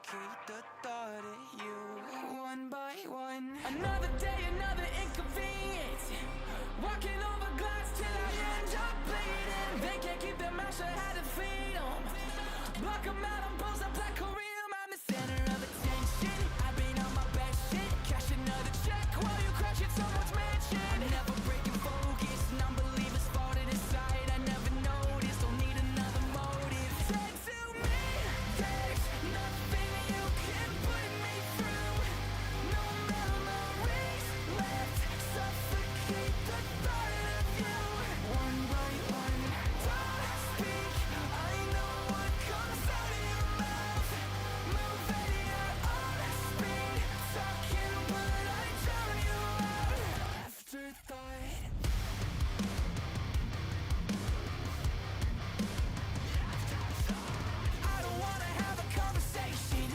suffocate the thought of you. One by one, another day, another inconvenience. Walking over glass till I end up bleeding. They can't keep their mouth shut, had to feed 'em. Block 'em out on pulls up like Korean. I'm the center of attention. I've been on my best shit. Cash another check while you crash at someone's mansion. I'm never breaking focus. Non-believers fall to the side. I never noticed. Don't need another motive. Said to me, there's nothing you can put me through. No memories left. Suffocate the thought of you. One by one, don't speak. I know what comes out of your mouth. Move at your own speed. Talking, but I drown you out. Afterthought. I don't wanna have a conversation.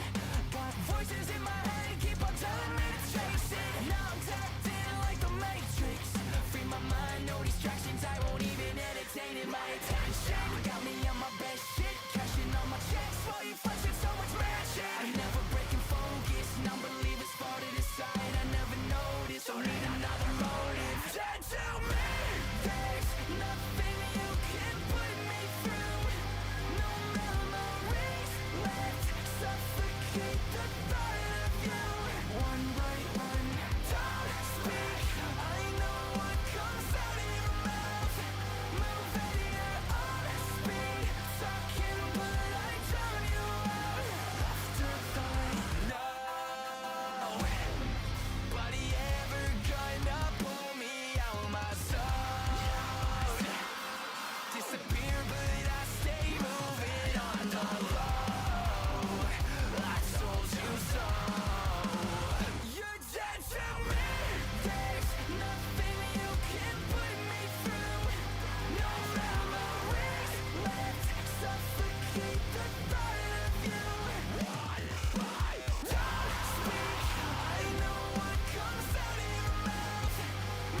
Got voices in my head, keep on telling me to chase it. Now I'm tapped in like the Matrix. Free my mind, no distractions. I won't even entertain it. My attention got me on my best shit. Cashing on my checks while you flexing so much mad shit. I'm never breaking focus. Non-believers fall to the side. I never noticed. Don't need another motive. Said to me, there's nothing you can put me through. No memories left. Suffocate the thought of you. One by one, don't speak. I know what comes out of your mouth. Move at your own speed. Talking, but I drown you out. Afterthought. Nobody ever gonna pull me out my soul. Disappear, but I stay moving on the low. I told you so. You're dead to me. There's nothing you can put me through. No memories left. Suffocate the thought of you. Don't speak. I know what comes out of your mouth.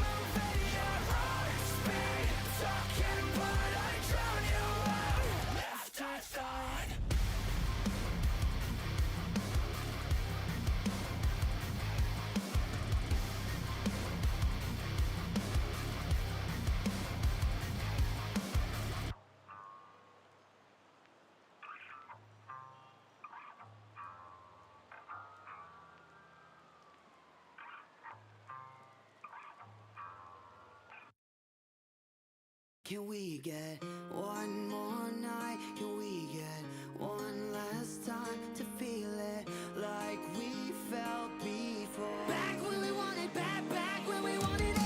Move at your own speed. Talking, but I drown you out. Afterthought. Can we get one more night? Can we get one last time to feel it like we felt before? Back when we wanted, back when we wanted it.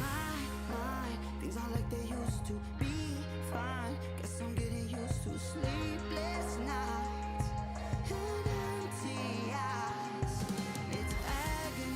My, things aren't like they used to be. Fine, guess I'm getting used to sleepless nights and empty eyes. It's agony.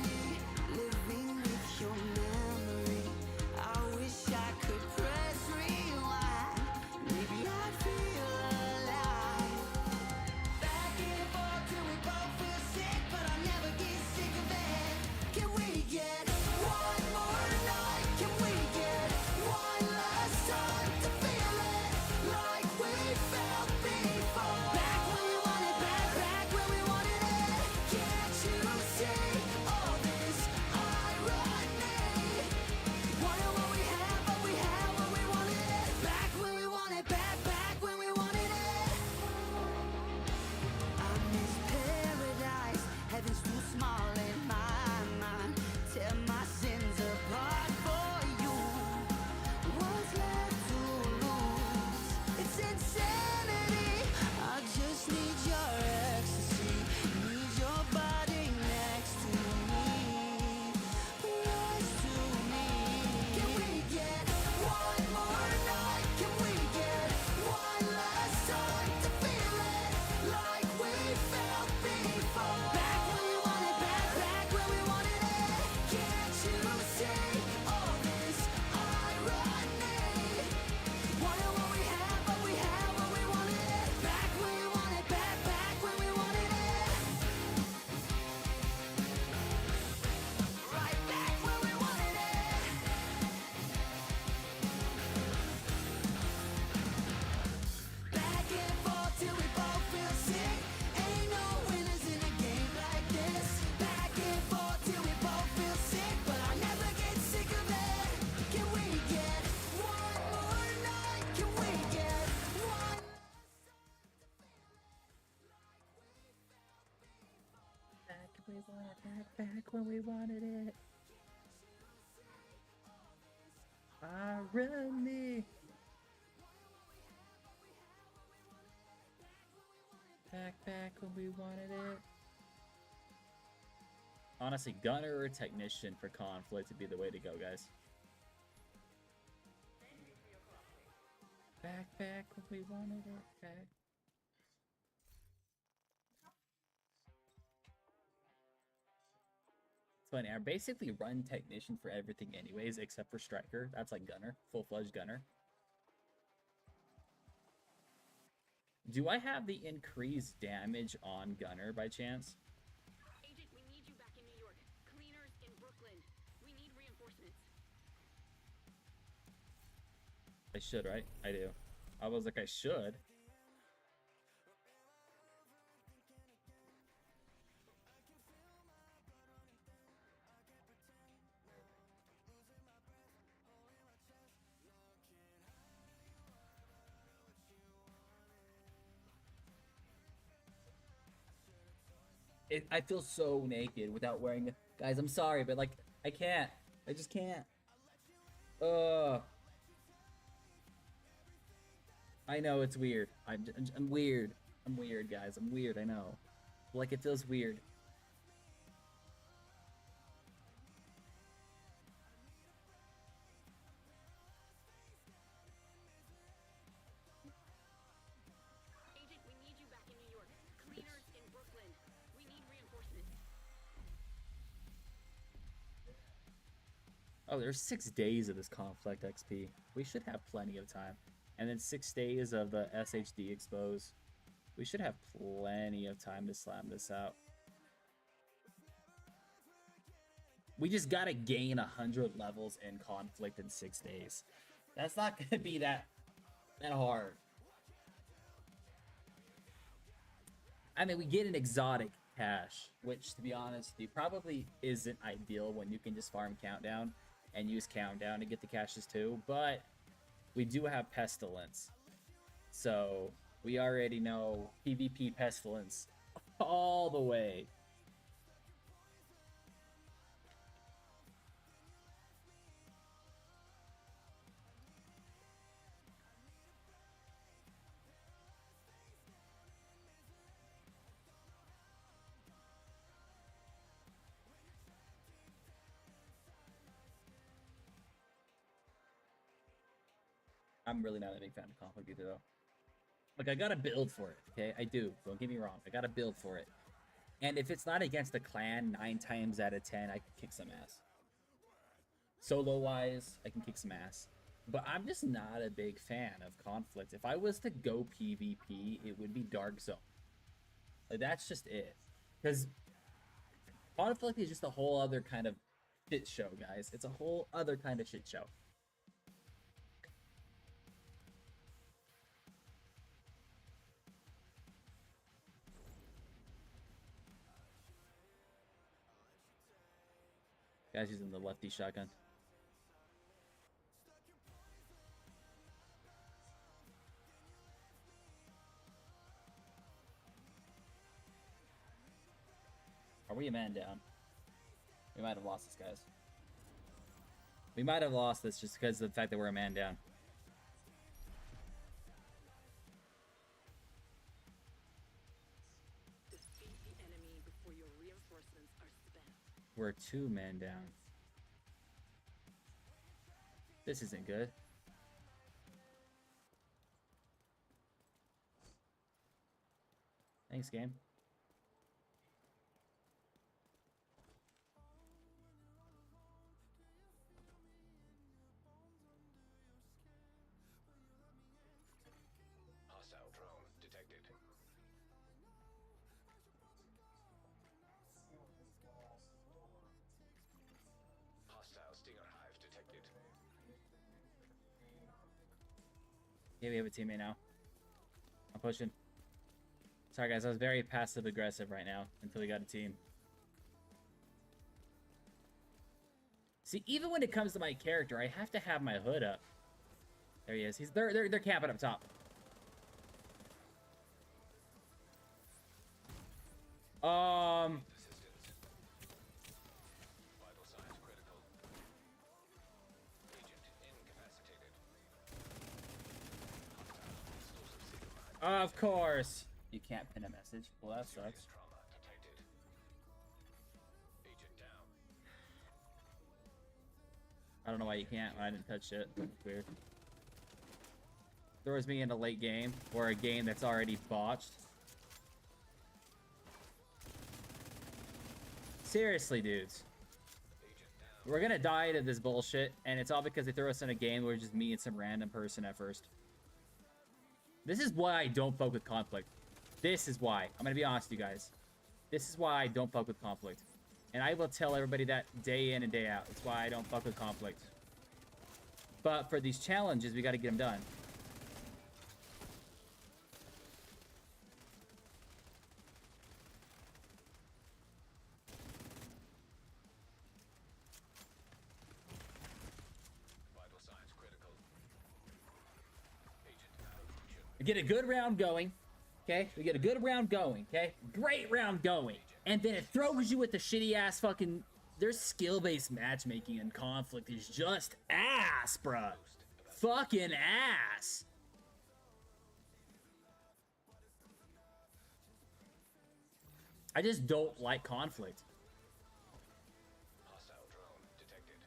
when we wanted it. Irony. Back when we wanted it. Honestly, gunner or technician for conflict would be the way to go, guys. Back when we wanted it. Back. It's funny, I basically run technician for everything anyways, except for striker. That's like gunner, full-fledged gunner. Do I have the increased damage on gunner by chance? Agent, we need you back in New York. Cleaners in Brooklyn. We need reinforcements. I should, right? I do. I was like, I should. I feel so naked without wearing it. Guys, I'm sorry, but like, I can't. I just can't. Ugh. I know it's weird. I'm weird. I'm weird, guys. I'm weird, I know. Like, it feels weird. Agent, we need you back in New York. Cleaners in Brooklyn. We need reinforcements. Oh, there's 6 days of this conflict XP. We should have plenty of time. And then 6 days of the SHD expose. We should have plenty of time to slam this out. We just gotta gain 100 levels in conflict in 6 days. That's not gonna be that hard. I mean, we get an exotic cache, which, to be honest with you, probably isn't ideal when you can just farm Countdown and use Countdown to get the caches too, but we do have Pestilence. So, we already know PvP Pestilence all the way. I'm really not a big fan of conflict either, though. Like, I gotta build for it, okay? I do. Don't get me wrong. I gotta build for it. And if it's not against a clan, 9 times out of 10, I can kick some ass. Solo-wise, I can kick some ass. But I'm just not a big fan of conflict. If I was to go PvP, it would be Dark Zone. Like, that's just it. Because conflict is just a whole other kind of shit show, guys. It's a whole other kind of shit show. Guy's using the lefty shotgun. Are we a man down? We might have lost this, guys. We might have lost this just because of the fact that we're a man down. Defeat the enemy before your reinforcements are spent. We're 2 men down. This isn't good. Thanks, game. Hostile drone detected. Hostile Stinger Hive detected. Yeah, we have a teammate now. I'm pushing. Sorry, guys. I was very passive-aggressive right now until we got a team. See, even when it comes to my character, I have to have my hood up. There he is. They're camping up top. Of course. You can't pin a message. Well, that Serious sucks. trauma detected. Agent down. I don't know why you can't. I didn't touch it. Weird. Throws me into late game or a game that's already botched. Seriously, dudes. Agent down. We're gonna die to this bullshit, and it's all because they throw us in a game where it's just me and some random person at first. This is why I don't fuck with conflict. This is why. I'm gonna be honest with you guys. This is why I don't fuck with conflict. And I will tell everybody that day in and day out. That's why I don't fuck with conflict. But for these challenges, we gotta get them done. Vital signs critical. Agent out. We get a good round going. Okay? We get a good round going. Okay? Great round going. And then it throws you with the shitty ass fucking... Their skill-based matchmaking and conflict is just ass, bruh. Fucking ass. I just don't like conflict. Hostile drone detected.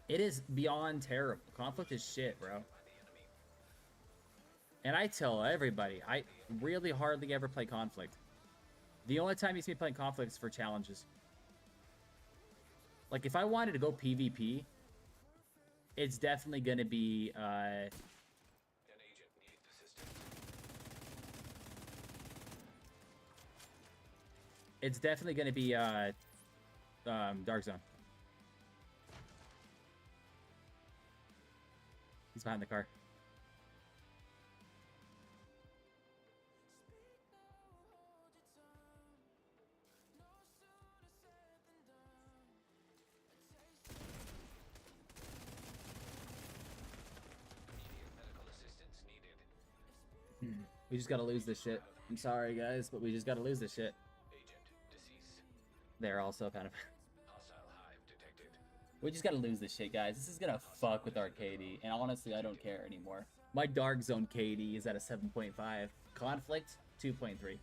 It is beyond terrible. Conflict is shit, bro. By the enemy. And I tell everybody, I really hardly ever play conflict. The only time you see me playing conflict is for challenges. Like, if I wanted to go PvP, it's definitely going to be, An agent needs assistance. it's definitely going to be, Dark Zone. He's behind the car. Immediate medical assistance needed. We just got to lose this shit. I'm sorry, guys, but we just got to lose this shit. Agent deceased. They're also kind of... Hostile hive detected. We just gotta lose this shit, guys. This is gonna fuck with our KD. And honestly, I don't care anymore. My Dark Zone KD is at a 7.5. Conflict, 2.3.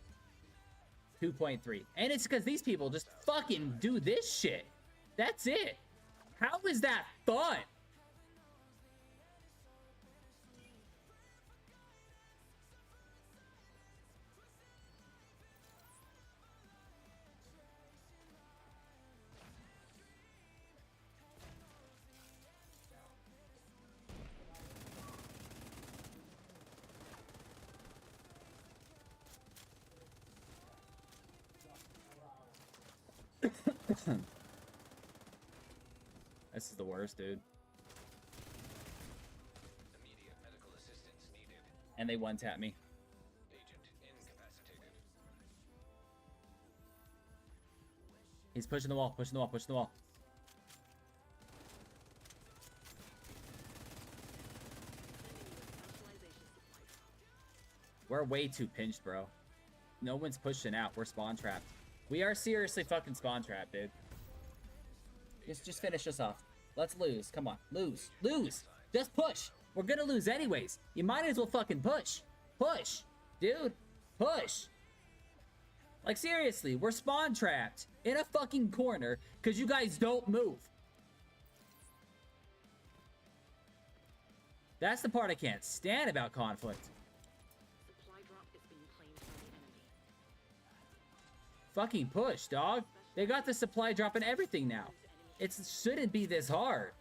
2.3. And it's because these people just fucking do this shit. That's it. How is that fun? This is the worst, dude. Immediate medical assistance needed. And they one-tap me. Agent incapacitated. He's pushing the wall, pushing the wall, pushing the wall. We're way too pinched, bro. No one's pushing out. We're spawn trapped. We are seriously fucking spawn trapped, dude. Just finish us off. Let's lose. Come on. Lose. Lose. Just push. We're gonna lose anyways. You might as well fucking push. Push. Dude. Push. Like, seriously. We're spawn trapped in a fucking corner because you guys don't move. That's the part I can't stand about conflict. Supply drop is being claimed by the enemy. Fucking push, dog. They got the supply drop and everything now. It shouldn't be this hard.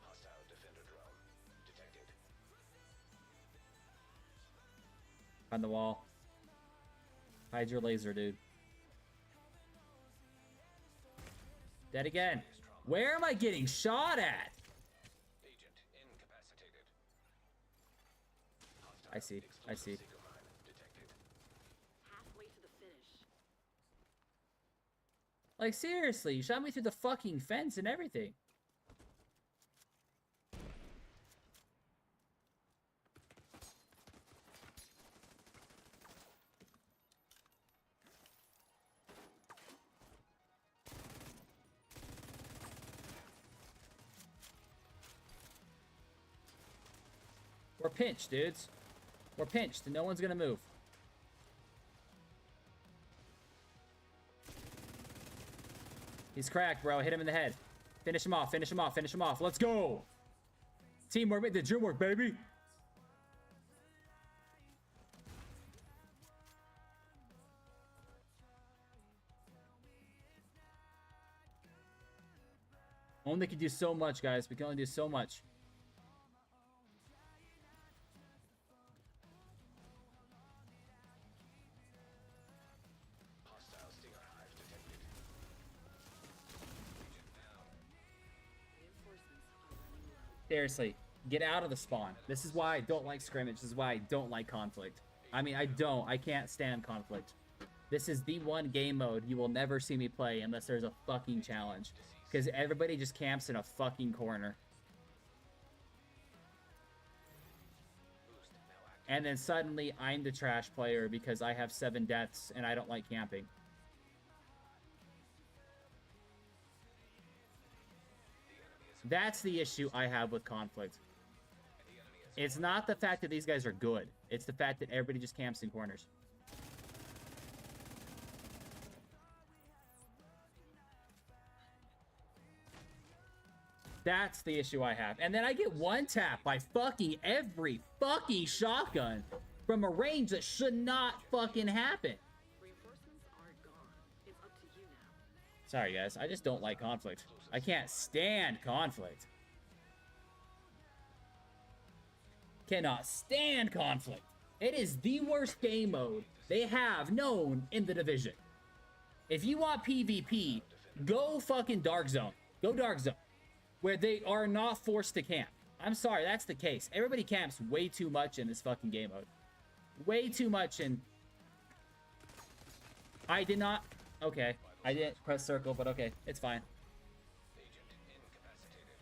Hostile defender drone detected. On the wall. Hide your laser, dude. Dead again. Where am I getting shot at? Agent incapacitated. I see. I see. Seeker mine detected. Halfway to the finish. Like, seriously, you shot me through the fucking fence and everything. We're pinched, dudes. We're pinched, and no one's gonna move. He's cracked, bro. Hit him in the head. Finish him off, finish him off, finish him off. Let's go! Teamwork, make the dream work, baby! Only can do so much, guys. We can only do so much. Hostile Stinger Hive detected. Agent down. Reinforcements are running low. Seriously, get out of the spawn. This is why I don't like scrimmage. This is why I don't like conflict. I mean, I can't stand conflict. This is the one game mode you will never see me play unless there's a fucking challenge. Because everybody just camps in a fucking corner. Boost now active. And then suddenly I'm the trash player because I have 7 deaths and I don't like camping. That's the issue I have with conflict. It's not the fact that these guys are good. It's the fact that everybody just camps in corners. That's the issue I have. And then I get one tap by fucking every fucking shotgun from a range that should not fucking happen. Reinforcements are gone. It's up to you now. Sorry, guys. I just don't like conflict. I can't stand conflict. Cannot stand conflict. It is the worst game mode they have known in the division. If you want PvP, go fucking Dark Zone. Go Dark Zone. Where they are not forced to camp. I'm sorry, that's the case. Everybody camps way too much in this fucking game mode. Way too much, and I did not... Okay, I didn't press circle, but okay, it's fine. Agent incapacitated.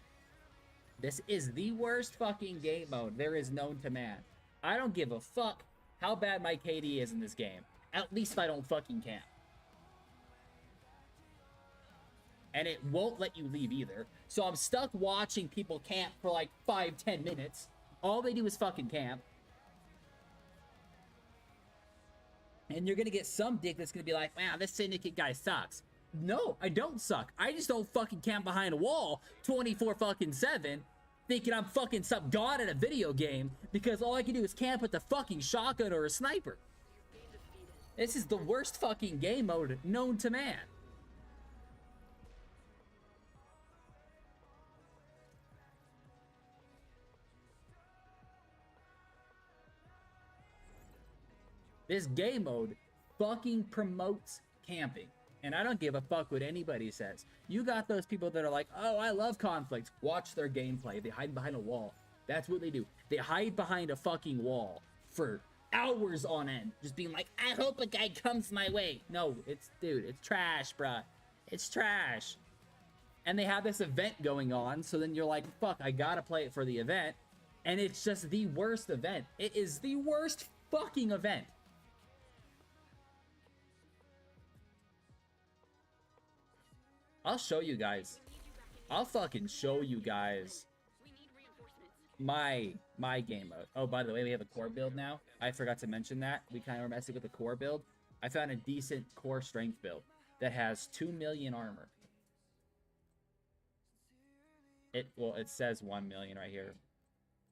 This is the worst fucking game mode there is known to man. I don't give a fuck how bad my KD is in this game. At least I don't fucking camp. And it won't let you leave either. So I'm stuck watching people camp for like 5-10 minutes. All they do is fucking camp. And you're gonna get some dick that's gonna be like, wow, this syndicate guy sucks. No, I don't suck. I just don't fucking camp behind a wall 24-7 thinking I'm fucking some god at a video game because all I can do is camp with the fucking shotgun or a sniper. Being defeated. This is the worst fucking game mode known to man. This game mode fucking promotes camping. And I don't give a fuck what anybody says. You got those people that are like, oh, I love conflict. Watch their gameplay. They hide behind a wall. That's what they do. They hide behind a fucking wall for hours on end. Just being like, I hope a guy comes my way. No, dude, it's trash, bruh. It's trash. And they have this event going on. So then you're like, fuck, I gotta play it for the event. And it's just the worst event. It is the worst fucking event. I'll show you guys. I'll fucking show you guys We need reinforcements. my game mode. Oh, by the way, we have a core build now. I forgot to mention that. We kind of were messing with the core build. I found a decent core strength build that has 2 million armor. Well, it says 1 million right here,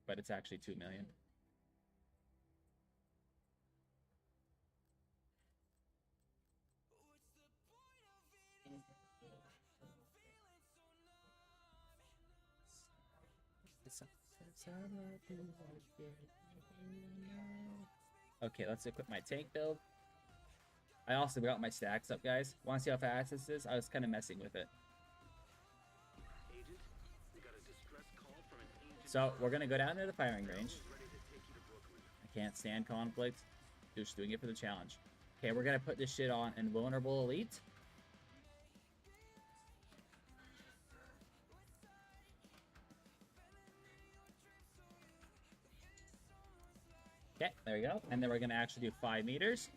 but it's actually 2 million. Okay, let's equip my tank build. I also got my stacks up, guys. Want to see how fast this is? I was kind of messing with it. Agent, we got a distress call from an agent. So, we're going to go down to the firing range. Ready to take you to Brooklyn. I can't stand conflict. Just doing it for the challenge. Okay, we're going to put this shit on Invulnerable Elite. Okay, there we go. And then we're going to actually do 5 meters.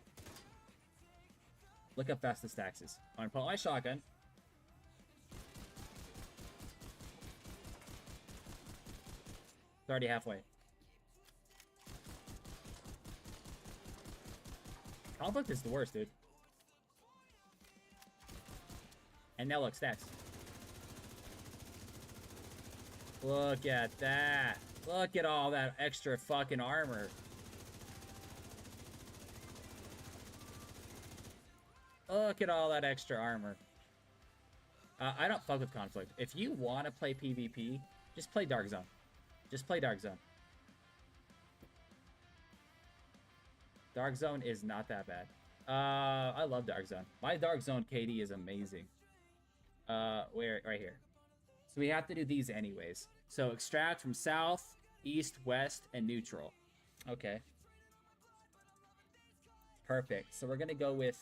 Look how fast this stacks is. I'm going to pull out my shotgun. It's already halfway. Conflict is the worst, dude. And now look, stacks. Look at that. Look at all that extra fucking armor. Look at all that extra armor. I don't fuck with Conflict. If you want to play PvP, just play Dark Zone. Just play Dark Zone. Dark Zone is not that bad. I love Dark Zone. My Dark Zone KD is amazing. Where? Right here. So we have to do these anyways. So extract from south, east, west, and neutral. Okay. Perfect. So we're gonna go with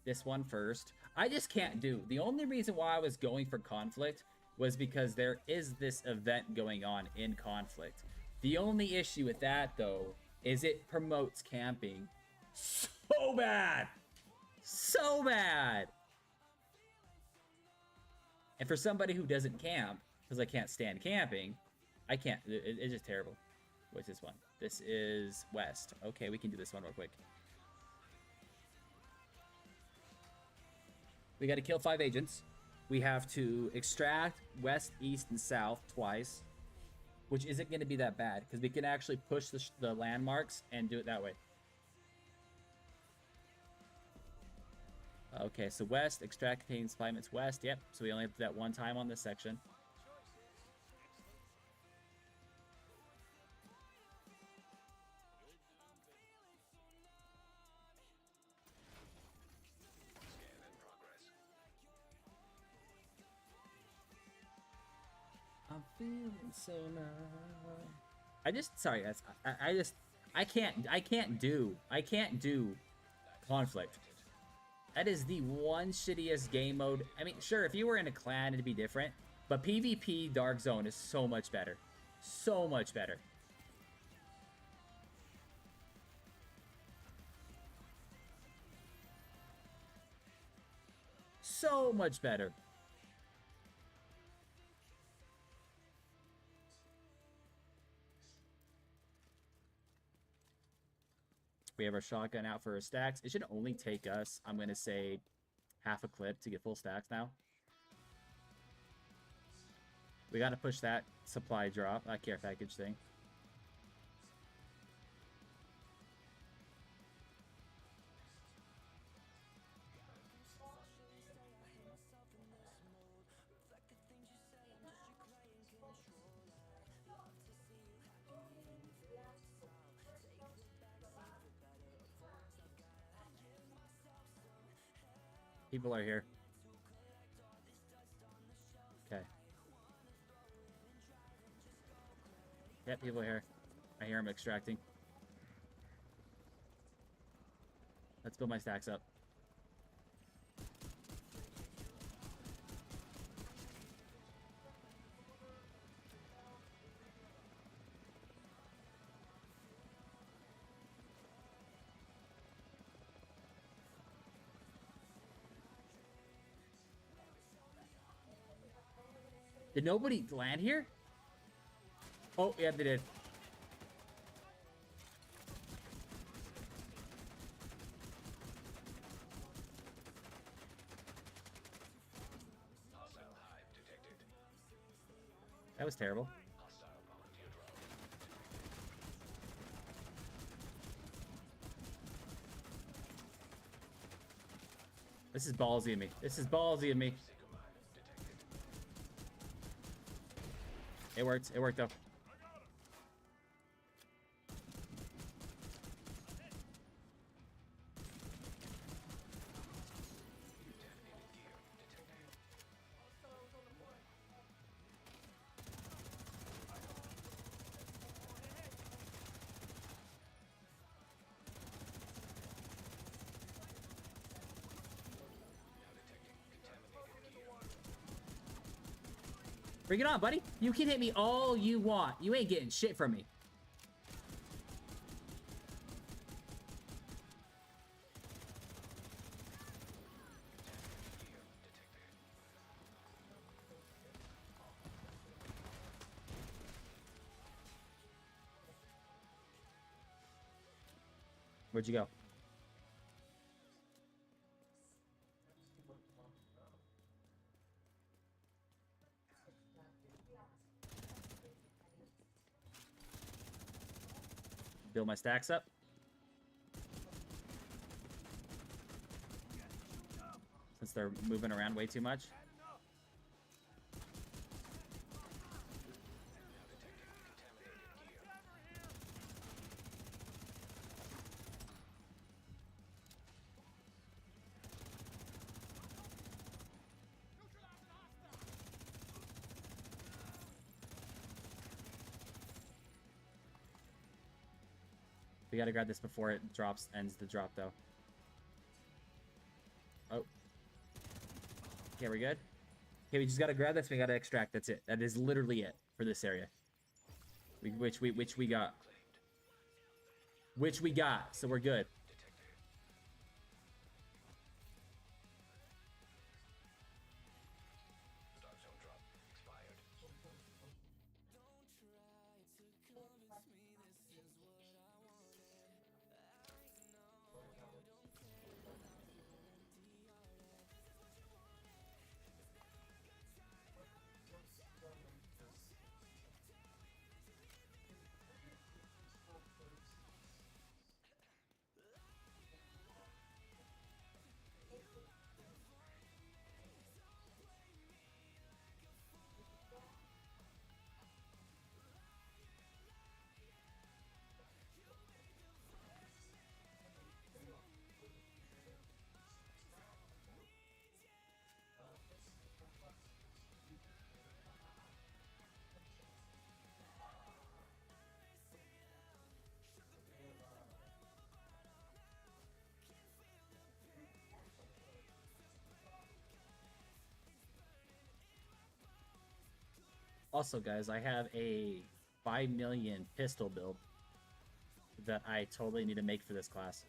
this one first. I just can't do. The only reason why I was going for Conflict was because there is this event going on in Conflict. The only issue with that, though, is it promotes camping so bad. So bad. And for somebody who doesn't camp, because I can't stand camping, I can't. It's just terrible. What's this one? This is west. Okay, we can do this one real quick. We got to kill 5 agents. We have to extract west, east, and south twice, which isn't going to be that bad because we can actually push the landmarks and do it that way. Okay, so west, extract contains confinements west. Yep, so we only have to do that one time on this section. I'm feeling so nice. Sorry guys, I can't do Conflict. That is the one shittiest game mode. I mean, sure, if you were in a clan, it'd be different. But PvP Dark Zone is so much better. So much better. So much better. We have our shotgun out for our stacks. It should only take us, I'm going to say, half a clip to get full stacks now. We got to push that supply drop, care package thing. People are here. Okay. Yep, people are here. I hear them extracting. Let's build my stacks up. Did nobody land here? Oh, yeah, they did. That was terrible. This is ballsy of me. This is ballsy of me. It worked. It worked though. Bring it on, buddy. You can hit me all you want. You ain't getting shit from me. Where'd you go? Build my stacks up. Since they're moving around way too much. We gotta grab this before it ends the drop, though. Oh. Okay, we're good. Okay, we just gotta grab this. We gotta extract. That's it. That is literally it for this area. Which we got. Which we got. So we're good. Also, guys, I have a 5 million pistol build that I totally need to make for this class.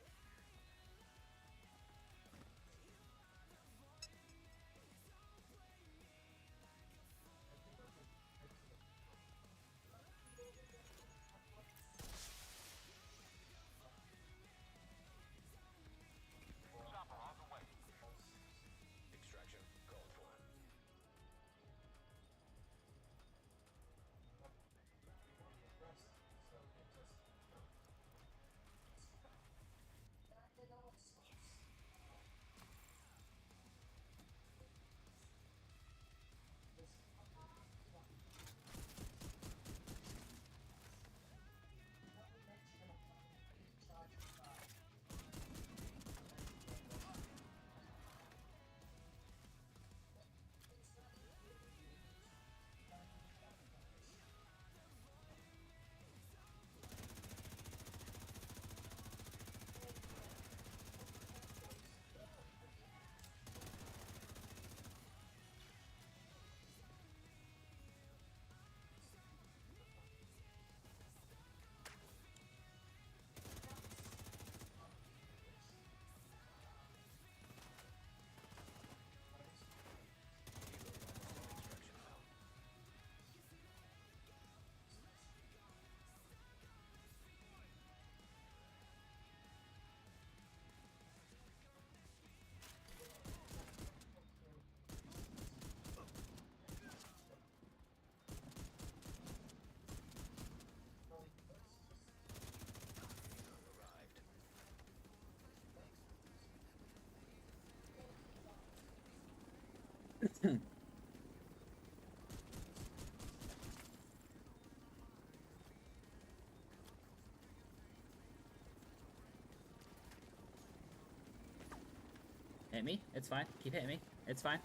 Hit me. It's fine. Keep hitting me. It's fine.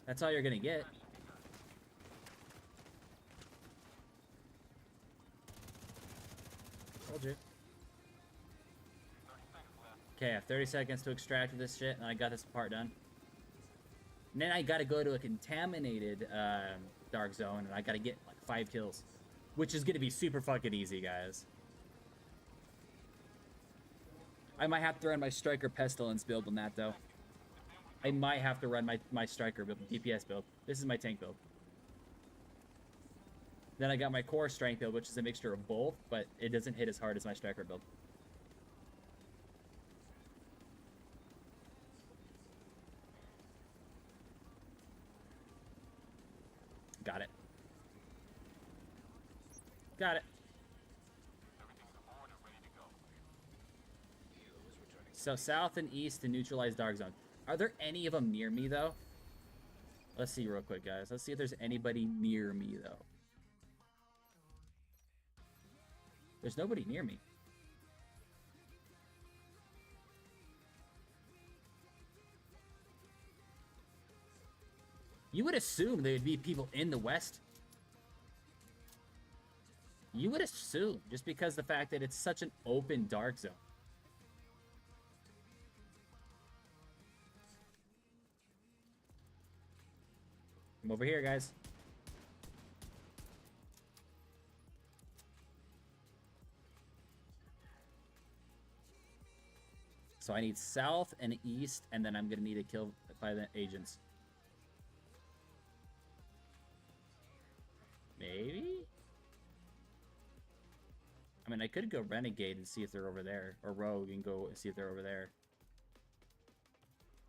That's all you're gonna get. Told you. Okay, I have 30 seconds to extract this shit, and I got this part done. And then I gotta go to a contaminated dark zone, and I gotta get like 5 kills. Which is gonna be super fucking easy, guys. I might have to run my Striker Pestilence build on that, though. I might have to run my Striker build, DPS build. This is my tank build. Then I got my core strength build, which is a mixture of both, but it doesn't hit as hard as my Striker build. Got it. Got it. So south and east to neutralize dark zone. Are there any of them near me, though? Let's see real quick, guys. Let's see if there's anybody near me, though. There's nobody near me. You would assume there would be people in the west. You would assume, just because the fact that it's such an open dark zone. I'm over here, guys. So I need south and east, and then I'm gonna need to kill by the agents. Maybe? I mean, I could go Renegade and see if they're over there. Or Rogue and go see if they're over there.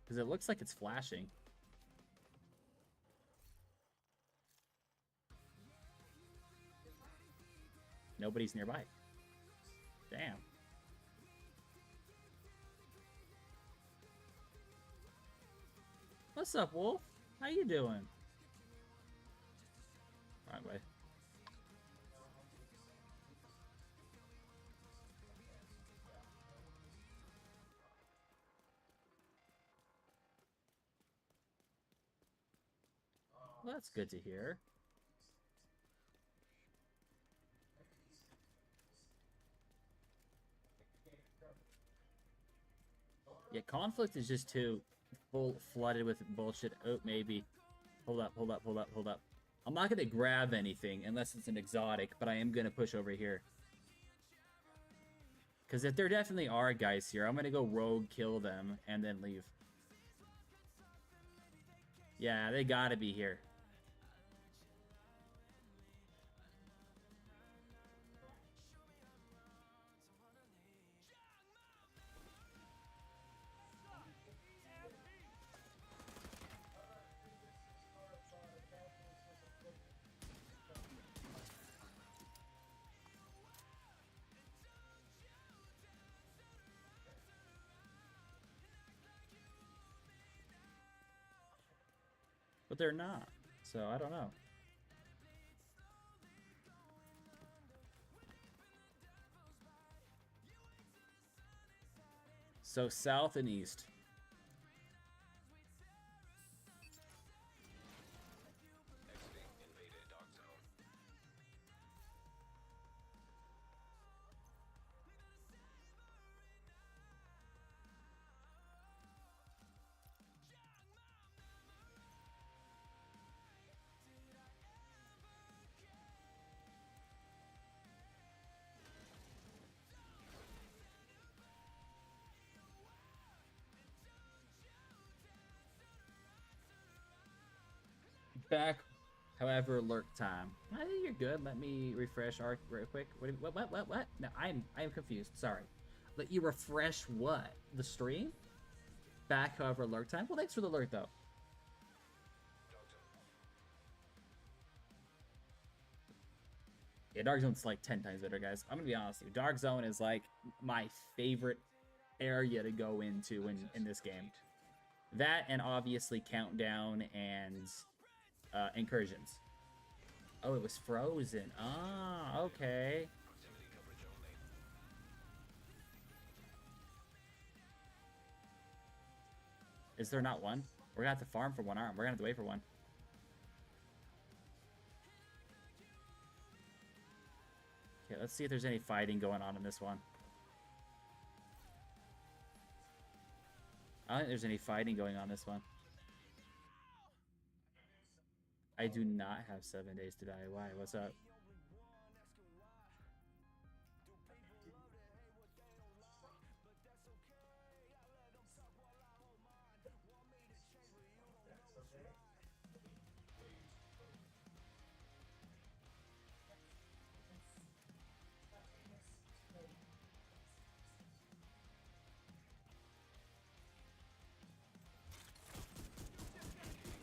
Because it looks like it's flashing. Nobody's nearby. Damn. What's up, Wolf? How you doing? Wrong way. Well, that's good to hear. Yeah, conflict is just too full flooded with bullshit. Oh, maybe. Hold up, hold up, hold up, hold up. I'm not gonna grab anything unless it's an exotic, but I am gonna push over here. Because if there definitely are guys here, I'm gonna go rogue, kill them, and then leave. Yeah, they gotta be here. But they're not, so I don't know. So south and east. Exiting invaded dark zone. Back, however, alert time. I think you're good. Let me refresh our real quick. What? No, I'm confused. Sorry. Let you refresh what? The stream? Back, however, alert time. Well, thanks for the alert, though. Yeah, Dark Zone's like 10 times better, guys. I'm gonna be honest with you. Dark Zone is like my favorite area to go into in this game. That and obviously Countdown and Incursions. Oh, it was frozen. Ah, okay. Proximity coverage only. Is there not one? We're gonna have to farm for one arm. We're gonna have to wait for one. Okay, let's see if there's any fighting going on in this one. I don't think there's any fighting going on in this one. I do not have 7 days to die. Why? What's up?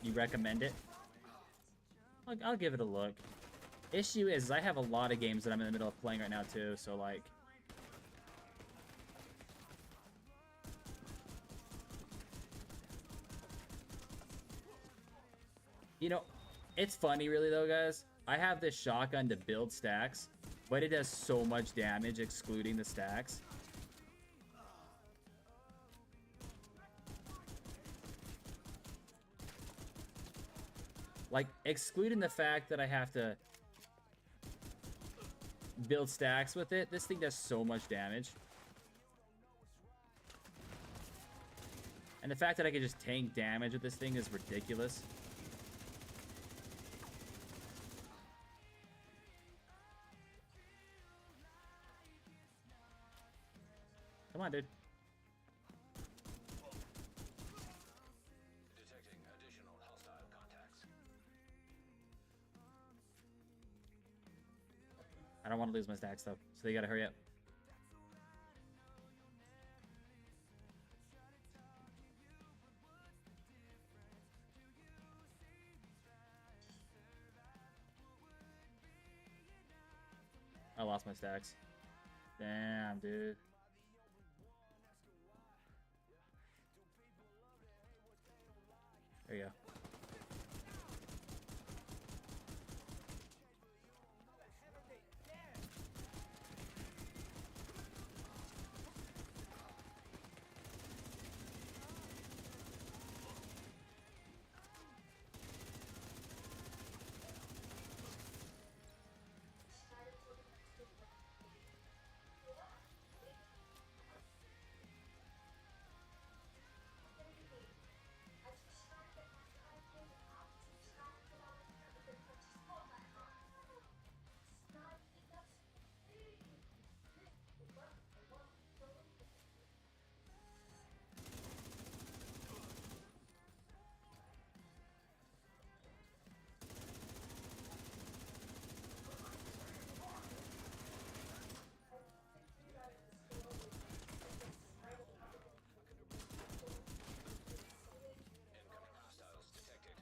You recommend it? I'll give it a look. Issue is I have a lot of games that I'm in the middle of playing right now too, so like... You know, it's funny really though, guys. I have this shotgun to build stacks, but it does so much damage excluding the stacks. Like, excluding the fact that I have to build stacks with it, this thing does so much damage. And the fact that I can just tank damage with this thing is ridiculous. Come on, dude. Detecting additional hostile contacts. I don't want to lose my stacks, though, so they gotta hurry up. I lost my stacks. Damn, dude. There you go. Incoming hostiles detected.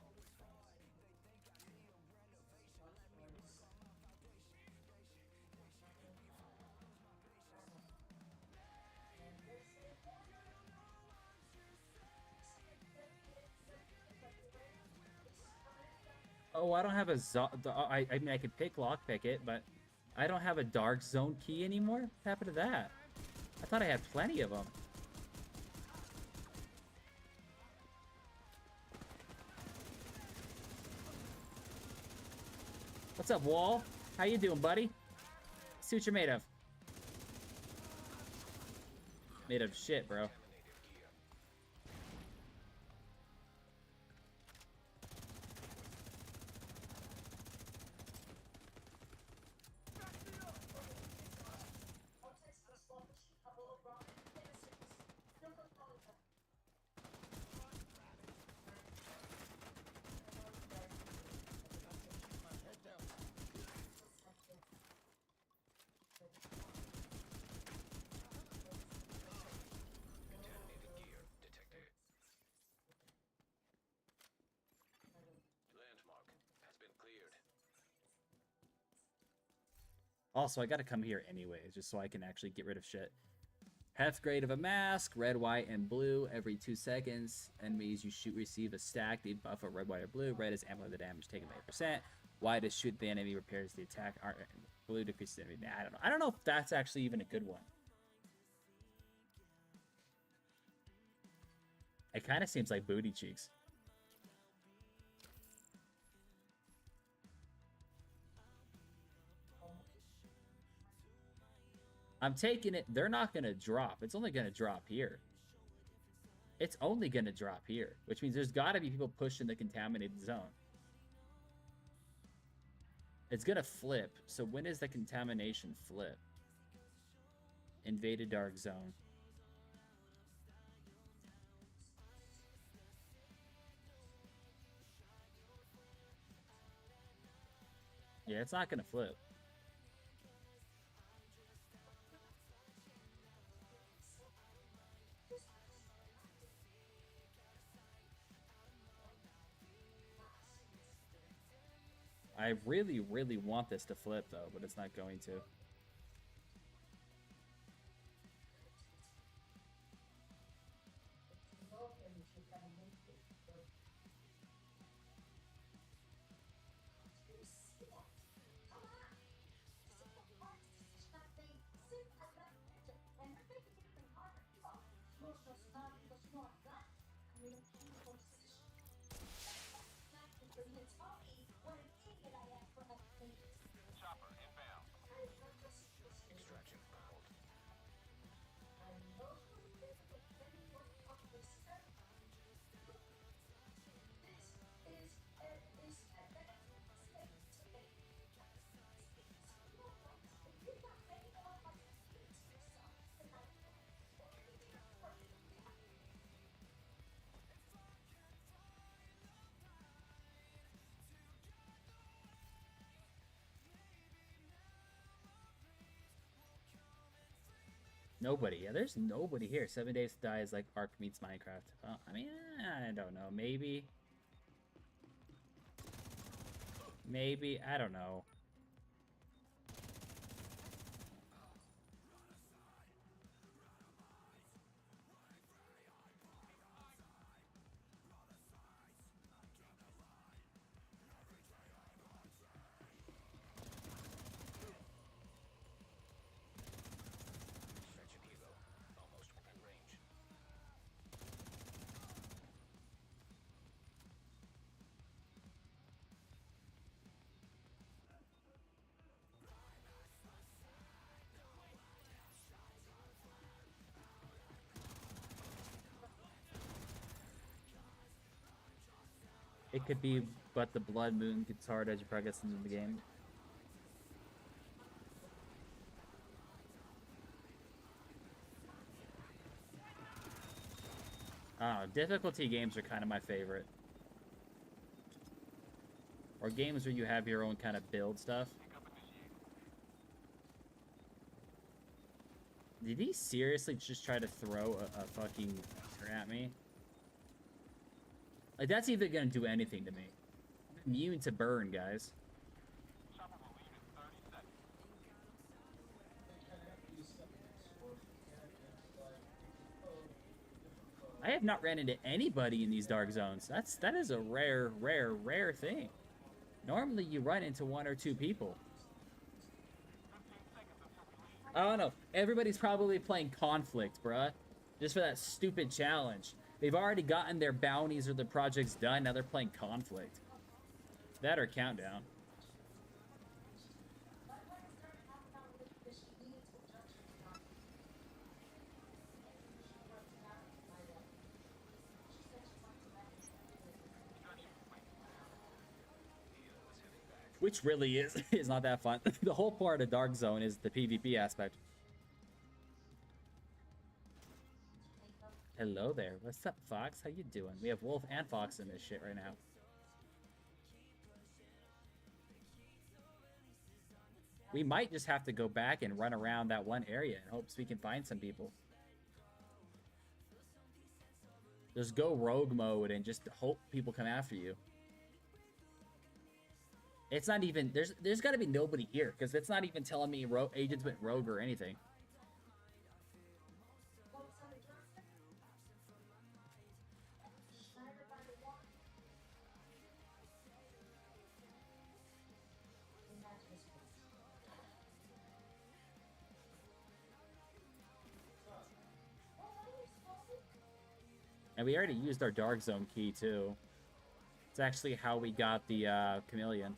Oh, I don't have a I mean, I could lockpick it, but I don't have a dark zone key anymore. What happened to that? I thought I had plenty of them. What's up, Wall? How you doing, buddy? See what you're made of. Made of shit, bro. Contaminated gear detected. Landmark has been cleared. Also, I gotta come here anyways, just so I can actually get rid of shit. Half grade of a mask, red, white, and blue every 2 seconds. Enemies you shoot receive a stack. They buff a red, white, or blue. Red is ammo the damage taken by 8%. White is shoot the enemy repairs the attack. Blue decreases the enemy. I don't know. I don't know if that's actually even a good one. It kind of seems like booty cheeks. I'm taking it. They're not going to drop. It's only going to drop here. It's only going to drop here, which means there's got to be people pushing the contaminated zone. It's going to flip. So when does the contamination flip? Invaded dark zone. Yeah, it's not going to flip. I really, really want this to flip, though, but it's not going to. Nobody. Yeah, there's nobody here. 7 Days to Die is like Ark meets Minecraft. Well, I mean, I don't know. Maybe. Maybe. I don't know. It could be, but the Blood Moon gets hard as you progress into the game. Difficulty games are kind of my favorite. Or games where you have your own kind of build stuff. Did he seriously just try to throw a fucking laser at me? Like, that's even gonna do anything to me. I'm immune to burn, guys. I have not ran into anybody in these dark zones. That is a rare thing. Normally, you run into 1 or 2 people. I don't know. Everybody's probably playing Conflict, bruh. Just for that stupid challenge. They've already gotten their bounties or their projects done. Now they're playing Conflict. That or Countdown. Which really is not that fun. The whole part of Dark Zone is the PvP aspect. Hello there. What's up, Fox? How you doing? We have Wolf and Fox in this shit right now. We might just have to go back and run around that one area in hopes we can find some people. Just go rogue mode and just hope people come after you. It's not even... There's got to be nobody here, because it's not even telling me agents went rogue or anything. And we already used our Dark Zone key, too. It's actually how we got the Chameleon.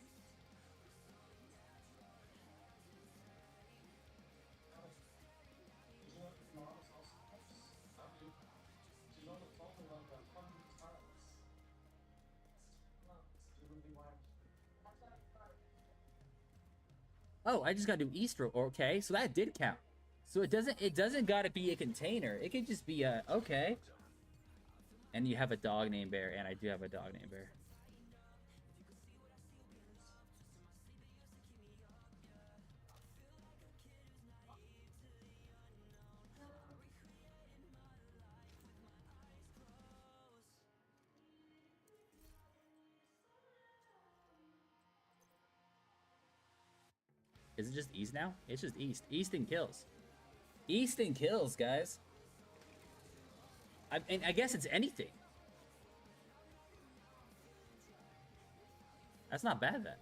Oh, I just gotta do Easter. Okay, so that did count. So it doesn't gotta be a container. It could just be a okay. And you have a dog named Bear, and I do have a dog named Bear. Is it just East now? It's just East. Easton kills. Easton kills, guys. I guess it's anything. That's not bad, then.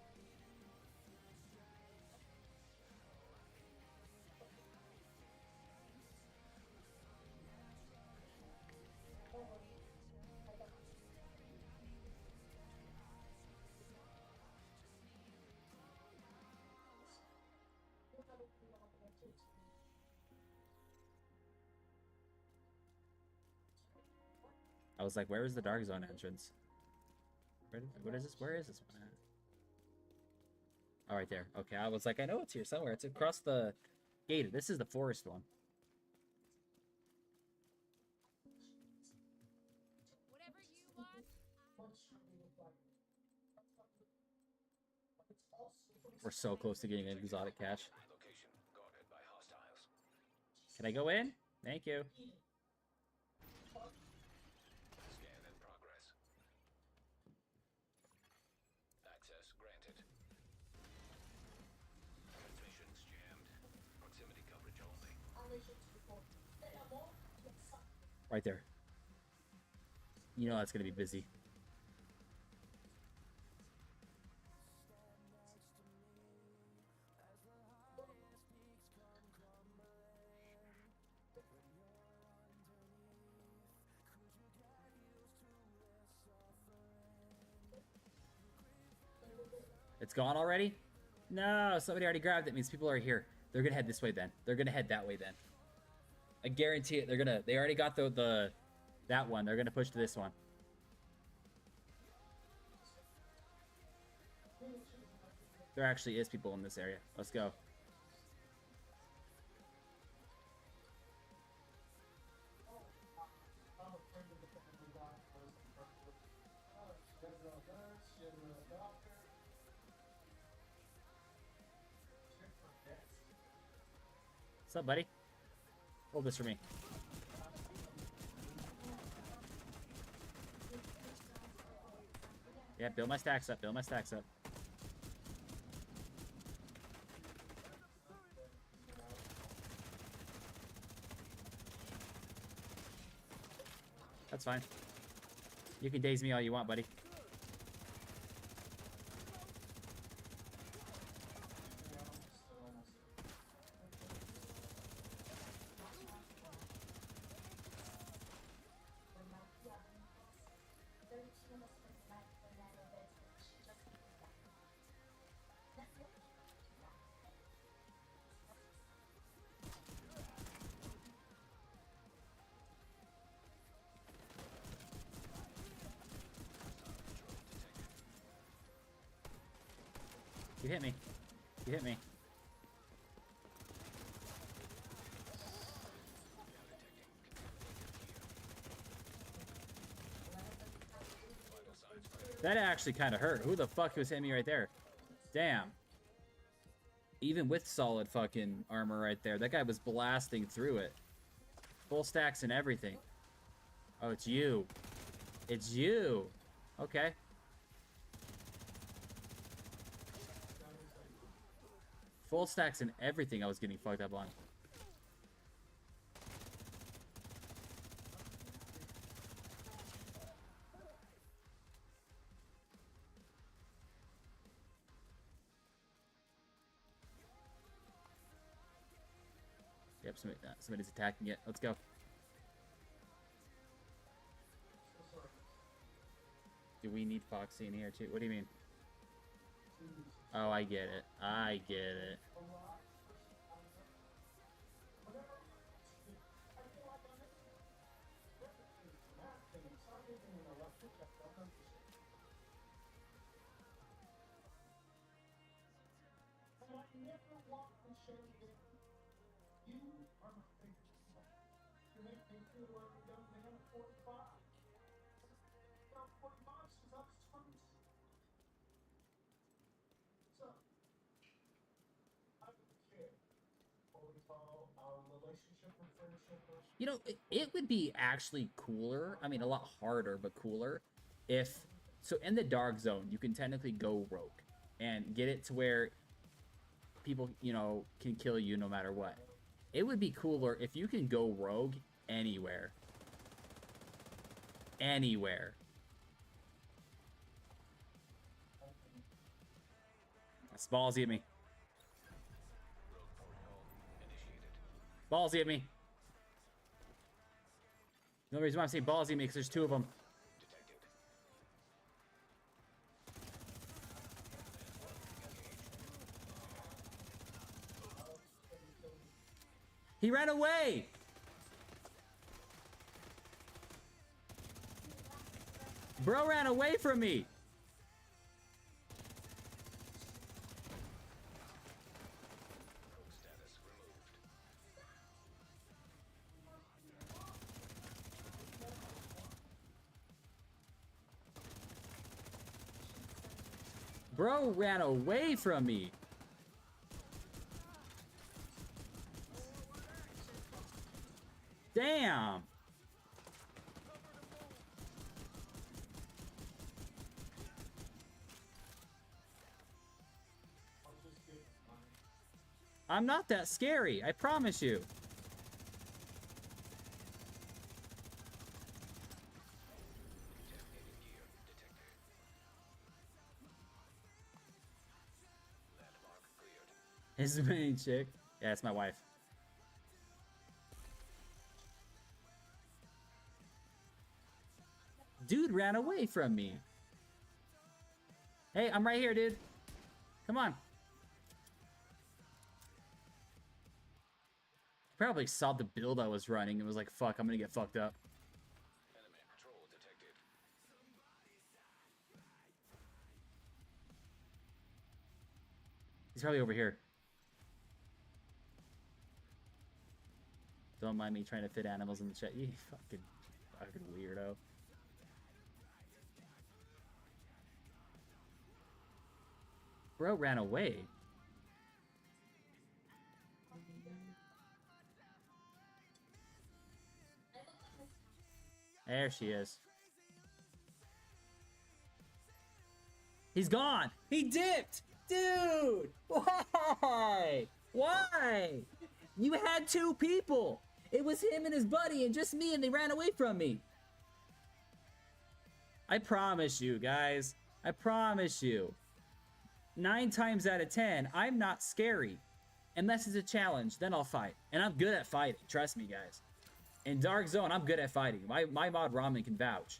I was like, where is the dark zone entrance? What is this? Where is this one at? Oh, right there. Okay, I was like, I know it's here somewhere. It's across the gate. This is the forest one. Whatever you want. We're so close to getting an exotic cache. Location guarded by hostiles. Can I go in? Thank you. Scan in progress. Access granted. Transmissions jammed. Proximity coverage only. Right there. You know that's gonna be busy. It's gone already? No, somebody already grabbed it. Means people are here. They're gonna head this way then. They're gonna head that way then. I guarantee it. They already got that one. They're gonna push to this one. There actually is people in this area. Let's go. What's up, buddy? Hold this for me. Yeah, build my stacks up. Build my stacks up. That's fine. You can daze me all you want, buddy. You hit me. You hit me. That actually kind of hurt. Who the fuck was hitting me right there? Damn. Even with solid fucking armor right there, that guy was blasting through it. Full stacks and everything. Oh, it's you. It's you. Okay. Full stacks and everything I was getting fucked up on. Yep, somebody's attacking it. Let's go. Do we need Foxy in here too? What do you mean? Oh, I get it. I get it. You know, it would be actually cooler. I mean, a lot harder, but cooler. If so, in the dark zone, you can technically go rogue and get it to where people, you know, can kill you no matter what. It would be cooler if you can go rogue anywhere. Anywhere. That's ballsy at me. Ballsy at me. The only reason why I'm saying ballsy at me because there's two of them. He ran away! Bro ran away from me. Bro ran away from me. Damn. I'm not that scary, I promise you. His main chick. Yeah, it's my wife. Dude ran away from me. Hey, I'm right here, dude. Come on. Probably saw the build I was running and was like, fuck, I'm gonna get fucked up. Enemy patrol detected. He's probably over here. Don't mind me trying to fit animals in the chat. You fucking weirdo. Bro ran away. There she is. He's gone. He dipped. Dude, why? Why? You had two people. It was him and his buddy and just me, and they ran away from me. I promise you, guys. I promise you. 9 times out of 10, I'm not scary. Unless it's a challenge, then I'll fight. And I'm good at fighting. Trust me, guys. In Dark Zone, I'm good at fighting. My mod Ramen can vouch.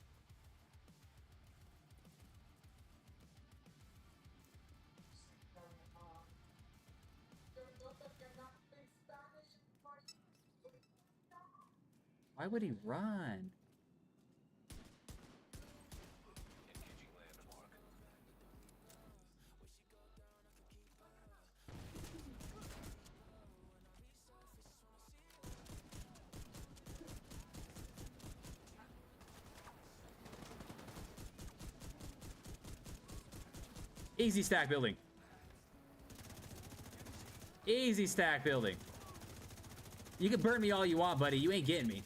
Why would he run? Engaging landmark. Easy stack building. Easy stack building. You can burn me all you want, buddy. You ain't getting me.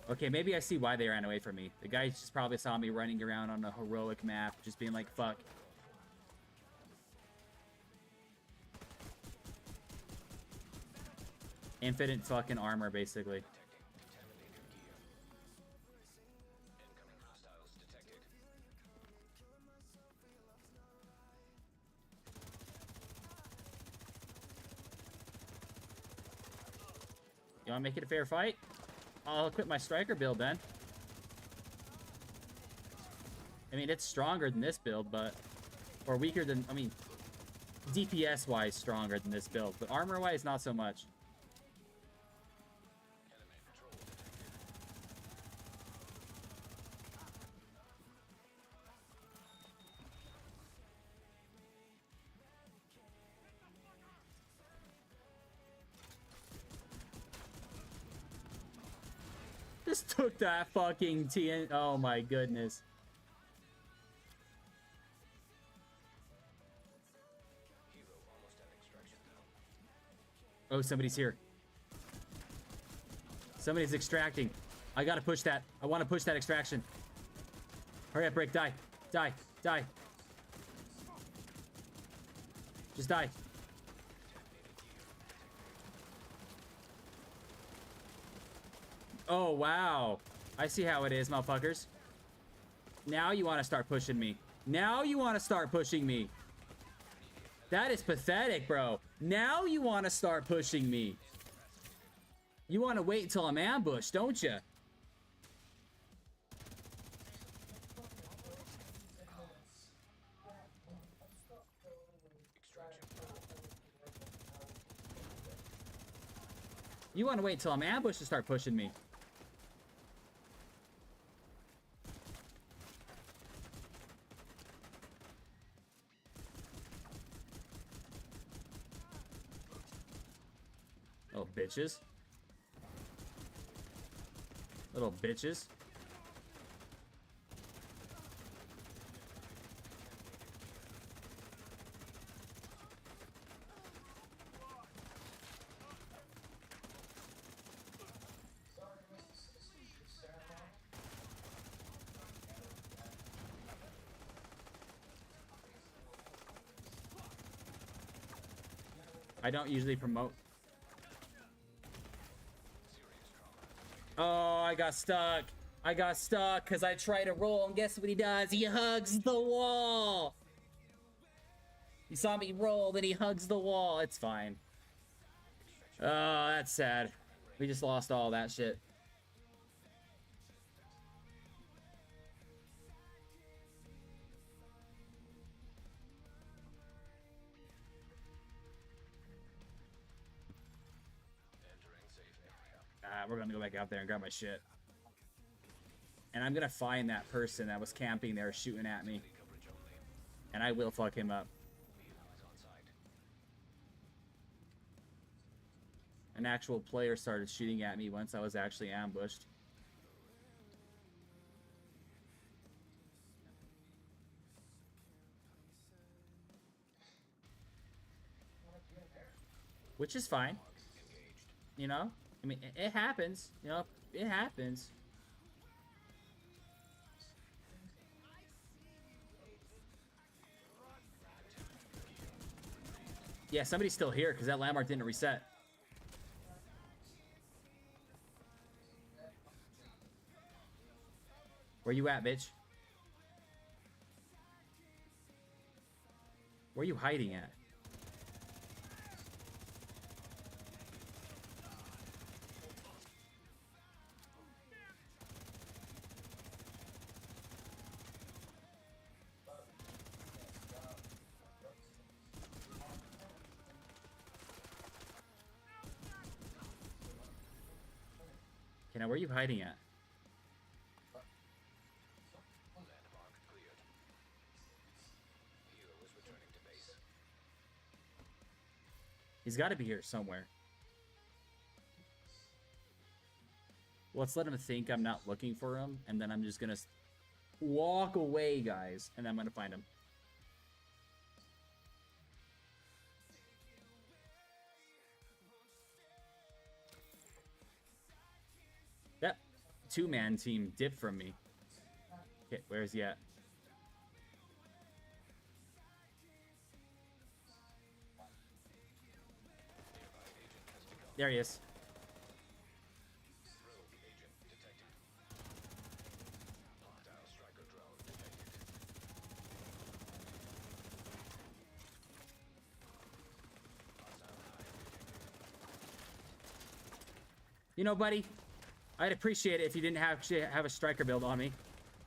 Okay, maybe I see why they ran away from me. The guy just probably saw me running around on a heroic map, just being like, fuck. Infinite fucking armor, basically. Contaminated gear. Incoming hostiles detected. You wanna make it a fair fight? I'll equip my striker build then. I mean, it's stronger than this build, but... Or weaker than... I mean, DPS-wise stronger than this build, but armor-wise, not so much. Enemy patrol detected. Just took that fucking TN... Oh my goodness. Hero almost at extraction now. Oh, somebody's here. Somebody's extracting. I gotta push that. I want to push that extraction. Hurry up, break. Die. Die. Die. Just die. Oh, wow. I see how it is, motherfuckers. Now you want to start pushing me. Now you want to start pushing me. That is pathetic, bro. Now you want to start pushing me. You want to wait until I'm ambushed, don't you? You want to wait till I'm ambushed to start pushing me. Little bitches. Little bitches. I don't usually promote. Oh, I got stuck. I got stuck because I tried to roll, and guess what he does? He hugs the wall. He saw me roll, then he hugs the wall. It's fine. Oh, that's sad. We just lost all that shit. We're gonna go back out there and grab my shit. And I'm gonna find that person that was camping there shooting at me. And I will fuck him up. An actual player started shooting at me once I was actually ambushed. Which is fine. You know? I mean, it happens. You know? It happens. Yeah, somebody's still here because that landmark didn't reset. Where you at, bitch? Where are you hiding at? Okay, now where are you hiding at? He's got to be here somewhere. Let's let him think I'm not looking for him, and then I'm just gonna walk away, guys, and I'm gonna find him. That two-man team dipped from me. Okay, where's he at? There he is. You know, buddy, I'd appreciate it if you didn't actually have a striker build on me.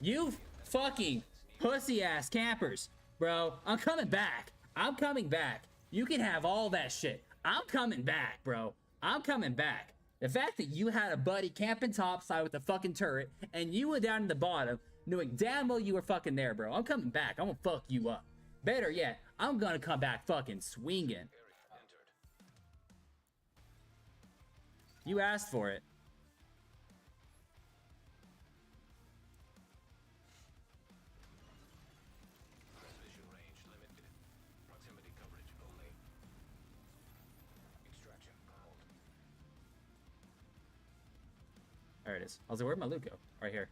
You fucking pussy-ass campers. Bro, I'm coming back. I'm coming back. You can have all that shit. I'm coming back, bro. I'm coming back. The fact that you had a buddy camping topside with a fucking turret, and you went down to the bottom, knowing damn well you were fucking there, bro. I'm coming back. I'm gonna fuck you up. Better yet, I'm gonna come back fucking swinging. You asked for it. There it is. I was like, where'd my loot go? Right here.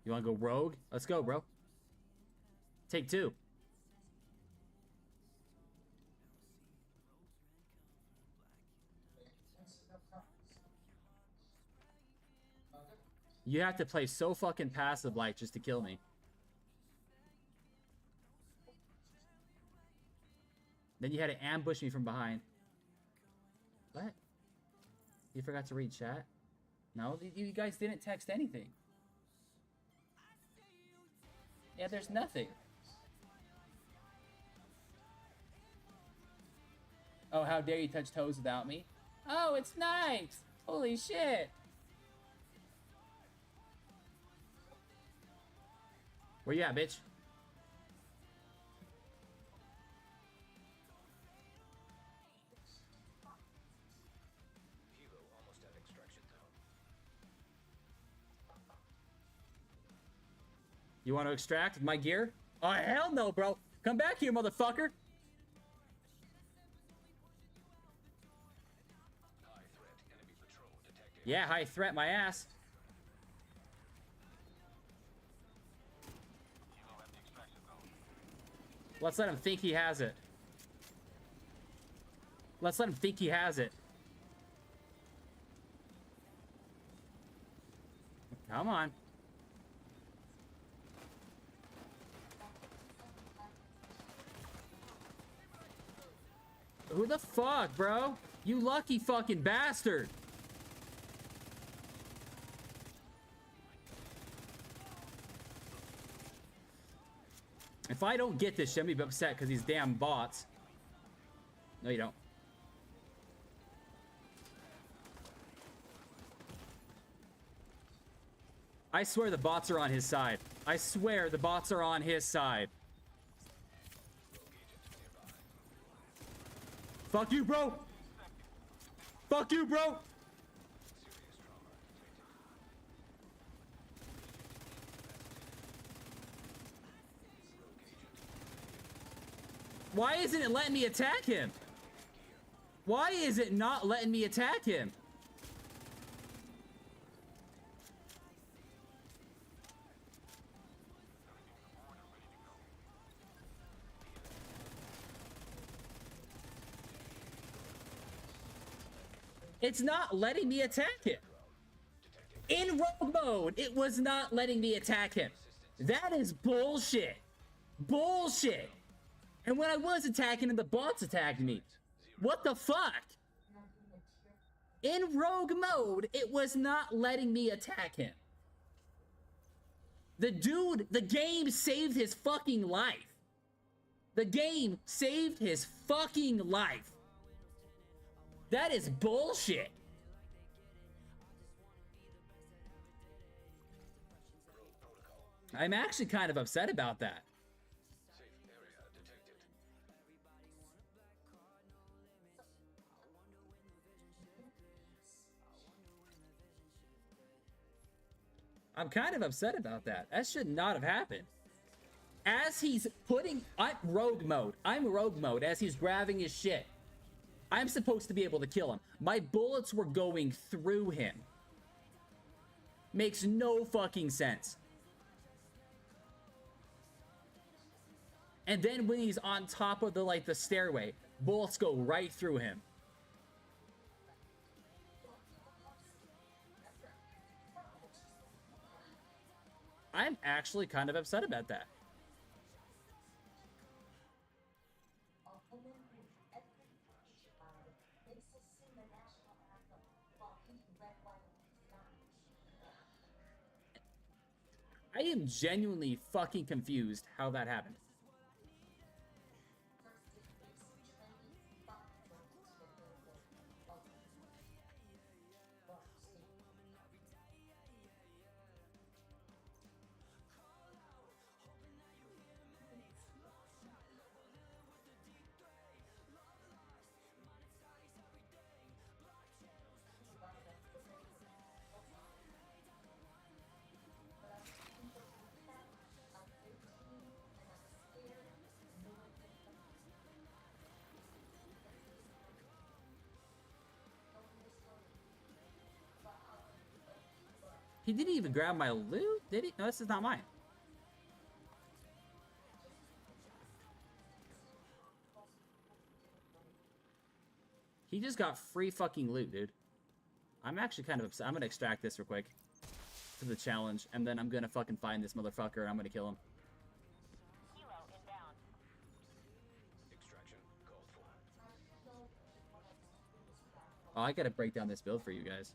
You wanna go rogue? Let's go, bro. Take two. You have to play so fucking passive like just to kill me. Then you had to ambush me from behind. What? You forgot to read chat? No, you guys didn't text anything. Yeah, there's nothing. Oh, how dare you touch toes without me? Oh, it's night! Holy shit! Where you at, bitch? Hilo almost at extraction zone. You want to extract my gear? Oh, hell no, bro! Come back here, motherfucker! High threat enemy patrol detected. Yeah, high threat, my ass. Hilo at the extraction zone. Let's let him think he has it. Let's let him think he has it. Come on. Who the fuck, bro? You lucky fucking bastard. If I don't get this, I'm gonna be upset because these damn bots. No, you don't. I swear the bots are on his side. I swear the bots are on his side. Fuck you, bro! Fuck you, bro! Why isn't it letting me attack him? Why is it not letting me attack him? It's not letting me attack him. In rogue mode, it was not letting me attack him. That is bullshit. Bullshit. And when I was attacking him, the bots attacked me. What the fuck? In rogue mode, it was not letting me attack him. The dude, the game saved his fucking life. The game saved his fucking life. That is bullshit. I'm actually kind of upset about that. Safe area detected. I'm kind of upset about that. That should not have happened. As he's putting... I'm rogue mode. I'm rogue mode as he's grabbing his shit. I'm supposed to be able to kill him. My bullets were going through him. Makes no fucking sense. And then when he's on top of the stairway, bullets go right through him. I'm actually kind of upset about that. I am genuinely fucking confused how that happened. He didn't even grab my loot, did he? No, this is not mine. He just got free fucking loot, dude. I'm actually kind of upset. I'm gonna extract this real quick for the challenge, and then I'm gonna fucking find this motherfucker and I'm gonna kill him. Hilo inbound. Extraction called for. Oh, I gotta break down this build for you guys.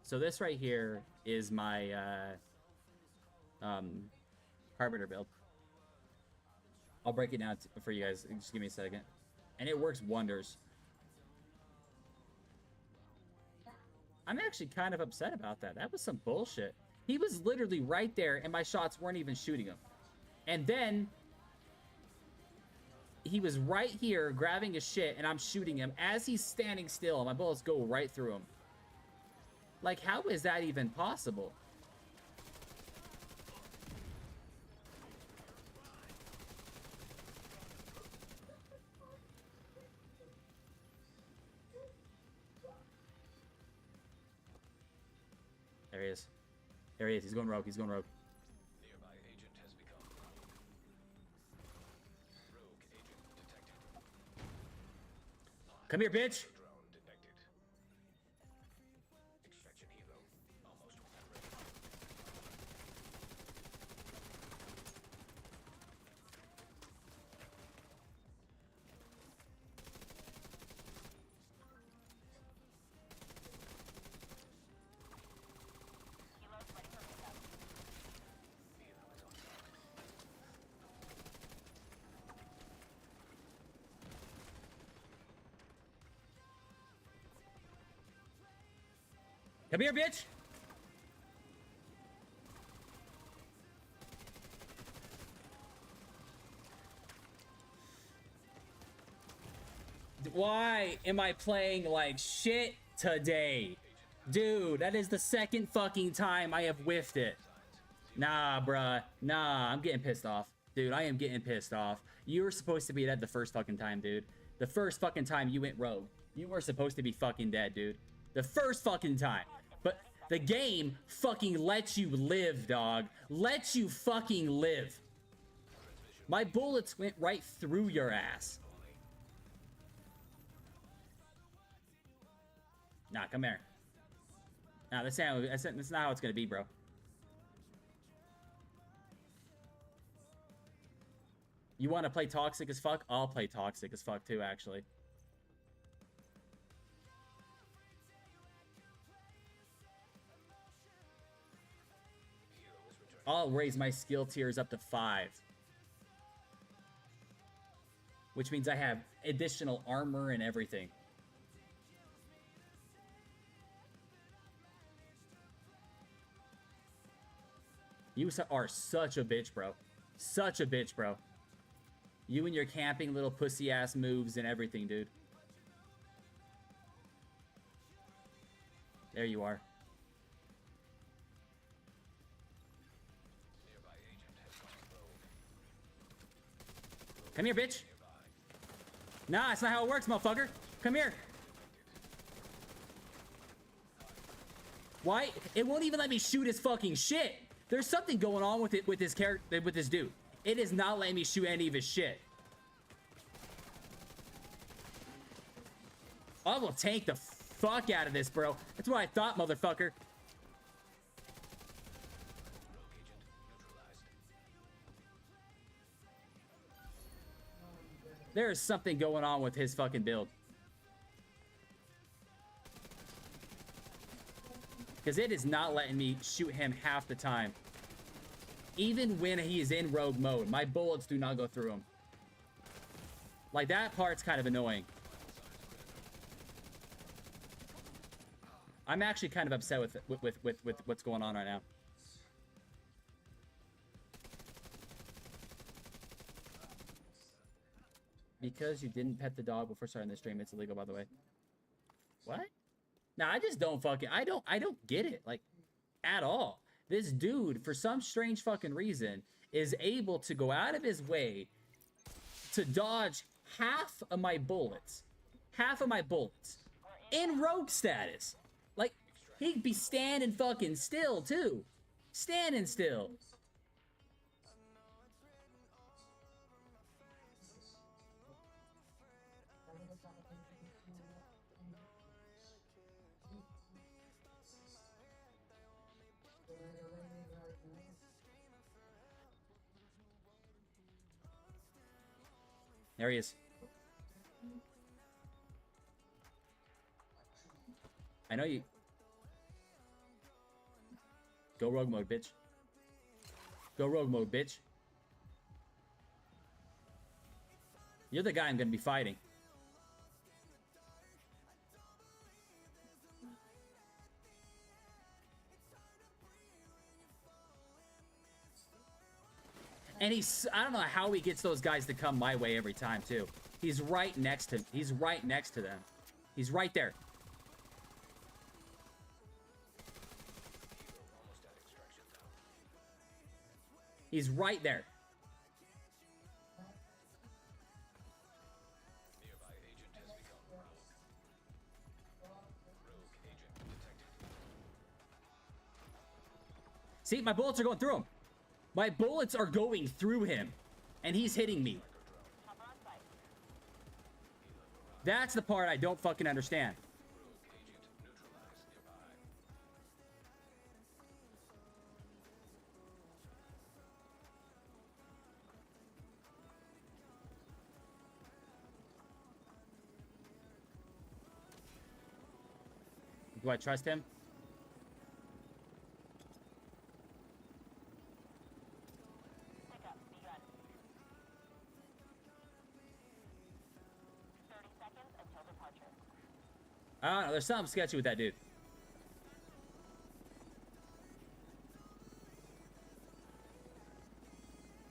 So this right here is my Carpenter build. I'll break it down for you guys. Just give me a second. And it works wonders. I'm actually kind of upset about that. That was some bullshit. He was literally right there, and my shots weren't even shooting him. And then he was right here grabbing his shit, and I'm shooting him as he's standing still, and my bullets go right through him. Like, how is that even possible? There he is. There he is. He's going rogue. He's going rogue. Nearby agent has become rogue agent detected. Come here, bitch. Drone detected. Extraction helo almost ready. Come here, bitch. Why am I playing like shit today? Dude, that is the second fucking time I have whiffed it. Nah, bruh. Nah, I'm getting pissed off. Dude, I am getting pissed off. You were supposed to be dead the first fucking time, dude. The first fucking time you went rogue. You were supposed to be fucking dead, dude. The first fucking time. But the game fucking lets you live, dog. Lets you fucking live. My bullets went right through your ass. Nah, come here. Nah, that's not how it's gonna be, bro. You want to play toxic as fuck? I'll play toxic as fuck too, actually. I'll raise my skill tiers up to 5. Which means I have additional armor and everything. You are such a bitch, bro. Such a bitch, bro. You and your camping little pussy-ass moves and everything, dude. There you are. Come here, bitch. Nah, that's not how it works, motherfucker. Come here. Why? It won't even let me shoot his fucking shit. There's something going on with it, with this character, with this dude. It is not letting me shoot any of his shit. I will tank the fuck out of this, bro. That's what I thought, motherfucker. There is something going on with his fucking build. Because it is not letting me shoot him half the time. Even when he is in rogue mode, my bullets do not go through him. Like, that part's kind of annoying. I'm actually kind of upset with what's going on right now. Because you didn't pet the dog before starting the stream, it's illegal, by the way. What? Nah, I just don't fucking... I don't get it. Like, at all. This dude, for some strange fucking reason, is able to go out of his way to dodge half of my bullets. Half of my bullets. In rogue status. Like, he'd be standing fucking still, too. Standing still. There he is. I know you. Go rogue mode, bitch. Go rogue mode, bitch. You're the guy I'm gonna be fighting. And I don't know how he gets those guys to come my way every time, too. He's right next to them. He's right there. He's right there. See, my bullets are going through him. My bullets are going through him. And he's hitting me. That's the part I don't fucking understand. Do I trust him? I don't know. There's something sketchy with that dude.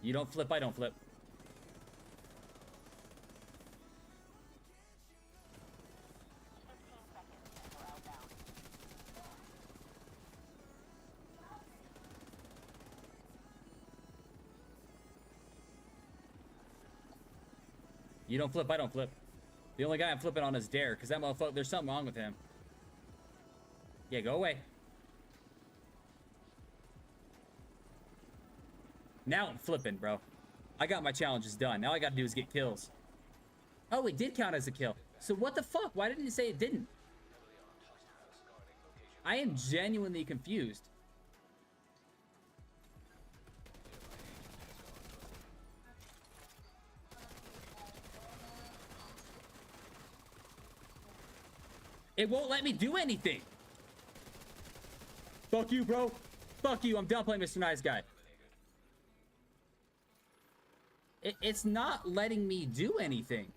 You don't flip, I don't flip. You don't flip, I don't flip. The only guy I'm flipping on is Dare, because that motherfucker, there's something wrong with him. Yeah, go away. Now I'm flipping, bro. I got my challenges done. Now all I gotta do is get kills. Oh, it did count as a kill. So what the fuck? Why didn't you say it didn't? I am genuinely confused. It won't let me do anything. Fuck you, bro. Fuck you. I'm done playing Mr. Nice Guy. It's not letting me do anything.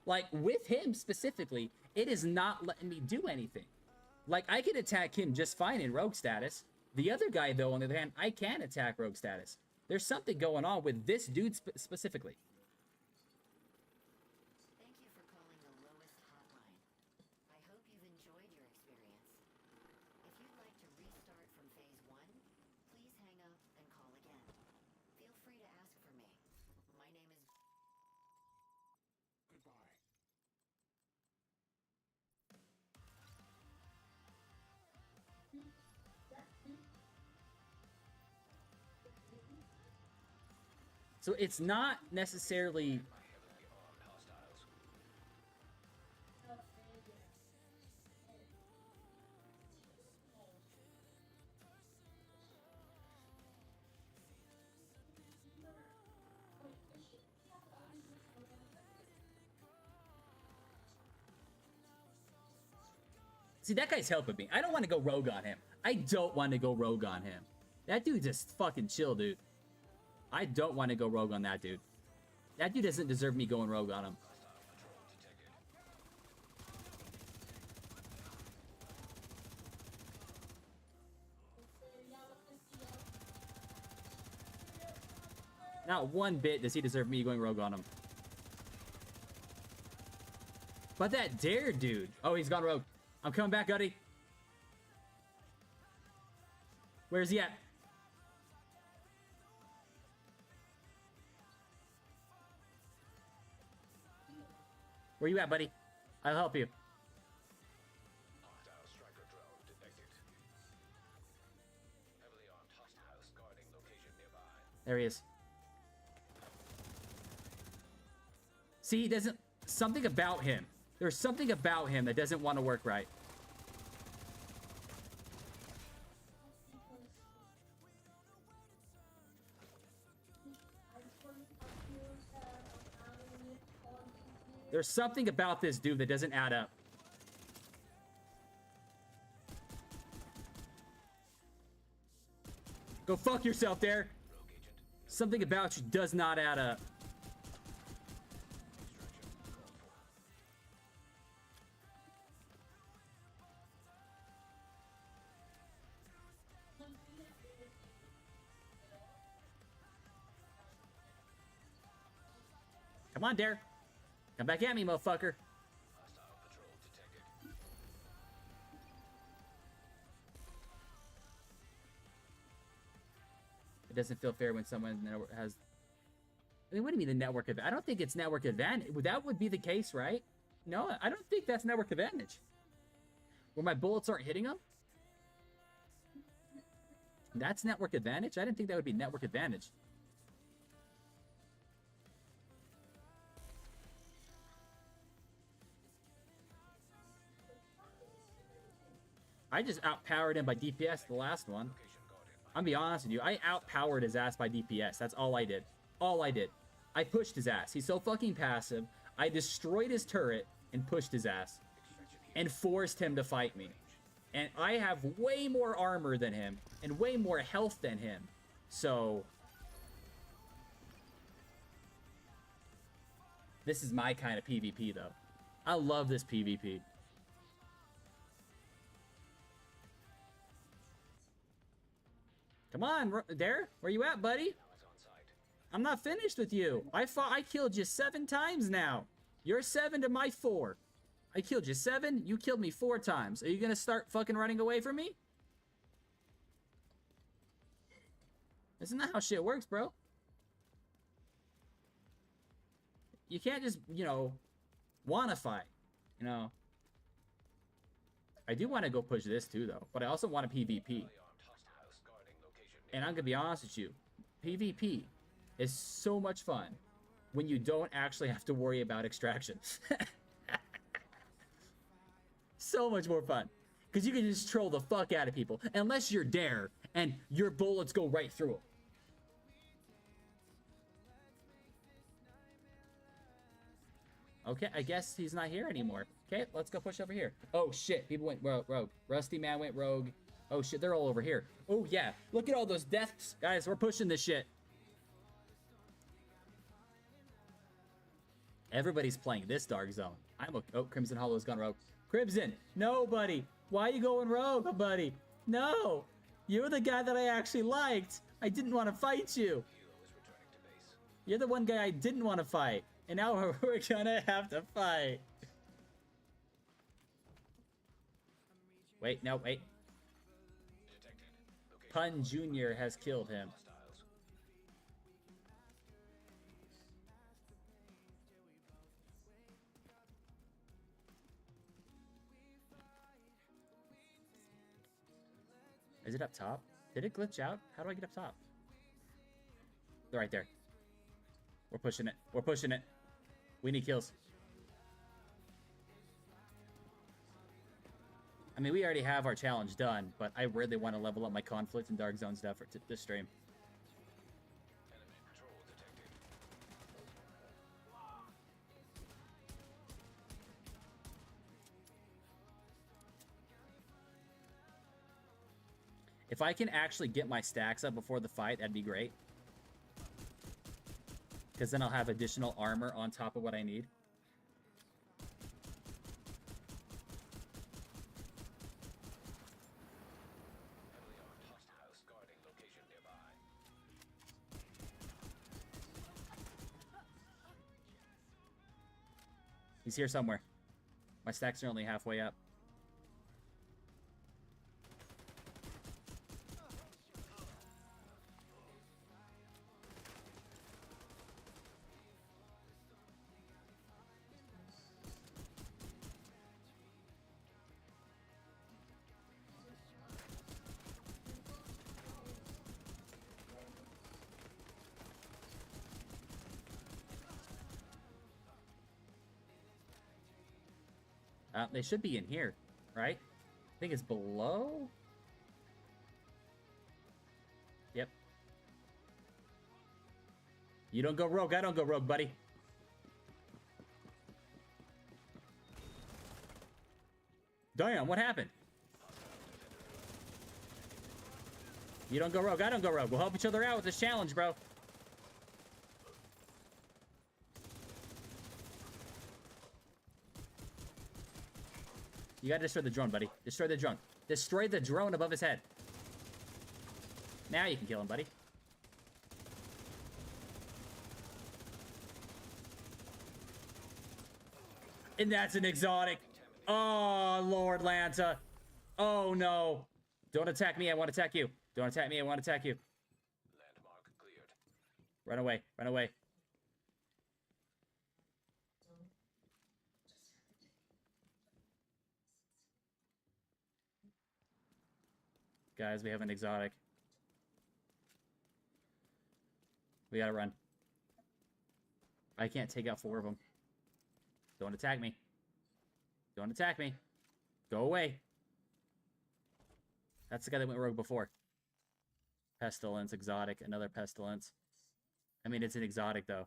Like, with him specifically, it is not letting me do anything. Like, I can attack him just fine in rogue status. The other guy, though, on the other hand, I can attack rogue status. There's something going on with this dude specifically. Thank you for calling the lowest hotline. I hope you've enjoyed your experience. If you'd like to restart from phase 1, please hang up and call again. Feel free to ask for me. My name is... Goodbye. So it's not necessarily... See, that guy's helping me. I don't want to go rogue on him. I don't want to go rogue on him. That dude just fucking chill, dude. I don't want to go rogue on that dude. That dude doesn't deserve me going rogue on him. Not one bit does he deserve me going rogue on him. But that Dare dude. Oh, he's gone rogue. I'm coming back, Gutty. Where's he at? Where you at, buddy? I'll help you. Hostile striker drone detected. Heavily armed hostiles guarding location nearby. There he is. See, he doesn't... Something about him. There's something about him that doesn't want to work right. There's something about this dude that doesn't add up. Go fuck yourself there. Something about you does not add up. Come on, Dare. Come back at me, motherfucker. It doesn't feel fair when someone has... I mean, what do you mean the network advantage? I don't think it's network advantage. That would be the case, right? No, I don't think that's network advantage. Where my bullets aren't hitting them? That's network advantage? I didn't think that would be network advantage. I just outpowered him by DPS the last one. I'm gonna be honest with you. I outpowered his ass by DPS. That's all I did. All I did. I pushed his ass. He's so fucking passive. I destroyed his turret and pushed his ass. And forced him to fight me. And I have way more armor than him. And way more health than him. So... this is my kind of PvP, though. I love this PvP. Come on, Dare. Where you at, buddy? I'm not finished with you. I killed you 7 times now. You're 7 to my 4. I killed you 7. You killed me 4 times. Are you gonna start fucking running away from me? Isn't that how shit works, bro? You can't just, you know, wanna fight. You know. I do want to go push this too, though. But I also want a PvP. And I'm gonna be honest with you, PvP is so much fun when you don't actually have to worry about extraction. So much more fun. Because you can just troll the fuck out of people. Unless you're Dare and your bullets go right through them. Okay, I guess he's not here anymore. Okay, let's go push over here. Oh shit, people went rogue. Rusty Man went rogue. Oh shit, they're all over here. Oh yeah, look at all those deaths. Guys, we're pushing this shit. Everybody's playing this dark zone. Oh, Crimson Hollow's gone rogue. Crimson, no, buddy. Why are you going rogue, buddy? No, you're the guy that I actually liked. I didn't want to fight you. You're the one guy I didn't want to fight. And now we're gonna have to fight. Wait, no, wait. Pun Jr. has killed him. Is it up top? Did it glitch out? How do I get up top? They're right there. We're pushing it. We're pushing it. We need kills. I mean, we already have our challenge done, but I really want to level up my conflict and dark zone stuff for this stream. If I can actually get my stacks up before the fight, that'd be great. Because then I'll have additional armor on top of what I need. He's here somewhere. My stacks are only halfway up. They should be in here, right? I think it's below. Yep. You don't go rogue, I don't go rogue, buddy. Damn, what happened? You don't go rogue, I don't go rogue. We'll help each other out with this challenge, bro. You gotta destroy the drone, buddy. Destroy the drone. Destroy the drone above his head. Now you can kill him, buddy. And that's an exotic. Oh, Lord Lanta. Oh, no. Don't attack me, I want to attack you. Don't attack me, I want to attack you. Landmark cleared. Run away, run away. Guys, we have an exotic. We gotta run. I can't take out 4 of them. Don't attack me. Don't attack me. Go away. That's the guy that went rogue before. Pestilence, exotic, another pestilence. I mean, it's an exotic, though.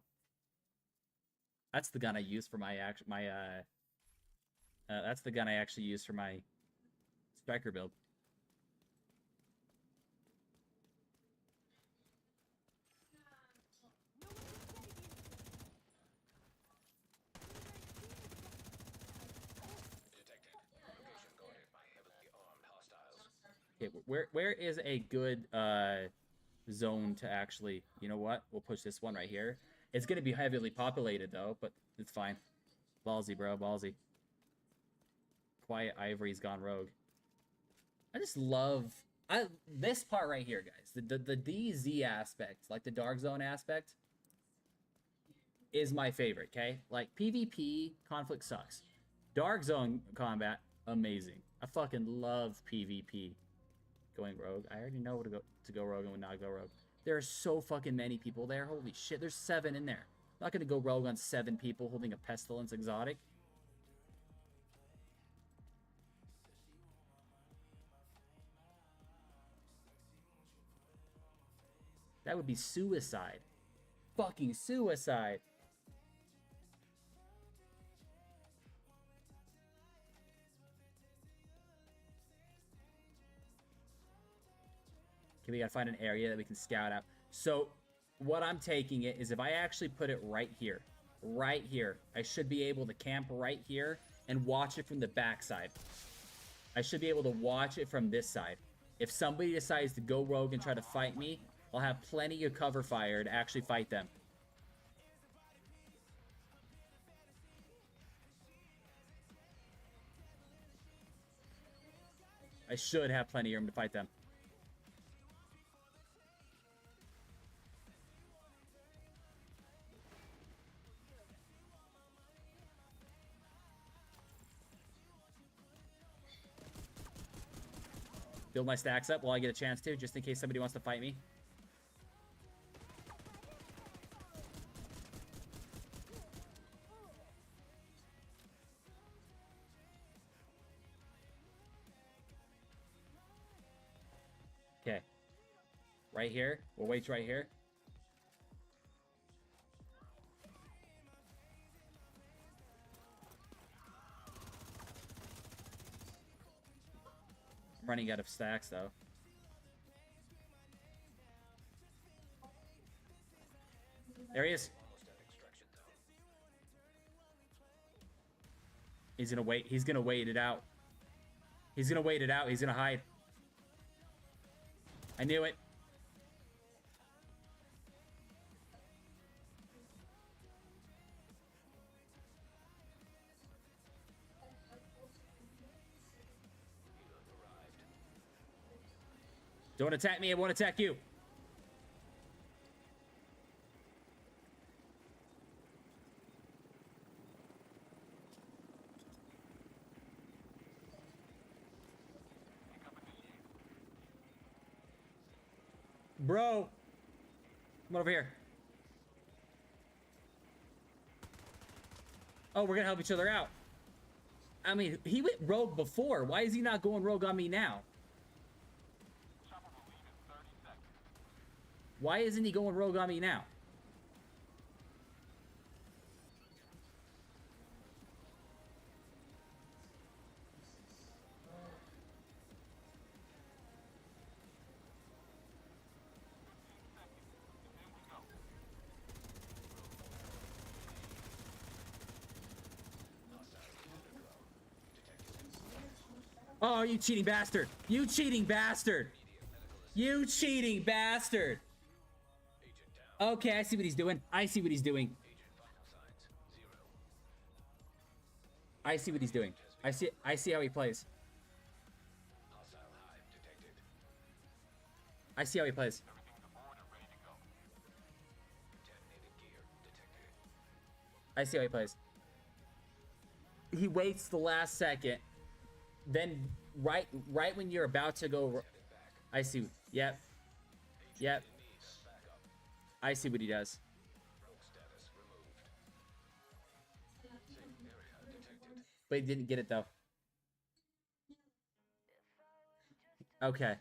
That's the gun I use for my that's the gun I actually use for my striker build. Detected. Location guarded by heavily armed hostiles. Okay, where is a good zone to actually... You know what? We'll push this one right here. It's going to be heavily populated, though, but it's fine. Ballsy, bro. Ballsy. Quiet Ivory's gone rogue. I just love... this part right here, guys. The DZ aspect, like the Dark Zone aspect, is my favorite, okay? Like, PvP conflict sucks. Dark Zone combat, amazing. I fucking love PvP. Going rogue. I already know to go rogue and when not go rogue. There are so fucking many people there. Holy shit, there's 7 in there. I'm not gonna go rogue on 7 people holding a pestilence exotic. That would be suicide. Fucking suicide. Okay, we gotta find an area that we can scout out. So, what I'm taking it is if I actually put it right here, I should be able to camp right here and watch it from the backside. I should be able to watch it from this side. If somebody decides to go rogue and try to fight me, I'll have plenty of cover fire to actually fight them. I should have plenty of room to fight them. Build my stacks up while I get a chance to, just in case somebody wants to fight me. Okay. Right here. We'll wait right here. I'm running out of stacks, though. There he is. He's gonna wait. He's gonna wait it out. He's gonna wait it out. He's gonna hide. I knew it. Don't attack me, I won't attack you. Bro. Come over here. Oh, we're gonna help each other out. I mean, he went rogue before. Why is he not going rogue on me now? Why isn't he going rogue on me now? Oh, you cheating bastard! You cheating bastard! You cheating bastard! Okay, I see what he's doing. I see what he's doing. I see what he's doing. I see how he plays. I see how he plays. I see how he plays. He waits the last second. Then right when you're about to go, I see. Yep. Yep. I see what he does. But he didn't get it though. Okay.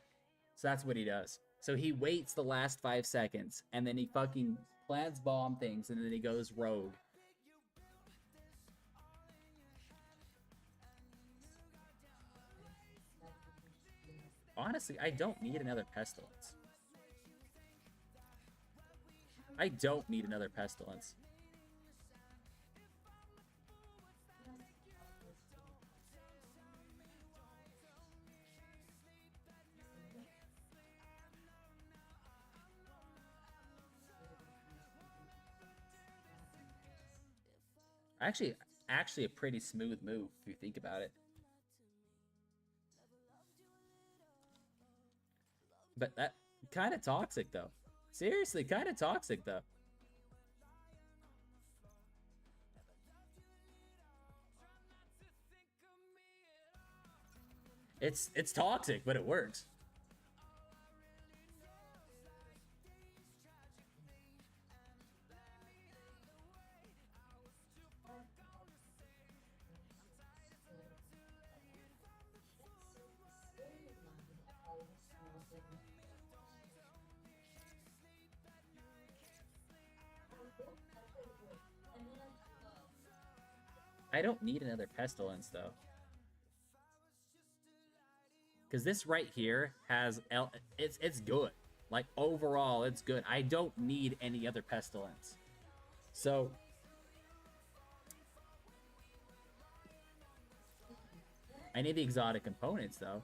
So that's what he does. So he waits the last 5 seconds and then he fucking plants bomb things and then he goes rogue. Honestly, I don't need another pestilence. I don't need another pestilence. Actually a pretty smooth move if you think about it. But that kind of toxic though. Seriously, kind of toxic though. It's toxic, but it works. I don't need another pestilence though. Because this right here has it's good. Like overall, it's good. I don't need any other pestilence. So I need the exotic components though.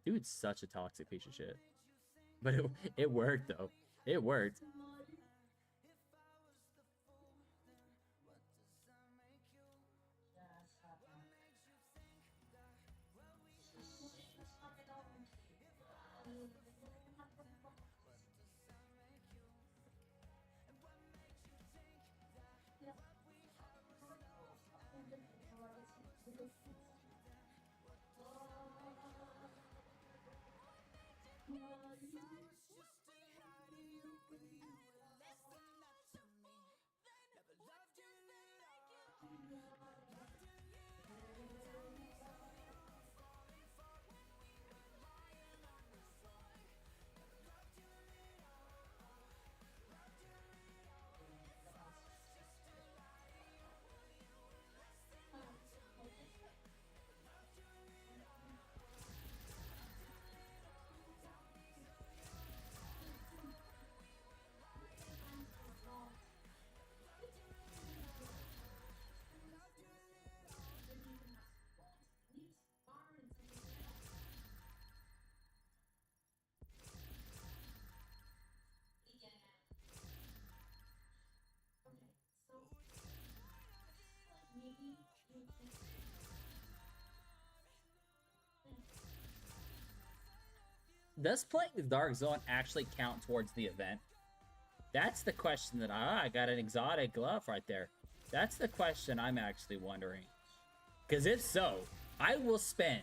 Dude's such a toxic piece of shit. But it worked though. It worked. Does playing the Dark Zone actually count towards the event? That's the question that I got an exotic glove right there. That's the question I'm actually wondering. Because if so, I will spend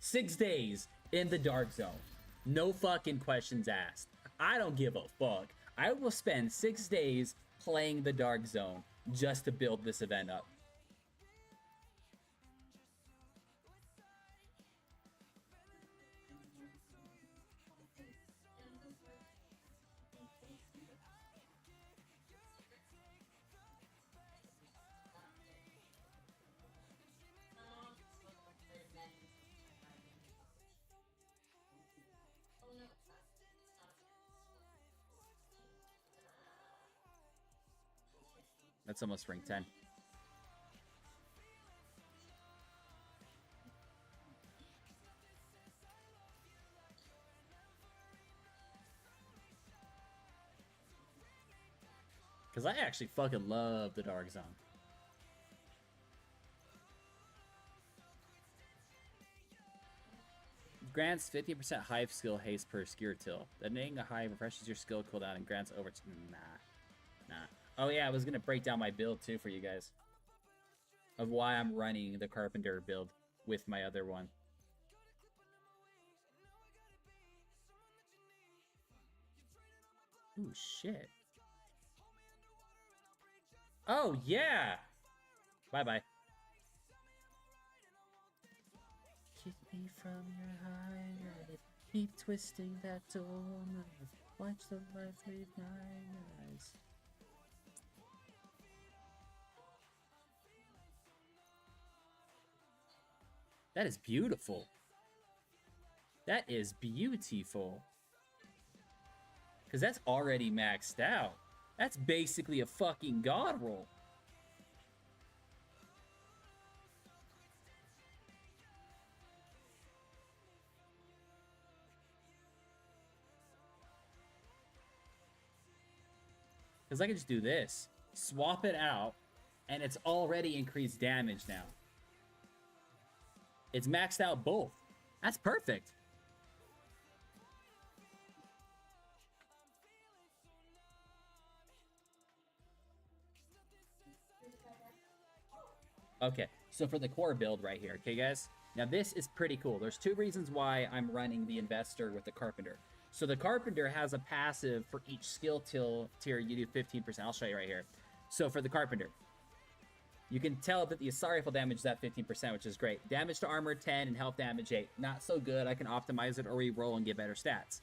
6 days in the Dark Zone. No fucking questions asked. I don't give a fuck. I will spend 6 days playing the Dark Zone just to build this event up. That's almost ring 10. Because I actually fucking love the Dark Zone. Grants 50% hive skill haste per skier till. Detonating a hive refreshes your skill cooldown and grants over... Nah. Oh yeah, I was gonna break down my build too for you guys. Of why I'm running the Carpenter build with my other one. Ooh, shit. Oh, yeah! Bye-bye. Kick me from your high, keep twisting that door, watch the lights leave my eyes. That is beautiful. That is beautiful. Because that's already maxed out. That's basically a fucking god roll. Because I can just do this, swap it out, and it's already increased damage now. It's maxed out both. That's perfect. Okay, so for the core build right here, okay, guys? Now, this is pretty cool. There's two reasons why I'm running the Investor with the Carpenter. So the Carpenter has a passive for each skill tier, you do 15%. I'll show you right here. So for the Carpenter, you can tell that the Asari damage is at 15%, which is great. Damage to armor 10 and health damage 8. Not so good. I can optimize it or re-roll and get better stats.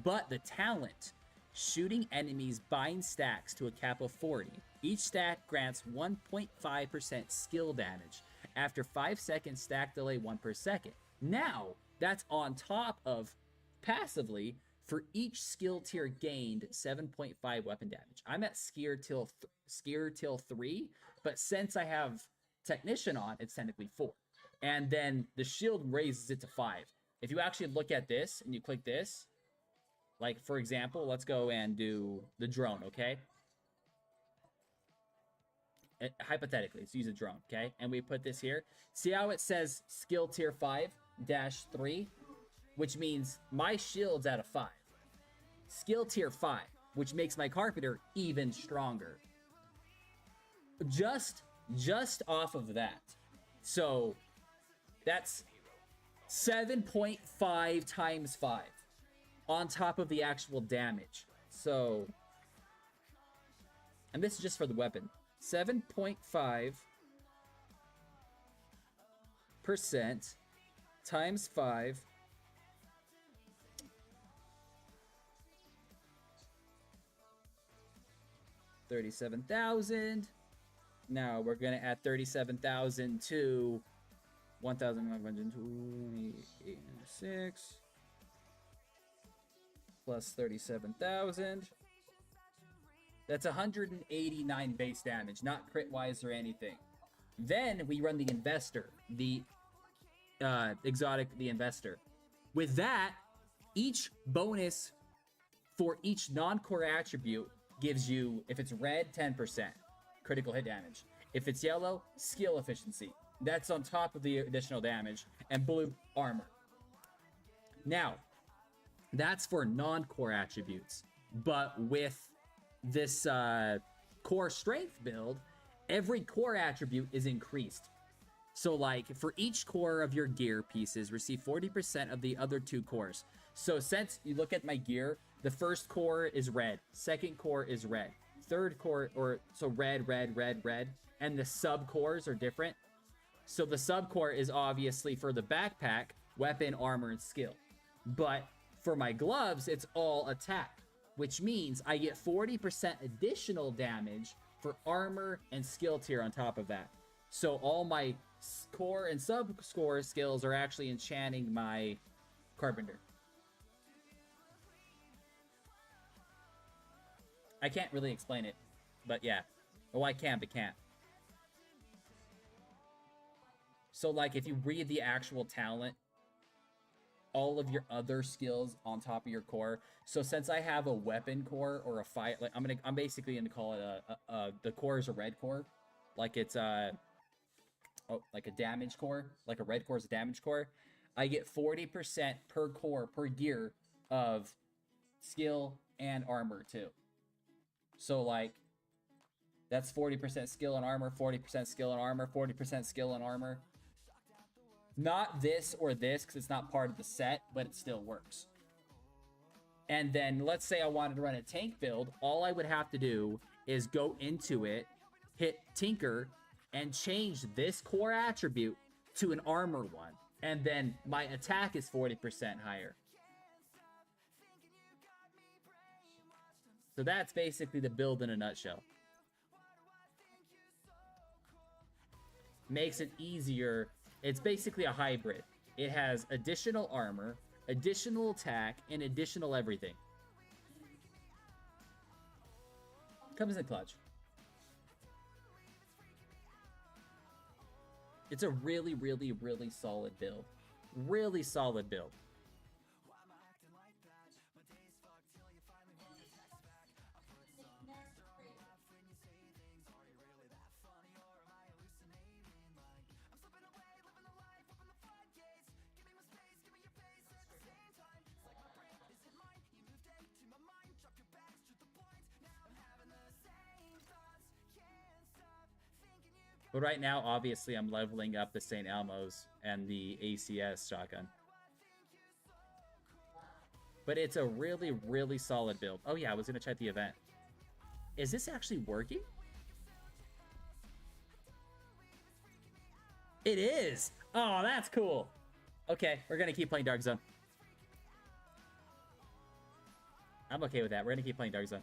But the talent, shooting enemies bind stacks to a cap of 40. Each stack grants 1.5% skill damage. After 5 seconds, stack delay 1 per second. Now, that's on top of passively for each skill tier gained 7.5 weapon damage. I'm at Skier till 3, but since I have Technician on, it's technically 4. And then the shield raises it to 5. If you actually look at this and you click this, like for example, let's go and do the drone, okay? Hypothetically, let's use a drone, okay? And we put this here. See how it says skill tier 5-3, which means my shield's at a 5. Skill tier 5, which makes my Carpenter even stronger. Just off of that. So that's 7.5 times 5 on top of the actual damage. So, and this is just for the weapon. 7.5% times 5 37,000. Now we're gonna add 37,000 to 1,126 plus 37,000. That's 189 base damage, not crit wise or anything. Then we run the Investor, the exotic, the Investor. With that, each bonus for each non-core attribute gives you, if it's red, 10% critical hit damage. If it's yellow, skill efficiency. That's on top of the additional damage. And blue, armor. Now, that's for non-core attributes. But with this core strength build, every core attribute is increased. So like for each core of your gear pieces, receive 40% of the other 2 cores. So since you look at my gear, the first core is red, second core is red, third core, or so red, and the sub cores are different. So the sub core is obviously for the backpack, weapon, armor, and skill. But for my gloves, it's all attack, which means I get 40% additional damage for armor and skill tier on top of that. So all my core and sub score skills are actually enchanting my Carpenter. I can't really explain it, but yeah. Oh, I can, but can't. So, like, if you read the actual talent, all of your other skills on top of your core. So since I have a weapon core or a fight, like I'm basically gonna call it the core is a red core, like it's like a damage core, like a red core is a damage core. I get 40% per core per gear of skill and armor too. So like that's 40% skill and armor, 40% skill and armor, 40% skill and armor. Not this or this, because it's not part of the set, but it still works. And then let's say I wanted to run a tank build. All I would have to do is go into it, hit Tinker, and change this core attribute to an armor one. And then my attack is 40% higher. So that's basically the build in a nutshell. Makes it easier. It's basically a hybrid. It has additional armor, additional attack, and additional everything. Comes in clutch. It's a really, really, really solid build. Really solid build. But right now, obviously, I'm leveling up the St. Elmo's and the ACS shotgun. But it's a really, really solid build. Oh yeah, I was going to check the event. Is this actually working? It is! Oh, that's cool. Okay, we're going to keep playing Dark Zone. I'm okay with that. We're going to keep playing Dark Zone.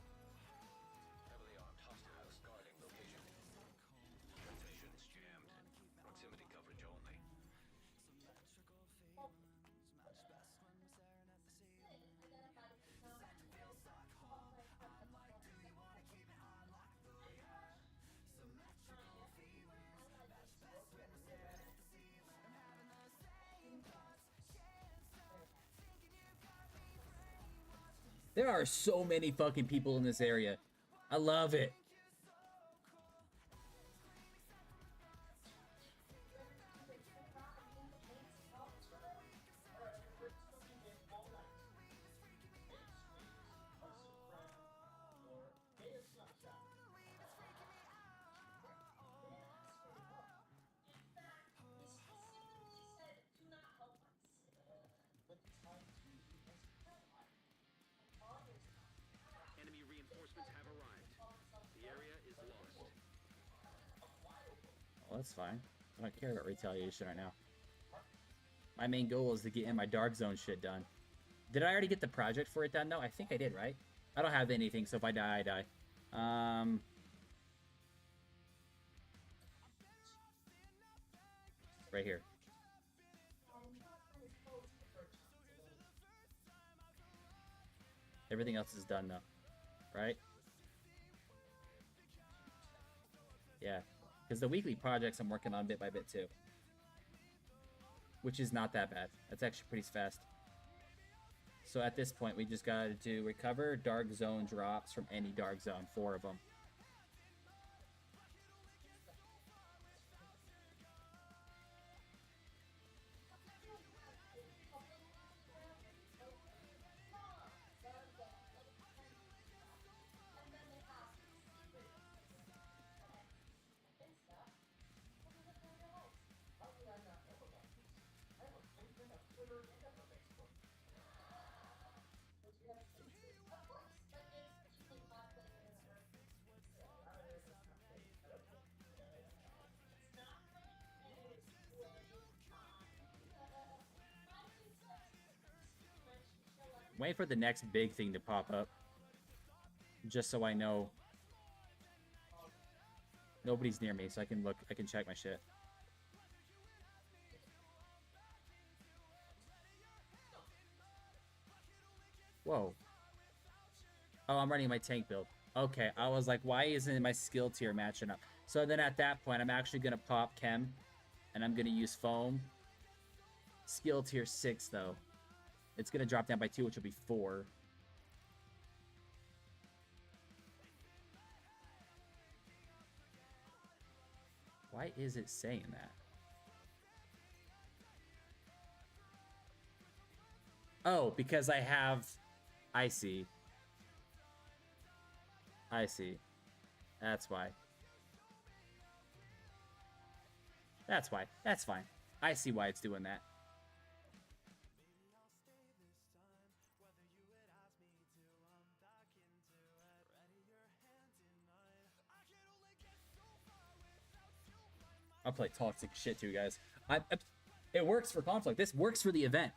There are so many fucking people in this area. I love it. Enemy reinforcements have arrived. The area is lost. Well, that's fine. I don't care about retaliation right now. My main goal is to get in my Dark Zone shit done. Did I already get the project for it done? No, I think I did, right? I don't have anything, so if I die, I die. Right here. Everything else is done, though. Right? Yeah. Because the weekly projects I'm working on bit by bit, too. Which is not that bad. That's actually pretty fast. So at this point, we just gotta do recover Dark Zone drops from any Dark Zone. 4 of them. Wait for the next big thing to pop up. Just so I know nobody's near me, so I can look, I can check my shit. Whoa. Oh, I'm running my tank build. Okay, I was like, why isn't my skill tier matching up? So then at that point, I'm actually going to pop Chem, and I'm going to use Foam. Skill tier 6, though. It's going to drop down by 2, which will be 4. Why is it saying that? Oh, because I have... I see. I see. That's why. That's why. That's fine. I see why it's doing that. I'll play toxic shit too, guys. It works for conflict. This works for the event.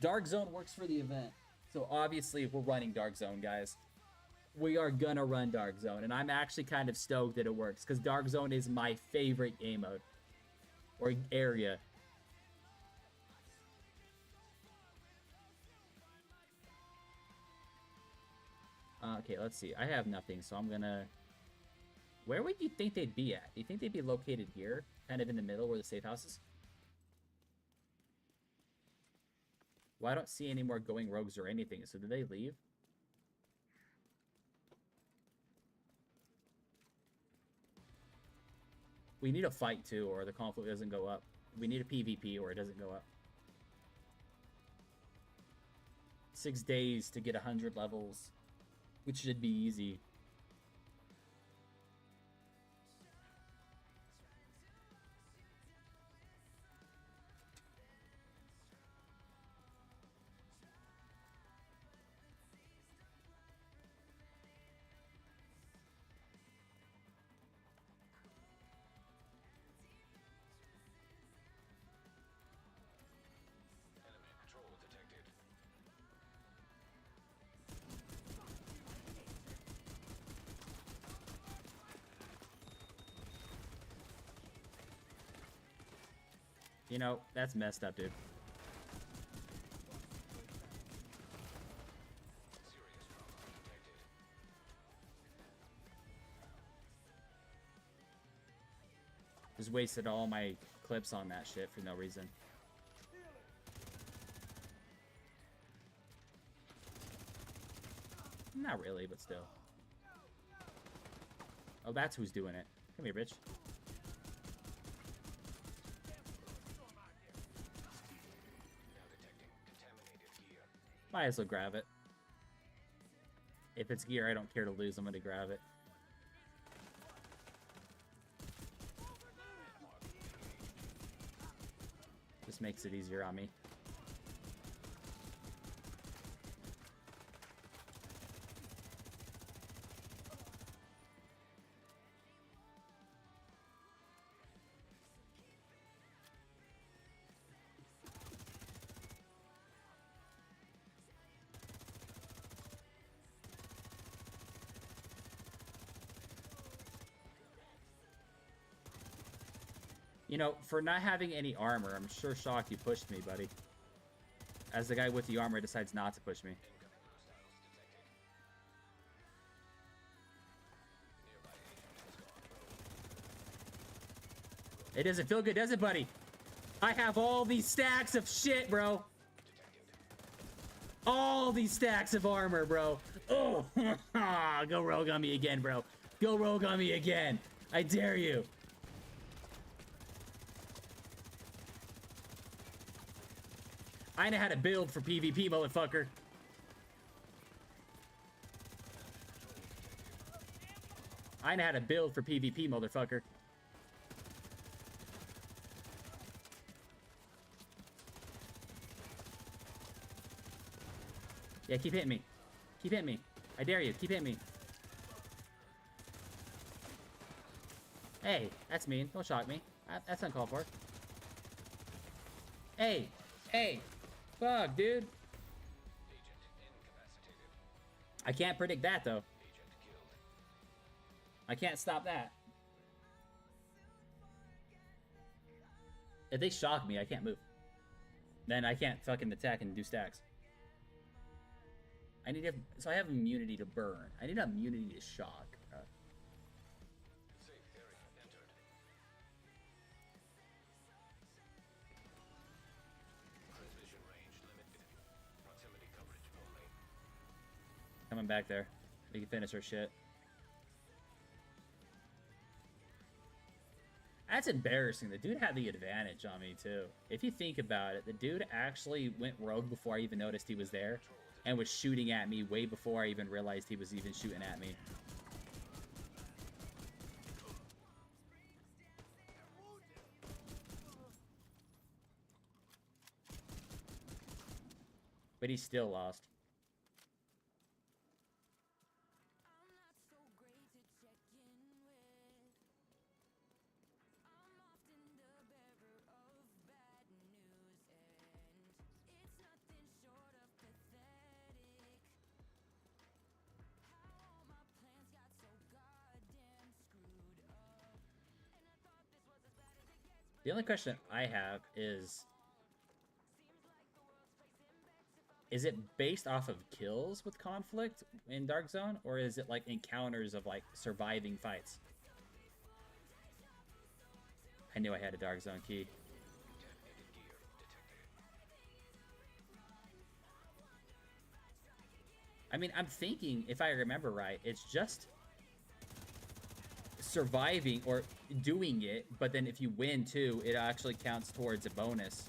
Dark Zone works for the event. So obviously we're running Dark Zone, guys. We are gonna run Dark Zone, and I'm actually kind of stoked that it works, because Dark Zone is my favorite game mode. Or area. Okay, let's see. I have nothing, so I'm gonna... Where would you think they'd be at? Do you think they'd be located here? Kind of in the middle where the safe house is? Well, I don't see any more going rogues or anything, so did they leave? We need a fight, too, or the conflict doesn't go up. We need a PvP, or it doesn't go up. 6 days to get 100 levels, which should be easy. Enemy patrol detected. You know, that's messed up, dude. Serious trauma detected. Just wasted all my clips on that shit for no reason. Not really, but still. Oh, that's who's doing it. Come here, bitch. Now detecting contaminated gear. Might as well grab it. If it's gear I don't care to lose, I'm gonna grab it. Just makes it easier on me. You know, for not having any armor, I'm sure shocked you pushed me, buddy. As the guy with the armor decides not to push me. Incoming hostiles detected. Nearby agent has gone rogue. It doesn't feel good, does it, buddy? I have all these stacks of shit, bro. Detected. All these stacks of armor, bro. Oh, go rogue on me again, bro. Go rogue on me again. I dare you. I know how to build for PvP, motherfucker. I know how to build for PvP, motherfucker. Yeah, keep hitting me. Keep hitting me. I dare you. Keep hitting me. Hey, that's mean. Don't shock me. That's uncalled for. Hey. Hey. Fuck, dude. Agent incapacitated. I can't predict that, though. Agent killed. I can't stop that. If they shock me, I can't move. Then I can't fucking attack and do stacks. I need to, so I have immunity to burn. I need immunity to shock. Safe area entered. Transmission range limited. Proximity coverage only. Coming back there. We can finish our shit. That's embarrassing. The dude had the advantage on me, too. If you think about it, the dude actually went rogue before I even noticed he was there and was shooting at me way before I even realized he was even shooting at me. But he still lost. The only question I have is it based off of kills with conflict in Dark Zone, or is it like encounters of like surviving fights? I knew I had a Dark Zone key. I mean, I'm thinking, if I remember right, it's just surviving or doing it, but then if you win too, it actually counts towards a bonus.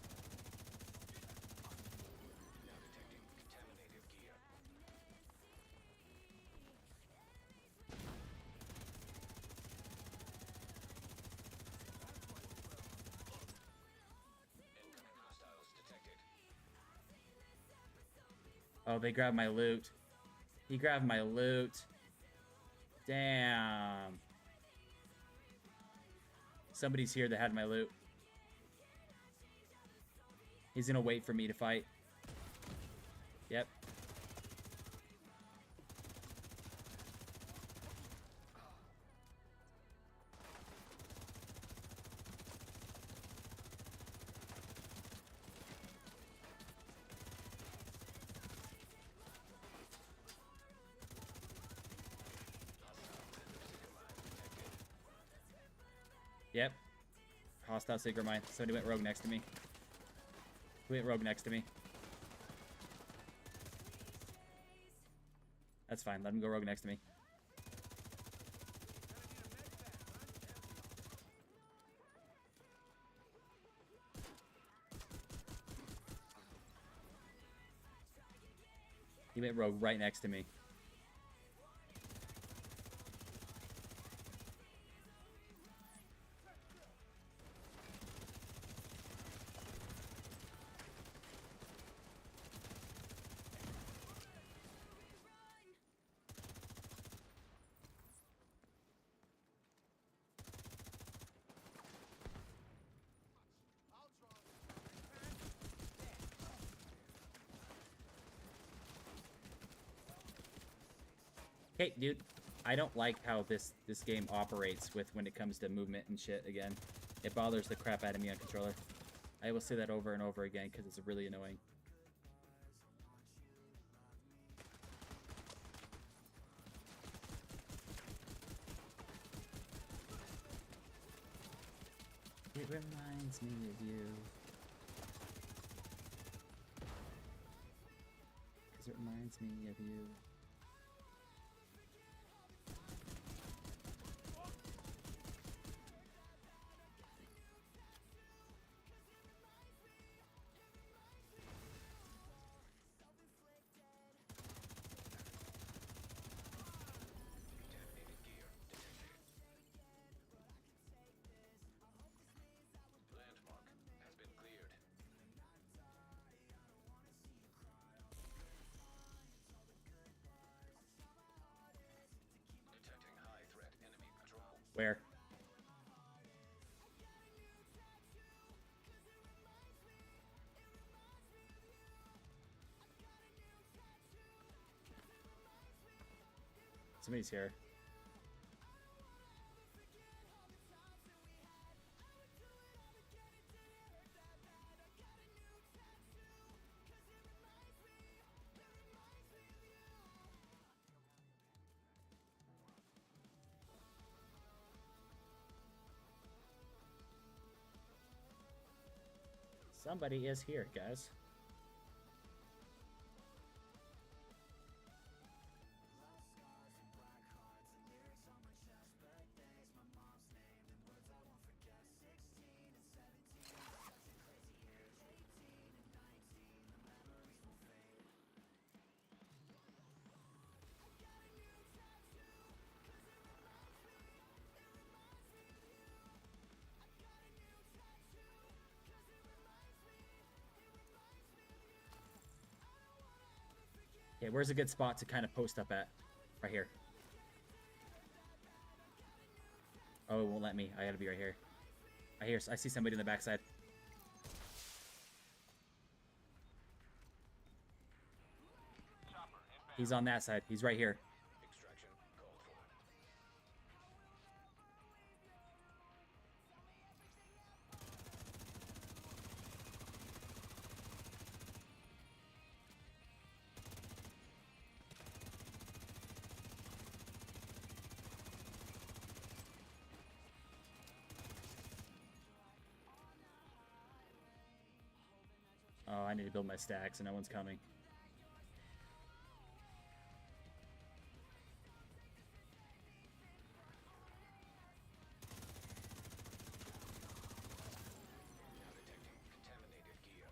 Oh, they grabbed my loot. He grabbed my loot. Damn. Somebody's here that had my loot. He's gonna wait for me to fight. Yep. Yep. Hostile Sigma Mine. Somebody went rogue next to me. Who went rogue next to me? That's fine. Let him go rogue next to me. He went rogue right next to me. Okay, dude, I don't like how this game operates with when it comes to movement and shit again. It bothers the crap out of me on controller. I will say that over and over again because it's really annoying. It reminds me of you. Because it reminds me of you. Landmark has been cleared. Detecting high threat enemy patrol. Where? Somebody's here. Somebody is here, guys. Okay, where's a good spot to kind of post up at? Right here. Oh, it won't let me. I gotta be right here. I see somebody in the backside. He's on that side. He's right here. Extraction called for. Oh, I need to build my stacks and no one's coming. Now detecting contaminated gear.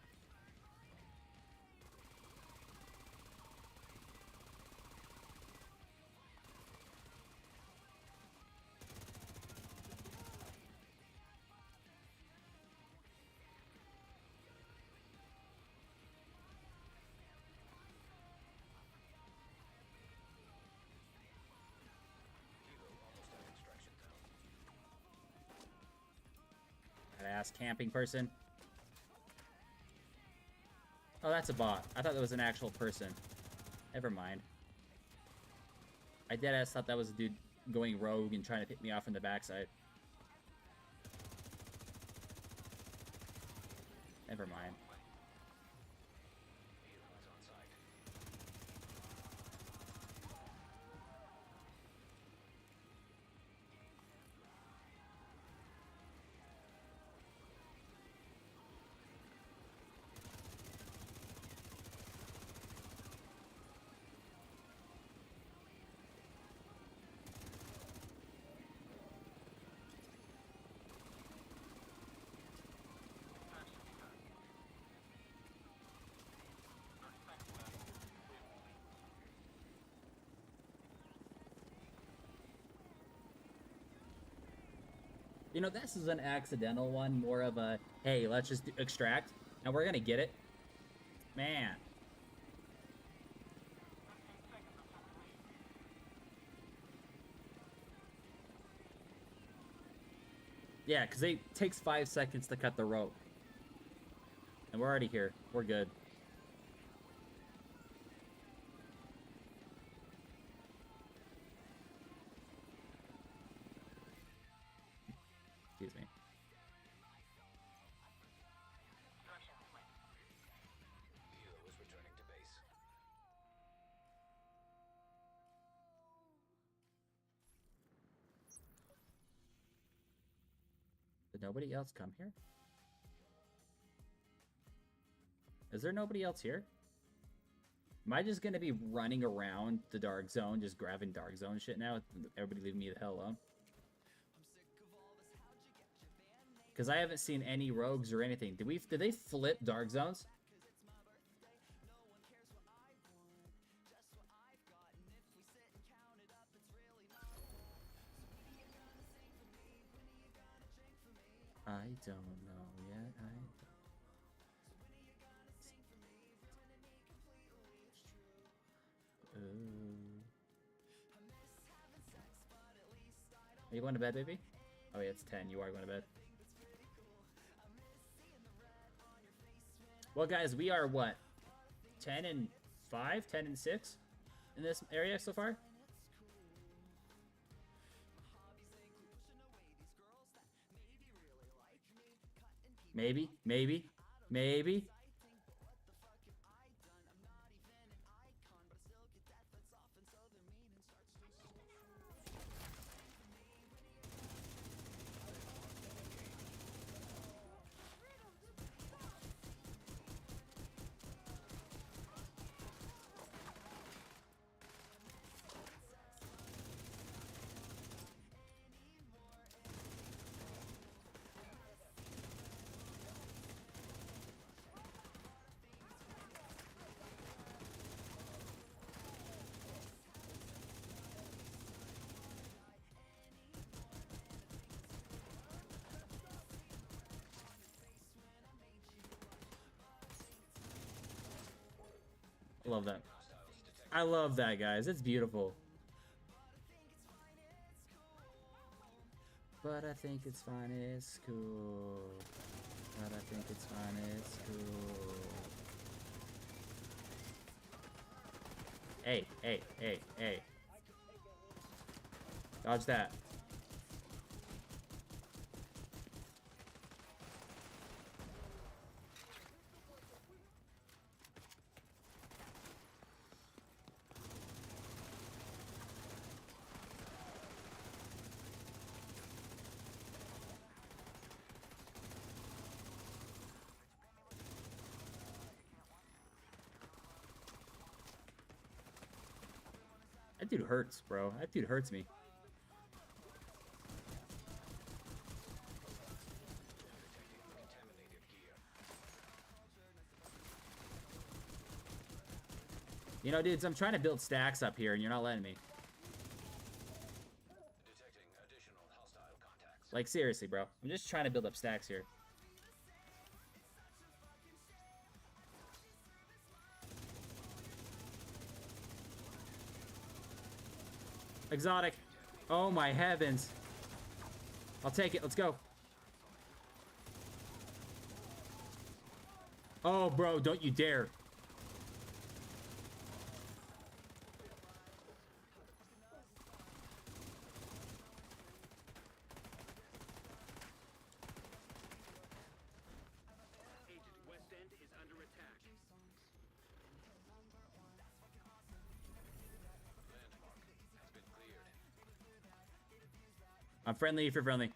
Kilo almost at extraction zone. That ass camping person. Oh, that's a bot. I thought that was an actual person. Never mind. I deadass thought that was a dude going rogue and trying to pick me off in the backside. Never mind. Helo is on site. You know, this is an accidental one, more of a, hey, let's just extract, and we're gonna get it. Man. Yeah, because it takes 5 seconds to cut the rope. And we're already here. We're good. Excuse me. Helo is returning to base. Did nobody else come here? Is there nobody else here? Am I just gonna be running around the dark zone, just grabbing dark zone shit now? Everybody leave me the hell alone. Because I haven't seen any rogues or anything. Did they flip dark zones? I don't know yet. Are you going to bed, baby? Oh yeah, it's 10. You are going to bed. Well, guys, we are what? 10 and 5? 10 and 6 in this area so far? Maybe, maybe, maybe. Love that. I love that, guys. It's beautiful. But I think it's fine, it's cool. But I think it's fine, it's cool. Hey, hey, hey, hey. Dodge that. That dude hurts, bro. That dude hurts me. You know, dudes, I'm trying to build stacks up here, and you're not letting me. Like, seriously, bro. I'm just trying to build up stacks here. Exotic. Oh, my heavens. I'll take it. Let's go. Oh, bro, don't you dare. Agent, West End is under attack. I'm friendly if you're friendly.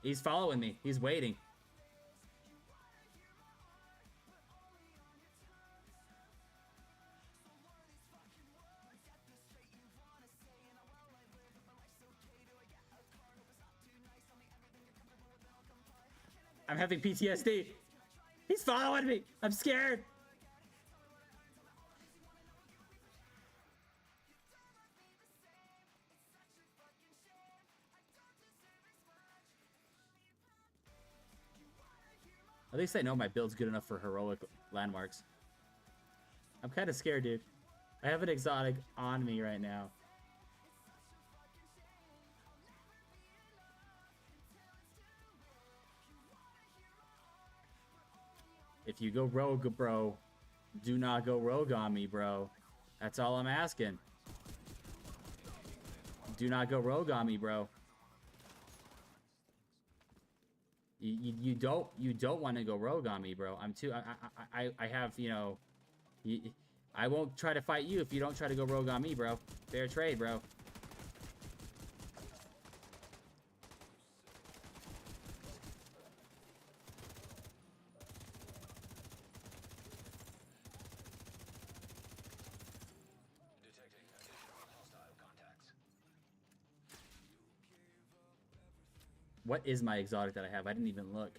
He's following me. He's waiting. I'm having PTSD. He's following me. I'm scared. At least I know my build's good enough for heroic landmarks. I'm kind of scared, dude. I have an exotic on me right now. If you go rogue, bro, do not go rogue on me, bro. That's all I'm asking. Do not go rogue on me, bro. You don't want to go rogue on me, bro. I have, you know, I won't try to fight you if you don't try to go rogue on me, bro. Fair trade, bro. What is my exotic that I have? I didn't even look.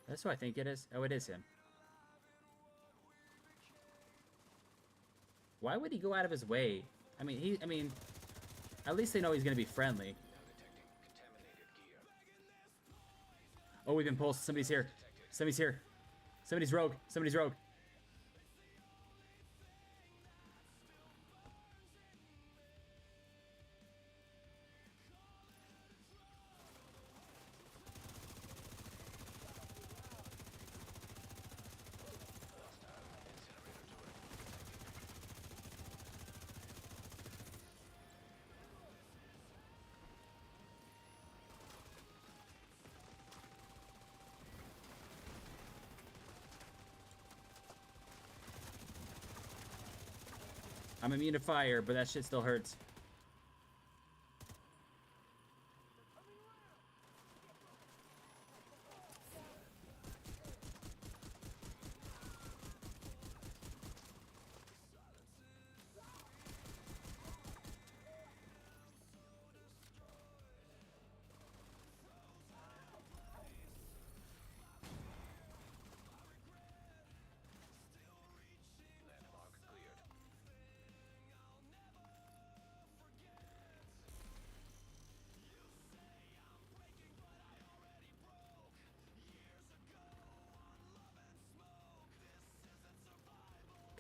That's who I think it is. Oh, it is him. Why would he go out of his way? I mean, at least they know he's gonna be friendly. Oh, we've been pulsed. Somebody's here. Somebody's here. Somebody's rogue. Somebody's rogue. I'm immune to fire, but that shit still hurts.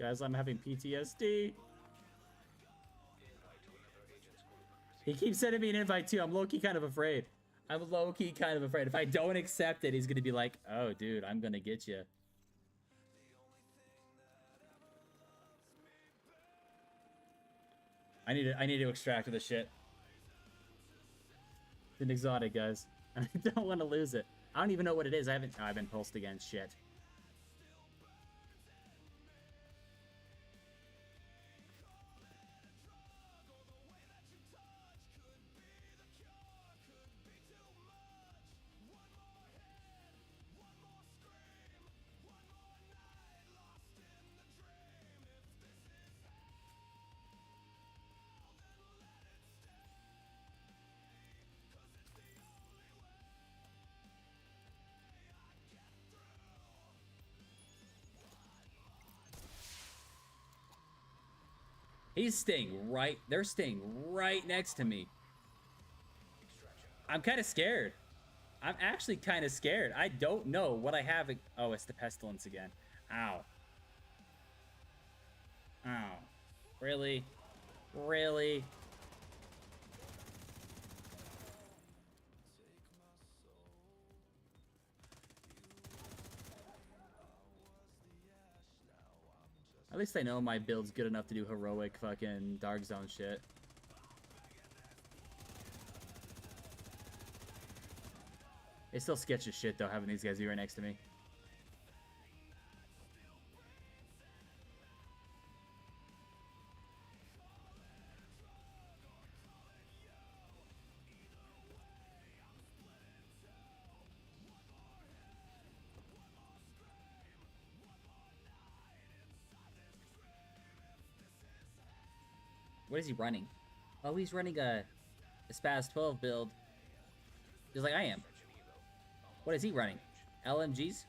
Guys, I'm having PTSD. He keeps sending me an invite too. I'm low-key kind of afraid. I'm low-key kind of afraid. If I don't accept it, he's gonna be like, oh, dude, I'm gonna get you. I need to extract this shit. It's an exotic, guys. I don't want to lose it. I don't even know what it is. I've been pulsed again. Shit. He's staying right. They're staying right next to me. I'm kind of scared. I'm actually kind of scared. I don't know what I have. Oh, it's the pestilence again. Ow. Ow. Really? Really? At least I know my build's good enough to do heroic fucking Dark Zone shit. It's still sketch as shit, though, having these guys be right next to me. What is he running? Oh, he's running a Spaz 12 build. Just like I am. What is he running? LMGs?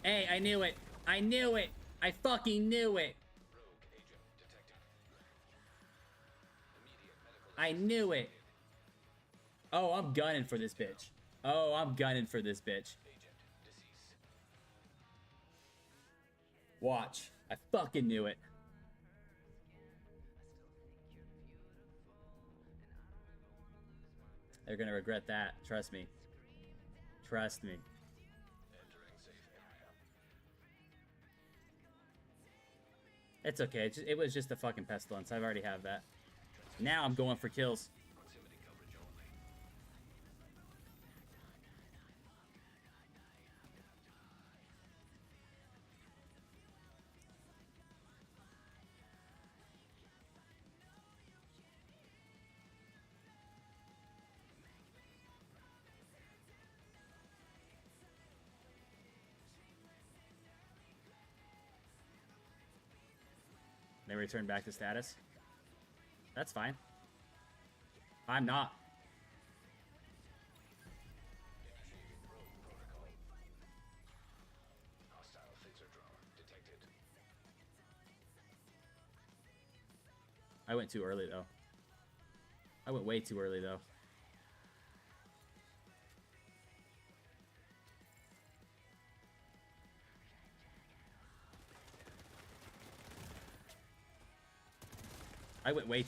Hey, I knew it. I knew it. I fucking knew it. I knew it. Oh, I'm gunning for this bitch. Oh, I'm gunning for this bitch. Watch. I fucking knew it. They're gonna regret that. Trust me. Trust me. It's okay. It was just a fucking pestilence. I've already have that. Now I'm going for kills. They return back to status. That's fine. I'm not. I went too early, though. I went way too early, though. I went way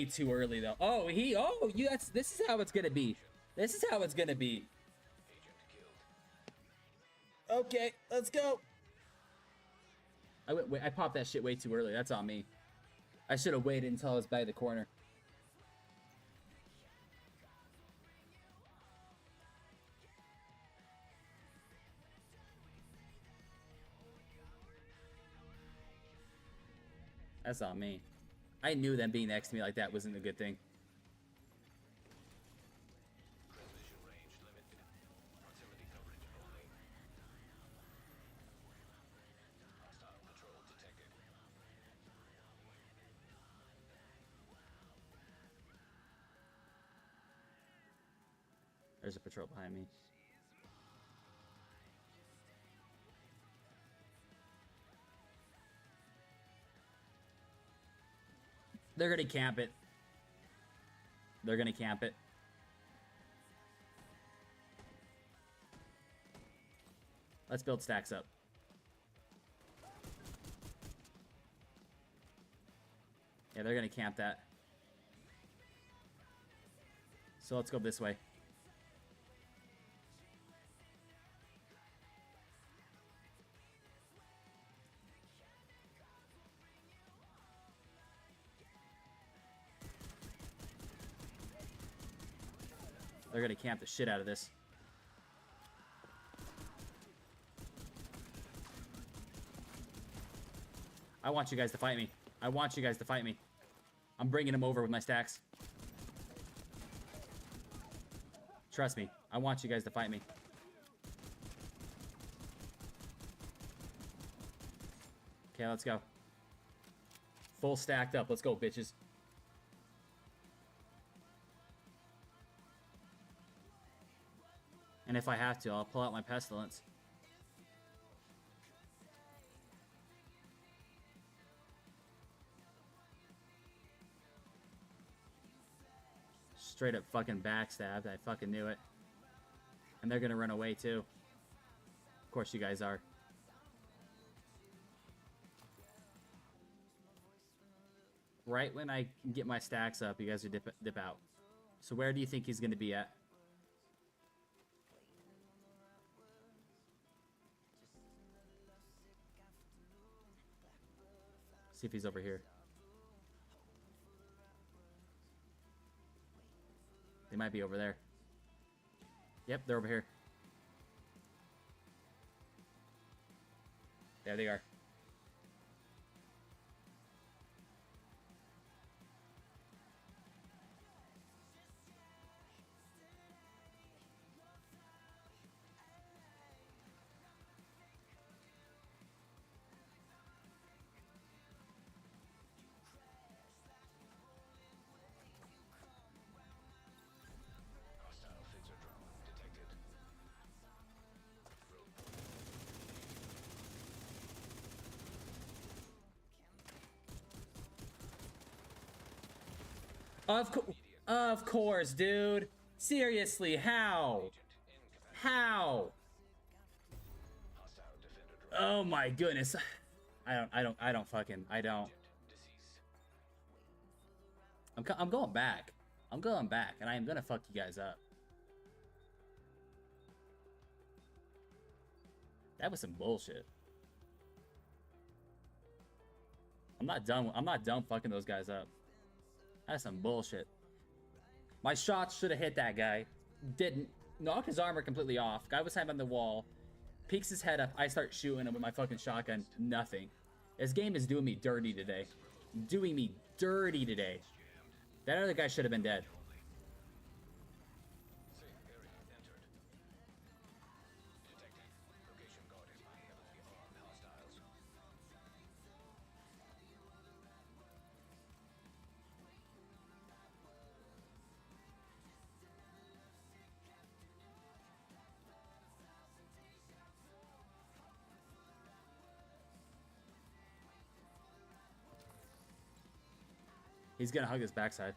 too early though. Oh, this is how it's gonna be. This is how it's gonna be. Okay, let's go. I popped that shit way too early. That's on me. I should have waited until I was by the corner. That's on me. I knew them being next to me like that wasn't a good thing. There's a patrol behind me. They're gonna camp it. They're gonna camp it. Let's build stacks up. Yeah, they're gonna camp that. So let's go this way. They're gonna camp the shit out of this. I want you guys to fight me. I want you guys to fight me. I'm bringing them over with my stacks. Trust me. I want you guys to fight me. Okay, let's go. Full stacked up. Let's go, bitches. And if I have to, I'll pull out my pestilence. Straight up fucking backstabbed. I fucking knew it. And they're gonna run away too. Of course you guys are. Right when I get my stacks up, you guys are dip out. So where do you think he's gonna be at? See if he's over here. They might be over there. Yep, they're over here. There they are. Hostile phaser drone detected. Of course, dude. Seriously, how? How? Oh my goodness. I don't fucking, I don't. I'm going back. I'm going back, and I am gonna fuck you guys up. That was some bullshit. I'm not done fucking those guys up. That's some bullshit. My shots should have hit that guy. Didn't. Knocked his armor completely off. Guy was hiding on the wall. Peeks his head up. I start shooting him with my fucking shotgun. Nothing. This game is doing me dirty today. Doing me dirty today. That other guy should have been dead. Safe area entered. Detected. Location guarded by heavily armed hostiles. He's gonna hug his backside.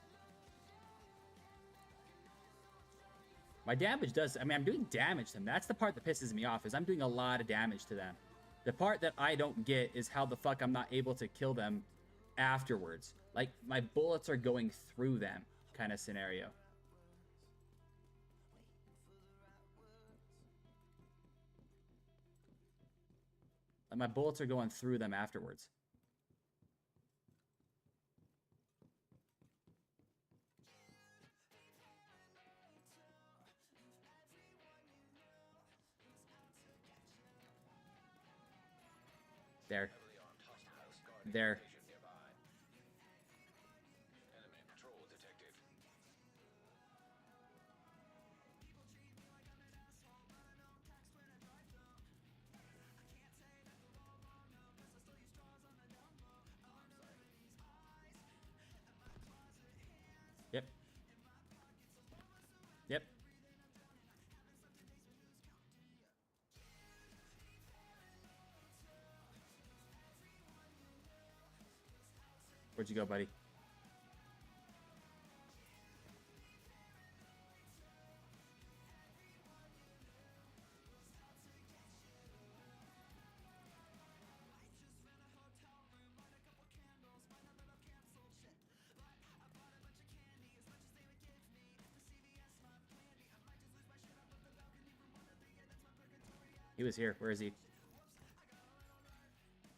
My damage does, I mean, I'm doing damage to them. That's the part that pisses me off, is I'm doing a lot of damage to them. The part that I don't get is how the fuck I'm not able to kill them afterwards. Like, my bullets are going through them, kind of scenario. Like, my bullets are going through them afterwards. There. Heavily armed hostiles guarding There. location nearby. Enemy patrol detected. Yep. Yep. Where'd you go, buddy? He was here. Where is he?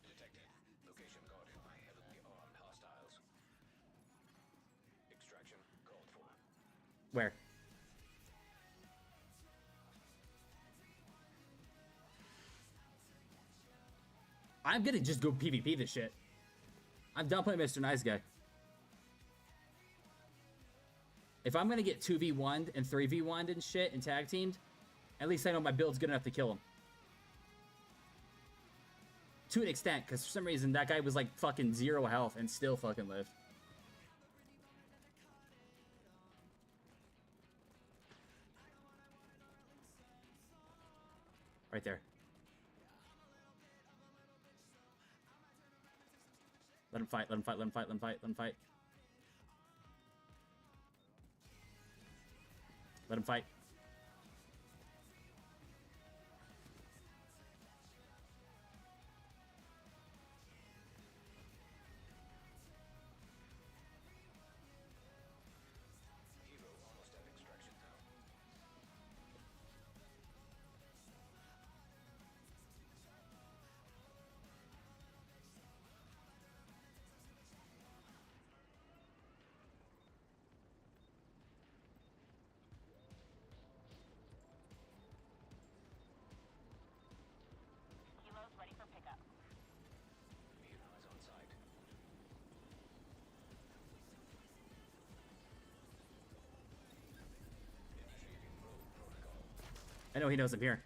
Detected. Location guarded by heavily armed hostiles. Extraction called for. Where? I'm gonna just go PvP this shit. I'm done playing Mr. Nice Guy. If I'm gonna get 2v1'd and 3v1'd and shit and tag teamed, at least I know my build's good enough to kill him. To an extent, because for some reason that guy was like fucking 0 health and still fucking lived. Right there. Let him fight, let him fight, let him fight, let him fight, let him fight. Let him fight. Hero almost at extraction now. Kilo's ready for pickup. Hero is on site. Initiating road protocol. I know he knows I'm here.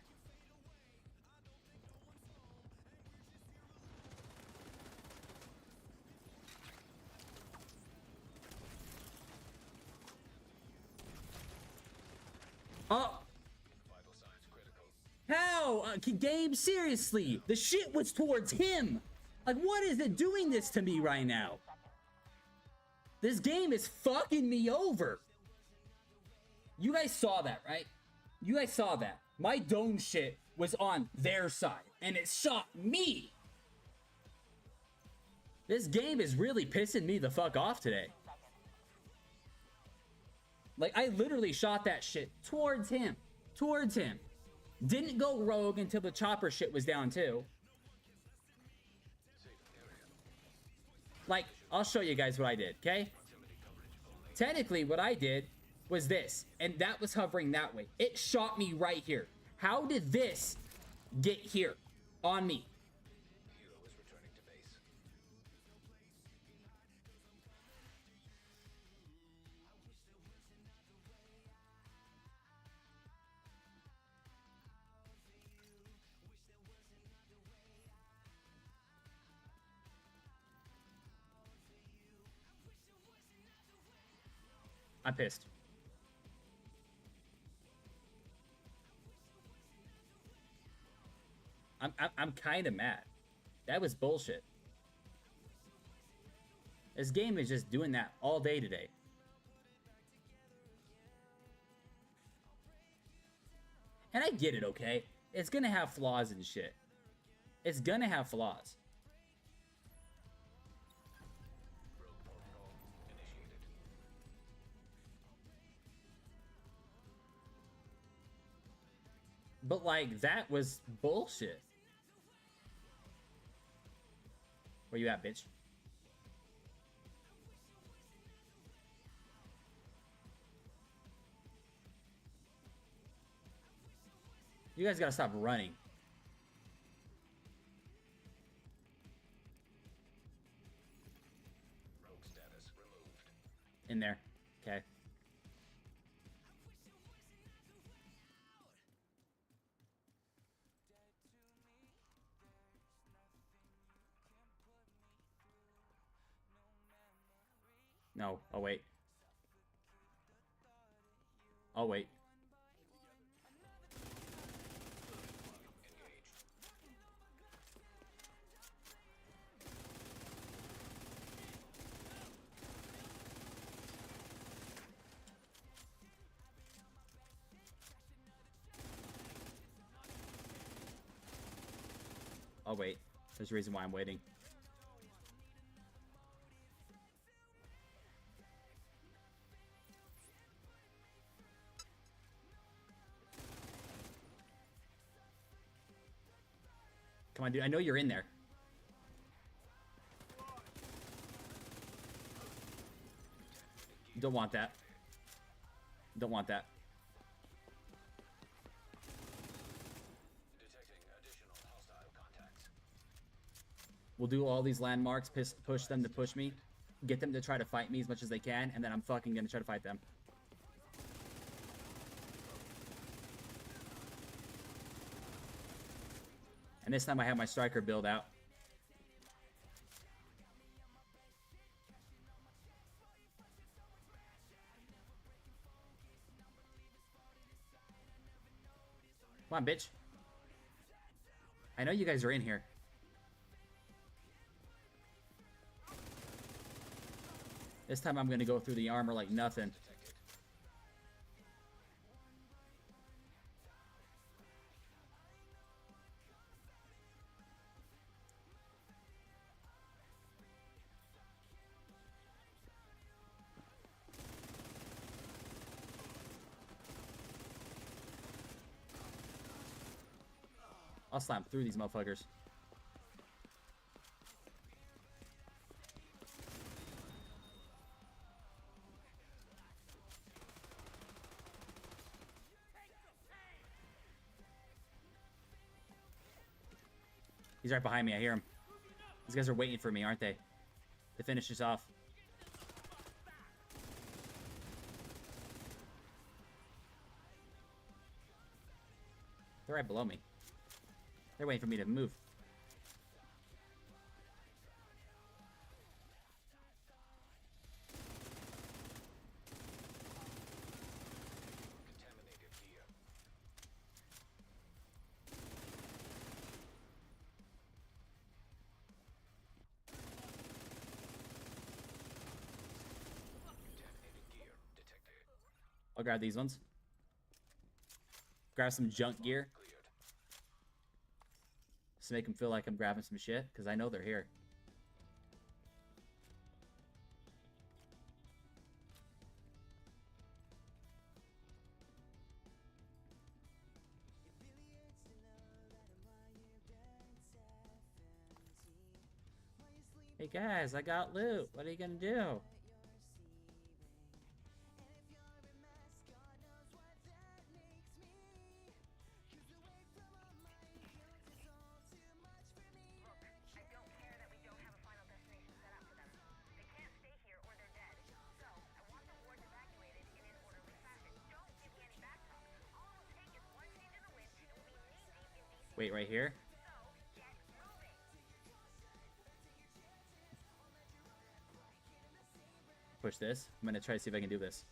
Oh! Vital signs critical. How? Game, seriously! The shit was towards him! Like, what is it doing this to me right now? This game is fucking me over! You guys saw that, right? You guys saw that. My dome shit was on their side, and it shot me! This game is really pissing me the fuck off today. Like, I literally shot that shit towards him. Towards him. Didn't go rogue until the chopper shit was down too. Like, I'll show you guys what I did, okay? Technically, what I did was this, and that was hovering that way. It shot me right here. How did this get here on me? Hero is returning to base. I'm pissed. I'm kind of mad. That was bullshit. This game is just doing that all day today. And I get it, okay? It's gonna have flaws and shit. It's gonna have flaws. Road protocol initiated. But, like, that was bullshit. Where you at, bitch? You guys gotta stop running. Rogue status removed. In there. Okay. No. Oh, wait. Oh, wait. Engaged. I'll wait. There's a reason why I'm waiting. Come on, dude. I know you're in there. Don't want that. Don't want that. Detecting additional hostile contacts. We'll do all these landmarks, push them to push me, get them to try to fight me as much as they can, and then I'm fucking gonna try to fight them. And this time I have my striker build out. Come on, bitch. I know you guys are in here. This time I'm gonna go through the armor like nothing. I'll slam through these motherfuckers. He's right behind me. I hear him. These guys are waiting for me, aren't they? To finish this off. They're right below me. They're waiting for me to move. Contaminated gear. Contaminated gear detected. I'll grab these ones. Grab some junk gear. Cleared. Just to make them feel like I'm grabbing some shit, because I know they're here. Hey guys, I got loot. What are you gonna do? I don't care that we don't have a final destination set up for them. They can't stay here or they're dead. So, I want the ward evacuated in an orderly fashion. Don't give me any back talk. All it will take is one change in the wind and we'll be knee-deep in DC. Wait right here. So, get moving. Push this. I'm gonna try to see if I can do this.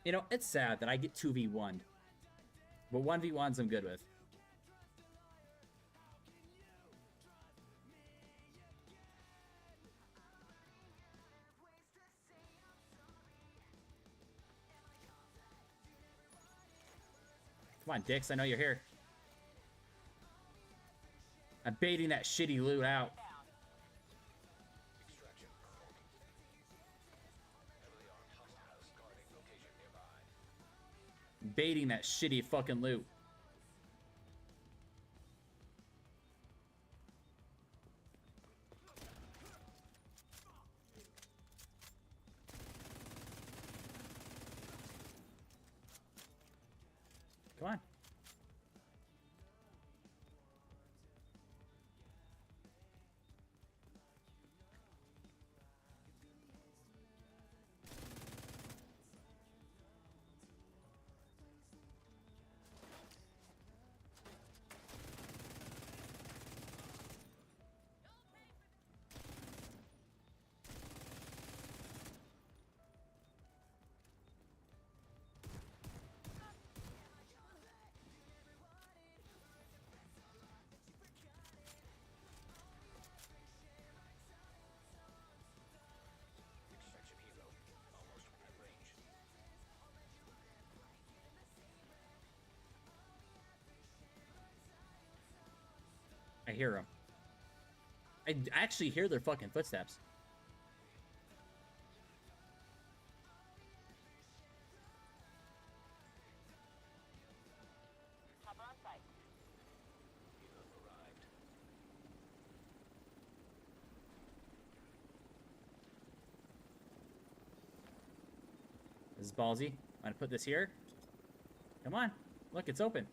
You know, it's sad that I get 2v1'd. But 1v1s I'm good with. Come on, dicks, I know you're here. I'm baiting that shitty loot out. Extraction performed. Heavily armed hostiles guarding location nearby. Baiting that shitty fucking loot. Come on. I hear them. I actually hear their fucking footsteps. Chopper on site. This is ballsy. I'm gonna put this here. Come on. Look, it's open.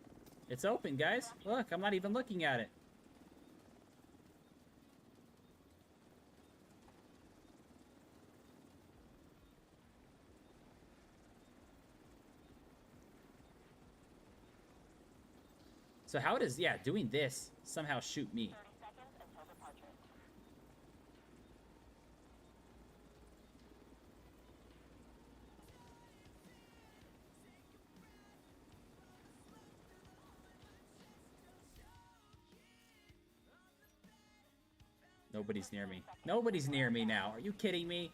It's open, guys. Look, I'm not even looking at it. So how does, yeah, doing this somehow shoot me? 30 seconds until departure. Nobody's near me. Nobody's near me now. Are you kidding me?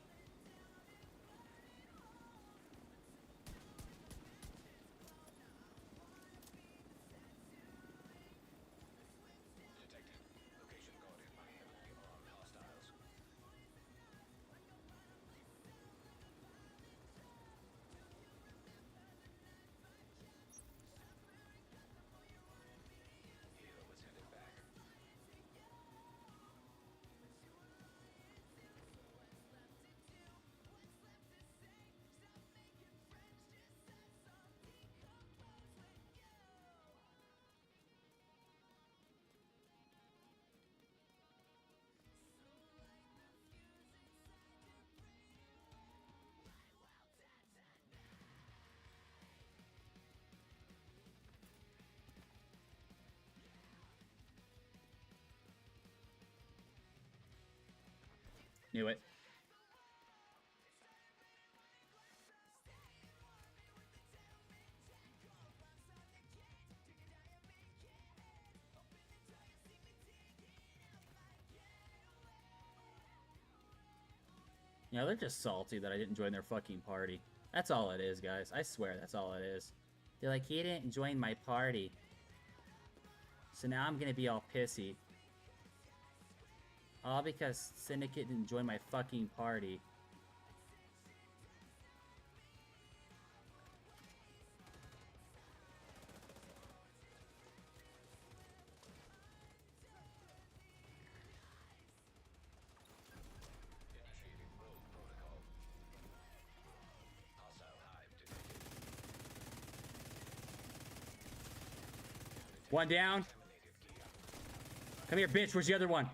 Knew it. You know, they're just salty that I didn't join their fucking party. That's all it is, guys. I swear that's all it is. They're like, he didn't join my party. So now I'm gonna be all pissy. All because Syndicate didn't join my fucking party. One down. Come here, bitch. Where's the other one?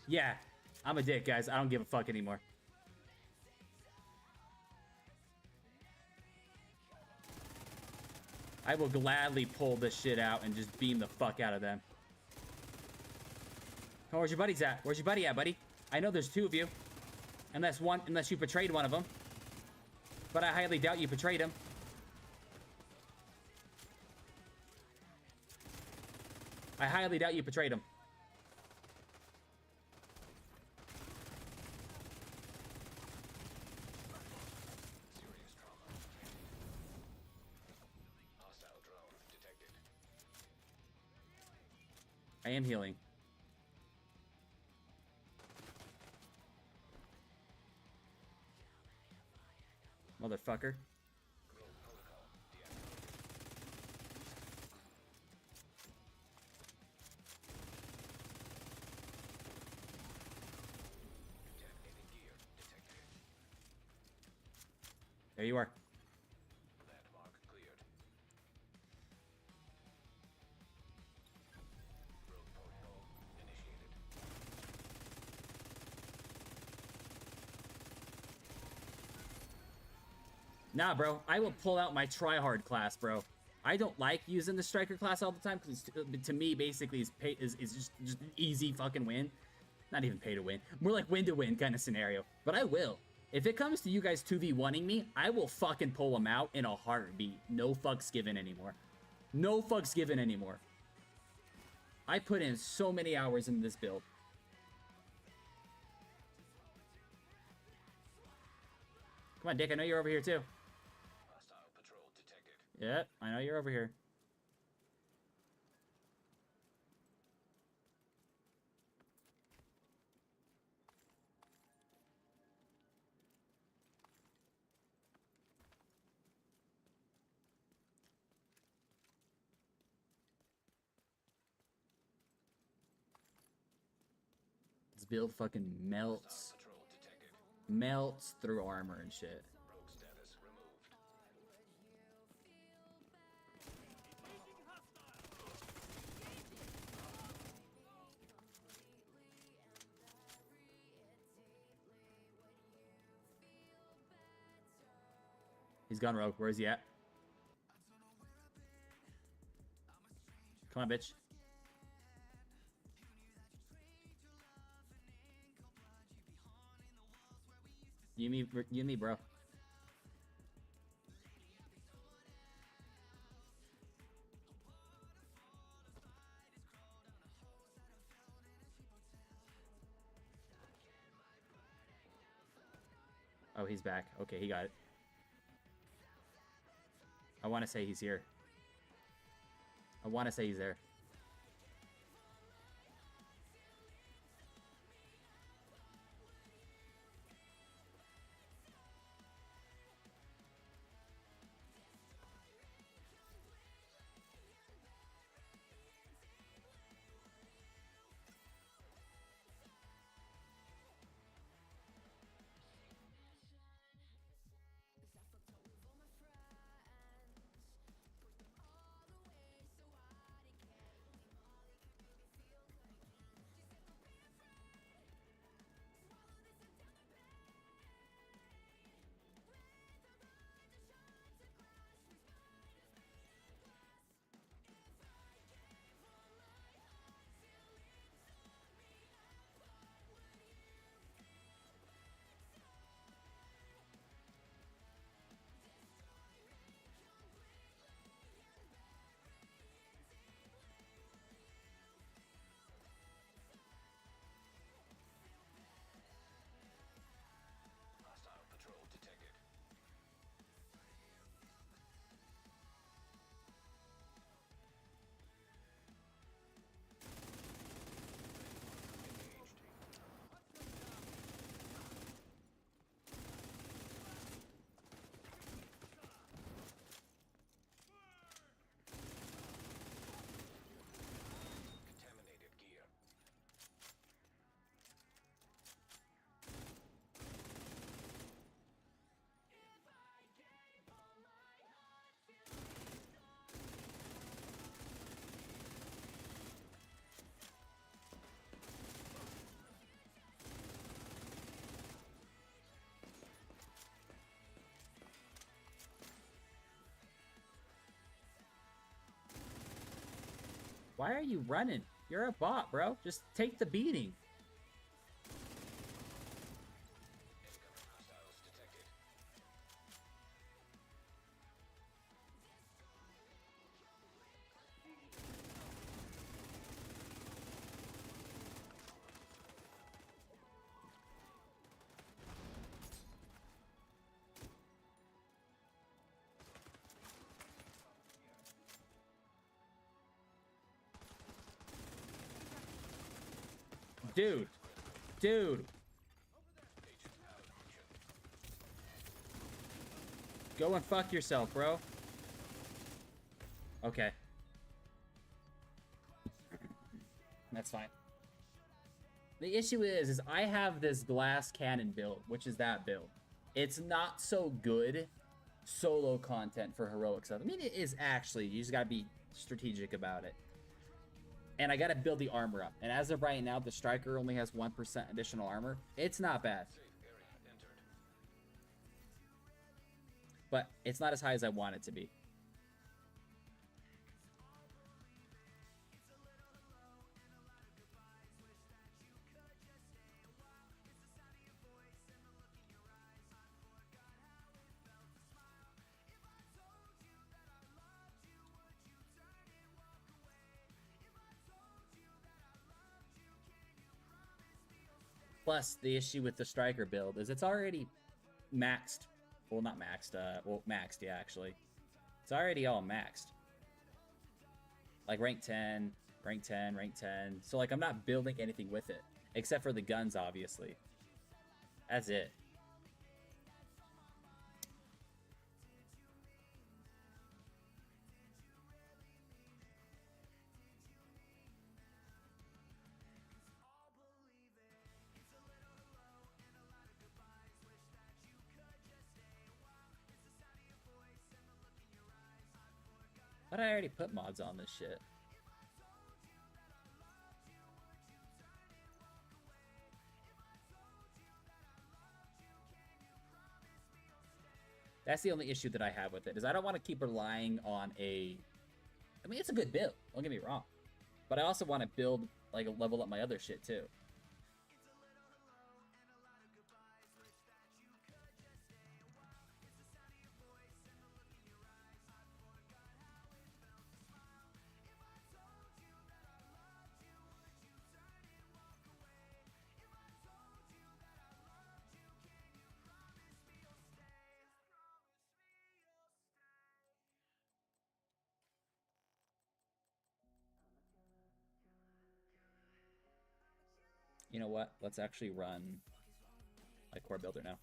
Yeah, I'm a dick, guys. I don't give a fuck anymore. I will gladly pull this shit out and just beam the fuck out of them. Oh, where's your buddies at? Where's your buddy at, buddy? I know there's two of you. Unless you betrayed one of them. But I highly doubt you betrayed him. I highly doubt you betrayed him. I am healing. Motherfucker. There you are. Landmark cleared. Rogue protocol initiated. Nah, bro. I will pull out my tryhard class, bro. I don't like using the striker class all the time because to me, basically, is just an easy fucking win. Not even pay to win. More like win to win kind of scenario. But I will. If it comes to you guys 2v1ing me, I will fucking pull them out in a heartbeat. No fucks given anymore. No fucks given anymore. I put in so many hours in this build. Come on, Dick. I know you're over here too. Hostile patrol detected. Yep, I know you're over here. build fucking melts. Melts through armor and shit. He's gone rogue. Where is he at? Come on, bitch. You and me, bro. Oh, he's back. Okay, he got it. I want to say he's here. I want to say he's there. Why are you running? You're a bot, bro. Just take the beating. Dude. Dude. Go and fuck yourself, bro. Okay. That's fine. The issue is I have this glass cannon build, which is that build. It's not so good solo content for heroic stuff. I mean, it is actually. You just gotta be strategic about it. And I gotta build the armor up. And as of right now, the striker only has 1% additional armor. It's not bad. But it's not as high as I want it to be. Plus, the issue with the striker build is it's already maxed. Well, not maxed. Well, maxed, yeah, actually. It's already all maxed. Like, rank 10, rank 10, rank 10. So, like, I'm not building anything with it. Except for the guns, obviously. That's it. Why did I already put mods on this shit? That's the only issue that I have with it, is I don't want to keep relying on a... I mean, it's a good build, don't get me wrong. But I also want to build, like, level up my other shit, too. You know what? Let's actually run my core builder now.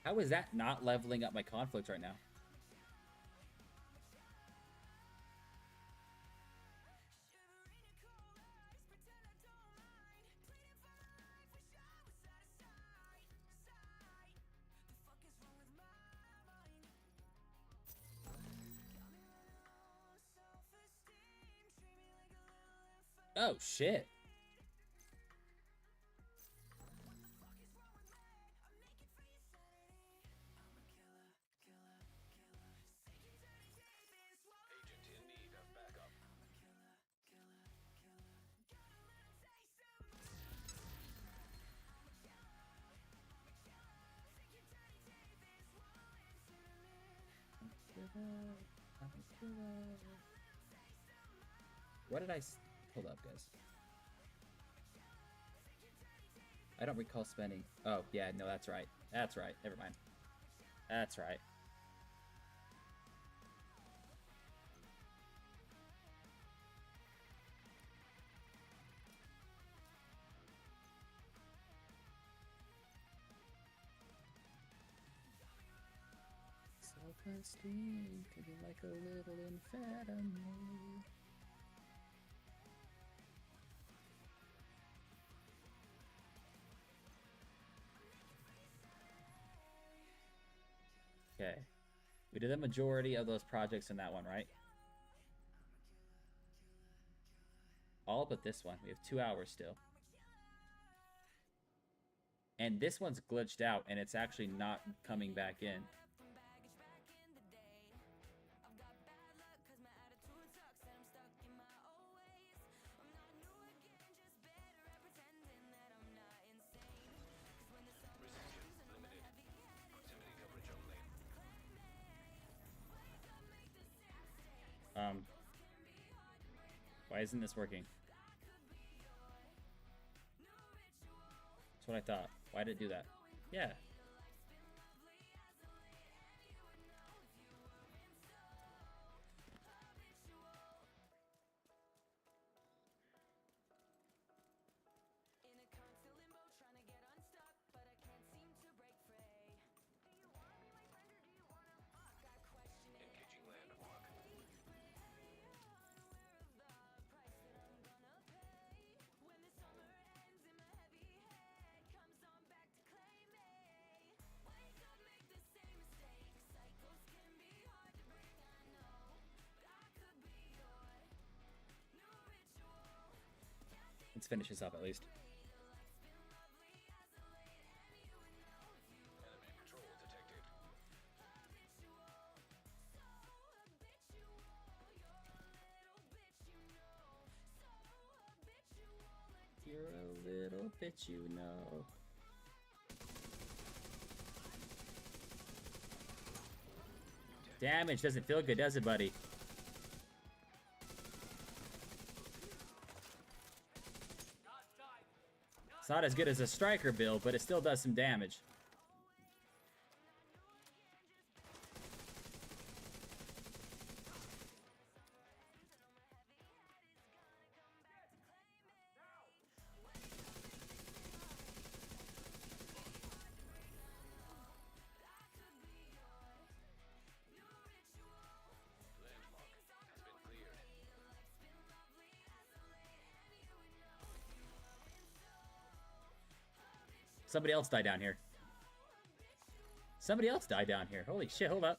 How is that not leveling up my conflict right now? Oh, shit. What did I... Hold up, guys. I don't recall spending... Oh, yeah, no, that's right. That's right. Never mind. That's right. Self-esteem can be like a little amphetamine. Okay. We did the majority of those projects in that one, right? All but this one. We have 2 hours still. And this one's glitched out, and it's actually not coming back in. Why isn't this working? That's what I thought. Why did it do that? Yeah. Let's finish this up at least. You're a little bitch, you know. Damage doesn't feel good, does it, buddy? It's not as good as a striker build, but it still does some damage. Somebody else died down here. Somebody else died down here. Holy shit, hold up.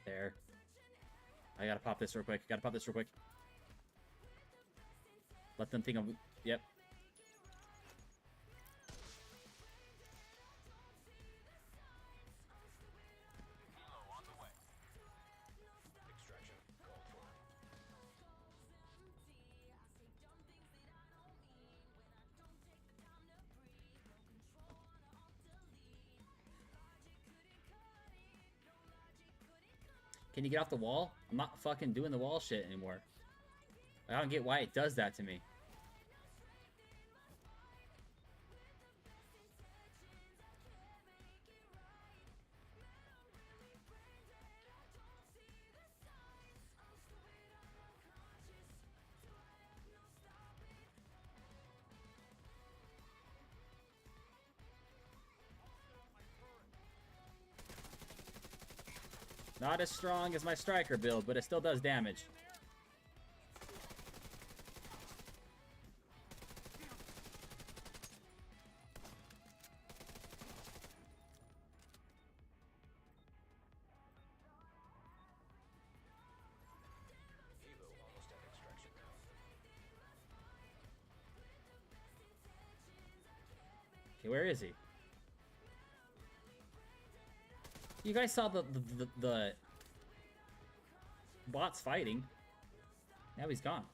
There. I gotta pop this real quick. Gotta pop this real quick. Let them think I'm... Yep. Can you get off the wall? I'm not fucking doing the wall shit anymore. I don't get why it does that to me. Not as strong as my striker build, but it still does damage. Okay, where is he? You guys saw the bots fighting. Now he's gone.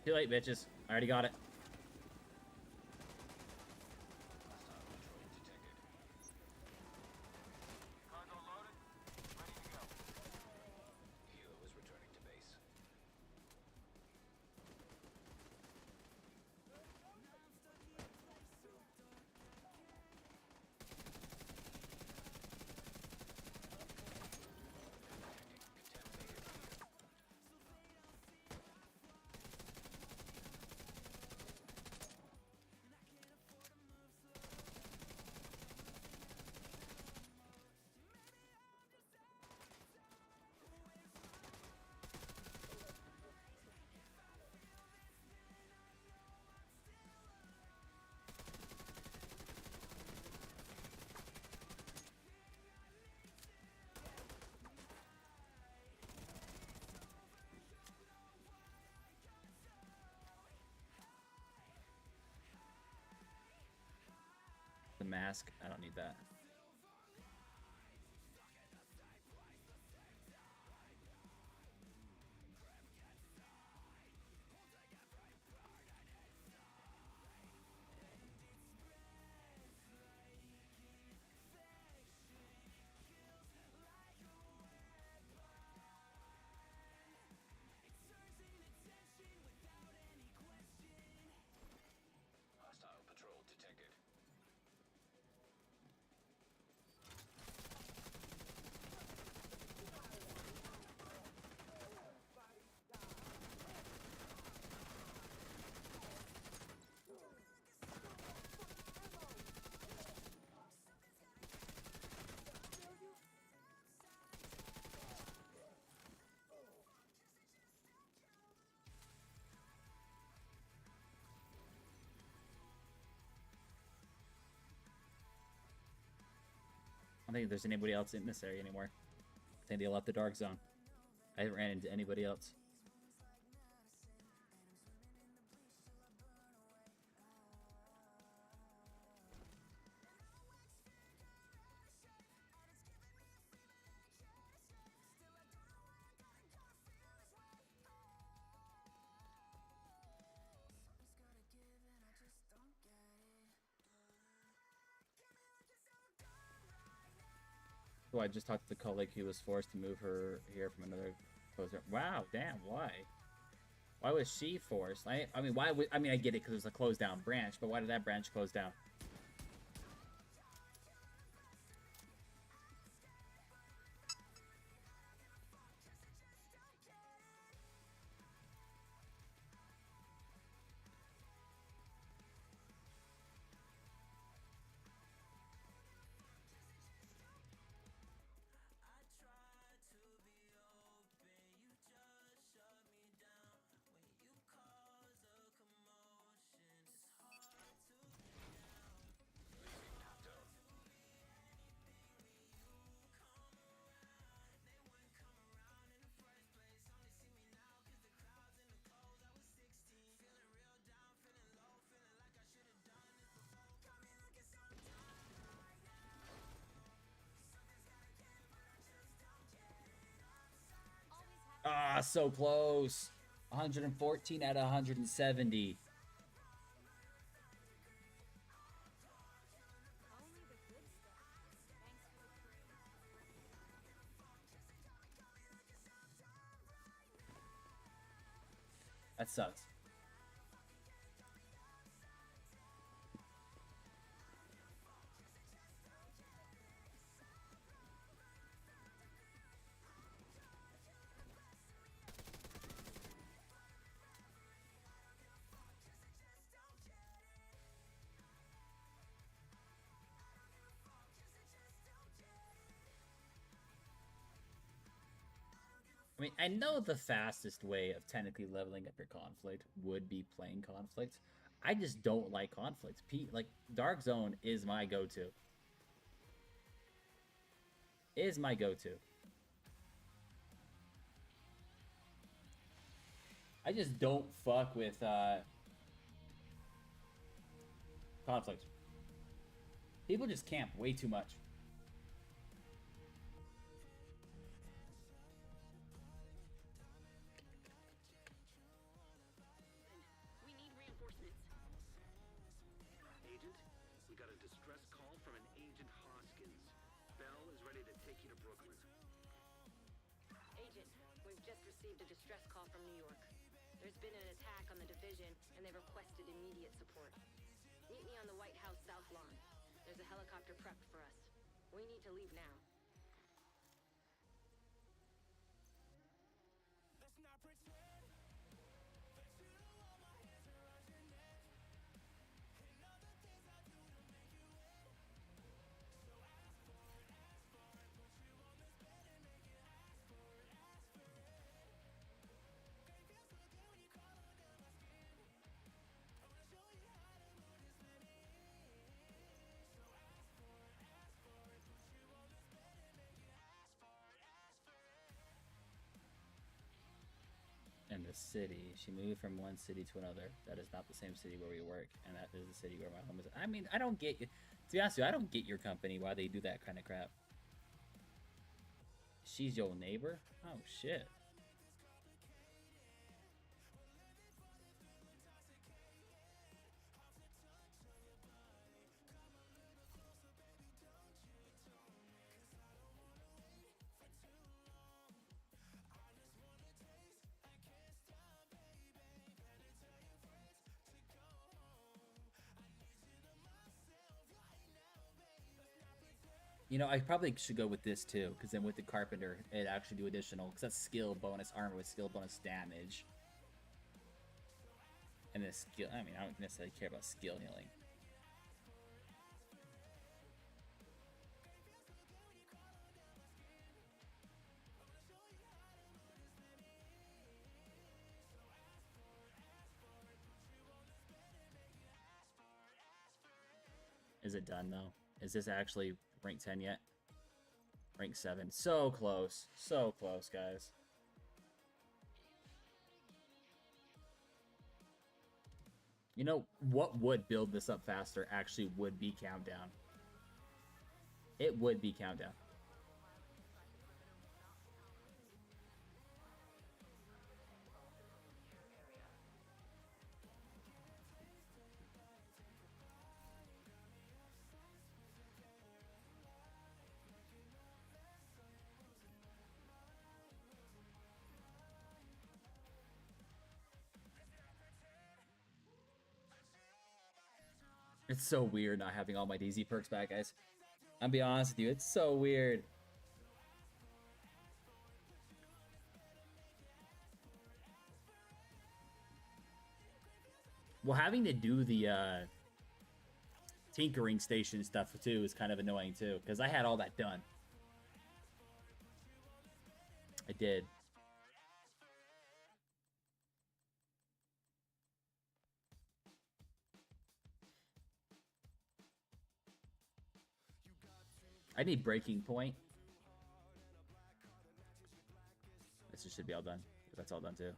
Too late, bitches. I already got it. the mask. I don't need that. Hostile patrol detected. I don't think there's anybody else in this area anymore. I think they left the dark zone. I haven't ran into anybody else. Oh, I just talked to the colleague who was forced to move her here from another closer. Wow, damn, why? Why was she forced? I mean, why would I mean I get it because it was a closed down branch, but why did that branch close down? Ah, so close. 114 out of 170. That sucks. I mean, I know the fastest way of technically leveling up your conflict would be playing conflict. I just don't like conflict. Like, Dark Zone is my go-to. Is my go-to. I just don't fuck with conflict. People just camp way too much. We need reinforcements. Agent, we got a distress call from an Agent Hoskins. Bell is ready to take you to Brooklyn. Agent, we've just received a distress call from New York. There's been an attack on the division, and they've requested immediate support. Meet me on the White House South Lawn. There's a helicopter prepped for us. We need to leave now. In the city, she moved from one city to another. That is not the same city where we work, and that is the city where my home is. I mean, I don't get To be honest with you, I don't get your company, why they do that kind of crap. She's your neighbor? Oh, shit. You know, I probably should go with this too, because then with the Carpenter, it actually do additional, because that's skill bonus armor with skill bonus damage. And then skill, I mean, I don't necessarily care about skill healing. Is it done though? Is this actually rank 10 yet? Rank 7. So close. So close, guys. You know, what would build this up faster actually would be Countdown. It would be Countdown. It's so weird not having all my DZ perks back, guys. I'm be honest with you, it's so weird. Well, having to do the tinkering station stuff too is kind of annoying too, because I had all that done. I did. I need breaking point. This just should be all done. That's all done too.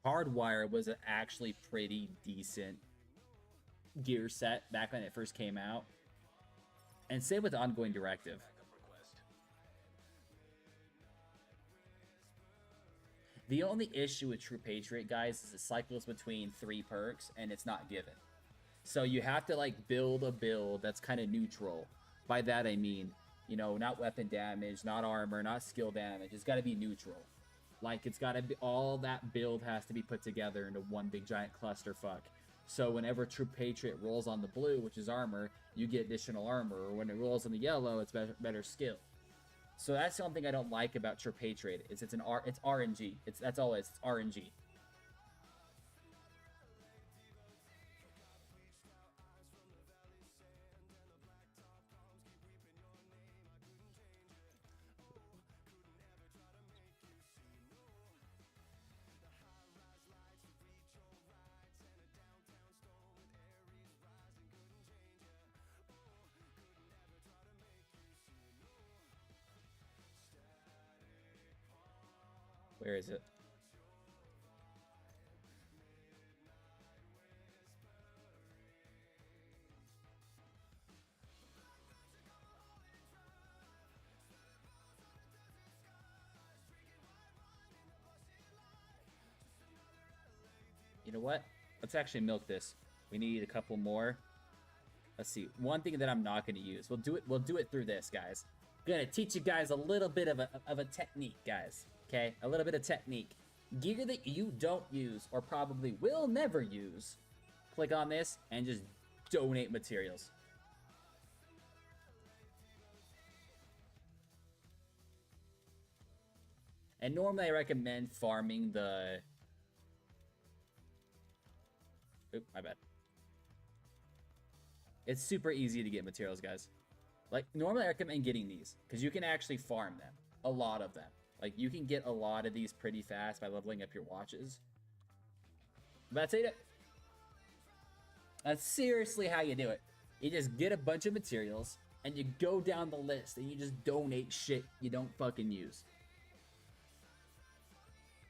Hardwire was an actually pretty decent gear set back when it first came out. And same with the ongoing directive. The only issue with True Patriot, guys, is it cycles between 3 perks, and it's not given. So you have to, like, build a build that's kind of neutral. By that I mean, you know, not weapon damage, not armor, not skill damage. It's got to be neutral. Like, it's got to be, all that build has to be put together into one big giant clusterfuck. So whenever True Patriot rolls on the blue, which is armor, you get additional armor. Or when it rolls on the yellow, it's better skill. So that's the only thing I don't like about True Patriot is it's RNG. That's all it is. It's RNG. Where is it? You know what? Let's actually milk this. We need a couple more. Let's see. One thing that I'm not going to use. We'll do it through this, guys. Gonna teach you guys a little bit of a technique, guys. Okay? A little bit of technique. Gear that you don't use or probably will never use. Click on this and just donate materials. And normally I recommend farming the... Oop, my bad. It's super easy to get materials, guys. Like, normally I recommend getting these, because you can actually farm them. A lot of them. Like, you can get a lot of these pretty fast by leveling up your watches. But that's seriously how you do it. You just get a bunch of materials, and you go down the list, and you just donate shit you don't fucking use.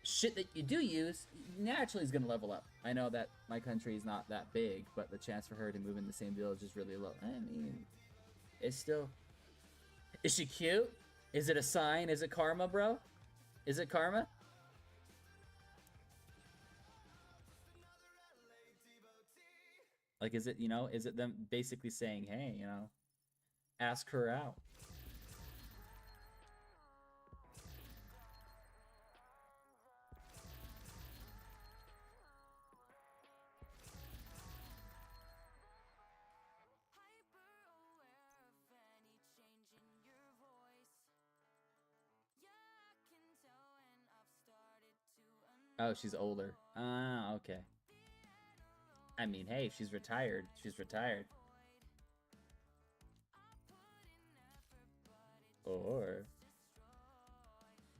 shit that you do use naturally is gonna level up. I know that my country is not that big, but the chance for her to move in the same village is really low. I mean, it's still. Is she cute? Is it a sign? Is it karma, bro? Is it karma? Like, is it, you know, is it them basically saying, hey, you know, ask her out? Oh, she's older. Ah, okay. I mean, hey, she's retired. She's retired. Or,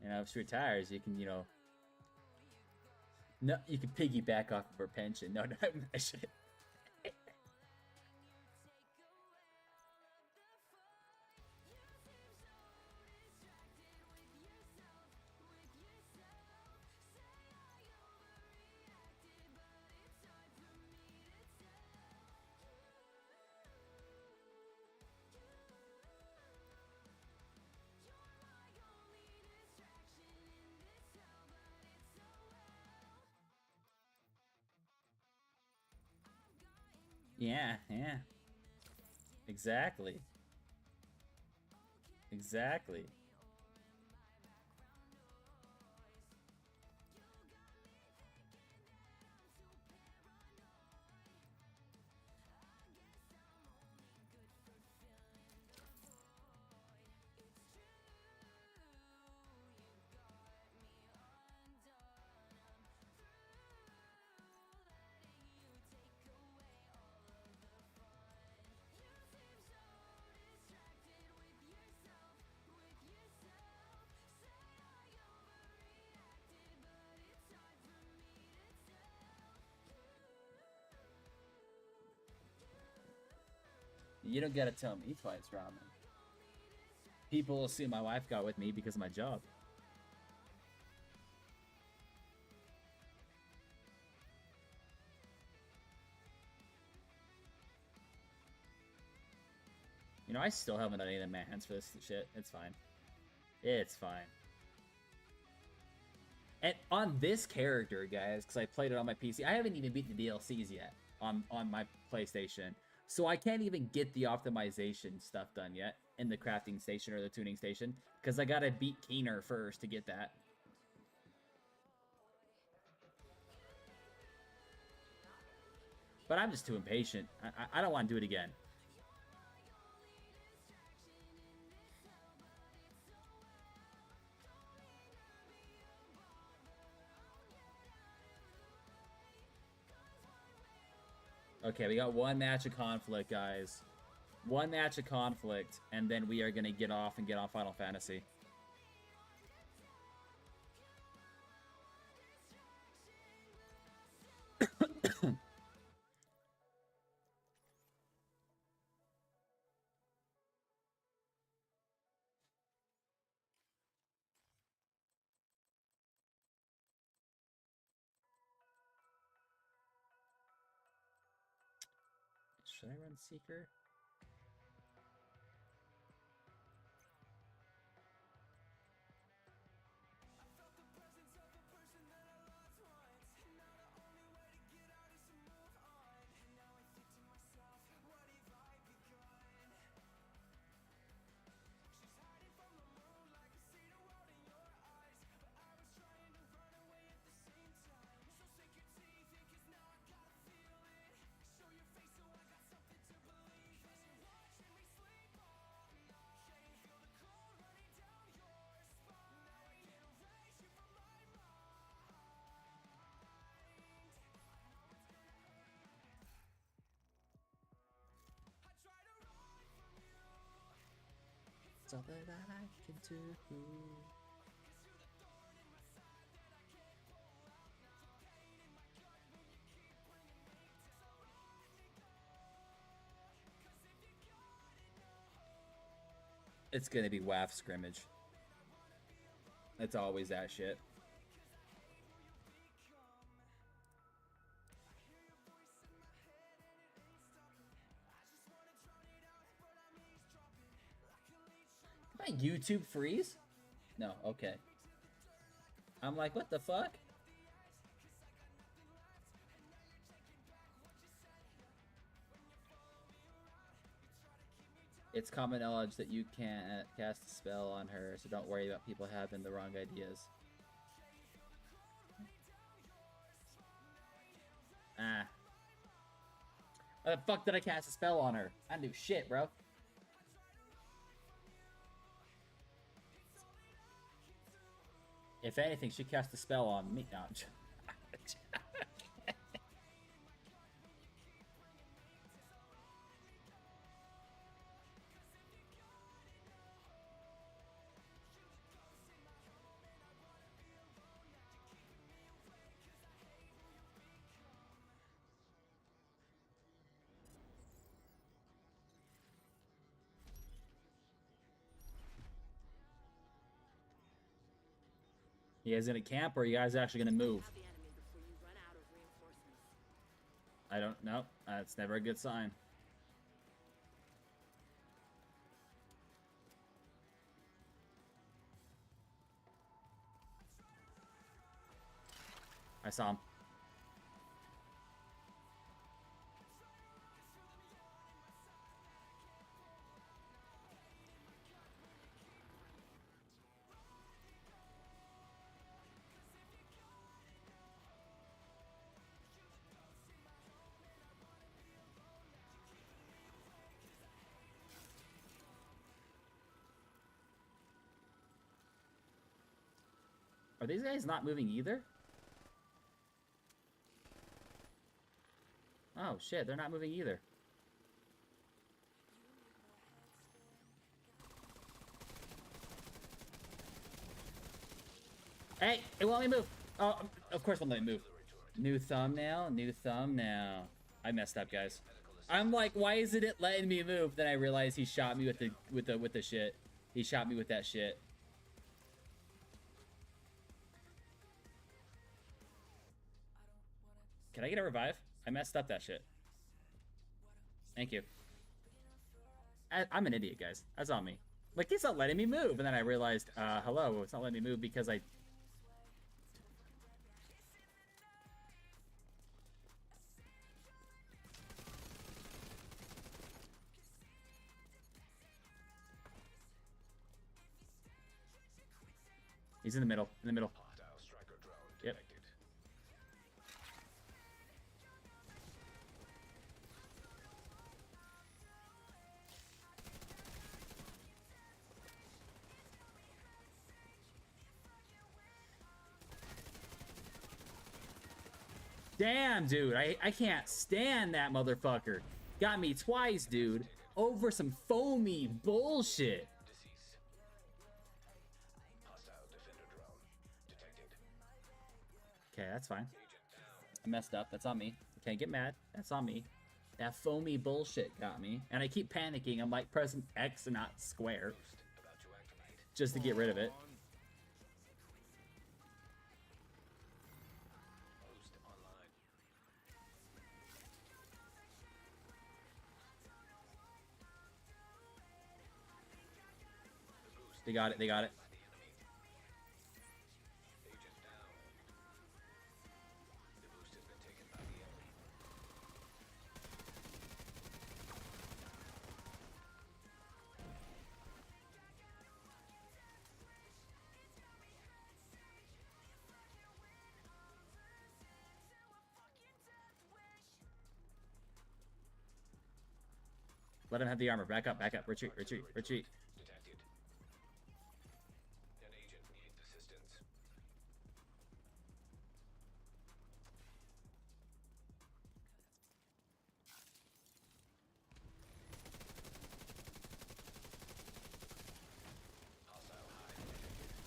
you know, if she retires, you can, you know, no, you can piggyback off of her pension. No, no, I shouldn't. Yeah, yeah. Exactly. Exactly. You don't gotta tell me twice, Ramen. People assume my wife got with me because of my job. You know, I still haven't done any of the mans for this shit. It's fine. It's fine. And on this character, guys, because I played it on my PC, I haven't even beat the DLCs yet on my PlayStation. So I can't even get the optimization stuff done yet in the crafting station or the tuning station, because I gotta beat Keener first to get that. But I'm just too impatient. I don't want to do it again. Okay, we got one match of conflict, guys. One match of conflict, and then we are going to get off and get on Final Fantasy. Should I run Seeker? It's all that I can do. It's gonna be WAF scrimmage. It's always that shit. My YouTube freeze? No, okay. I'm like, what the fuck? It's common knowledge that you can't cast a spell on her, so don't worry about people having the wrong ideas. Ah. Why the fuck did I cast a spell on her? I didn't do shit, bro. If anything, she cast a spell on me. No, I'm just... You guys gonna camp, or are you guys actually gonna move? Have the enemy before you run out of reinforcements. I don't know. That's never a good sign. I saw him. Are these guys not moving either? Oh shit, they're not moving either. Hey, it won't let me move. Oh, of course it won't let me move. New thumbnail, new thumbnail. I messed up, guys. I'm like, why isn't it letting me move? Then I realized he shot me with the shit. He shot me with that shit. Can I get a revive? I messed up that shit. Thank you. I'm an idiot, guys. That's on me. Like, it's not letting me move. And then I realized, hello, it's not letting me move because I... He's in the middle. In the middle. Yep. Damn, dude. I can't stand that motherfucker. Got me twice, dude. Over some foamy bullshit. Okay, that's fine. I messed up. That's on me. Can't get mad. That's on me. That foamy bullshit got me. And I keep panicking. I'm like pressing X and not square. Just to get rid of it. They got it. They got it. Let him have the armor. Back up, back up. Retreat, retreat, retreat. Detected. An agent needs assistance. Hostile hive detected.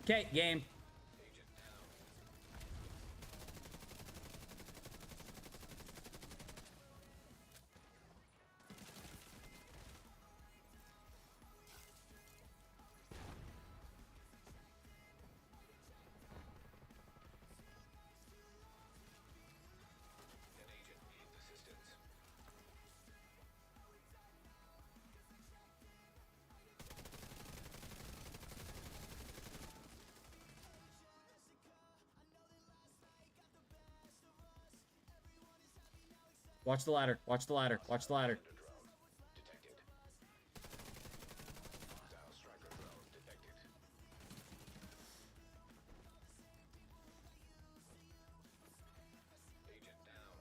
Okay, game. Agent down. Watch the ladder. Watch the ladder. Watch the ladder. Drone detected. Hostile striker drone detected. Agent down.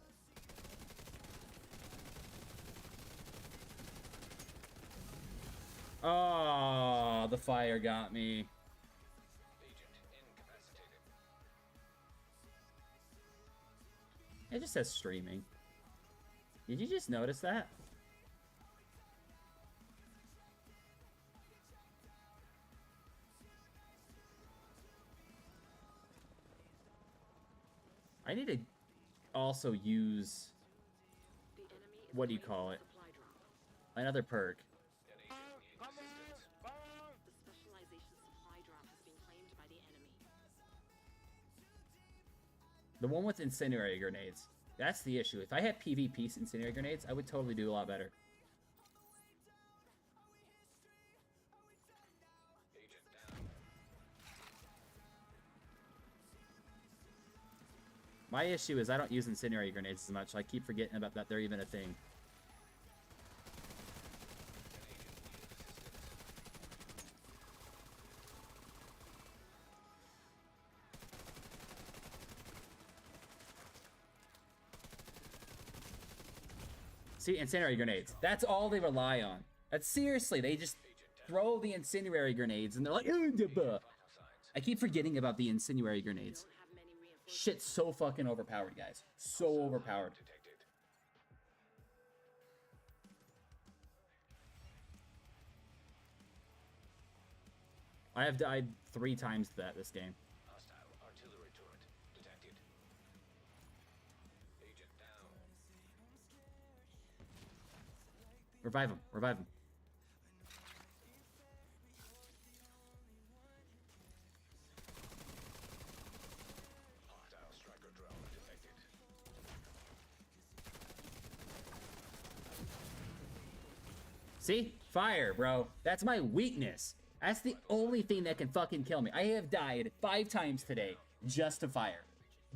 Oh, the fire got me. Agent incapacitated. It just says streaming. Did you just notice that? I need to also use, The enemy is what do you claiming call the it? supply drop. Another perk. An agent needs assistance. The specialization supply drop has been claimed by the enemy. The one with incendiary grenades. That's the issue. If I had PvP incendiary grenades, I would totally do a lot better. Agent down. My issue is I don't use incendiary grenades as much. So I keep forgetting about that they're even a thing. See, incendiary grenades. That's all they rely on. That's seriously, they just throw the incendiary grenades and they're like, "Oh, duh, buh." I keep forgetting about the incendiary grenades. Don't have many reinforcements. Shit's so fucking overpowered, guys. So overpowered. Detected. I have died 3 times to that this game. Hostile artillery turret detected. Agent down. Revive him. Revive him. Hostile striker drone detected. See? Fire, bro. That's my weakness. That's the only thing that can fucking kill me. I have died 5 times today just to fire.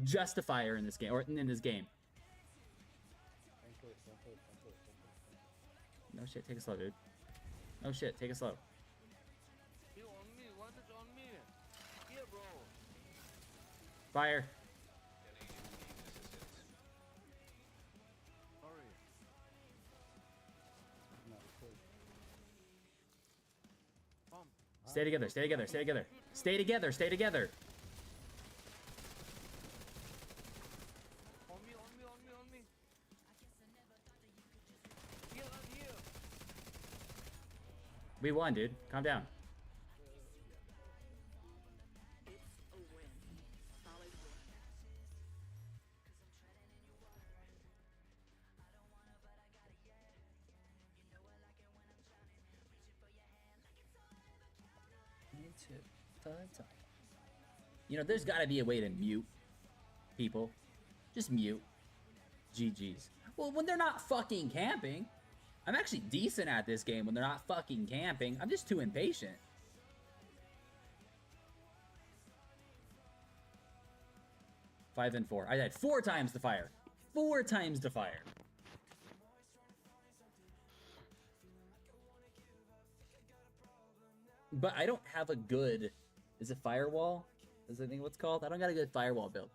Just to fire in this game, or in this game. No shit, take it slow, dude. No shit, take it slow. He on me, one is on me. Here, bro. Fire. An agent needs assistance. Hurry. Come. Stay together, stay together, stay together. Stay together, stay together. On me, on me, on me, on me. Here, I'm here. We won, dude. Calm down. It's a win. Solid win. You know, there's gotta be a way to mute people. Just mute. GG's. Well, when they're not fucking camping. I'm actually decent at this game when they're not fucking camping. I'm just too impatient. Five and 4. I died 4 times to fire. 4 times to fire. But I don't have a good... Is it firewall? Is I think what's called? I don't got a good firewall build.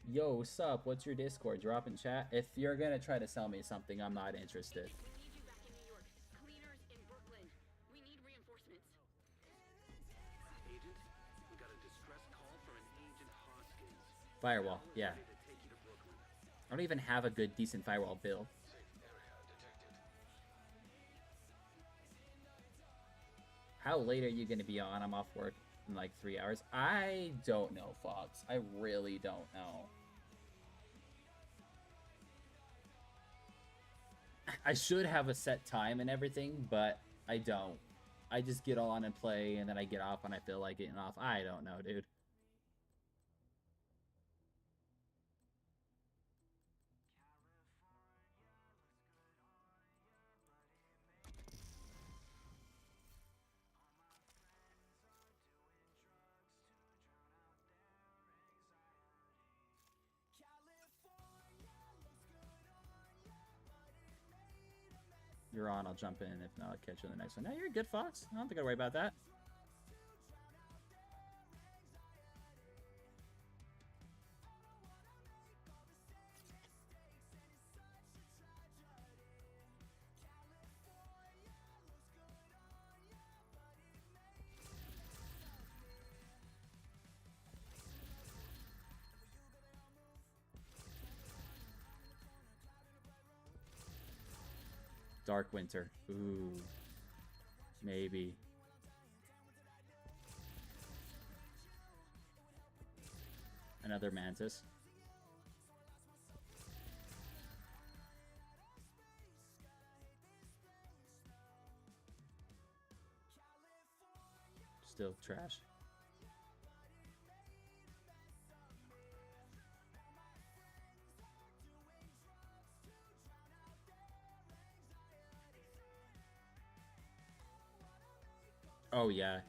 Yo, what's up? What's your Discord? Drop in chat. If you're gonna try to sell me something, I'm not interested. We need you back in New York. Cleaners in Brooklyn. We need reinforcements. Agent, we got a distress call from an Agent Hoskins. Firewall, Bell is yeah. ready to take you to Brooklyn. I don't even have a good, decent firewall build. Safe area detected. How late are you gonna be on? I'm off work in like 3 hours. I don't know, Fox. I really don't know. I should have a set time and everything, but I don't. I just get on and play, and then I get off when I feel like getting off. I don't know, dude. you're on, I'll jump in. If not, I'll catch you in the next one. No, you're good, Fox. I don't think I'd worry about that. Dark Winter. Ooh. Maybe. Another Mantis. Still trash. Oh, yeah.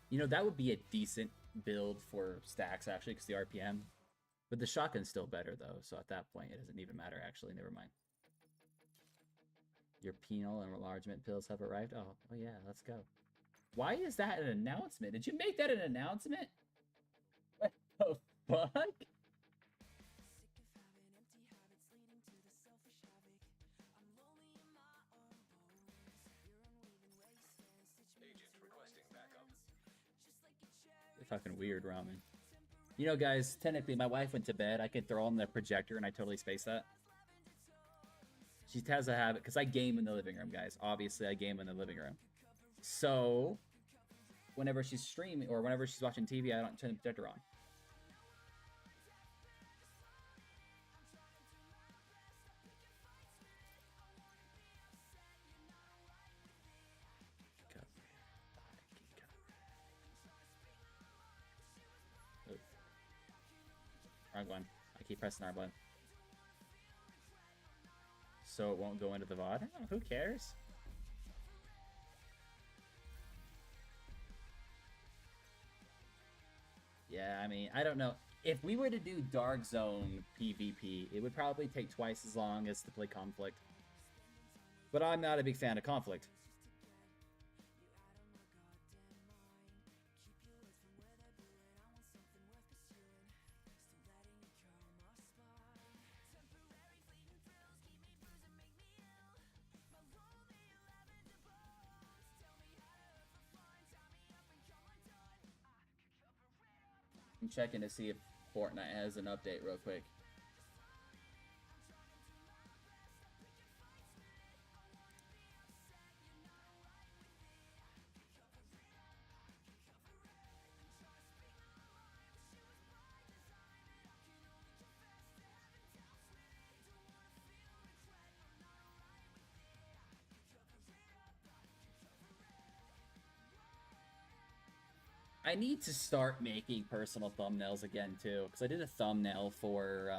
You know, that would be a decent build for stacks, actually, because the RPM. But the shotgun's still better, though, so at that point, it doesn't even matter, actually. Never mind. Your penal and enlargement pills have arrived? Oh yeah, let's go. Why is that an announcement? Did you make that an announcement? What the fuck? Agent requesting backup. Fucking weird, Ramen. You know, guys, technically, my wife went to bed. I could throw on the projector, and I totally spaced that. She has a habit, because I game in the living room, guys. Obviously, I game in the living room. So, whenever she's streaming, or whenever she's watching TV, I don't turn the projector on. Wrong one. I keep pressing R button. So it won't go into the VOD? Who cares? Yeah, I mean, I don't know. If we were to do Dark Zone PvP, it would probably take twice as long as to play Conflict. But I'm not a big fan of Conflict. I'm checking to see if Fortnite has an update real quick. I need to start making personal thumbnails again, too, because I did a thumbnail for,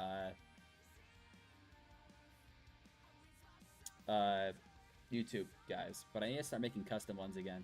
YouTube, guys, but I need to start making custom ones again.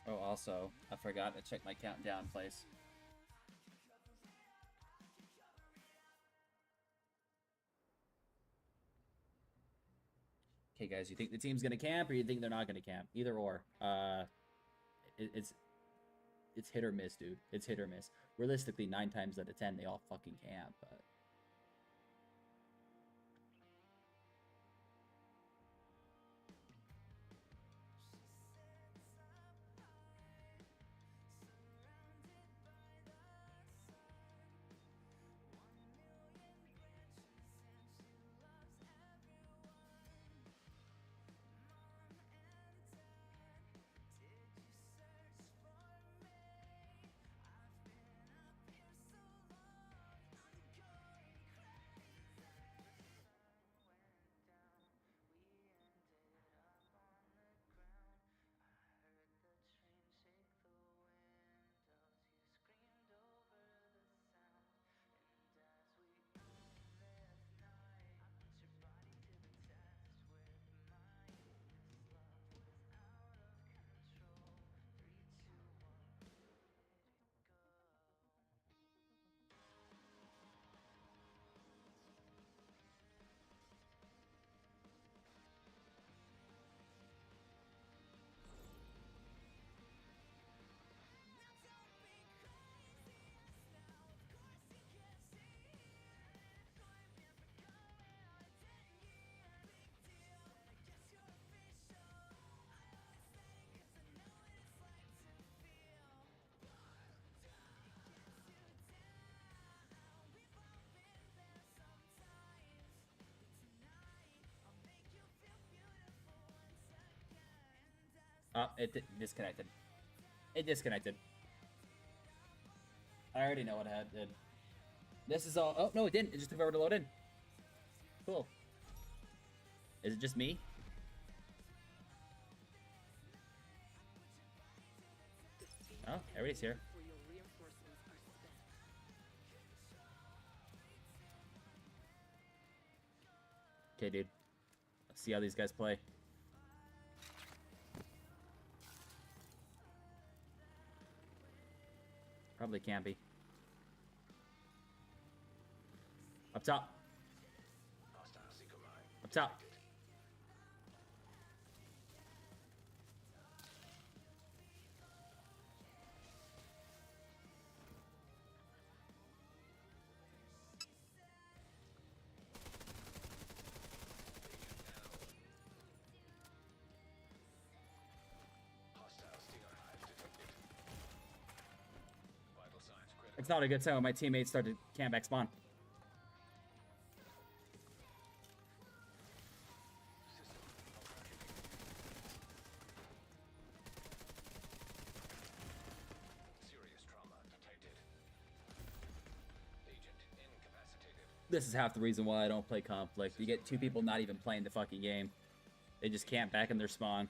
Oh, also, I forgot to check my countdown place. Okay, guys, you think the team's gonna camp, or you think they're not gonna camp? Either or. It's hit or miss, dude. It's hit or miss. Realistically, 9 times out of 10, they all fucking camp, but... Oh, it disconnected. It disconnected. I already know what I did. This is all... Oh, no, it didn't. It just took forever to load in. Cool. Is it just me? Oh, everybody's here. Okay, dude. Let's see how these guys play. Probably can't be. Up top. Up top. It's not a good sign when my teammates start to camp back spawn. This is half the reason why I don't play Conflict. You get 2 people not even playing the fucking game. They just camp back in their spawn.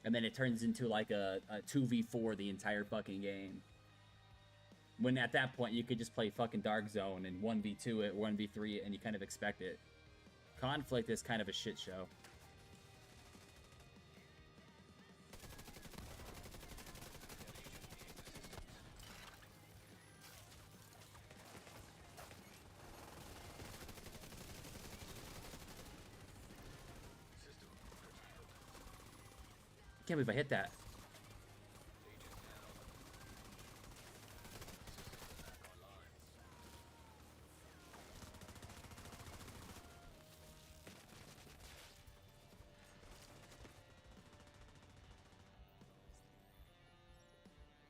And then it turns into like a 2v4 the entire fucking game. When at that point, you could just play fucking Dark Zone and 1v2 it, 1v3 it, and you kind of expect it. Conflict is kind of a shit show. I can't believe I hit that.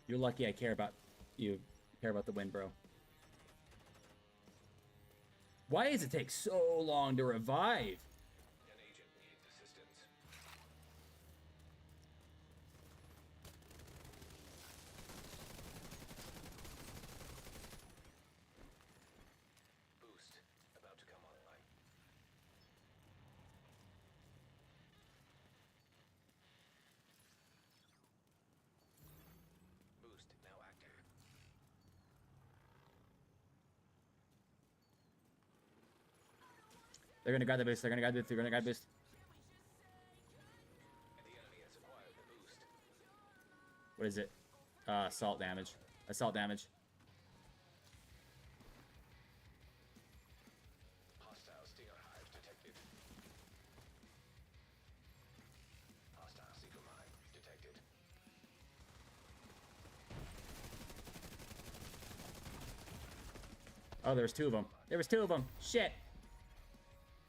You're lucky I care about you. Care about the win, bro. Why does it take so long to revive? They're gonna grab the boost. They're gonna grab the boost. They're gonna grab the boost. is it? Assault damage. Assault damage. Hostile stinger hive detected. Hostile seeker mine detected. Oh, there's two of them. There was two of them. Shit.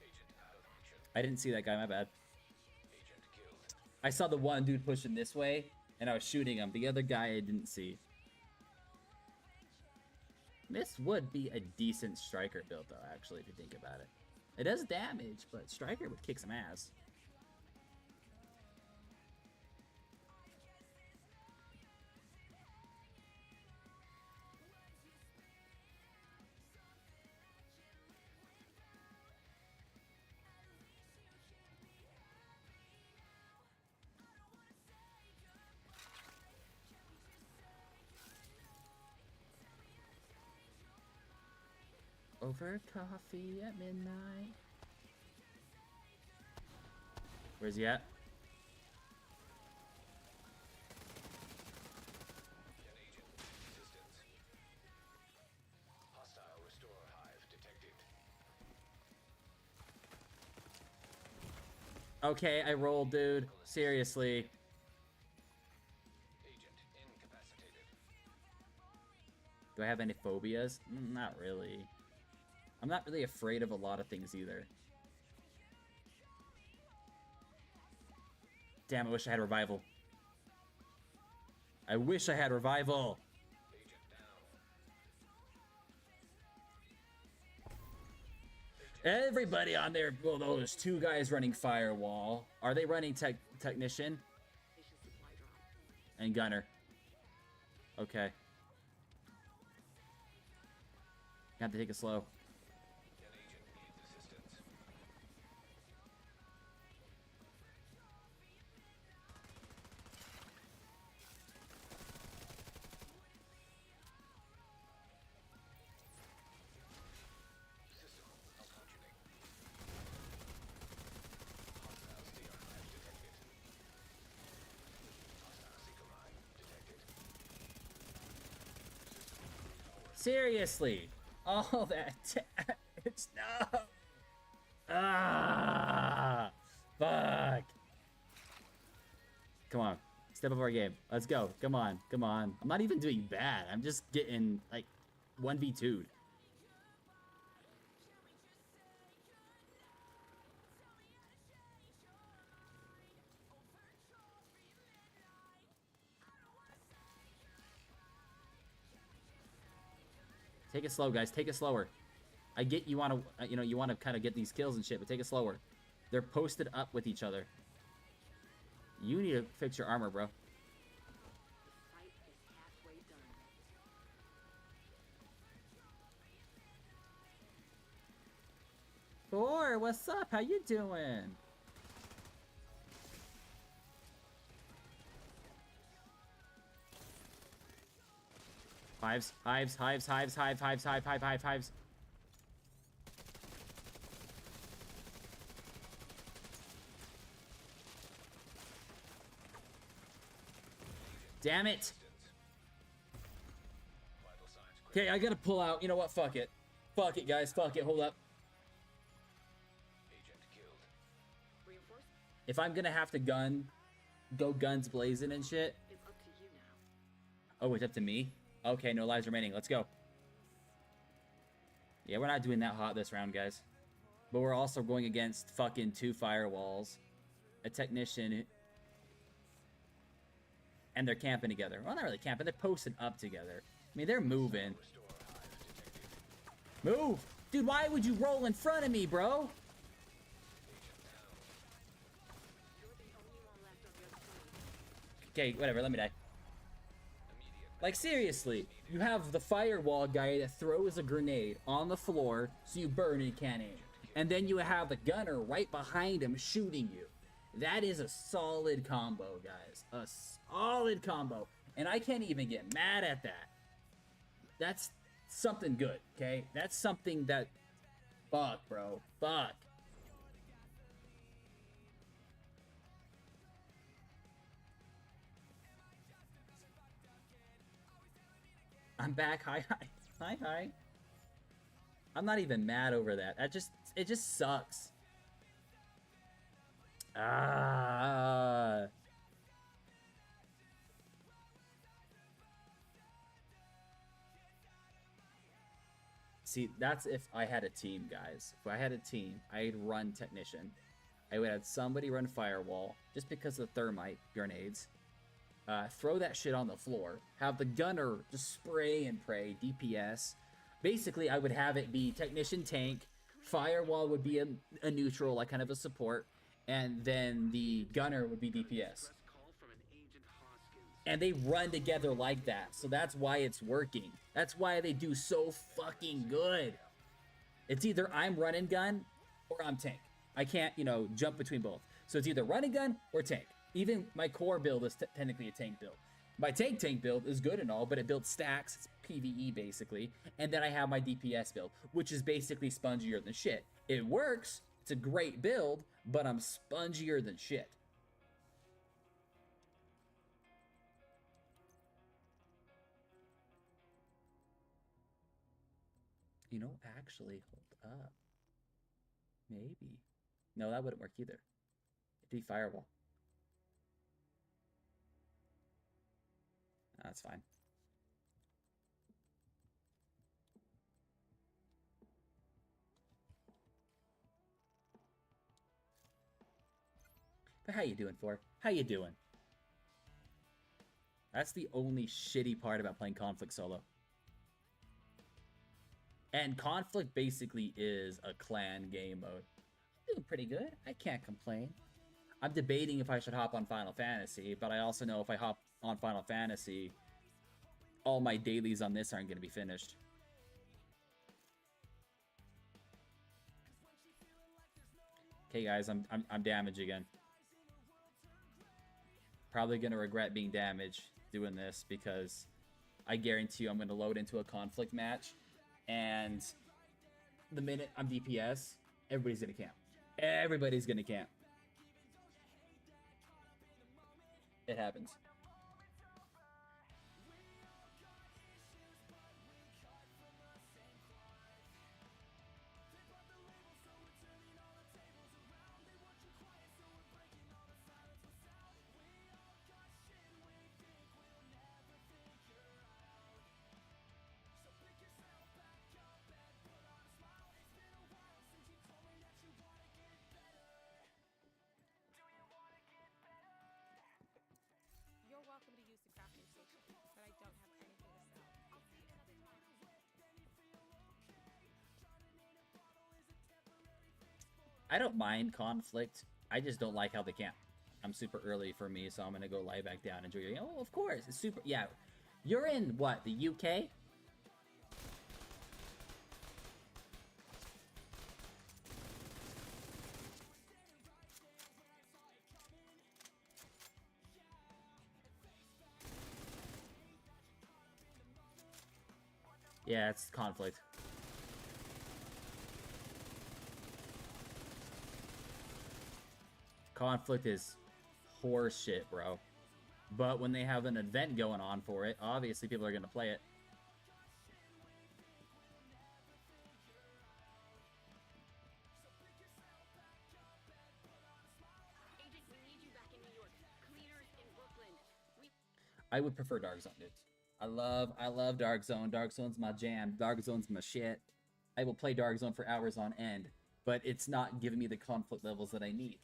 Agent out of action. I didn't see that guy. My bad. Agent killed. I saw the one dude pushing this way, and I was shooting him. The other guy I didn't see. This would be a decent striker build, though, actually, if you think about it. It does damage, but striker would kick some ass. Over coffee at midnight. Where's he at? An agent needs assistance. Hostile restorer hive detected. Okay, I rolled, dude. Seriously. Agent incapacitated. Do I have any phobias? Not really. I'm not really afraid of a lot of things either. Damn, I wish I had revival. I wish I had revival. Agent down. Everybody on there. Well, those two guys running firewall. Are they running technician? And gunner. Okay. Got to take it slow. An agent needs assistance. System malfunctioning. Hostile stinger hive detected. Hostile seeker mine detected. Seriously. All that damage. No. Ah. Fuck. Come on. Step up our game. Let's go. Come on. Come on. I'm not even doing bad. I'm just getting, like, 1v2'd. Take it slow, guys. Take it slower. I get you want to, you want to kind of get these kills and shit, but take it slower. They're posted up with each other. You need to fix your armor, bro. Thor, what's up? How you doing? Hives, hives, hives, hives, hives, hives, hives, hives, hives, hives. Damn it! Vital signs Okay, I gotta pull out. You know what? Fuck it. Fuck it, guys. Fuck it. Hold up. agent killed. If I'm gonna have to go guns blazing and shit. It's up to you now. Oh, it's up to me? Okay, no lives remaining. Let's go. Yeah, we're not doing that hot this round, guys. But we're also going against fucking 2 firewalls, a technician, and they're camping together. Well, not really camping. They're posted up together. I mean, they're moving. Restorer hive detected. Move! Dude, why would you roll in front of me, bro? You're the only one left of your team. Okay, whatever. Let me die. Immediate. Like, seriously, you have the firewall guy that throws a grenade on the floor so you burn and you can't aim. And then you have the gunner right behind him shooting you. That is a solid combo, guys. A solid combo. And I can't even get mad at that. That's something good, okay? That's something that... Fuck, bro. Fuck. I'm back. Hi, hi. Hi, hi. I'm not even mad over that. It just sucks. Ah. See, that's if I had a team, guys. If I had a team, I'd run technician. I would have somebody run firewall, just because of thermite grenades. Throw that shit on the floor. Have the gunner just spray and pray, DPS. Basically, I would have it be technician tank, firewall would be a neutral, like kind of a support, and then the gunner would be DPS. And they run together like that, so that's why it's working. That's why they do so fucking good. It's either I'm run and gun, or I'm tank. I can't, you know, jump between both. So it's either run and gun, or tank. Even my core build is technically a tank build. My tank build is good and all, but it builds stacks. It's PvE basically. And then I have my DPS build, which is basically spongier than shit. It works. It's a great build, but I'm spongier than shit. You know, actually, hold up. Maybe. No, that wouldn't work either. It'd be firewall. That's fine. But how you doing, For? How you doing? That's the only shitty part about playing Conflict solo. And Conflict basically is a clan game mode. I'm doing pretty good. I can't complain. I'm debating if I should hop on Final Fantasy, but I also know if I hop on Final Fantasy, all my dailies on this aren't going to be finished. Okay, guys, I'm damaged again. Probably going to regret being damaged doing this because I guarantee you I'm going to load into a Conflict match, and the minute I'm DPS, everybody's going to camp. Everybody's going to camp. It happens. You're welcome to use the crafting station, but I don't have anything to sell. I'll see you another time. I don't mind Conflict. I just don't like how they camp. I'm super early for me, so I'm gonna go lie back down and enjoy your game. Oh, of course, it's super. Yeah, you're in what, the UK? Yeah, it's Conflict. Conflict is horse shit, bro. But when they have an event going on for it, obviously people are going to play it. Agent, we need you back in New York. Cleaners in Brooklyn. I would prefer Dark Zone, dude. I love Dark Zone. Dark Zone's my jam. Dark Zone's my shit. I will play Dark Zone for hours on end, but it's not giving me the conflict levels that I need.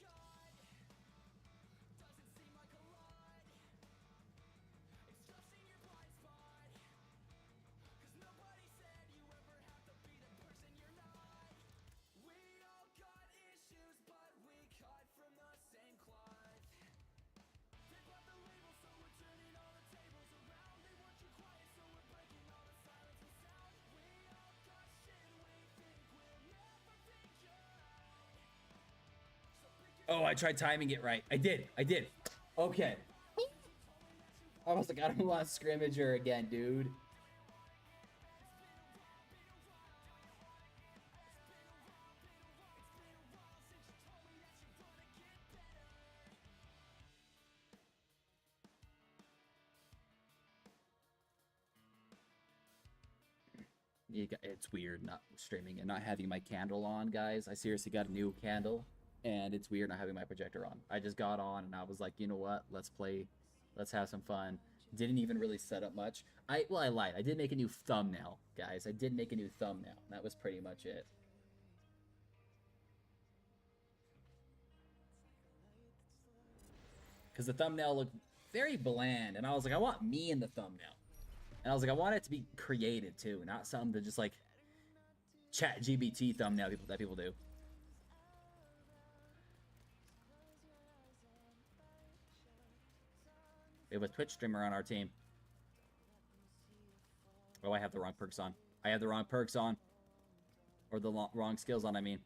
Oh, I tried timing it right. I did. Okay. I was like, I don't want scrimmager again, dude. It's weird not streaming and not having my candle on, guys. I seriously got a new candle, and it's weird not having my projector on. I just got on, and I was like, you know what? Let's play. Let's have some fun. Didn't even really set up much. I lied. I did make a new thumbnail, guys. I did make a new thumbnail. That was pretty much it. Because the thumbnail looked very bland, and I was like, I want me in the thumbnail. And I was like, I want it to be creative too, not something to just like chat GBT thumbnail that people do. We have a Twitch streamer on our team. Oh, I have the wrong perks on. I have the wrong perks on. Or the wrong skills on, I mean.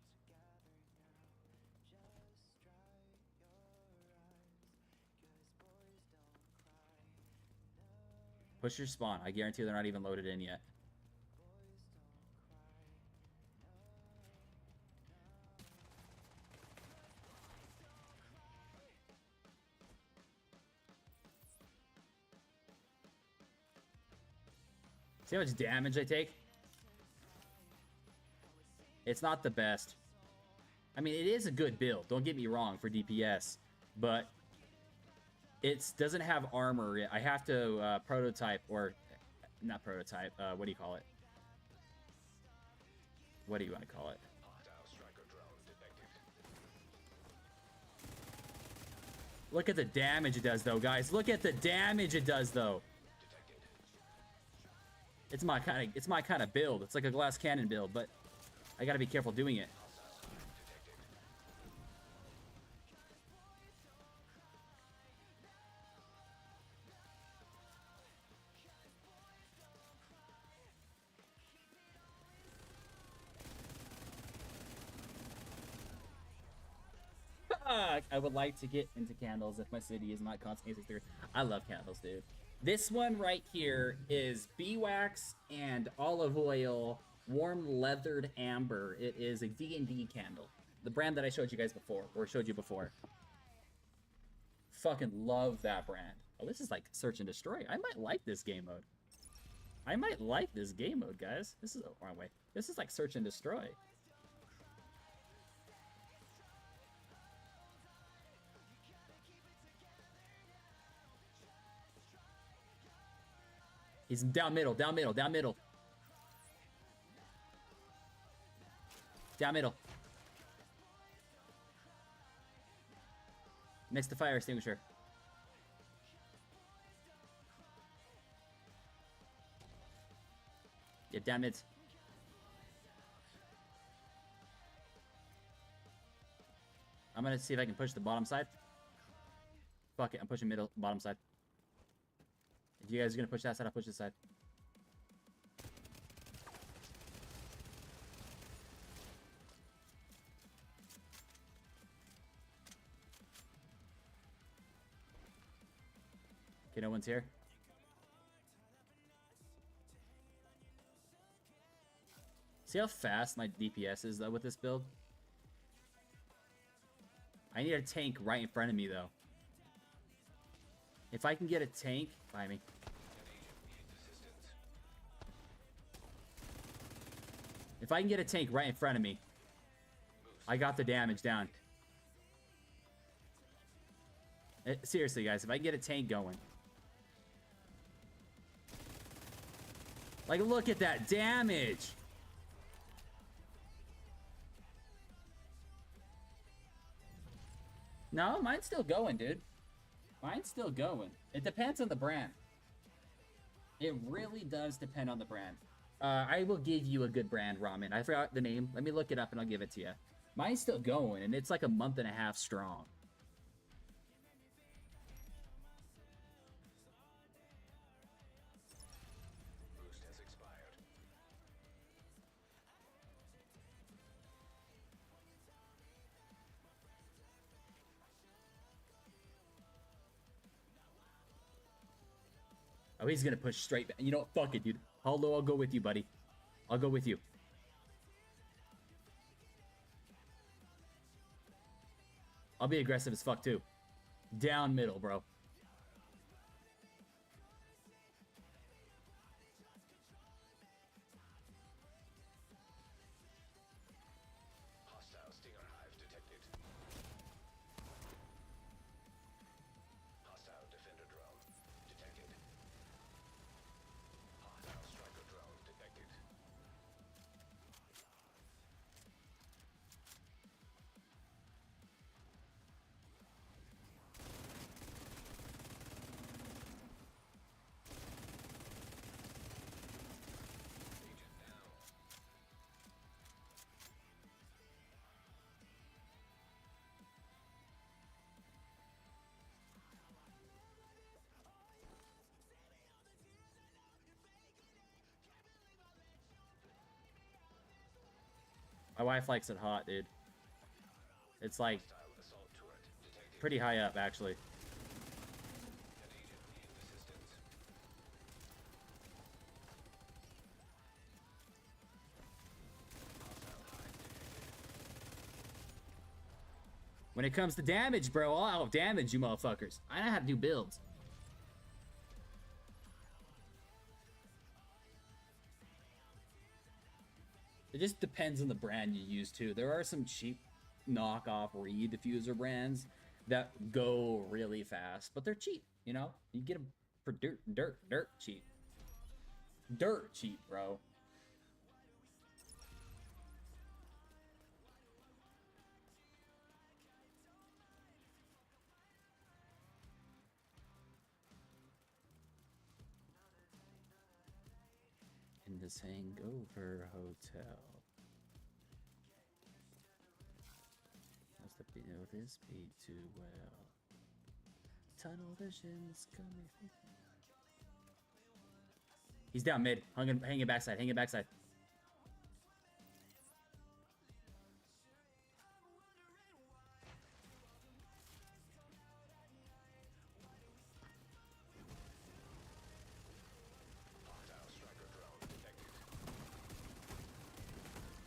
Push your spawn. I guarantee they're not even loaded in yet. See how much damage I take? It's not the best. I mean, it is a good build. Don't get me wrong for DPS. But it doesn't have armor yet. I have to prototype, or not prototype. What do you call it? What do you want to call it? Look at the damage it does, though, guys. Look at the damage it does, though. It's my kind of build. It's like a glass cannon build, but I gotta be careful doing it. I would like to get into candles if my city is not constantly 63. I love candles, dude. This one right here is beeswax and olive oil, warm leathered amber. It is a D&D candle. The brand that I showed you guys before, or showed you before. Fucking love that brand. Oh, this is like search and destroy. I might like this game mode. I might like this game mode, guys. This is the wrong way. This is like search and destroy. He's down middle, down middle, down middle. Down middle. Next to fire extinguisher. Yep, down mids. I'm gonna see if I can push the bottom side. Fuck it, I'm pushing middle, bottom side. If you guys are gonna push that side, I'll push this side. Okay, no one's here. See how fast my DPS is, though, with this build? I need a tank right in front of me, though. If I can get a tank by me. If I can get a tank right in front of me, I got the damage down. Seriously, guys, if I can get a tank going. Like, look at that damage. No, mine's still going, dude. Mine's still going. It depends on the brand. It really does depend on the brand. I will give you a good brand ramen. I forgot the name. Let me look it up and I'll give it to you. Mine's still going, and it's like a month and a half strong. Boost has expired. Oh, he's gonna push straight back. You know what? Fuck it, dude. Although I'll go with you, buddy. I'll go with you. I'll be aggressive as fuck, too. Down middle, bro. My wife likes it hot, dude. It's like pretty high up, actually. When it comes to damage, bro, I'll damage you motherfuckers. I know how to do builds. It just depends on the brand you use, too. There are some cheap knockoff reed diffuser brands that go really fast, but they're cheap, you know? You get them for dirt cheap. Dirt cheap, bro. In this hangover hotel. Must have been know this beat too well. Tunnel vision's coming. He's down mid. Hanging backside. Hanging backside.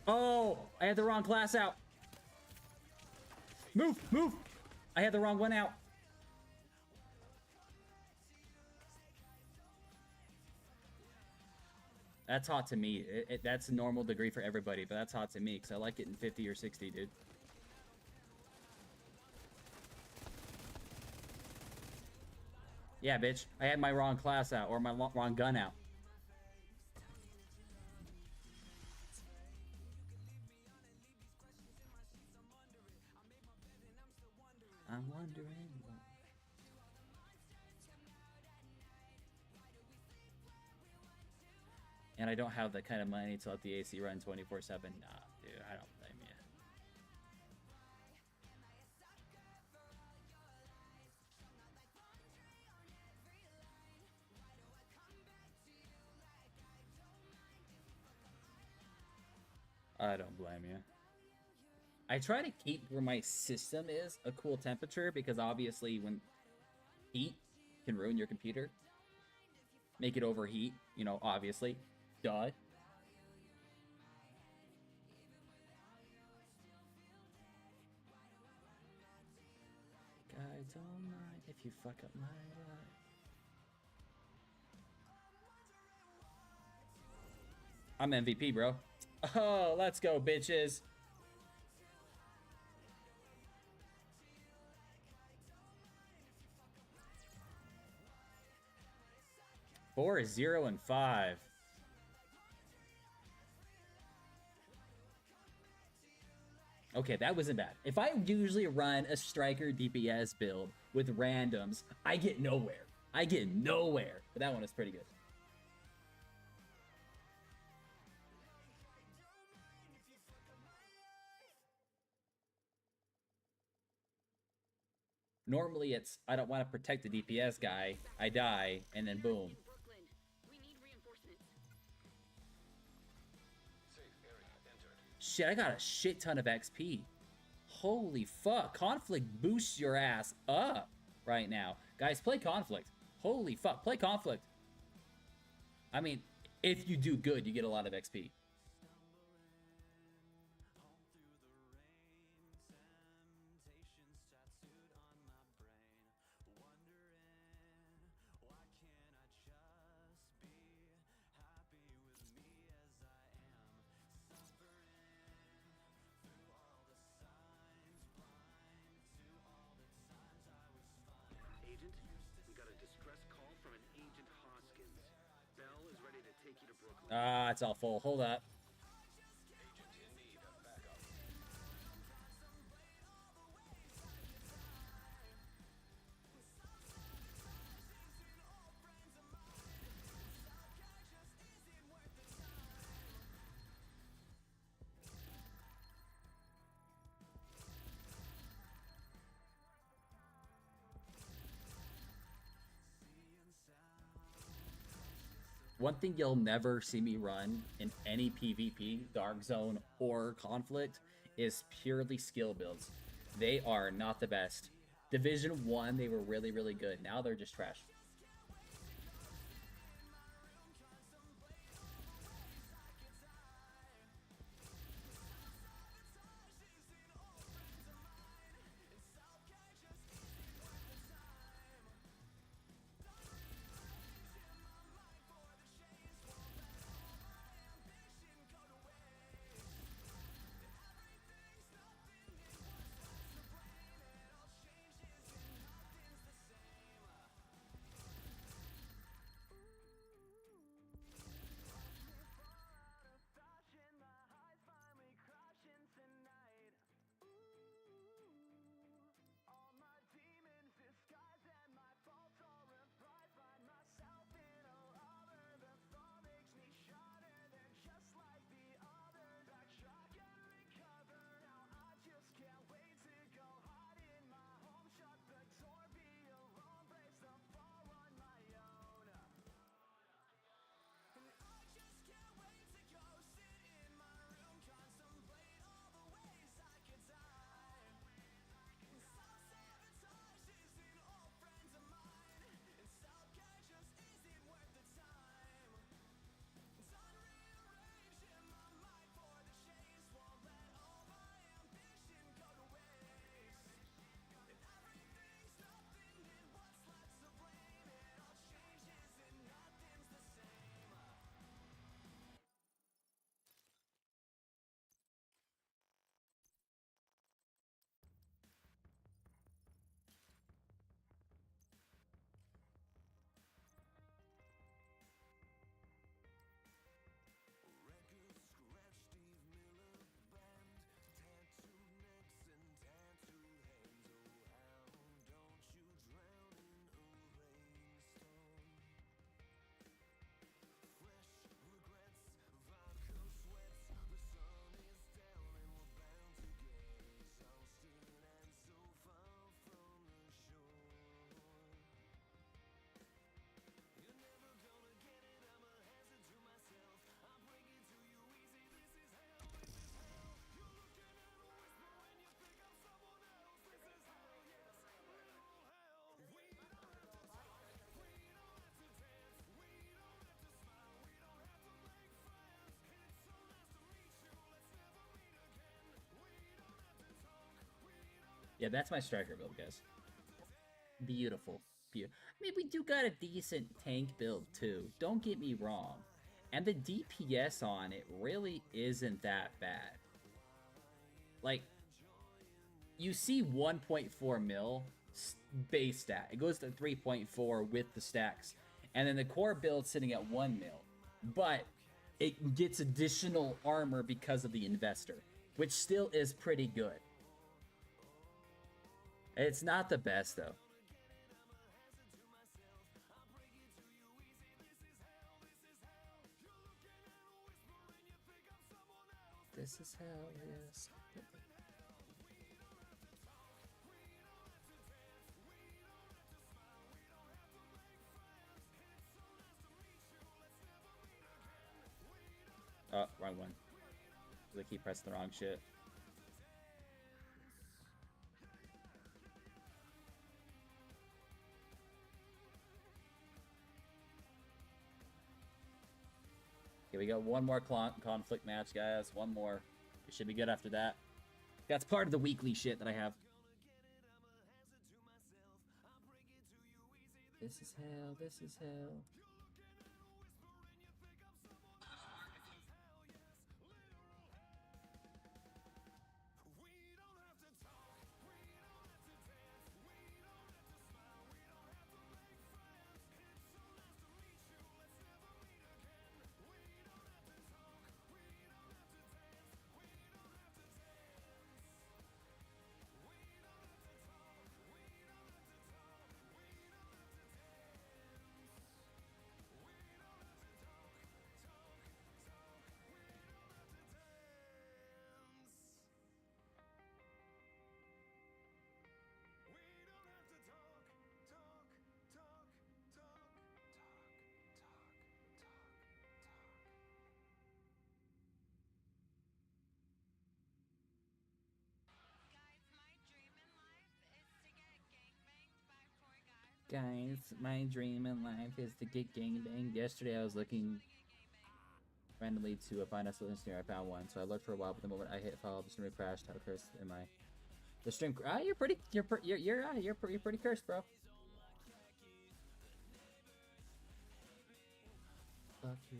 Oh, I had the wrong class out. Move, move. I had the wrong one out. That's hot to me. That's a normal degree for everybody, but that's hot to me because I like it in 50 or 60, dude. Yeah, bitch. I had my wrong class out or my wrong gun out. I'm wondering. And I don't have that kind of money to let the AC run 24/7. Nah, dude, I don't blame you. I don't blame you. I try to keep where my system is a cool temperature because obviously when heat can ruin your computer, make it overheat, you know, obviously. Duh. I don't mind if you fuck up my life. I'm MVP, bro. Oh, let's go, bitches. Four is 0 and 5. Okay, that wasn't bad. If I usually run a striker DPS build with randoms, I get nowhere. I get nowhere. But that one is pretty good. Normally it's, I don't want to protect the DPS guy. I die, and then boom. Shit, I got a shit ton of XP. Holy fuck. Conflict boosts your ass up right now. Guys, play Conflict. Holy fuck, play Conflict. I mean, if you do good, you get a lot of XP. Agent, we got a distress call from an Agent Hoskins. Bell is ready to take you to Brooklyn. Ah, it's all full. Hold up. One thing you'll never see me run in any PvP, Dark Zone, or Conflict is purely skill builds. They are not the best. Division 1, they were really, really good. Now they're just trash. Yeah, that's my striker build, guys. Beautiful. I mean, we do got a decent tank build, too. Don't get me wrong. And the DPS on it really isn't that bad. Like, you see 1.4 mil base stat. It goes to 3.4 with the stacks. And then the core build sitting at 1 mil. But it gets additional armor because of the investor, which still is pretty good. It's not the best, though. This is hell, yes. Oh, wrong one. They keep pressing the wrong shit. Okay, we got one more conflict match, guys. One more. We should be good after that. That's part of the weekly shit that I have. This is hell. This is hell. Guys, my dream in life is to get gangbanged. Yesterday I was looking randomly to find a solution snare. I found one, so I looked for a while, but the moment I hit follow, the stream crashed. How cursed am I? The stream. Ah, you're pretty. You're pretty cursed, bro. Fuck you.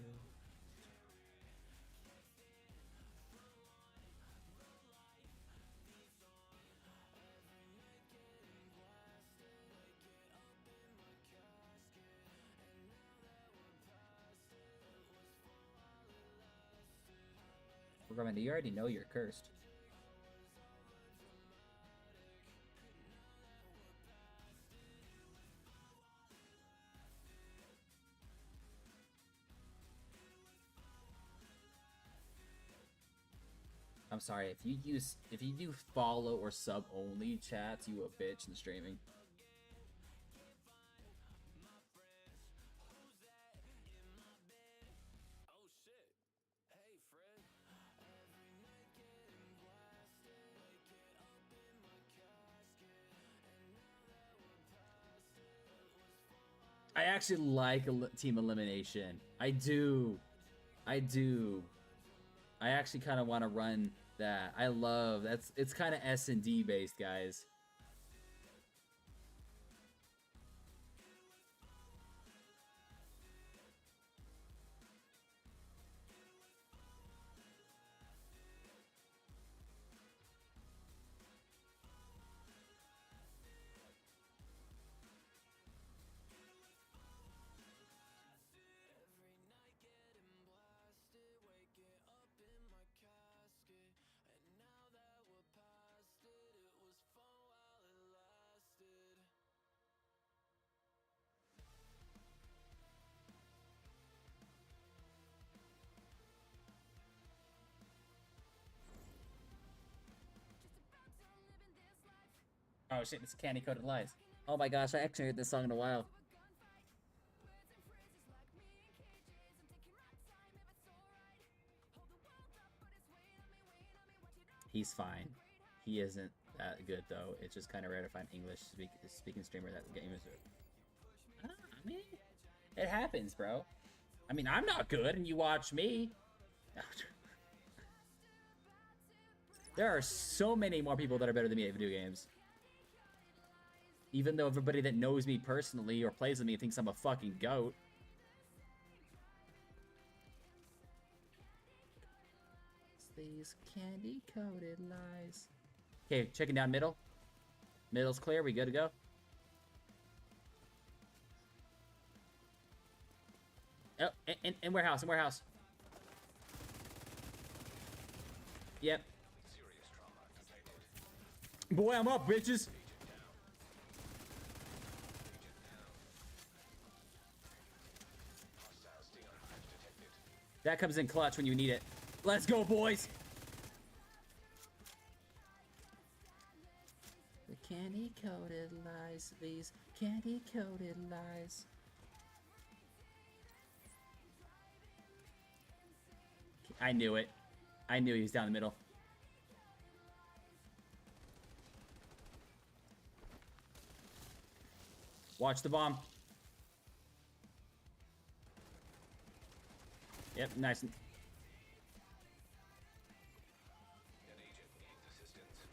Roman, you already know you're cursed. I'm sorry, if you do follow or sub only chats, you a bitch in streaming. I actually like team elimination. I do. I do. I actually kind of want to run that. I love that's. It's kind of S&D based, guys. Oh shit, this is Candy Coated Lies. Oh my gosh, I actually heard this song in a while. He's fine. He isn't that good though. It's just kind of rare to find English speaking streamer that game is. I mean, it happens, bro. I mean, I'm not good, and you watch me. There are so many more people that are better than me at video games. Even though everybody that knows me personally or plays with me thinks I'm a fucking goat. These candy-coated lies. Okay, checking down middle. Middle's clear, we good to go? Oh, in warehouse, in warehouse. Yep. Boy, I'm up, bitches. That comes in clutch when you need it. Let's go, boys. The candy-coated lies, these candy-coated lies. I knew it. I knew he was down the middle. Watch the bomb. Yep, nice. An agent needs assistance.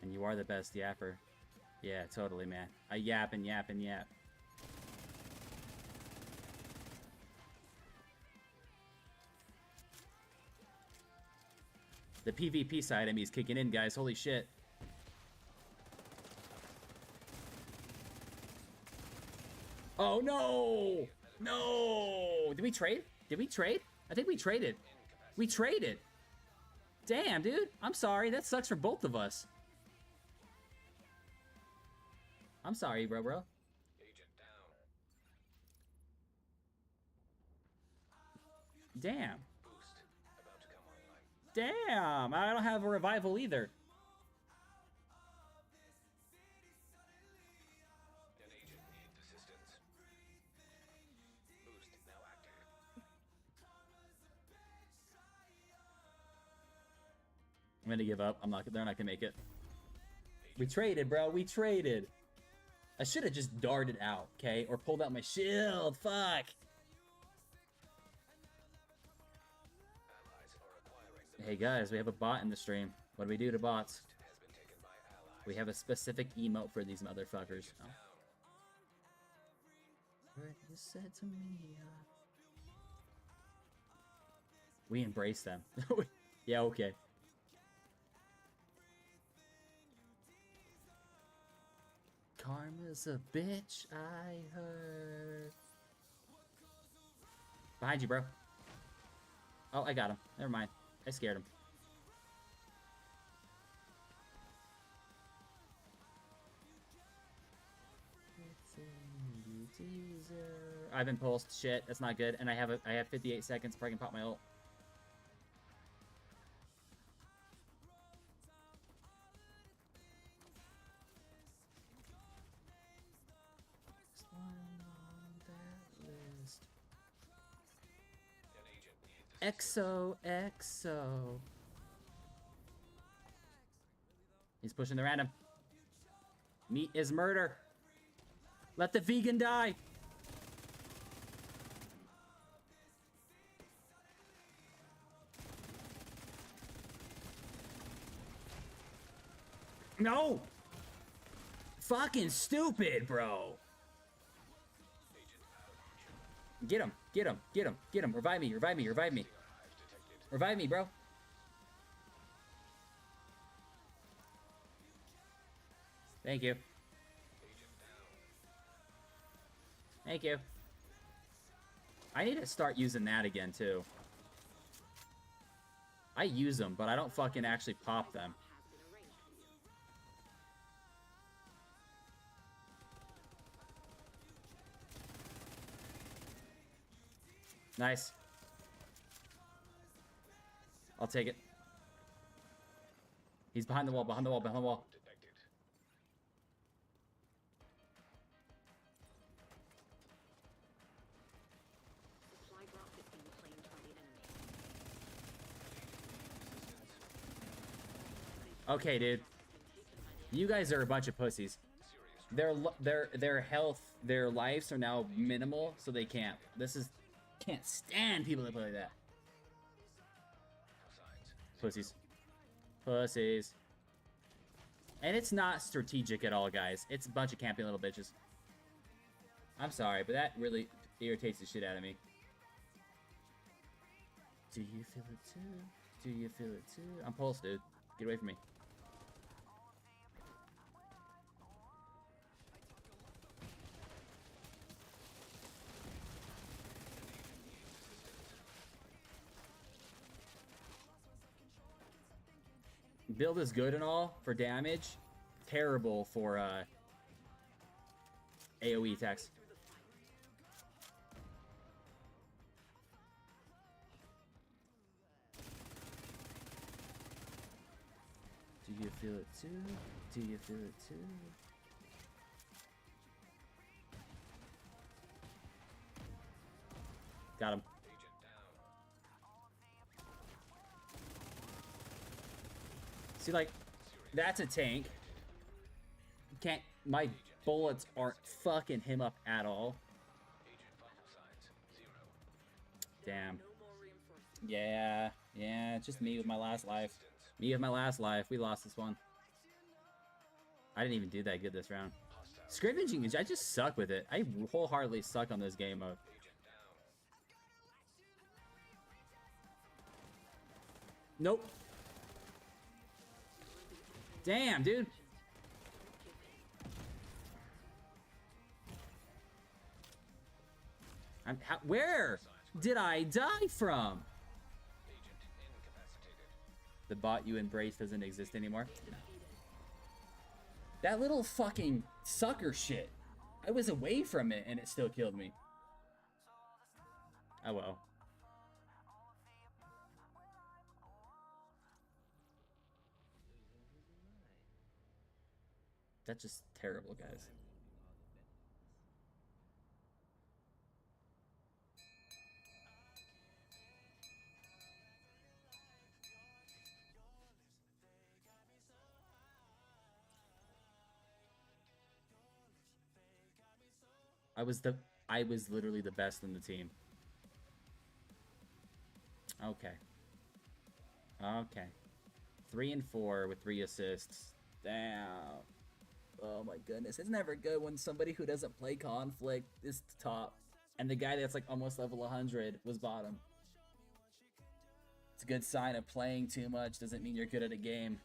And you are the best yapper. Yeah, totally, man. I yap and yap and yap. The PvP side of me is kicking in, guys. Holy shit. Oh, no! No! Did we trade? Did we trade? I think we traded. We traded. Damn, dude. I'm sorry. That sucks for both of us. I'm sorry, bro. Agent down. Damn. Boost Damn, I don't have a revival either. An agent needs assistance. Boost now active. I'm gonna give up. They're not gonna make it. We traded, bro. We traded. I should have just darted out, okay? Or pulled out my shield. Fuck. Allies are acquiring the Hey guys, we have a bot in the stream. What do we do to bots? boost has been taken by allies. We have a specific emote for these motherfuckers. Oh. What you said to me. We embrace them. Yeah, okay. Karma's a bitch, I heard. Behind you, bro. Oh, I got him. Never mind. I scared him. I've been pulsed. Shit, that's not good. And I have 58 seconds before I can pop my ult. An agent needs XOXO. He's pushing the random. Meat is murder. Let the vegan die. No! Fucking stupid, bro. Get him. Get him. Get him. Get him. Revive me. Revive me. Revive me. Revive me, bro. Thank you. Thank you. I need to start using that again, too. I use them, but I don't fucking actually pop them. Nice. I'll take it. He's behind the wall, behind the wall, behind the wall. detected. Supply drop is being claimed by the enemy. Okay, dude. You guys are a bunch of pussies. Their health, their lives are now minimal, so they can't. Can't stand people that play like that. Pussies. Pussies. And it's not strategic at all, guys. It's a bunch of camping little bitches. I'm sorry, but that really irritates the shit out of me. Do you feel it too? Do you feel it too? I'm pulsed, dude. Get away from me. Build is good and all for damage. Terrible for AoE attacks. Do you feel it too? Do you feel it too? Got him. See, like, that's a tank. Can't. My bullets aren't fucking him up at all. Damn. Yeah, it's just me with my last life. Me with my last life. We lost this one. I didn't even do that good this round. Scrimmaging, I just suck with it. I wholeheartedly suck on this game mode. Nope. Damn, dude. Where did I die from? The bot you embraced doesn't exist anymore. That little fucking sucker shit. I was away from it and it still killed me. Oh well. That's just terrible, guys. I was literally the best in the team. Okay. Okay. 3 and 4 with 3 assists. Damn. Oh my goodness. It's never good when somebody who doesn't play conflict is top. And the guy that's like almost level 100 was bottom. It's a good sign of playing too much doesn't mean you're good at a game.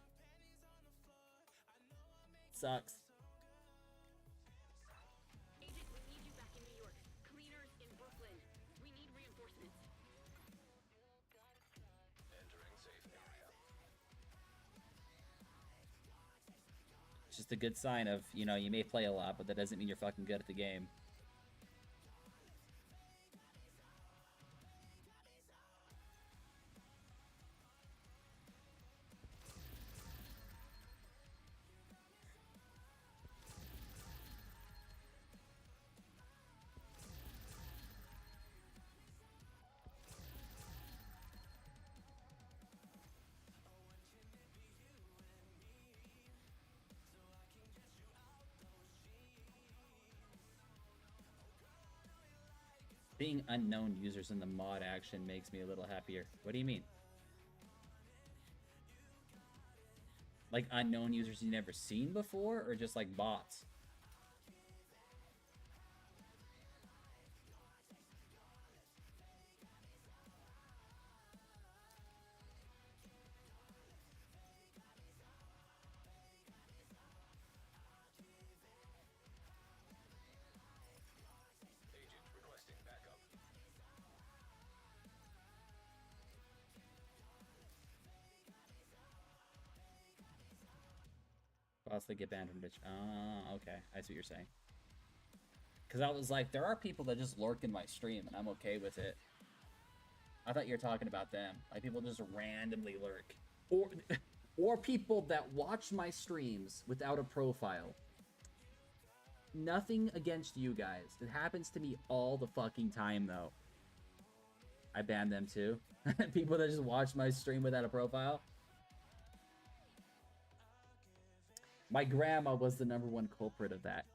Sucks. Agent, we need you back in New York. Cleaners in Brooklyn. We need reinforcements. Entering safe area. It's just a good sign of, you know, you may play a lot, but that doesn't mean you're fucking good at the game. Being unknown users in the mod action makes me a little happier. What do you mean? Like unknown users you never seen before, or just like bots? Agent requesting backup. Bots that get banned from bitch. Oh, okay. I see what you're saying. Because I was like, there are people that just lurk in my stream, and I'm okay with it. I thought you were talking about them. Like, people just randomly lurk. Or people that watch my streams without a profile. Nothing against you guys. It happens to me all the fucking time, though. I banned them, too. People that just watch my stream without a profile. My grandma was the #1 culprit of that.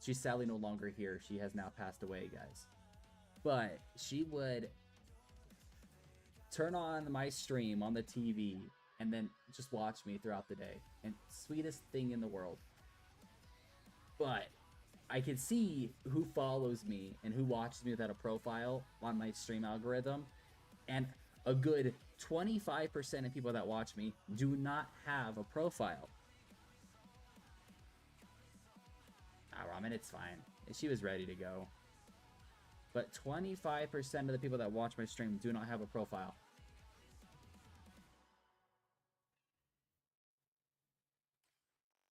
She's sadly no longer here. She has now passed away, guys. But she would turn on my stream on the TV and then just watch me throughout the day. And sweetest thing in the world. But I can see who follows me and who watches me without a profile on my stream algorithm. And a good 25% of people that watch me do not have a profile. Ah, Ramen, it's fine. She was ready to go. But 25% of the people that watch my stream do not have a profile.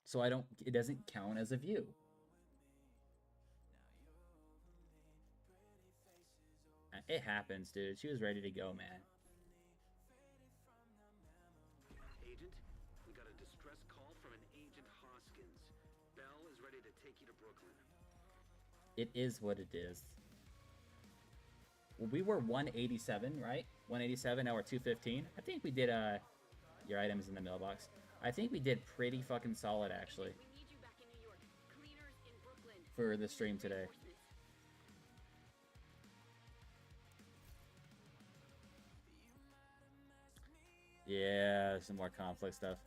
So it doesn't count as a view. It happens, dude. She was ready to go, man. Agent, we got a distress call from an Agent Hoskins. Bell is ready to take you to Brooklyn. It is what it is. Well, we were 187, right? 187, now we're 215. I think we did, your items in the mailbox. I think we did pretty fucking solid, actually. We need you back in New York. Cleaners in Brooklyn. For the stream today. Yeah, some more conflict stuff.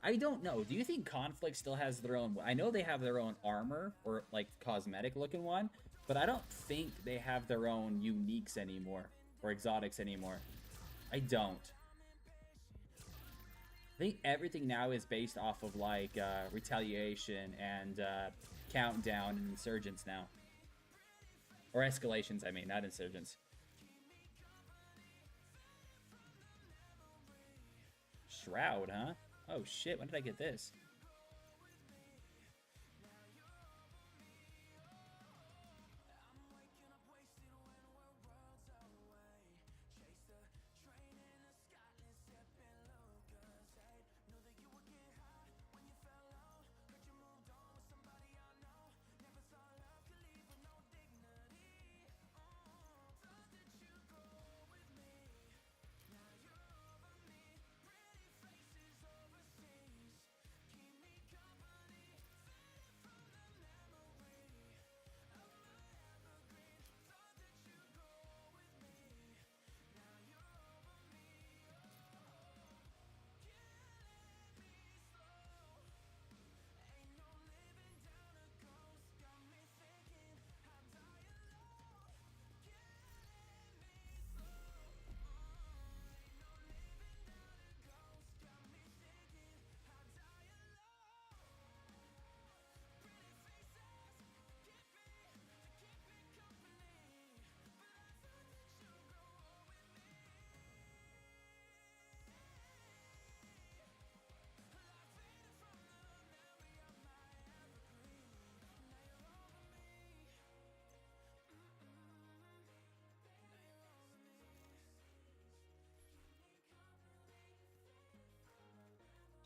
I don't know. Do you think Conflict still has their own... I know they have their own armor, or, like, cosmetic-looking one, but I don't think they have their own uniques anymore, or exotics anymore. I don't. I think everything now is based off of, like, Retaliation and Countdown and Insurgents now. Or Escalations, I mean, not Insurgents. Shroud, huh? Oh shit, when did I get this?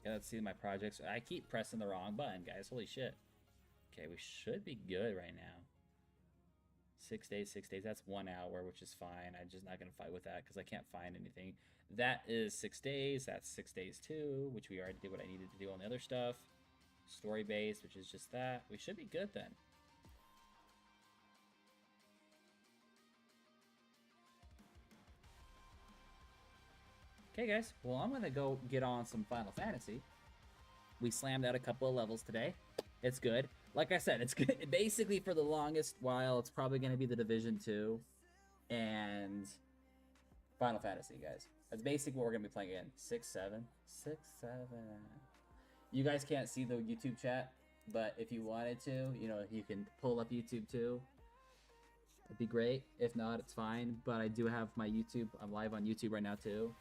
Okay, let's see my projects. I keep pressing the wrong button, guys. Holy shit. Okay, we should be good right now. 6 days, 6 days. That's 1 hour, which is fine. I'm just not going to fight with that because I can't find anything. That is 6 days. That's 6 days too, which we already did what I needed to do on the other stuff. Story based, which is just that. We should be good then. Okay, guys. Well, I'm going to go get on some Final Fantasy. We slammed out a couple of levels today. It's good. Like I said, it's good. Basically, for the longest while, it's probably going to be the Division 2 and Final Fantasy, guys. That's basically what we're going to be playing again. 6, 7. 6, 7. You guys can't see the YouTube chat, but if you wanted to, you know, you can pull up YouTube too. It'd be great. If not, it's fine. But I do have my YouTube. I'm live on YouTube right now too.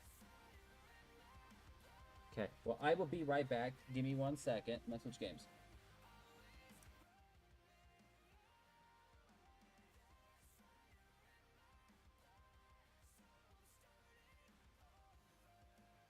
Okay, well, I will be right back. Give me 1 second. I'm gonna switch games. Lately I've been living in a state of panic. Got a new disease, got me going manic.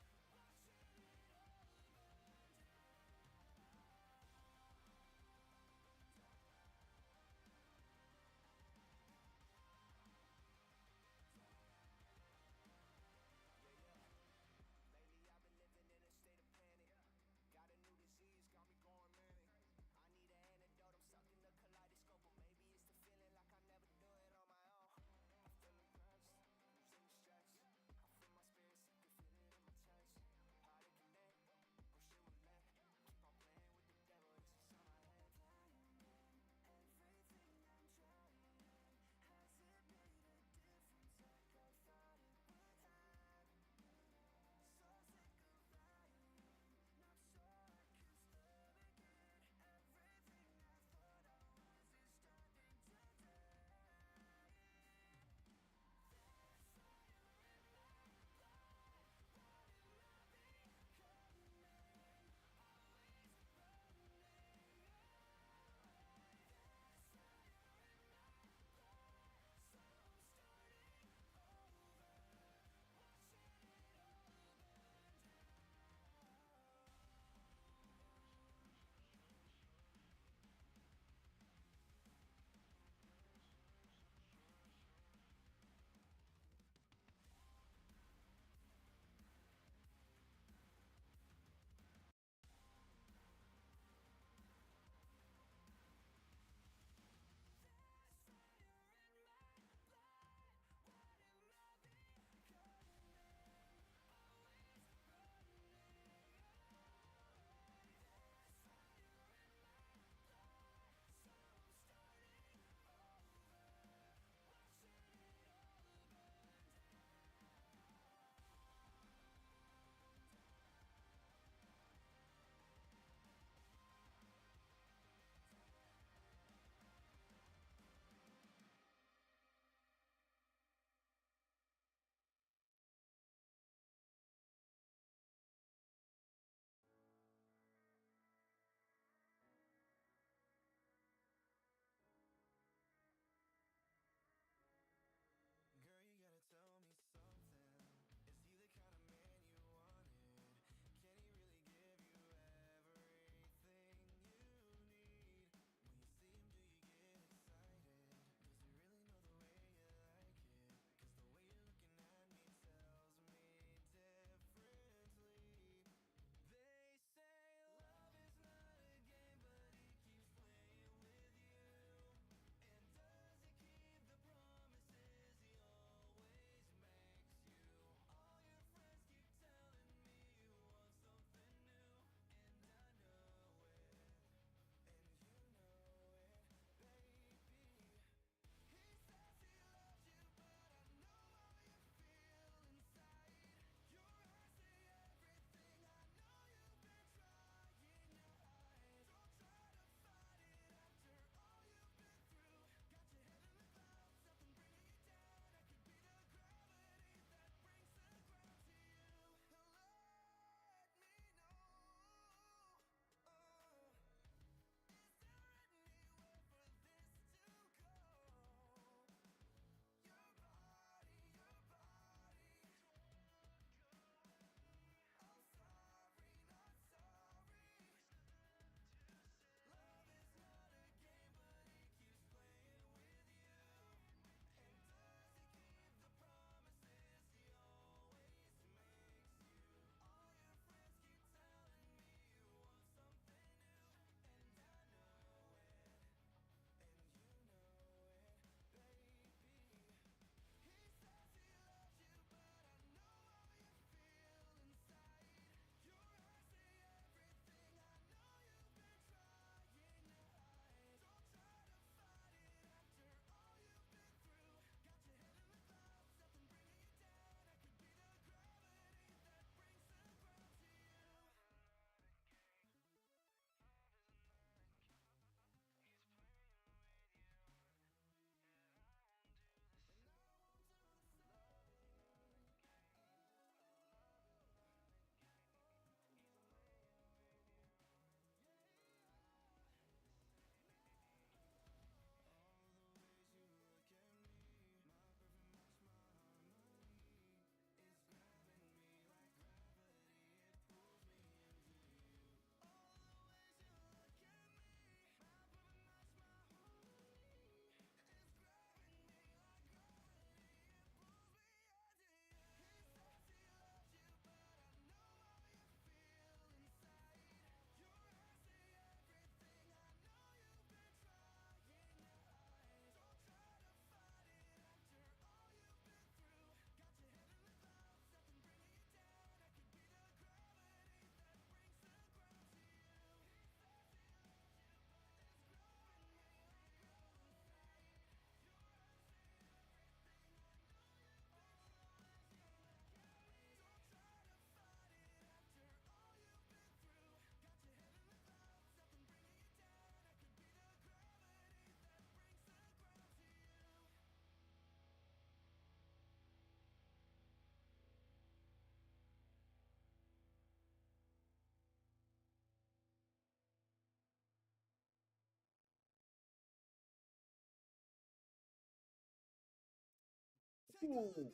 Oh,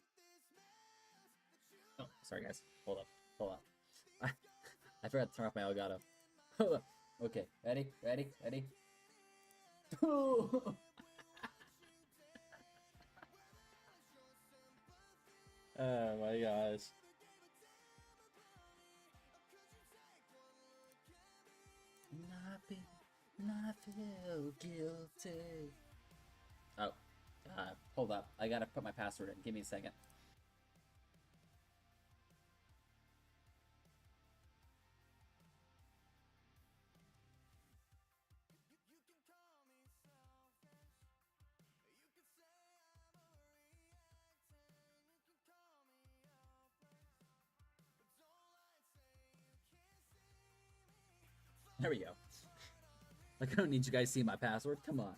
sorry guys. Hold up. Hold up. I forgot to turn off my Elgato. Hold up. Okay. Ready? Ready? Ready? Oh my gosh. Not feel guilty. Oh, hold up. I gotta put my password in. Give me a second. There we go. Like, I don't need you guys to see my password. Come on.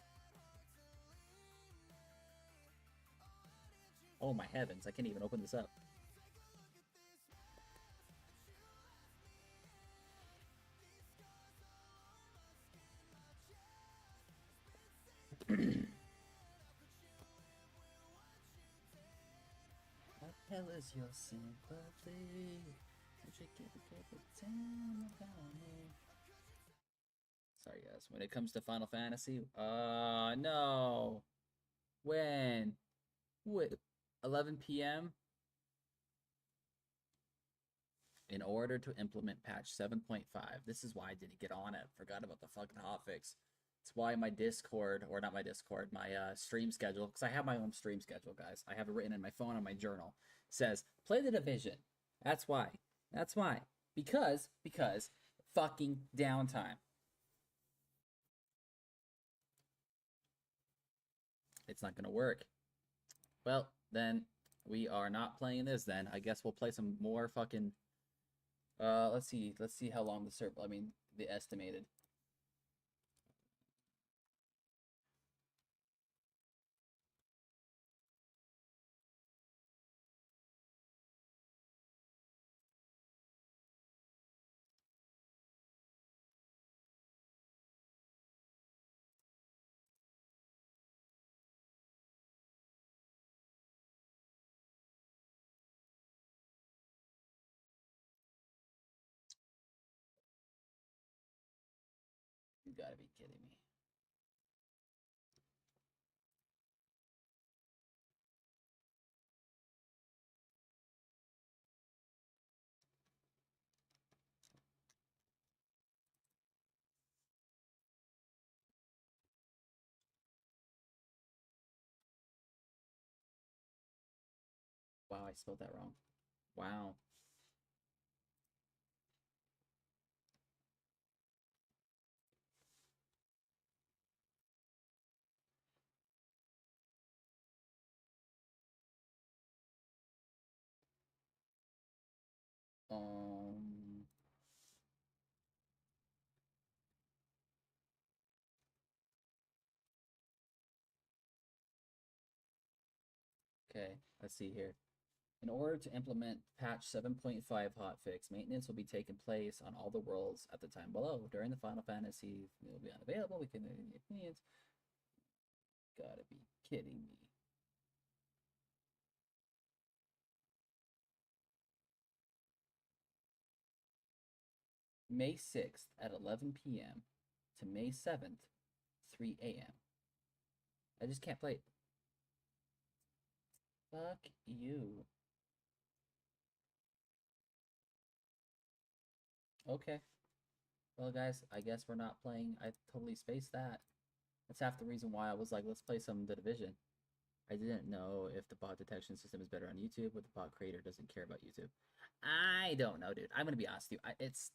Oh my heavens, I can't even open this up. What hell is your sympathy? Sorry guys, when it comes to Final Fantasy, no. When? What? 11 p.m.? In order to implement patch 7.5. This is why I didn't get on it. Forgot about the fucking hotfix. It's why my Discord, or not my Discord, my stream schedule, because I have my own stream schedule, guys. I have it written in my phone on my journal. It says, play the Division. That's why. That's why. Because fucking downtime. It's not gonna work. Well, then we are not playing this then. I guess we'll play some more fucking let's see how long the server, I mean, the estimated. You gotta be kidding me. Wow, I spelled that wrong. Wow. Okay, let's see here. In order to implement patch 7.5 hotfix, maintenance will be taking place on all the worlds at the time below. During the Final Fantasy, it will be unavailable. We can opinions. Gotta be kidding me. May 6th at 11 p.m. to May 7th, 3 a.m. I just can't play it. Fuck you. Okay. Well, guys, I guess we're not playing. I totally spaced that. That's half the reason why I was like, let's play some The Division. I didn't know if the bot detection system is better on YouTube or the bot creator doesn't care about YouTube. I don't know, dude. I'm going to be honest with you. It's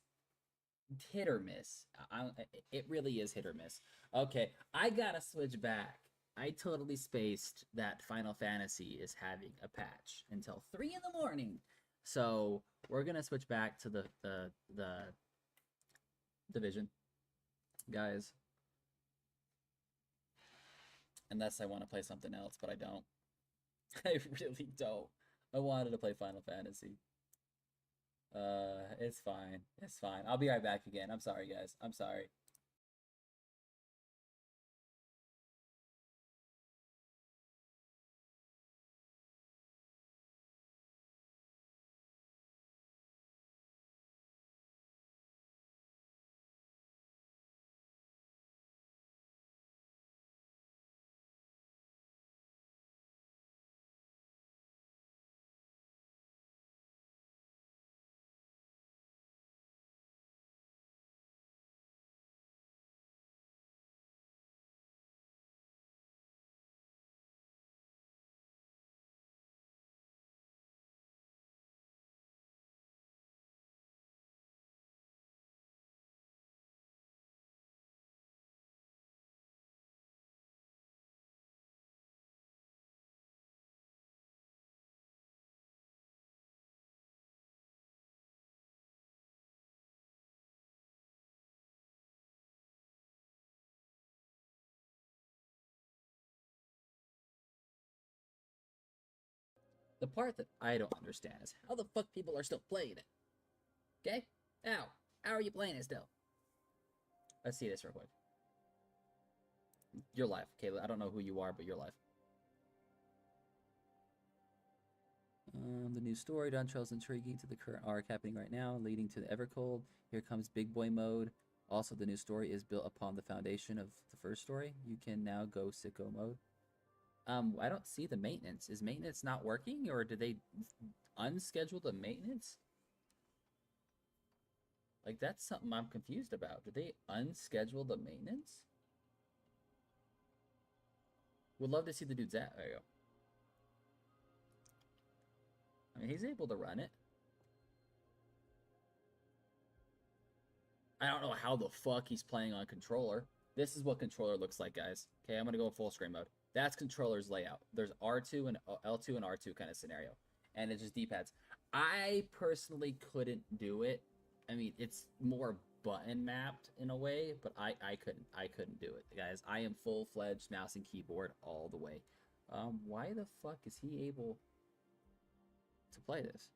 hit or miss. It really is hit or miss. Okay, I got to switch back. I totally spaced that Final Fantasy is having a patch until 3 in the morning. So we're going to switch back to the Division. Guys. Unless I want to play something else, but I don't. I really don't. I wanted to play Final Fantasy. It's fine. It's fine. I'll be right back again. I'm sorry, guys. I'm sorry. The part that I don't understand is how the fuck people are still playing it. Okay? How are you playing it still? Let's see this real quick. You're live, Kayla. I don't know who you are, but you're live. The new story, Don Trail's intriguing to the current arc happening right now, leading to the Evercold. Here comes Big Boy mode. Also, the new story is built upon the foundation of the first story. You can now go sicko mode. I don't see the maintenance. Is maintenance not working, or did they unschedule the maintenance? Like, that's something I'm confused about. Did they unschedule the maintenance? Would love to see the dude's at. There you go. I mean, he's able to run it. I don't know how the fuck he's playing on controller. This is what controller looks like, guys. Okay, I'm gonna go full screen mode. That's controller's layout. There's R2 and L2 and R2 kind of scenario. And it's just D-pads. I personally couldn't do it. I mean, it's more button mapped in a way, but I couldn't do it, guys. I am full-fledged mouse and keyboard all the way. Why the fuck is he able to play this?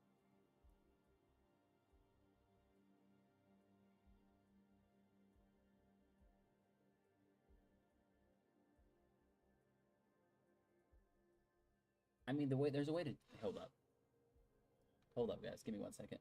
I mean, there's a way to hold up. Hold up, guys. Give me 1 second.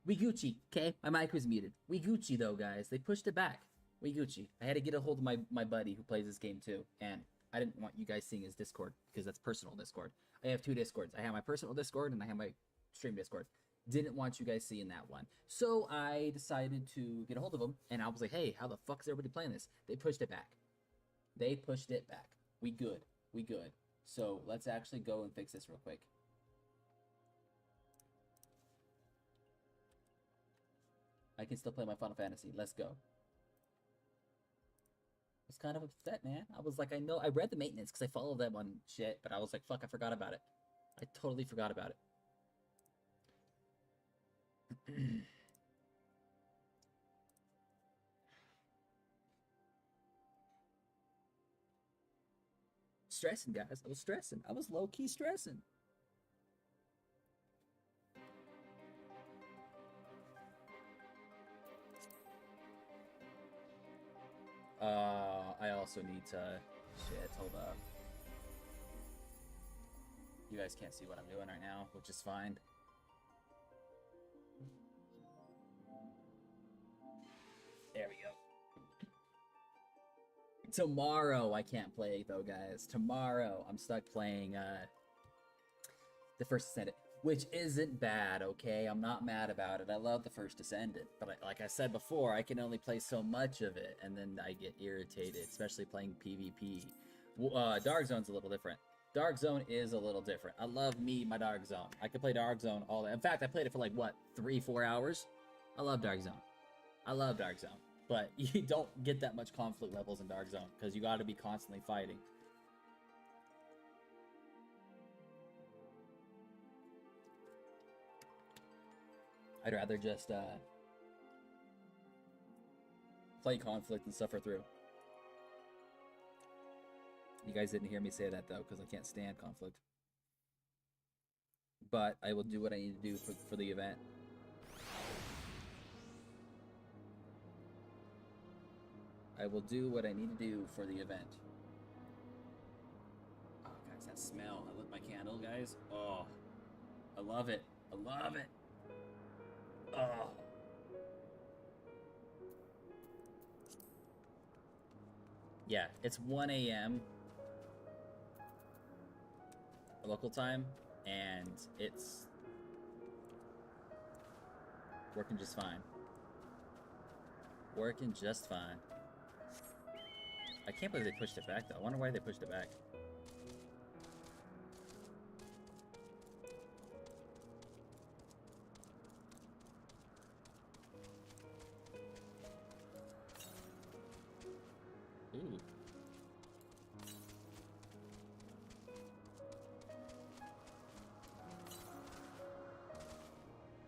We Gucci, okay? My mic was muted. We Gucci, though, guys. They pushed it back. We Gucci. I had to get a hold of my buddy who plays this game, too. And I didn't want you guys seeing his Discord, because that's personal Discord. I have 2 Discords. I have my personal Discord, and I have my stream Discord. Didn't want you guys seeing that one. So I decided to get a hold of him, and I was like, hey, how the fuck is everybody playing this? They pushed it back. They pushed it back. We good. We good. So let's actually go and fix this real quick. I can still play my Final Fantasy. Let's go. I was kind of upset, man. I was like, I know, I read the maintenance because I follow them on shit, but I was like, fuck, I forgot about it. I totally forgot about it. Stressing, guys. I was stressing. I was low-key stressing. I also need to... Shit, hold up. You guys can't see what I'm doing right now, which is fine. There we go. Tomorrow I can't play, though, guys. Tomorrow I'm stuck playing, the First Ascendant, which isn't bad, okay? I'm not mad about it. I love the First Ascendant, but like I said before, I can only play so much of it, and then I get irritated, especially playing PvP. Dark Zone's a little different. Dark Zone is a little different. I love my Dark Zone. I could play Dark Zone all day. In fact, I played it for like, what, 3-4 hours? I love Dark Zone. I love Dark Zone. But you don't get that much conflict levels in Dark Zone, because you gotta be constantly fighting. I'd rather just play Conflict and suffer through. You guys didn't hear me say that though, because I can't stand Conflict. But I will do what I need to do for the event. I will do what I need to do for the event. Oh, guys, that smell. I lit my candle, guys. Oh, I love it. I love it. Oh. Yeah, it's 1 a.m. local time, and it's working just fine. Working just fine. I can't believe they pushed it back, though. I wonder why they pushed it back. Ooh.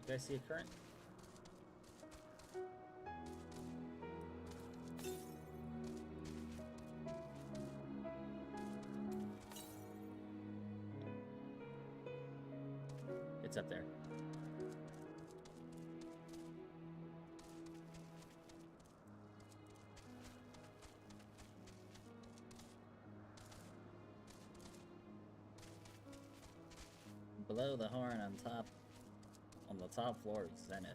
You guys see a current? It's up there. Below the horn on the top floor is Zenith.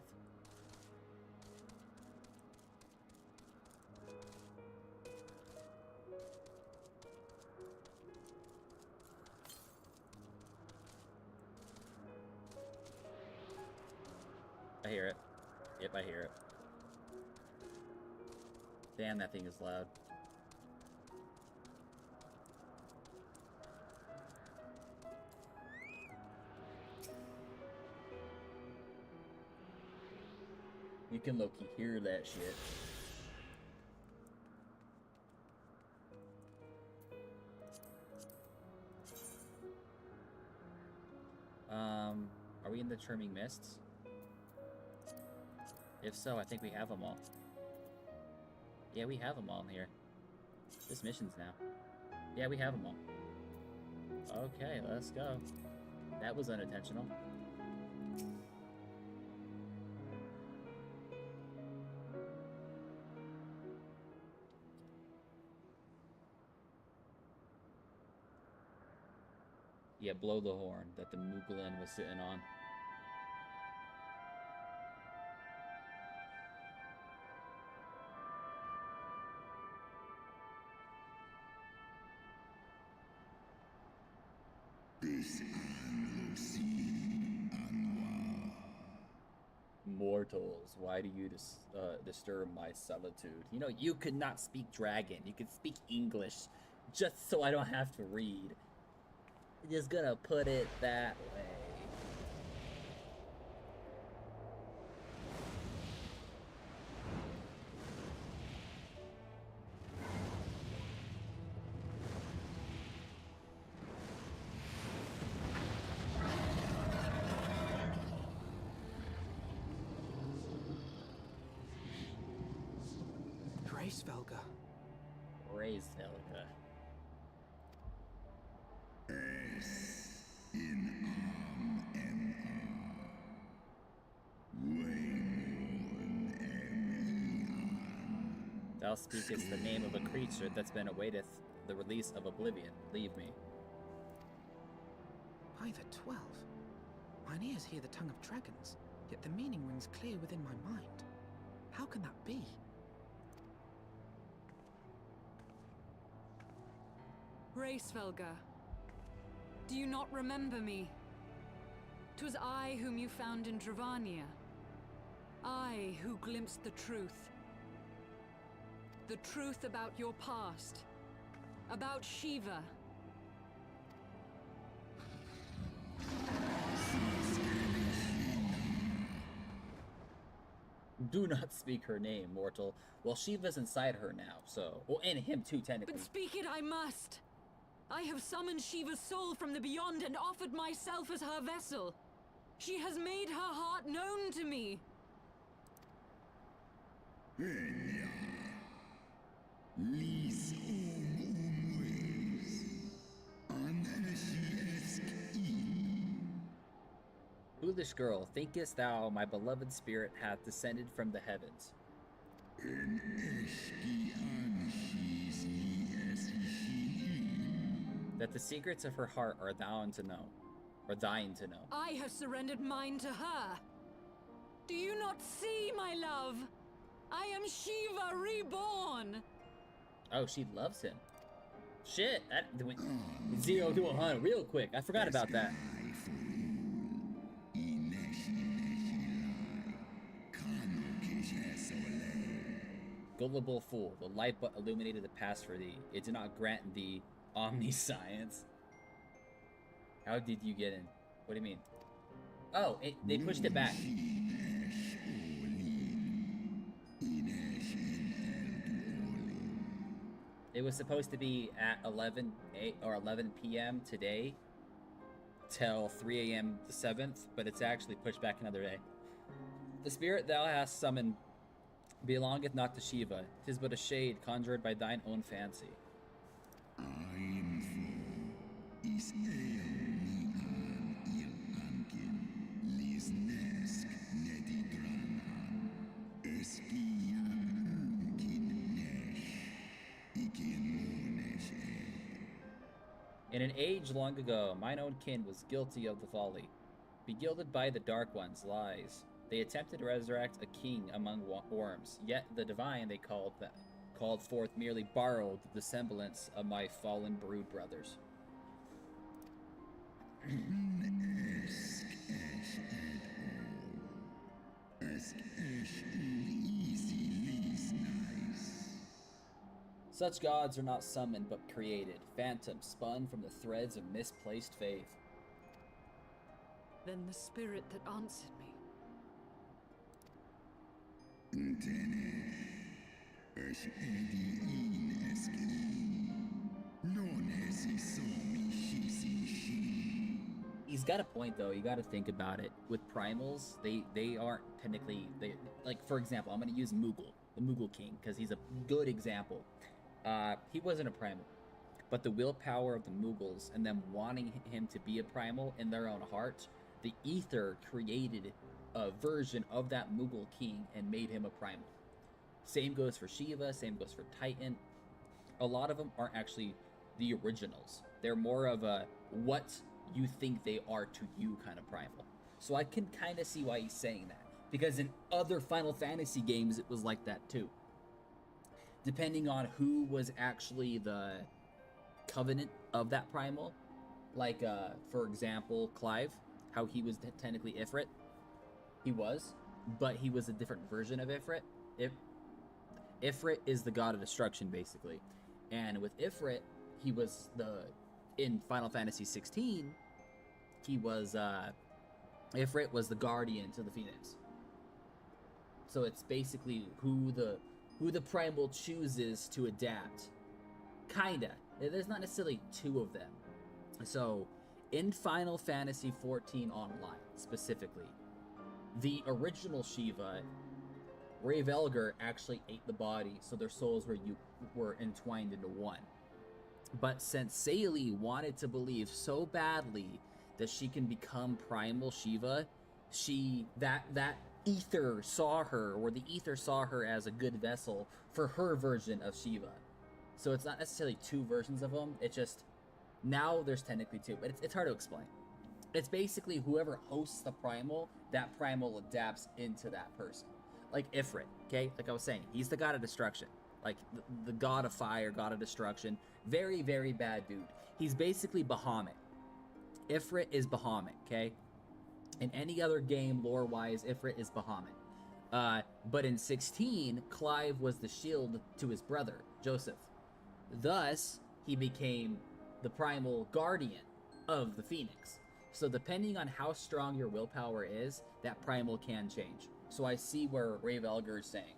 I hear it. Yep, I hear it. Damn, that thing is loud. You can low-key hear that shit. Are we in the Charming Mists? If so, I think we have them all. Yeah, we have them all in here. This mission's now. Yeah, we have them all. Okay, let's go. That was unintentional. Yeah, blow the horn that the Mooglin was sitting on. Mortals, why do you disturb my solitude? You know, you could not speak dragon. You could speak English, just so I don't have to read. Just gonna put it that way. Grace Velga. Raise Helga. Thou speakest the name of a creature that's been awaiteth the release of oblivion. Leave me. By the 12. Mine ears hear the tongue of dragons, yet the meaning rings clear within my mind. How can that be? Racevelga, do you not remember me? 'Twas I whom you found in Dravania. I who glimpsed the truth. The truth about your past. About Shiva. Do not speak her name, mortal. Well, Shiva's inside her now, so... Well, and him too, technically. But speak it I must. I have summoned Shiva's soul from the beyond and offered myself as her vessel. She has made her heart known to me. Foolish girl, thinkest thou my beloved spirit hath descended from the heavens? That the secrets of her heart are thine to know, or thine to know. I have surrendered mine to her. Do you not see, my love? I am Shiva reborn. Oh, she loves him. Shit, that went 0 to 100 real quick. I forgot about that. Gullible fool, the light but illuminated the past for thee. It did not grant thee omniscience. How did you get in? What do you mean? Oh, they pushed it back. It was supposed to be at 11 p.m. today till 3 a.m. the 7th, but it's actually pushed back another day. The spirit thou hast summoned belongeth not to Shiva, 'tis but a shade conjured by thine own fancy. In an age long ago, mine own kin was guilty of the folly. Begilded by the Dark One's lies, they attempted to resurrect a king among worms, yet the divine they called forth merely borrowed the semblance of my fallen brood brothers. Such gods are not summoned but created, phantoms spun from the threads of misplaced faith. Then the spirit that answered me. He's got a point though. You got to think about it. With primals, they aren't technically like, for example, I'm going to use Moogle, the Moogle King, because he's a good example. He wasn't a primal, but the willpower of the Moogles and them wanting him to be a primal in their own heart, the Ether created a version of that Moogle King and made him a primal. Same goes for Shiva, same goes for Titan. A lot of them aren't actually the originals. They're more of a what you think they are to you kind of primal. So I can kind of see why he's saying that, because in other Final Fantasy games it was like that too. Depending on who was actually the covenant of that primal, like for example Clive, how he was technically Ifrit. He was, but he was a different version of Ifrit. Ifrit is the god of destruction, basically. And with Ifrit, he was in Final Fantasy 16, he was, Ifrit was the guardian to the Phoenix. So it's basically who the primal chooses to adapt. Kinda. There's not necessarily two of them. So, in Final Fantasy 14 Online, specifically, the original Shiva, Rayvelgar actually ate the body, so their souls were entwined into one. But since Saylee wanted to believe so badly that she can become primal Shiva, that Ether saw her, or the Ether saw her as a good vessel for her version of Shiva. So it's not necessarily two versions of them, it's just, now there's technically two, but it's hard to explain. It's basically whoever hosts the primal, that primal adapts into that person. Like Ifrit, okay? Like I was saying, he's the god of destruction. Like the god of fire, god of destruction. Very, very bad dude. He's basically Bahamut. Ifrit is Bahamut, okay? In any other game, lore-wise, Ifrit is Bahamut. But in 16, Clive was the shield to his brother, Joseph. Thus, he became the primal guardian of the Phoenix. So depending on how strong your willpower is, that primal can change. So I see where Rayvelgar is saying.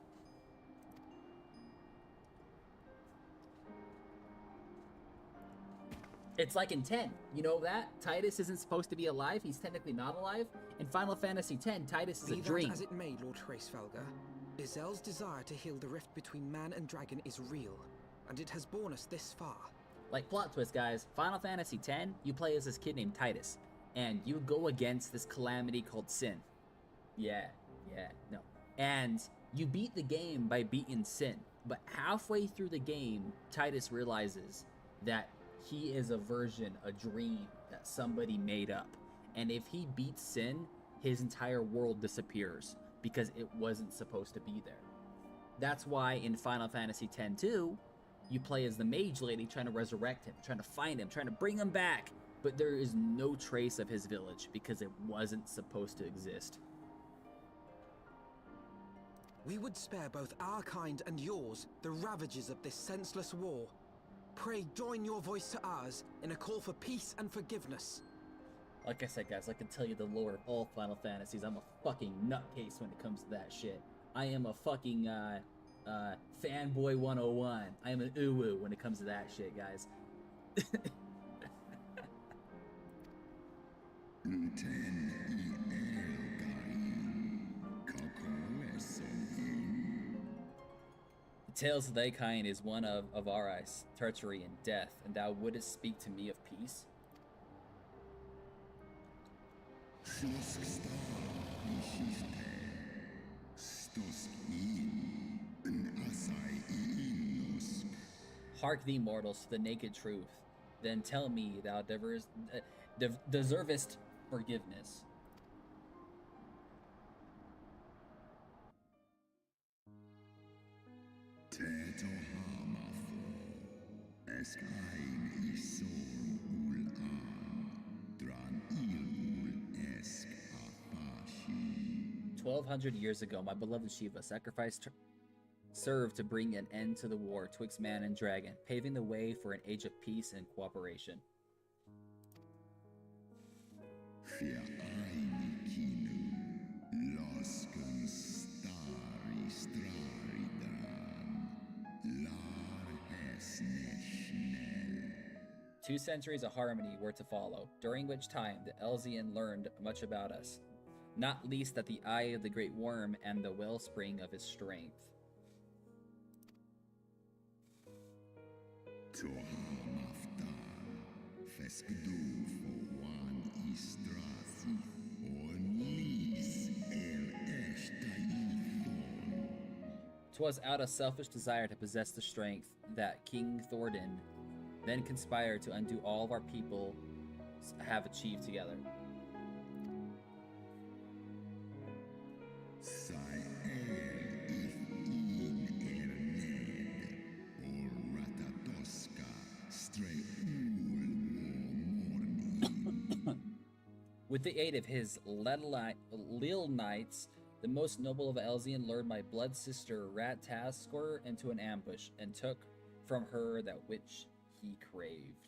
It's like in 10. You know that? Titus isn't supposed to be alive. He's technically not alive. In Final Fantasy X, Titus is a Be dream. that as it may, Lord Hraesvelgr, Izel's desire to heal the rift between man and dragon is real, and it has borne us this far. Like, plot twist, guys. Final Fantasy X, you play as this kid named Titus, and you go against this calamity called Sin. No. And you beat the game by beating Sin, but halfway through the game, Titus realizes that he is a version, a dream that somebody made up. And if he beats Sin, his entire world disappears because it wasn't supposed to be there. That's why in Final Fantasy X-2, you play as the mage lady trying to resurrect him, trying to find him, trying to bring him back. But there is no trace of his village because it wasn't supposed to exist. We would spare both our kind and yours the ravages of this senseless war. Pray join your voice to ours in a call for peace and forgiveness. Like I said, guys, I can tell you the lore of all Final Fantasies. I'm a fucking nutcase when it comes to that shit. I am a fucking fanboy 101. I am an uwu when it comes to that shit, guys. The tales of thy kind is one of avarice, treachery, and death, and thou wouldest speak to me of peace? Hark thee, mortals, to the naked truth. Then tell me thou deservest forgiveness. Esk ein ison ul an, dran ilul esk afashi. 1200 years ago, my beloved Shiva served to bring an end to the war twixt man and dragon, paving the way for an age of peace and cooperation. Fia ein kinu, losken stari straridan, lar hesne schnell. 2 centuries of harmony were to follow, during which time the Elzian learned much about us, not least that the eye of the great worm and the wellspring of his strength. Twas out of selfish desire to possess the strength that King Thordan then conspired to undo all of our people have achieved together. With the aid of his Lil Knights, the most noble of Elzian lured my blood sister Rat-Taskor into an ambush and took from her that which he craved.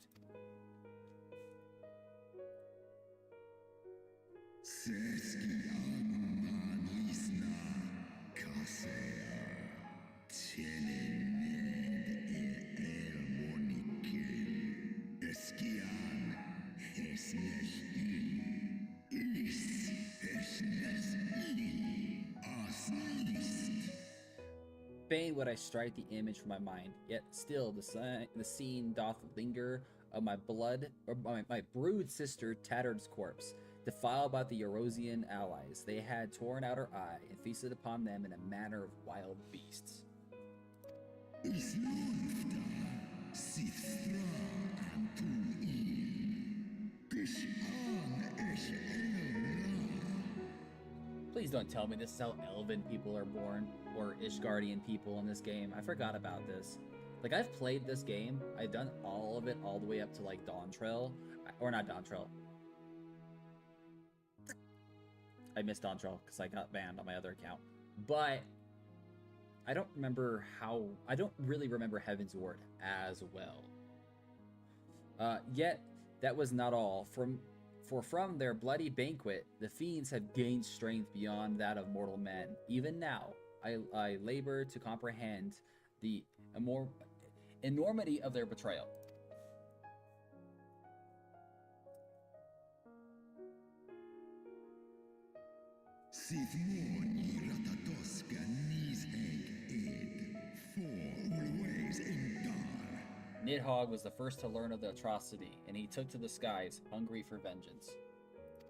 Fain would I strike the image from my mind, yet still the scene doth linger of my blood, or my brood sister Tatterd's corpse, defiled by the Eurasian allies. They had torn out her eye and feasted upon them in a manner of wild beasts. Please don't tell me this is how Elven people are born, or Ishgardian people in this game. I forgot about this. Like, I've played this game. I've done all of it all the way up to, like, Dawntrail. Or not Dawntrail. I missed Dawntrail because I got banned on my other account. But I don't remember how... I don't really remember Heaven's Ward as well. Yet, that was not all. For from their bloody banquet, the fiends have gained strength beyond that of mortal men. Even now, I labor to comprehend the enormity of their betrayal. Sith mon I ratatoska nisheg ed, for always endar. Nidhogg was the first to learn of the atrocity, and he took to the skies, hungry for vengeance.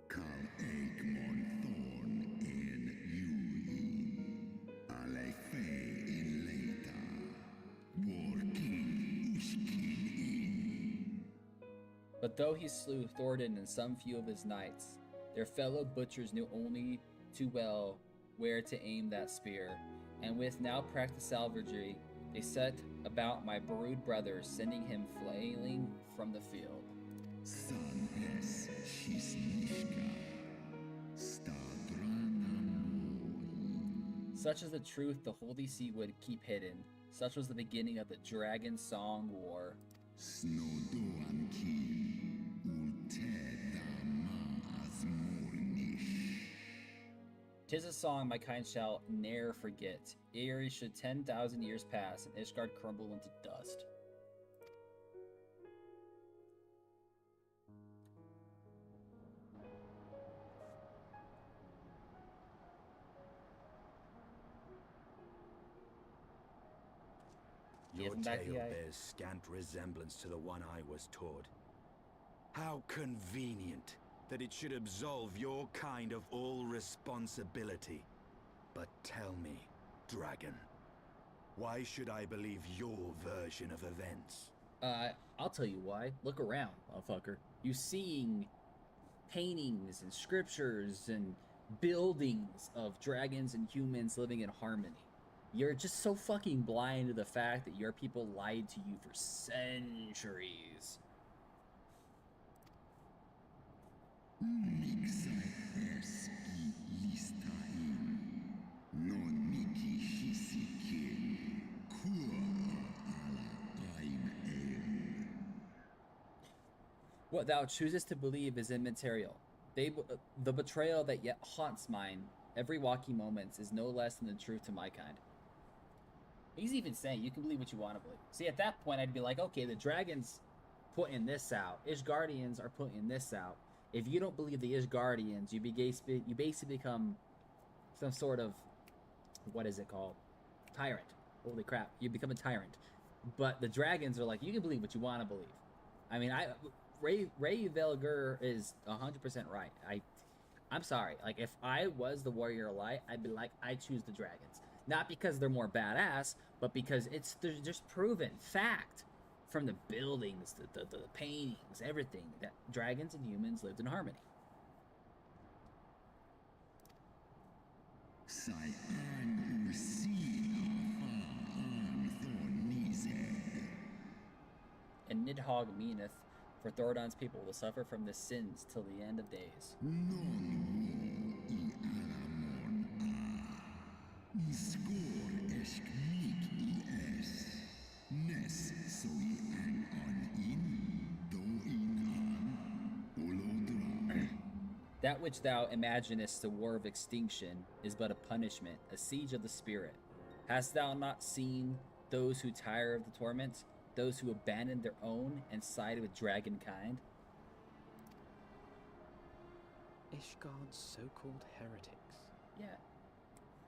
Kal Eikmon thorn en Yuin, ale fe in leita, war king Ushkin in. But though he slew Thordan and some few of his knights, their fellow butchers knew only too well where to aim that spear, and with now practiced salvagry, they set about my brood brothers, sending him flailing from the field. San es shisnishka, stadrana moi. Such is the truth the Holy See would keep hidden. Such was the beginning of the Dragon Song War. Snodoan kin, ulteda maas mornish. 'Tis a song my kind shall ne'er forget, ere should 10,000 years pass and Ishgard crumble into dust. Your Give him back tale the eye. bears scant resemblance to the one I was taught. How convenient that it should absolve your kind of all responsibility. But tell me, dragon, why should I believe your version of events? I'll tell you why. Look around, motherfucker. You seeing paintings and scriptures and buildings of dragons and humans living in harmony. You're just so fucking blind to the fact that your people lied to you for centuries. Mixai erski listain, non miki shisikin, kua ala aim eum. What thou choosest to believe is immaterial. The betrayal that yet haunts mine every walking moments is no less than the truth to my kind. He's even saying you can believe what you want to believe. See, at that point, I'd be like, okay, the dragons putting this out. Ishgardians are putting this out. If you don't believe the Ishgardians, you basically become some sort of, what is it called? Tyrant. Holy crap, you become a tyrant. But the dragons are like, you can believe what you want to believe. I mean, Ray Velger is 100% right. I'm sorry. Like, if I was the Warrior of Light, I'd be like, I choose the dragons. Not because they're more badass, but because they're just proven fact from the buildings, the paintings, everything, that dragons and humans lived in harmony. Sai an ursi afa an thorn nizeg. And Nidhogg meaneth, for Thoradon's people will suffer from the sins till the end of days. Non wo I alamon a. Iskor esknik I es. Nes soi an in, do in an, olodra. That which thou imaginest a war of extinction is but a punishment, a siege of the spirit. Hast thou not seen those who tire of the torment, those who abandoned their own and sided with dragon kind? Ishgard's so-called heretics. Yeah.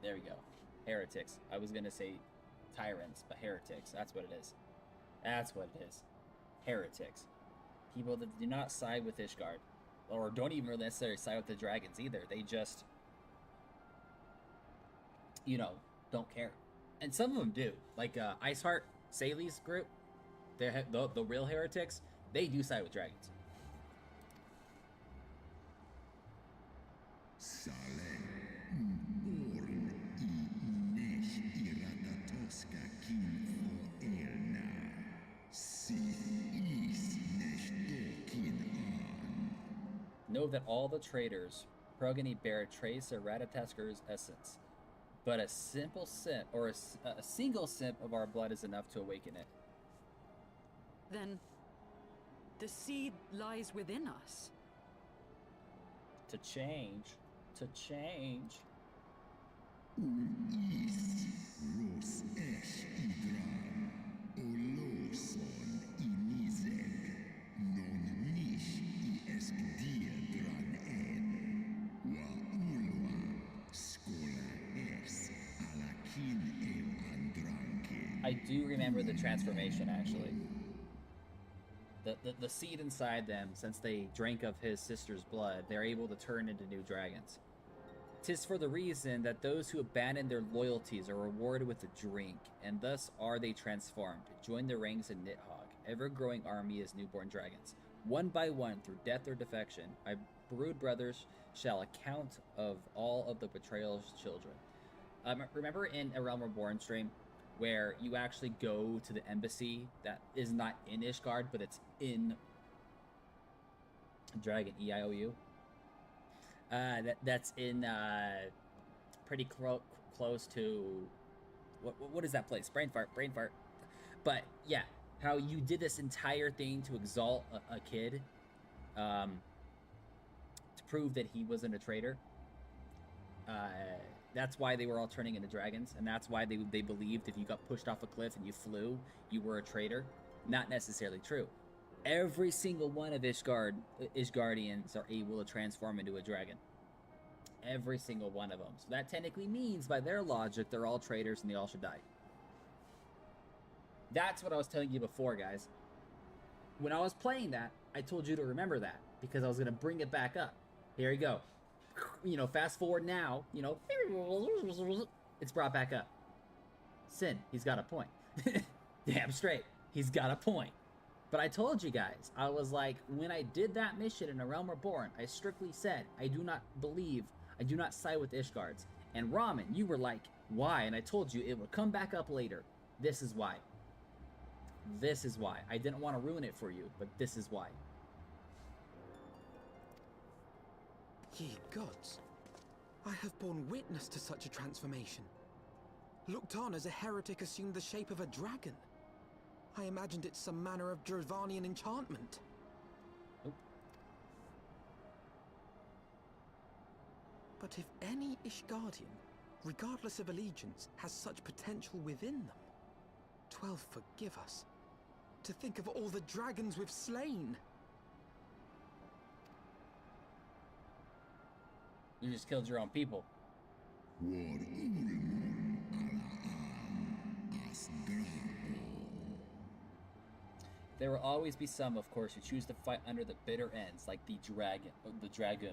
There we go. Heretics. I was gonna say tyrants, but heretics. That's what it is. That's what it is. Heretics. People that do not side with Ishgard. Or don't even really necessarily side with the dragons either. They just, you know, don't care. And some of them do. Like Iceheart, Sally's group, they're the real heretics, they do side with dragons. Sale, born I nesh iratatoska kin o elna. Sith is nesh dokin an. Know that all the traitors, progeny bear a trace of Ratatasker's essence. But a simple sip, or a single sip of our blood is enough to awaken it. Then the seed lies within us. To change. To change. Is ros esh idran. Oloson inizeg. Non nish I esk diedran en. Wa ulwa I do remember the transformation, actually. The seed inside them, since they drank of his sister's blood, they're able to turn into new dragons. 'Tis for the reason that those who abandon their loyalties are rewarded with a drink, and thus are they transformed. Join the ranks in Nidhogg, ever-growing army as newborn dragons. One by one, through death or defection, my brood brothers shall account of all of the betrayal's children. Remember in A Realm Reborn stream, where you actually go to the embassy that is not in Ishgard, but it's in Dragon, EIOU? That's in pretty close to what is that place? Brain fart. But yeah, how you did this entire thing to exalt a kid, to prove that he wasn't a traitor. That's why they were all turning into dragons, and that's why they believed if you got pushed off a cliff and you flew, you were a traitor. Not necessarily true. Every single one of Ishgardians are able to transform into a dragon. Every single one of them. So that technically means, by their logic, they're all traitors and they all should die. That's what I was telling you before, guys. When I was playing that, I told you to remember that, because I was going to bring it back up. Here you go. You know, fast forward now, you know, it's brought back up. Sin, he's got a point. Damn straight, he's got a point. But I told you guys, I was like, when I did that mission in A Realm Reborn, I strictly said, I do not side with Ishgards. And Ramen, you were like, why? And I told you it would come back up later. This is why. This is why. I didn't want to ruin it for you, but this is why. Ye gods, I have borne witness to such a transformation. Looked on as a heretic assumed the shape of a dragon. I imagined it some manner of Dravanian enchantment. Nope. But if any Ishgardian, regardless of allegiance, has such potential within them, 12 forgive us. To think of all the dragons we've slain. You just killed your own people. There will always be some, of course, who choose to fight under the bitter ends, like the dragoon.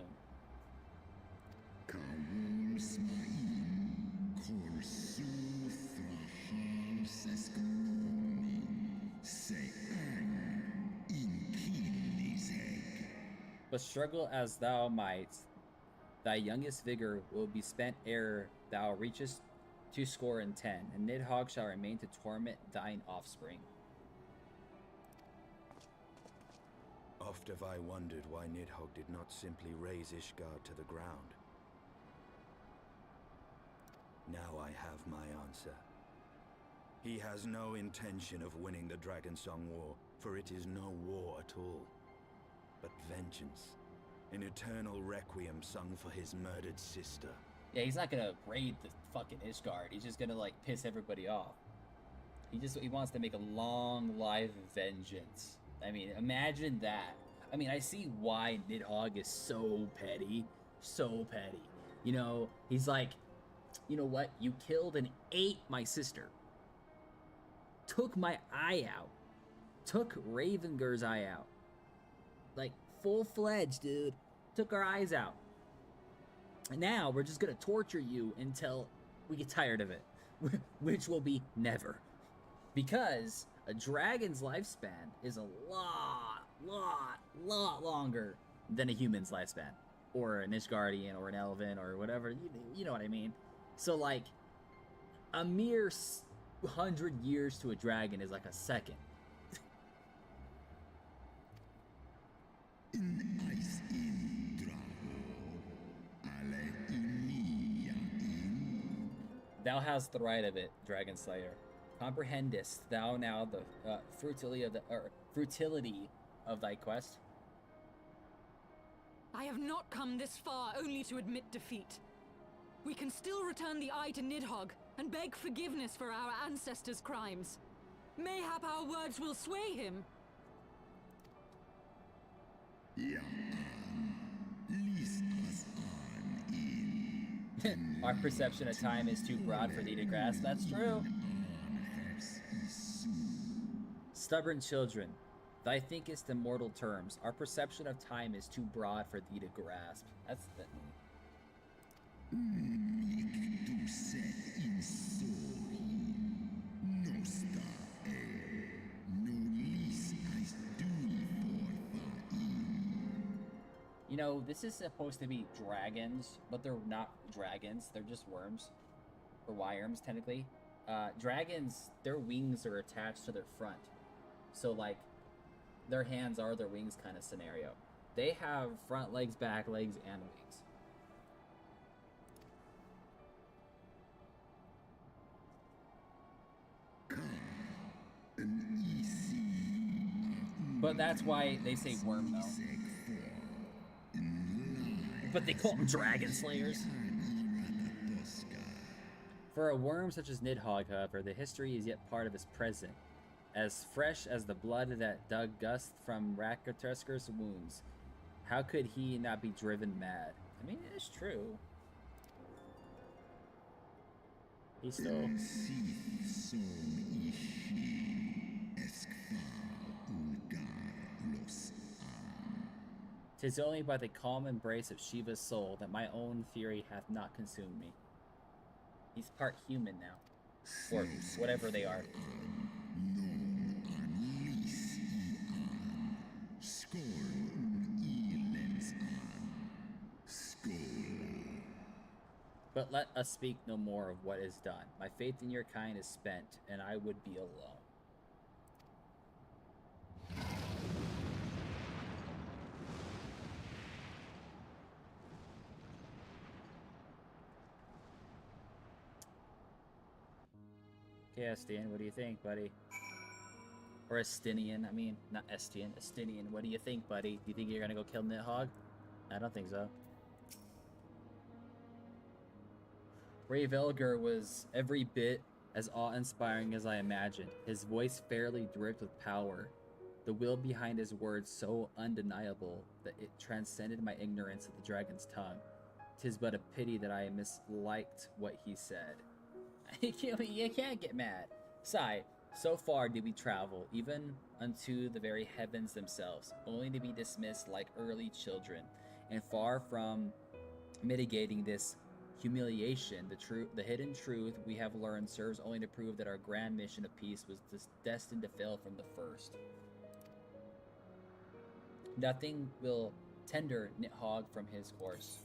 But struggle as thou might, thy youngest vigor will be spent ere thou reachest 20 and 10, and Nidhogg shall remain to torment thine offspring. Oft have I wondered why Nidhogg did not simply raze Ishgard to the ground. Now I have my answer. He has no intention of winning the Dragonsong War, for it is no war at all, but vengeance. An eternal requiem sung for his murdered sister. Yeah, he's not gonna raid the fucking Ishgard. He's just gonna, like, piss everybody off. He wants to make a long life vengeance. I mean, imagine that. I mean, I see why Nidhogg is so petty. So petty. You know, he's like, you know what? You killed and ate my sister. Took my eye out. Took Ravengur's eye out. Like, full-fledged, dude. Took our eyes out. And now we're just gonna torture you until we get tired of it. Which will be never. Because a dragon's lifespan is a lot longer than a human's lifespan. Or an Ishgardian, or an Elven, or whatever. You know what I mean? So, like, a mere 100 years to a dragon is like a second. Thou hast the right of it, Dragon Slayer. Comprehendest thou now the fruitility of thy quest? I have not come this far only to admit defeat. We can still return the eye to Nidhogg and beg forgiveness for our ancestors' crimes. Mayhap our words will sway him. Our perception of time is too broad for thee to grasp. That's true. Stubborn children, thy thinkest immortal terms. Our perception of time is too broad for thee to grasp. That's the... You know, this is supposed to be dragons, but they're not dragons. They're just worms. Or worms, technically. Dragons, their wings are attached to their front. So, like, their hands are their wings kind of scenario. They have front legs, back legs, and wings. But that's why they say worm, though. But they call them dragon slayers. For a worm such as Nidhogg, however, the history is yet part of his present, as fresh as the blood that dug gust from Rakatusker's wounds. How could he not be driven mad? I mean, it is true. He's still... 'Tis only by the calm embrace of Shiva's soul that my own fury hath not consumed me. He's part human now. Or whatever they are. But let us speak no more of what is done. My faith in your kind is spent, and I would be alone. Okay, Estienne, what do you think, buddy? Or Estinian, I mean, not Estienne, Estinian. What do you think, buddy? Do you think you're gonna go kill Nidhogg? I don't think so. Ray Velger was every bit as awe-inspiring as I imagined. His voice fairly dripped with power. The will behind his words so undeniable that it transcended my ignorance of the dragon's tongue. 'Tis but a pity that I misliked what he said. You can't get mad. Sigh, so far did we travel, even unto the very heavens themselves, only to be dismissed like early children. And far from mitigating this humiliation, the hidden truth we have learned serves only to prove that our grand mission of peace was destined to fail from the first. Nothing will tender Nidhogg from his course.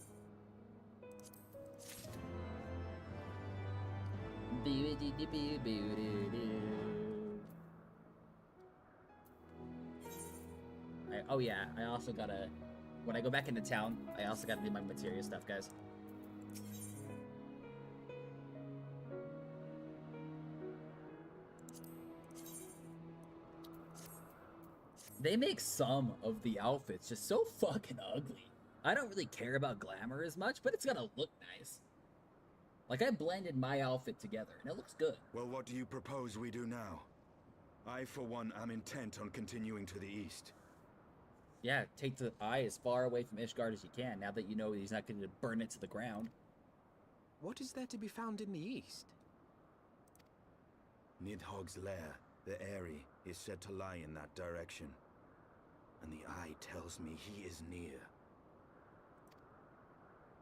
Oh yeah, I also gotta... When I go back into town, I also gotta do my materia stuff, guys. They make some of the outfits just so fucking ugly. I don't really care about glamour as much, but it's gotta look nice. Like, I blended my outfit together, and it looks good. Well, what do you propose we do now? I, for one, am intent on continuing to the east. Yeah, take the eye as far away from Ishgard as you can, now that you know he's not going to burn it to the ground. What is there to be found in the east? Nidhogg's lair, the Eyrie, is said to lie in that direction. And the eye tells me he is near.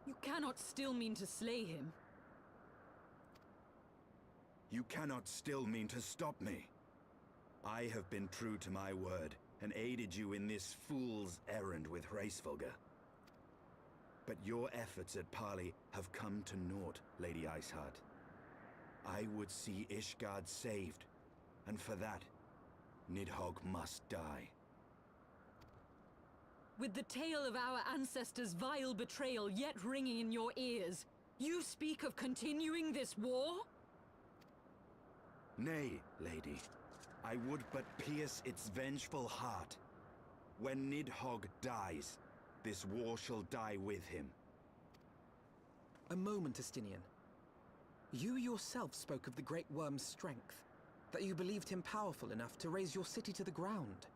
You cannot still mean to slay him. You cannot still mean to stop me. I have been true to my word, and aided you in this fool's errand with Hraesvelgr. But your efforts at parley have come to naught, Lady Iceheart. I would see Ishgard saved, and for that, Nidhogg must die. With the tale of our ancestors' vile betrayal yet ringing in your ears, you speak of continuing this war? Nay, lady. I would but pierce its vengeful heart. When Nidhogg dies, this war shall die with him. A moment, Estinian. You yourself spoke of the Great Worm's strength, that you believed him powerful enough to raise your city to the ground.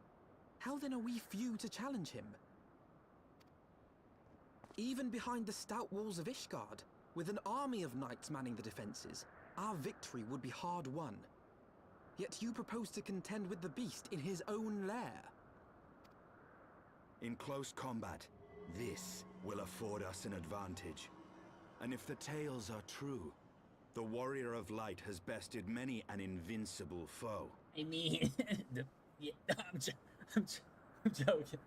How then are we few to challenge him? Even behind the stout walls of Ishgard, with an army of knights manning the defenses, our victory would be hard won. Yet you propose to contend with the beast in his own lair. In close combat, this will afford us an advantage. And if the tales are true, the Warrior of Light has bested many an invincible foe. I mean, yeah, I'm joking.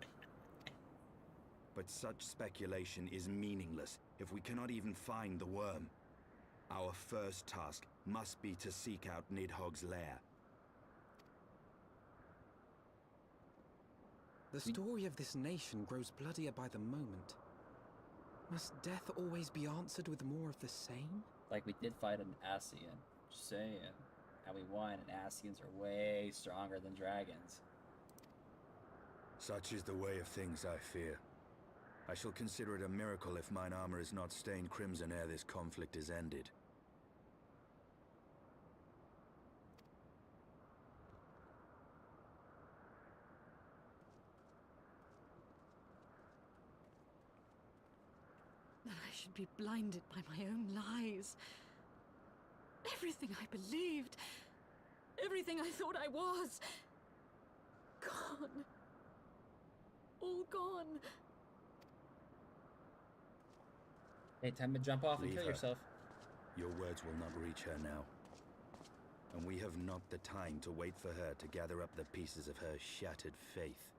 But such speculation is meaningless if we cannot even find the worm. Our first task must be to seek out Nidhogg's lair. The story of this nation grows bloodier by the moment. Must death always be answered with more of the same? Like we did fight an Ascian. Just saying. And we won, and Ascians are way stronger than dragons. Such is the way of things, I fear. I shall consider it a miracle if mine armor is not stained crimson ere this conflict is ended. That I should be blinded by my own lies. Everything I believed, everything I thought I was, gone. All gone. Hey, time to jump off and Leave kill her. yourself. Your words will not reach her now. And we have not the time to wait for her to gather up the pieces of her shattered faith.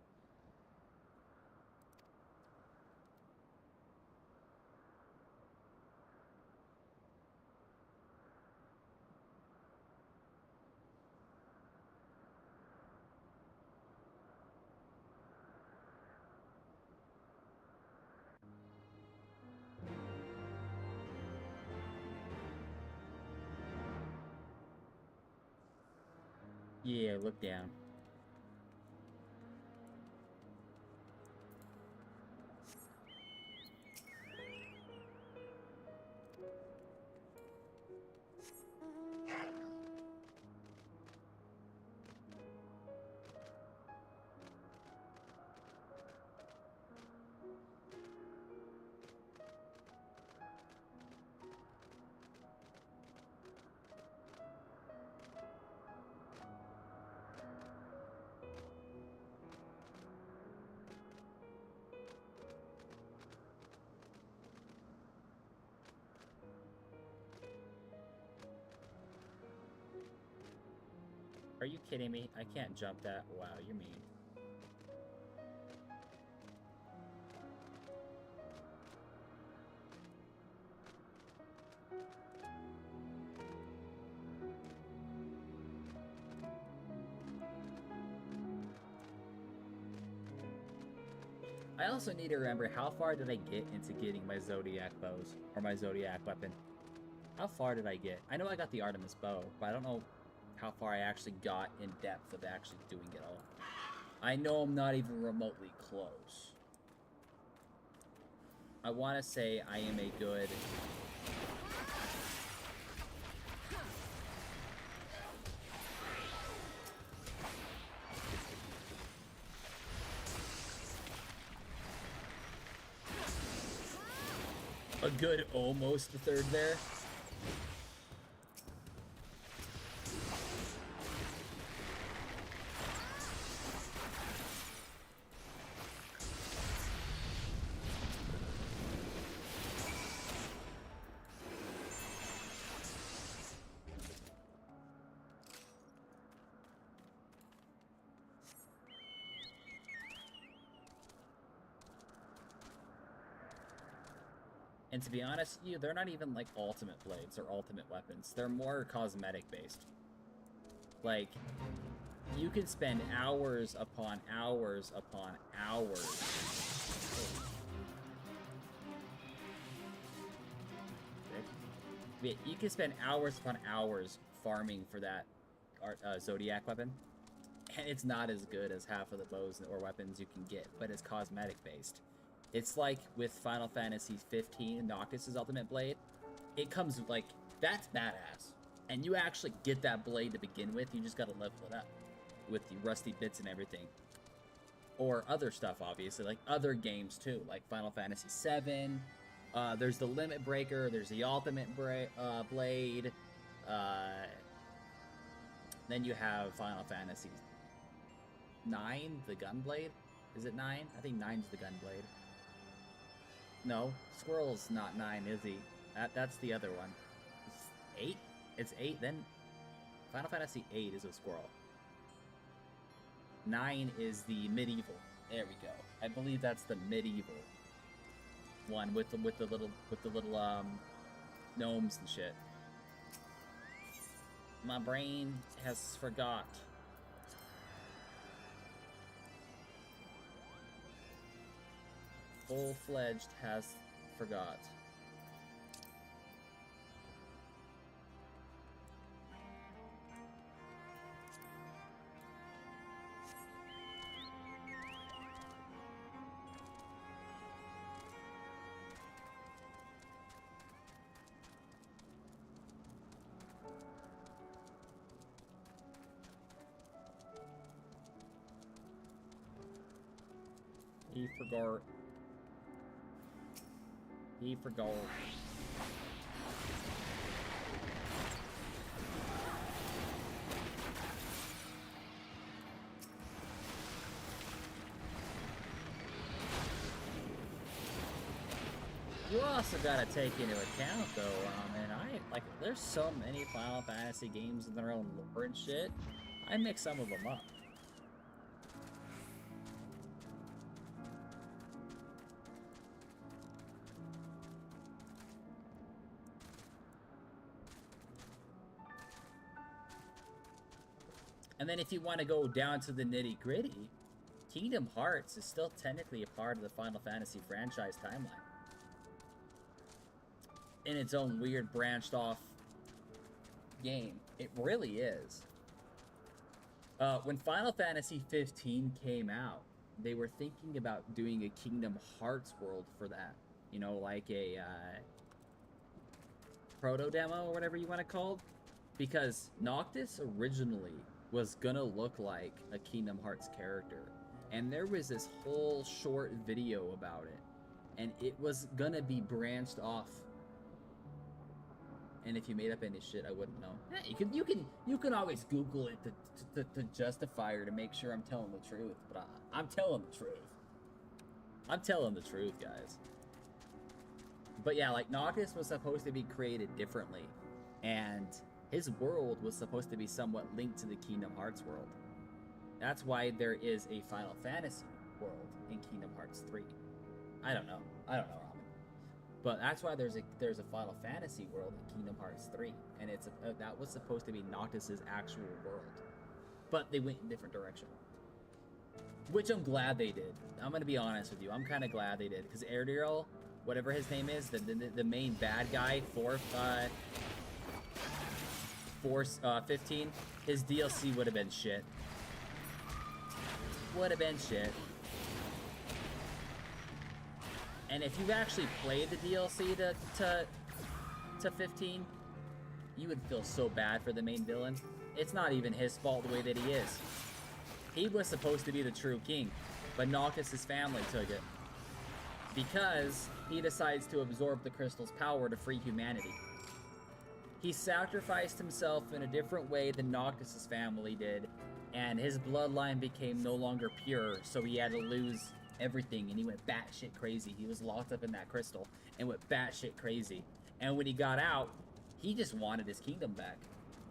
Yeah, look down. Are you kidding me? I can't jump that. Wow, you're mean. I also need to remember how far did I get into getting my Zodiac bows, or my Zodiac weapon. How far did I get? I know I got the Artemis bow, but I don't know how far I actually got in depth of actually doing it all. I know I'm not even remotely close. I want to say I am a good... a good almost third there. And to be honest with you, they're not even like ultimate blades or ultimate weapons. They're more cosmetic based. Like, you can spend hours upon hours upon hours. Yeah, you can spend hours upon hours farming for that Zodiac weapon. And it's not as good as half of the bows or weapons you can get, but it's cosmetic based. It's like with Final Fantasy 15, Noctis's Ultimate Blade. It comes like, that's badass. And you actually get that blade to begin with, you just gotta level it up with the rusty bits and everything. Or other stuff, obviously, like other games too, like Final Fantasy 7. There's the Limit Breaker, there's the Ultimate Blade. Then you have Final Fantasy 9, the Gunblade. Is it 9? I think 9's the Gunblade. No, Squirrel's not 9, is he? That's the other one. It's 8? It's 8, then Final Fantasy 8 is a Squirrel. 9 is the medieval. There we go. I believe that's the medieval one with the little gnomes and shit. My brain has forgot. Full-fledged has forgot. He forgot. He forgot. You also gotta take into account, though, and there's so many Final Fantasy games in their own lore and shit. I mix some of them up. And then if you want to go down to the nitty-gritty, Kingdom Hearts is still technically a part of the Final Fantasy franchise timeline. In its own weird branched off game. It really is. When Final Fantasy 15 came out, they were thinking about doing a Kingdom Hearts world for that. You know, like a proto-demo or whatever you want to call it. Because Noctis originally was gonna look like a Kingdom Hearts character. And there was this whole short video about it. And it was gonna be branched off. And if you made up any shit, I wouldn't know. Yeah, you can always Google it to justify or to make sure I'm telling the truth. But I'm telling the truth. I'm telling the truth, guys. But yeah, like Noctis was supposed to be created differently. And his world was supposed to be somewhat linked to the Kingdom Hearts world. That's why there is a Final Fantasy world in Kingdom Hearts 3. I don't know, Ramen. But that's why there's a Final Fantasy world in Kingdom Hearts 3, and it's that was supposed to be Noctis's actual world. But they went in a different direction. Which I'm glad they did. I'm gonna be honest with you. I'm kind of glad they did, because Erdiel, whatever his name is, the main bad guy for 15, his DLC would have been shit. Would have been shit. And if you've actually played the DLC to 15, you would feel so bad for the main villain. It's not even his fault the way that he is. He was supposed to be the true king, but Noctis' family took it. Because he decides to absorb the crystal's power to free humanity. He sacrificed himself in a different way than Noctis' family did, and his bloodline became no longer pure, so he had to lose everything, and he went batshit crazy. He was locked up in that crystal and went batshit crazy. And when he got out, he just wanted his kingdom back.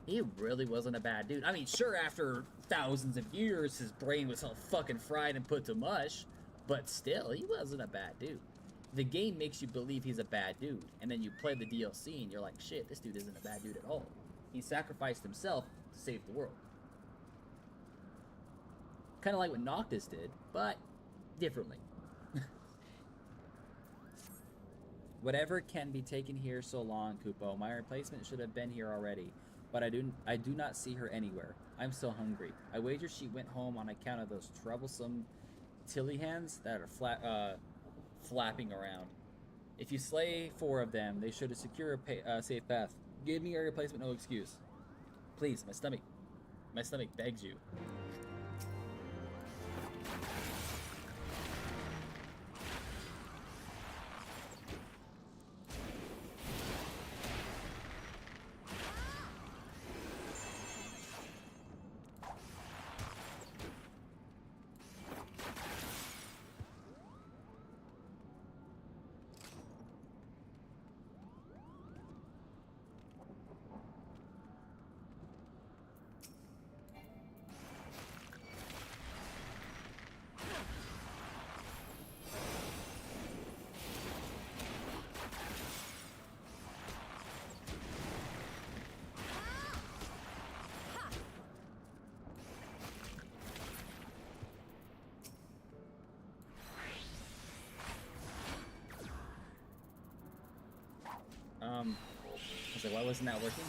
He really wasn't a bad dude. I mean, sure, after thousands of years, his brain was all fucking fried and put to mush, but still, he wasn't a bad dude. The game makes you believe he's a bad dude, and then you play the DLC and you're like, shit, this dude isn't a bad dude at all. He sacrificed himself to save the world. Kind of like what Noctis did, but differently. Whatever can be taken here so long, Kupo. My replacement should have been here already, but I do not see her anywhere. I'm so hungry. I wager she went home on account of those troublesome tilly hands that are flapping around. If you slay 4 of them, they should secure a safe path. Give me your replacement, no excuse. Please, my stomach begs you. was like, why wasn't that working?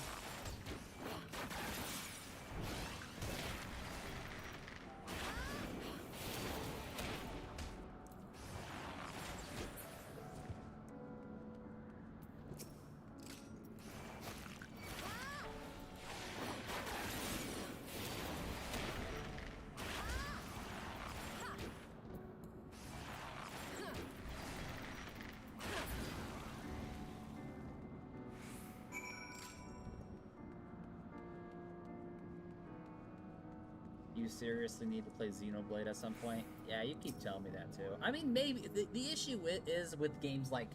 You seriously need to play Xenoblade at some point? Yeah, you keep telling me that too. I mean, maybe the issue is with games like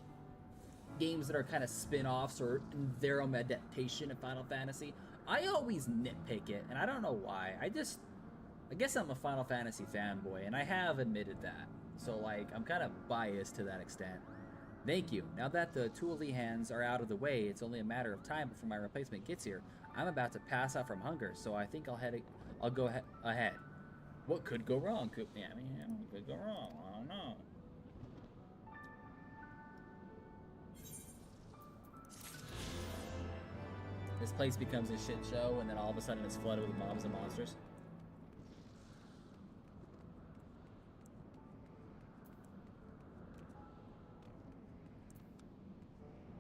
games that are kind of spin-offs or their own adaptation of Final Fantasy. I always nitpick it, and I don't know why. I guess I'm a Final Fantasy fanboy, and I have admitted that. So like, I'm kind of biased to that extent. Thank you. Now that the Thule hands are out of the way, it's only a matter of time before my replacement gets here. I'm about to pass out from hunger, so I think I'll go ahead. What could go wrong? Could go wrong. I don't know. This place becomes a shit show, and then all of a sudden it's flooded with mobs and monsters.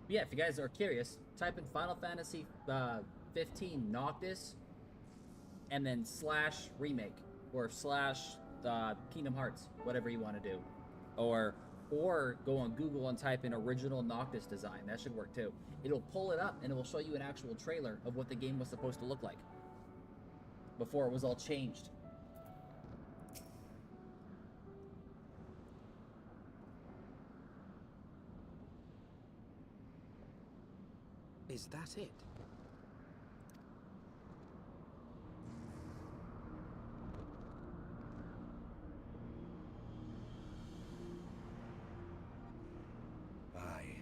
Yeah, if you guys are curious, type in Final Fantasy 15 Noctis, and then / remake, or / Kingdom Hearts, whatever you want to do. Or go on Google and type in original Noctis design. That should work too. It'll pull it up and it will show you an actual trailer of what the game was supposed to look like before it was all changed. Is that it? Aye,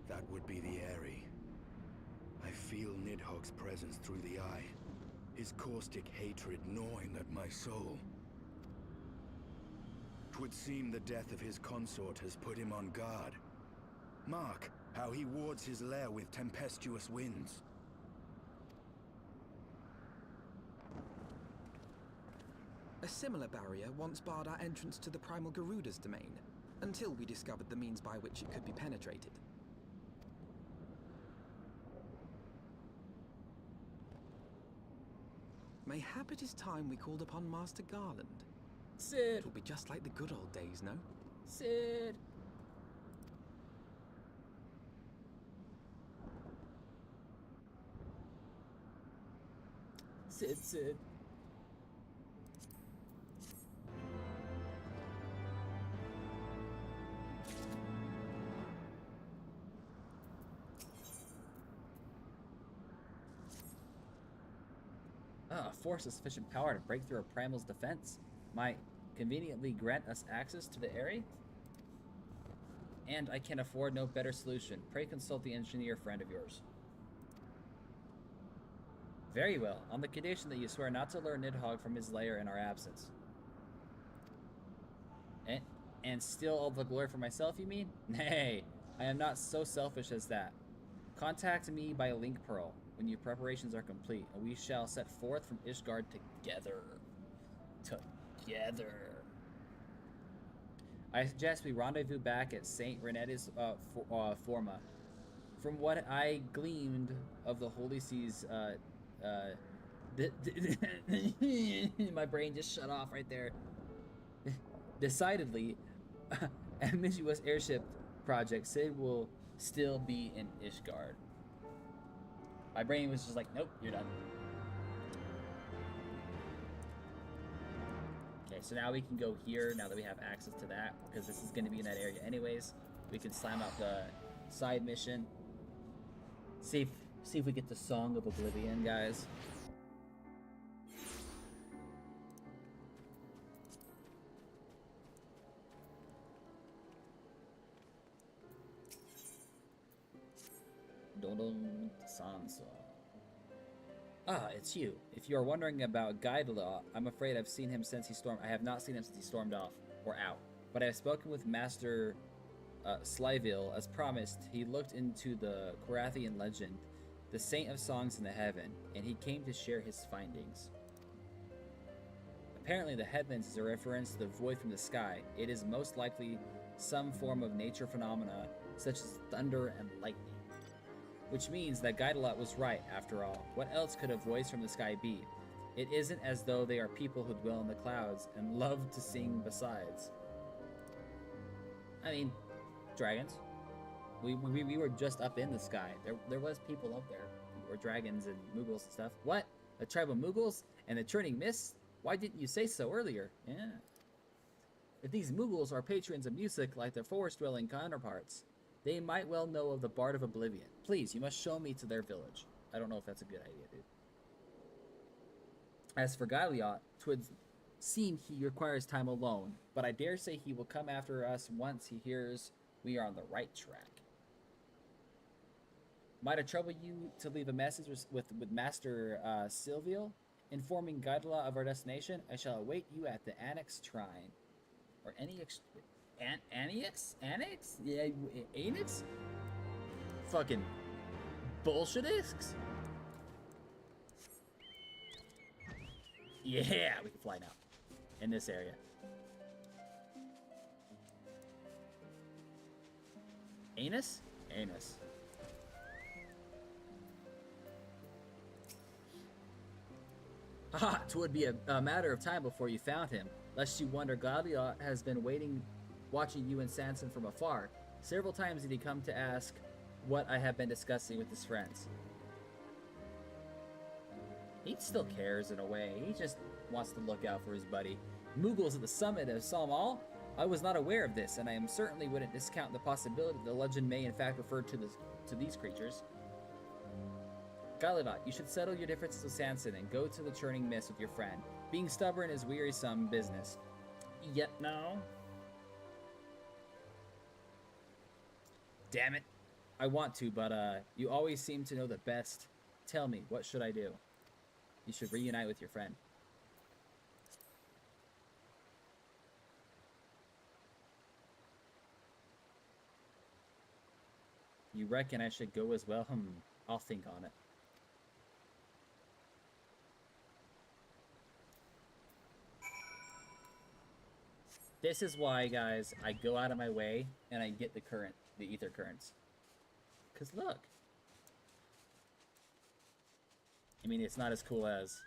that would be the Airy. I feel Nidhogg's presence through the eye, his caustic hatred gnawing at my soul. 'Twould seem the death of his consort has put him on guard. Mark how he wards his lair with tempestuous winds. A similar barrier once barred our entrance to the Primal Garuda's domain, until we discovered the means by which it could be penetrated. Mayhap it is time we called upon Master Garland. Sid! It'll be just like the good old days, no? Sid! Sid. A force of sufficient power to break through a primal's defense might conveniently grant us access to the area. And I can afford no better solution. Pray consult the engineer friend of yours. Very well, on the condition that you swear not to lure Nidhogg from his lair in our absence. And steal all the glory for myself, you mean? Nay, I am not so selfish as that. Contact me by link pearl when your preparations are complete, and we shall set forth from Ishgard together. I suggest we rendezvous back at Saint Renetta's Forma. From what I gleaned of the Holy Sea's, my brain just shut off right there. Decidedly, ambitious airship project, Sid will still be in Ishgard. My brain was just like, nope, you're done. Okay, so now we can go here, now that we have access to that, because this is going to be in that area anyways. We can slam out the side mission. See if we get the Song of Oblivion, guys. Dodon Sansa. Ah, it's you. If you are wondering about Guidelaw, I'm afraid I've seen him since he stormed. I have not seen him since he stormed off or out. But I have spoken with Master Slyville as promised. He looked into the Korathian legend the saint of songs in the heaven, and he came to share his findings. Apparently, the heavens is a reference to the void from the sky. It is most likely some form of nature phenomena, such as thunder and lightning. Which means that Guidelot was right, after all. What else could a voice from the sky be? It isn't as though they are people who dwell in the clouds and love to sing besides. I mean, dragons. We were just up in the sky. There was people up there. Or dragons and Moogles and stuff. What? A tribe of Moogles and the churning mists? Why didn't you say so earlier? Yeah. If these Moogles are patrons of music like their forest-dwelling counterparts, they might well know of the Bard of Oblivion. Please, you must show me to their village. I don't know if that's a good idea, dude. As for Galiot, 'twould seem he requires time alone, but I dare say he will come after us once he hears we are on the right track. Might it trouble you to leave a message with Master Silvio, informing Guidelot of our destination? I shall await you at the Annex Shrine. Or Annex? Annex? Yeah, Annex? Fucking bullshitisks? Yeah, we can fly now. In this area. Anus? Anus. Ah, 'twould be a matter of time before you found him. Lest you wonder, Gaudiot has been watching you and Sanson from afar. Several times did he come to ask what I have been discussing with his friends. He still cares in a way. He just wants to look out for his buddy. Moogles at the summit of Salmal? I was not aware of this, and I am certainly wouldn't discount the possibility the legend may in fact refer to these creatures. Galiot, you should settle your differences with Sanson and go to the churning mist with your friend. Being stubborn is wearisome business. Yet no. Damn it. I want to, but you always seem to know the best. Tell me, what should I do? You should reunite with your friend. You reckon I should go as well? I'll think on it. This is why, guys, I go out of my way and I get the ether currents. Cause look. I mean, it's not as cool as...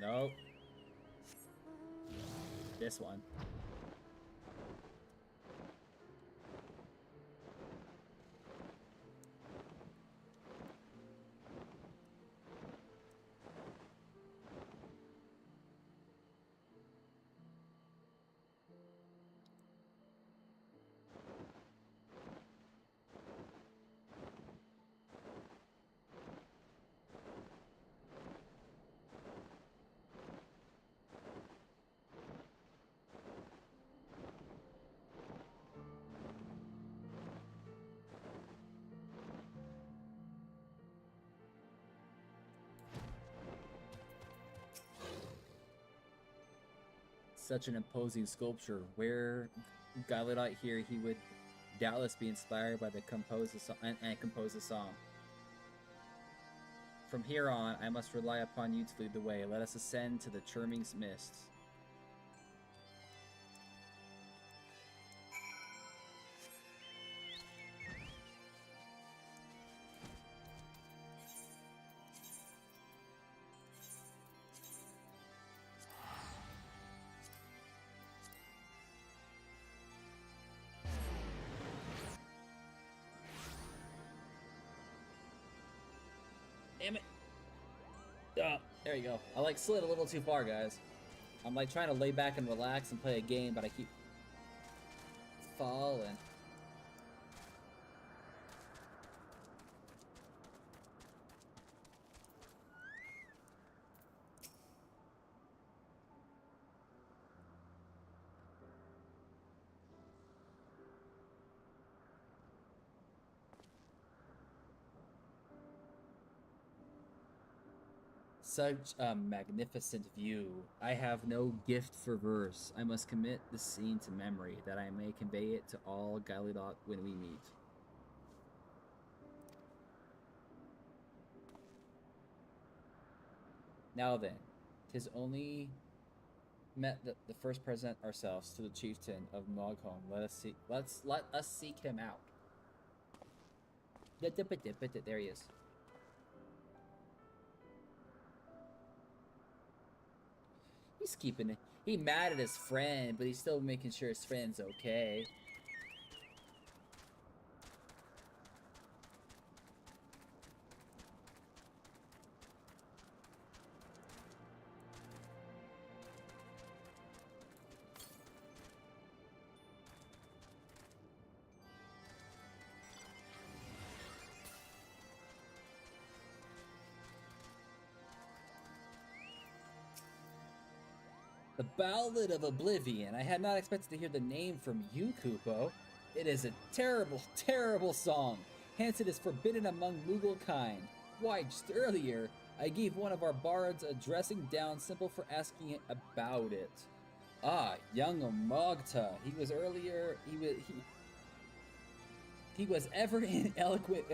Nope. This one. Such an imposing sculpture. Where Galiot here, he would doubtless be inspired by the compose a song. From here on, I must rely upon you to lead the way. Let us ascend to the churning mists. Damn it. There you go. I like slid a little too far, guys. I'm like trying to lay back and relax and play a game, but I keep falling. Such a magnificent view. I have no gift for verse. I must commit the scene to memory, that I may convey it to all Galiot when we meet. Now then, 'tis only met the first present ourselves to the chieftain of Mogholm. Let us seek him out. There he is. He's keeping it. He mad at his friend, but he's still making sure his friend's okay. The Ballad of Oblivion. I had not expected to hear the name from you, Kupo. It is a terrible, terrible song. Hence it is forbidden among Mughal kind. Why, just earlier, I gave one of our bards a dressing down simple for asking about it. Ah, young Mogta. He was earlier, he was ever an eloquent,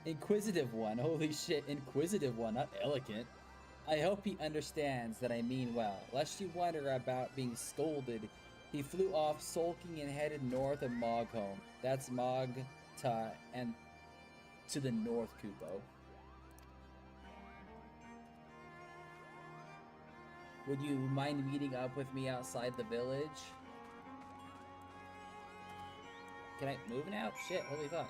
inquisitive one. Holy shit, inquisitive one, not eloquent. I hope he understands that I mean well. Lest you wonder about being scolded, he flew off sulking and headed north of Mogholm. That's Mogta and to the north, Kupo. Would you mind meeting up with me outside the village? Can I move now? Shit, holy fuck.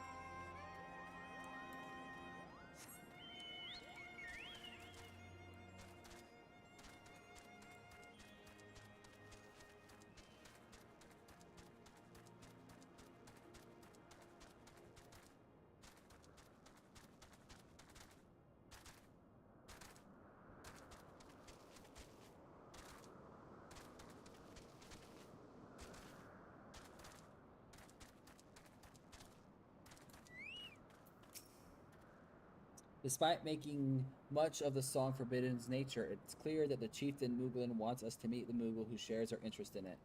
Despite making much of the song Forbidden's nature, it's clear that the chieftain Muglin wants us to meet the Mughal who shares our interest in it.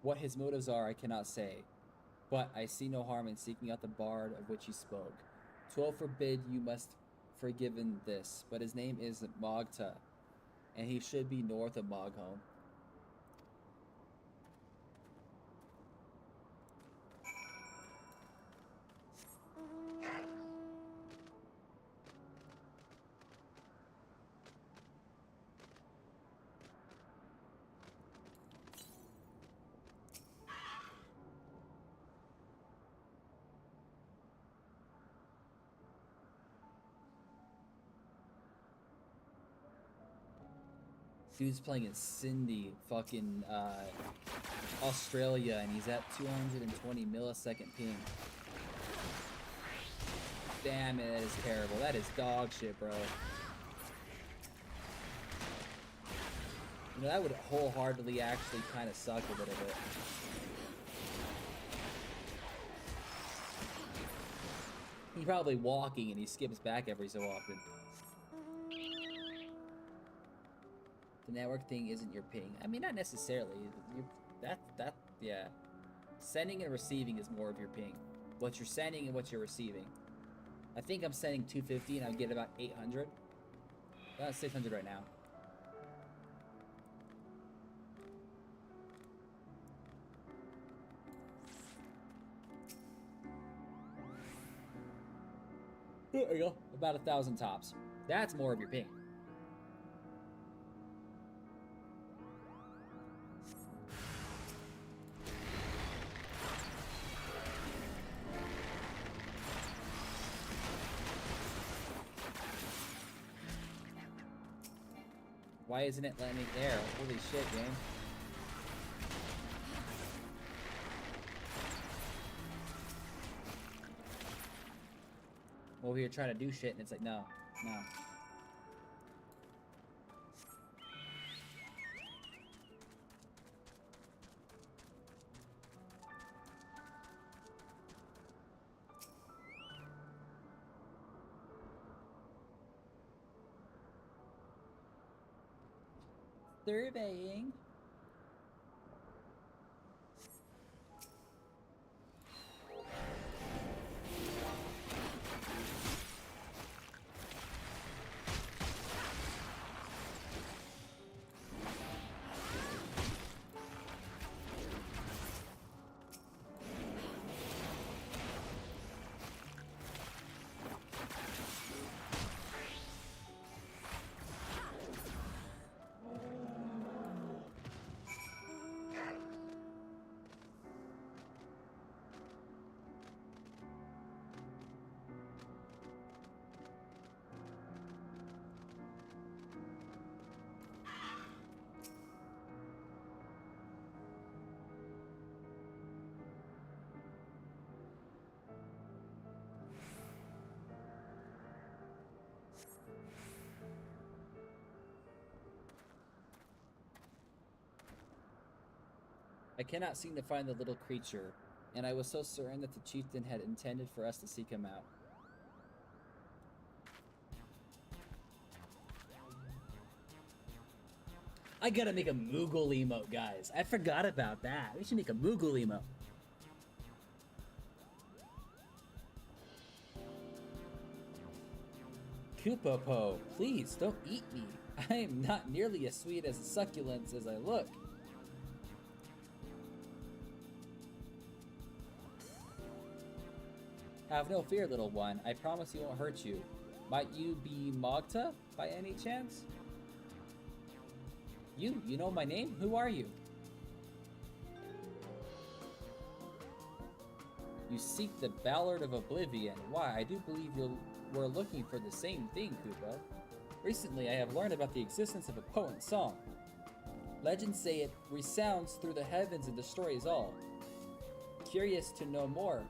What his motives are, I cannot say, but I see no harm in seeking out the bard of which he spoke. 'Twill forbid you must forgiven this, but his name is Mogta, and he should be north of Mogholm. Dude's playing in Cindy, fucking Australia, and he's at 220 millisecond ping. Damn it, that is terrible. That is dog shit, bro. You know, that would wholeheartedly actually kind of suck a little bit. He's probably walking and he skips back every so often. The network thing isn't your ping. I mean, not necessarily. Yeah. Sending and receiving is more of your ping. What you're sending and what you're receiving. I think I'm sending 250 and I get about 800. That's 600 right now. There you go. About 1,000 tops. That's more of your ping. Why isn't it letting me there? Holy shit, game. Over here trying to do shit and it's like, no. Surveying. I cannot seem to find the little creature, and I was so certain that the chieftain had intended for us to seek him out. I gotta make a Moogle emote, guys. I forgot about that. We should make a Moogle emote. Koopopo, please don't eat me. I am not nearly as sweet as succulents as I look. Have no fear, little one. I promise he won't hurt you. Might you be Mogta, by any chance? You know my name? Who are you? You seek the Ballad of Oblivion. Why, I do believe we're looking for the same thing, Koopa. Recently, I have learned about the existence of a potent song. Legends say it resounds through the heavens and destroys all. Curious to know more,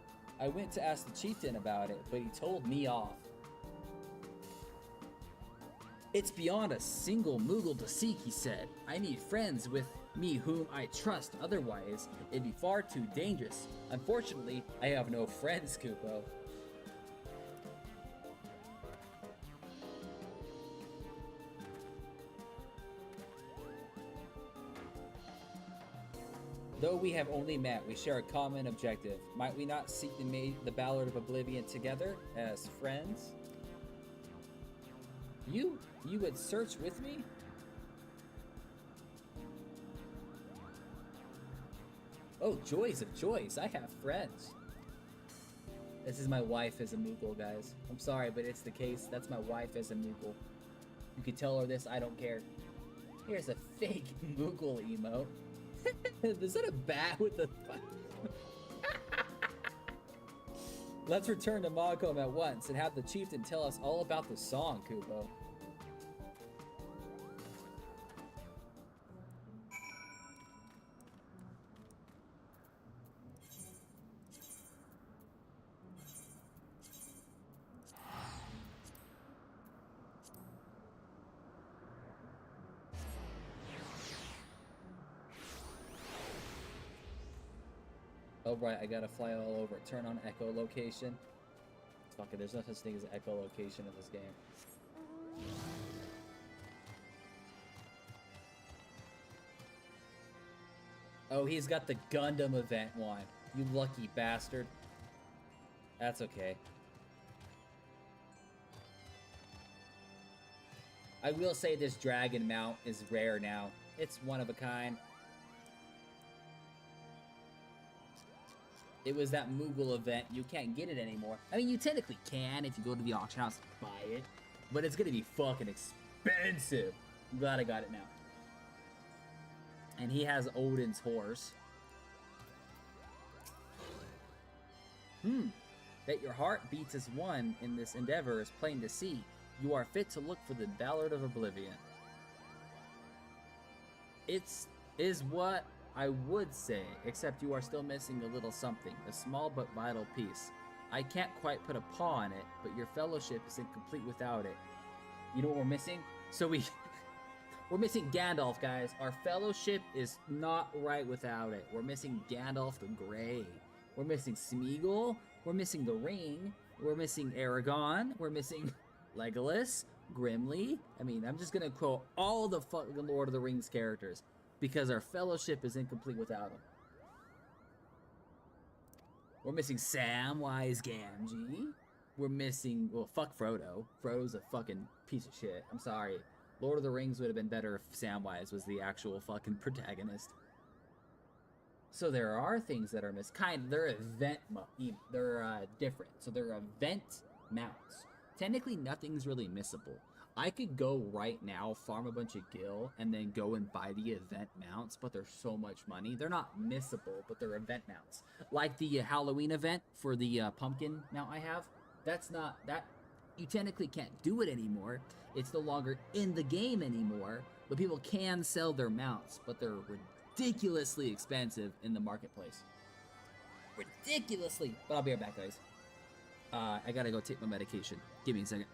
I went to ask the chieftain about it, but he told me off. It's beyond a single Moogle to seek, he said. I need friends with me whom I trust, otherwise it'd be far too dangerous. Unfortunately, I have no friends, Kupo. Though we have only met, we share a common objective. Might we not seek the Ballad of Oblivion together as friends? You would search with me? Oh, joys of joys, I have friends. This is my wife as a Moogle, guys. I'm sorry, but it's the case. That's my wife as a Moogle. You can tell her this, I don't care. Here's a fake Moogle emote. Is that a bat with the... Let's return to Mogcom at once and have the chieftain tell us all about the song, Kupo. Oh right, I gotta fly all over. Turn on echolocation. Fuck it, there's no such thing as echolocation in this game. Oh, he's got the Gundam event one. You lucky bastard. That's okay. I will say this dragon mount is rare now. It's one of a kind. It was that Moogle event. You can't get it anymore. I mean, you technically can if you go to the auction house and buy it. But it's gonna be fucking expensive. I'm glad I got it now. And he has Odin's horse. That your heart beats as one in this endeavor is plain to see. You are fit to look for the Ballad of Oblivion. Is what I would say, except you are still missing a little something, a small but vital piece. I can't quite put a paw on it, but your fellowship is incomplete without it. You know what we're missing? So we're missing Gandalf, guys. Our fellowship is not right without it. We're missing Gandalf the Grey. We're missing Smeagol. We're missing the Ring. We're missing Aragorn. We're missing Legolas, Gimli. I mean, I'm just gonna quote all the fucking Lord of the Rings characters. Because our fellowship is incomplete without him. We're missing Samwise Gamgee. We're missing, well, fuck Frodo. Frodo's a fucking piece of shit. I'm sorry. Lord of the Rings would have been better if Samwise was the actual fucking protagonist. So there are things that are missed. They're event, they're different. So they're event mounts. Technically, nothing's really missable. I could go right now, farm a bunch of gil, and then go and buy the event mounts, but they're so much money. They're not missable, but they're event mounts. Like the Halloween event for the pumpkin mount I have. That's not, you technically can't do it anymore. It's no longer in the game anymore, but people can sell their mounts, but they're ridiculously expensive in the marketplace. Ridiculously! But I'll be right back, guys. I gotta go take my medication. Give me a second.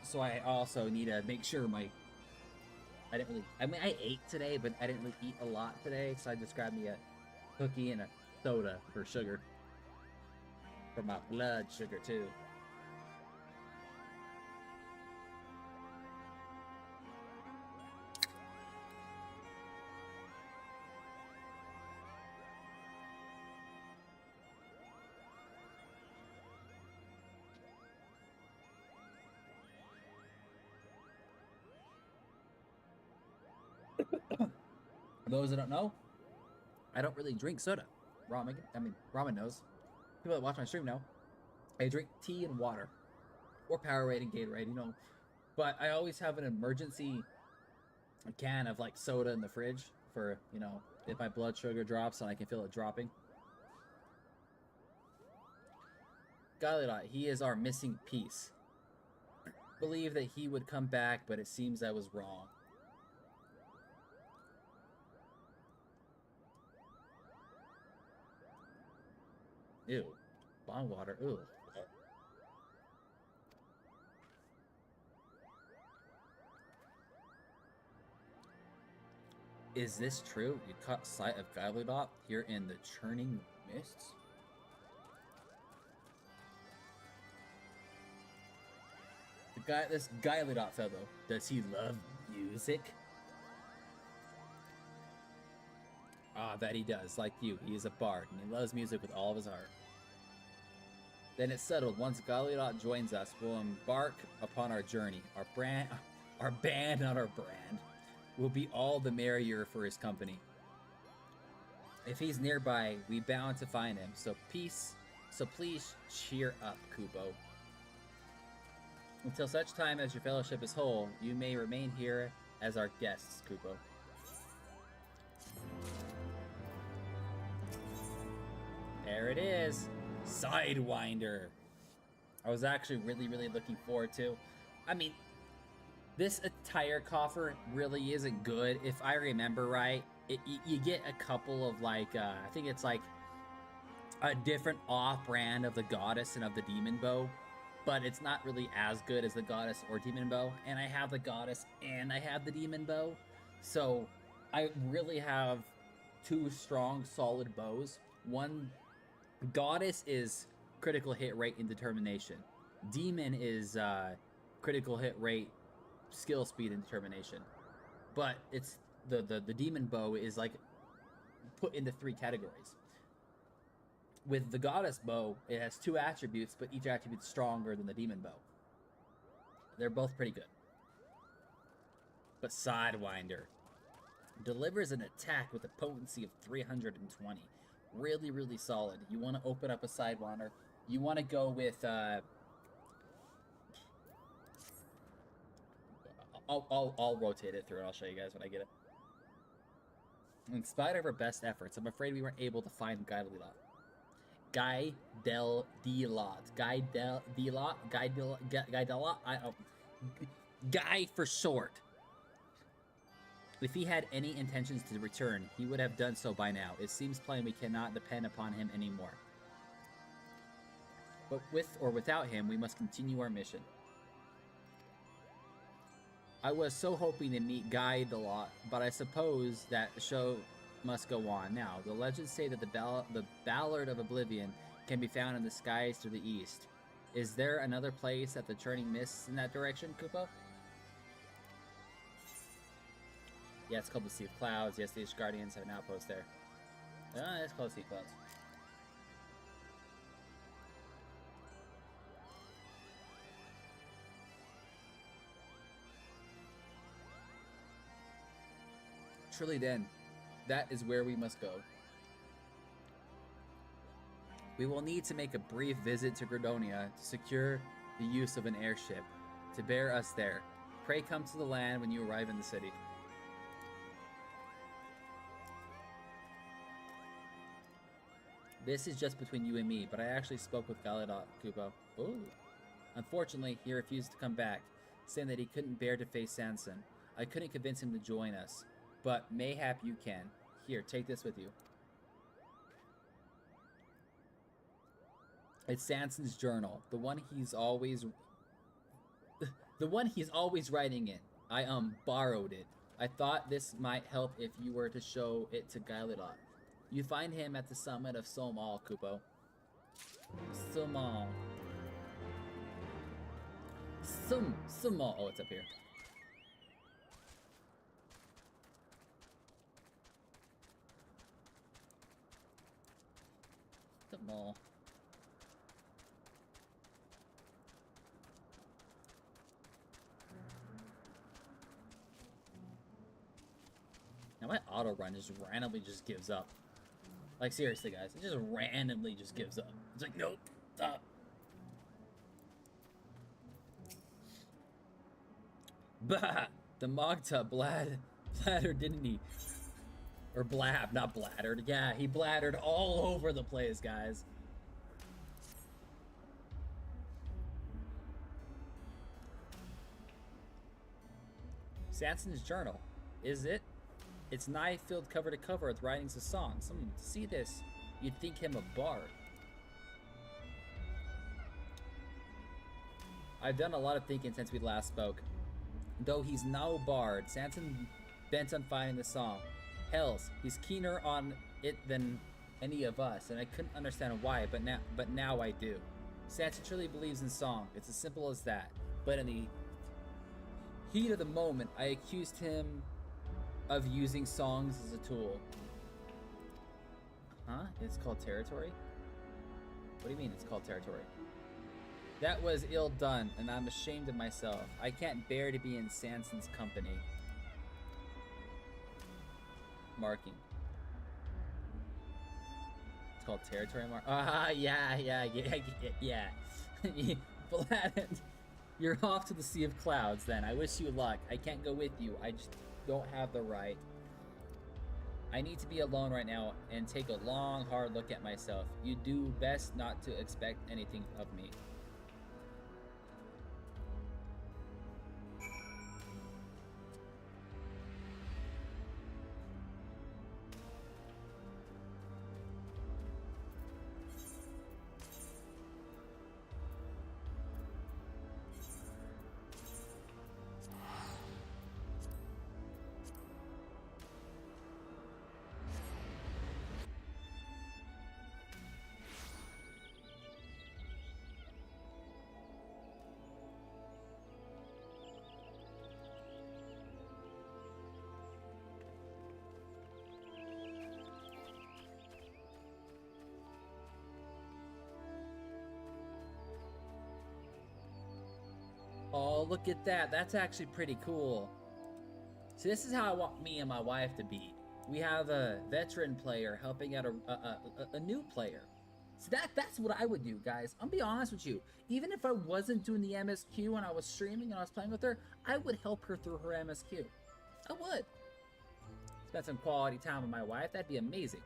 So I also need to make sure my... I didn't really... I mean, I ate today, but I didn't really eat a lot today, so I just grabbed me a cookie and a soda for sugar. For my blood sugar, too. For those that don't know, I don't really drink soda. Ramen knows. People that watch my stream know. I drink tea and water. Or Powerade and Gatorade, you know. But I always have an emergency can of like soda in the fridge for, you know, if my blood sugar drops and I can feel it dropping. Galilot, he is our missing piece. Believe that he would come back, but it seems I was wrong. Ew. Bond water. Ew. Is this true? You caught sight of Galilot here in the churning mists? This Galilot fellow, does he love music? Ah, that he does. Like you, he is a bard, and he loves music with all of his heart. Then it's settled. Once Galilot joins us, we'll embark upon our journey. Our band, not our brand, will be all the merrier for his company. If he's nearby, we bound to find him. So please cheer up, Kubo. Until such time as your fellowship is whole, you may remain here as our guests, Kubo. There it is. Sidewinder. I was actually really looking forward to. I mean, this attire coffer really isn't good. If I remember right, you get a couple of like, I think it's like a different off-brand of the goddess and of the demon bow, but it's not really as good as the goddess or demon bow. And I have the goddess and I have the demon bow, so I really have two strong, solid bows. One, goddess is critical hit rate and determination. Demon is critical hit rate, skill, speed, and determination. But it's the demon bow is like put into 3 categories. With the goddess bow, it has 2 attributes, but each attribute's stronger than the demon bow. They're both pretty good. But Sidewinder delivers an attack with a potency of 320. Really solid. You want to open up a Sidewinder. You want to go with I'll rotate it through and I'll show you guys when I get it. In spite of our best efforts, I'm afraid we weren't able to find Galilot. Guy for short. If he had any intentions to return, he would have done so by now. It seems plain we cannot depend upon him anymore. But with or without him, we must continue our mission. I was so hoping to meet Guy Delot, but I suppose that the show must go on. Now, the legends say that the Ballad of Oblivion can be found in the skies to the east. Is there another place at the churning mists in that direction, Koopa? Yeah, it's called the Sea of Clouds. Yes, the Guardians have an outpost there. It's called Sea of Clouds. Truly then, that is where we must go. We will need to make a brief visit to Gradonia to secure the use of an airship to bear us there. Pray come to the land when you arrive in the city. This is just between you and me, but I actually spoke with Galilot, Kubo. Ooh. Unfortunately, he refused to come back, saying that he couldn't bear to face Sanson. I couldn't convince him to join us, but mayhap you can. Here, take this with you. It's Sanson's journal, the one he's always... The one he's always writing in. I borrowed it. I thought this might help if you were to show it to Gailidot. You find him at the summit of Somal, Kupo. Somal. Somal. Oh, it's up here. Somal. Now my auto run just randomly just gives up. Like seriously, guys, it just randomly just gives up. It's like, nope, stop. Bah! The Mogta bladdered, didn't he? Or blab, not bladdered. Yeah, he bladdered all over the place, guys. Sanson's journal. Is it? It's nigh filled cover to cover with writings of songs. To see this, you'd think him a bard. I've done a lot of thinking since we last spoke. Though he's no bard, Sanson bent on finding the song. Hells, he's keener on it than any of us, and I couldn't understand why, but now I do. Sanson truly believes in song. It's as simple as that. But in the heat of the moment, I accused him of using songs as a tool. Huh? It's called territory? What do you mean it's called territory? That was ill done, and I'm ashamed of myself. I can't bear to be in Sanson's company. Marking. It's called territory mark. Yeah. Vlad, you're off to the Sea of Clouds then. I wish you luck. I can't go with you. I just don't have the right. I need to be alone right now and take a long, hard look at myself. You do best not to expect anything of me. Oh, look at that. That's actually pretty cool. So this is how I want me and my wife to be. We have a veteran player helping out a new player. So that's what I would do, guys. I'm gonna be honest with you. Even if I wasn't doing the MSQ and I was streaming and I was playing with her, I would help her through her MSQ. I would. Spend some quality time with my wife. That'd be amazing.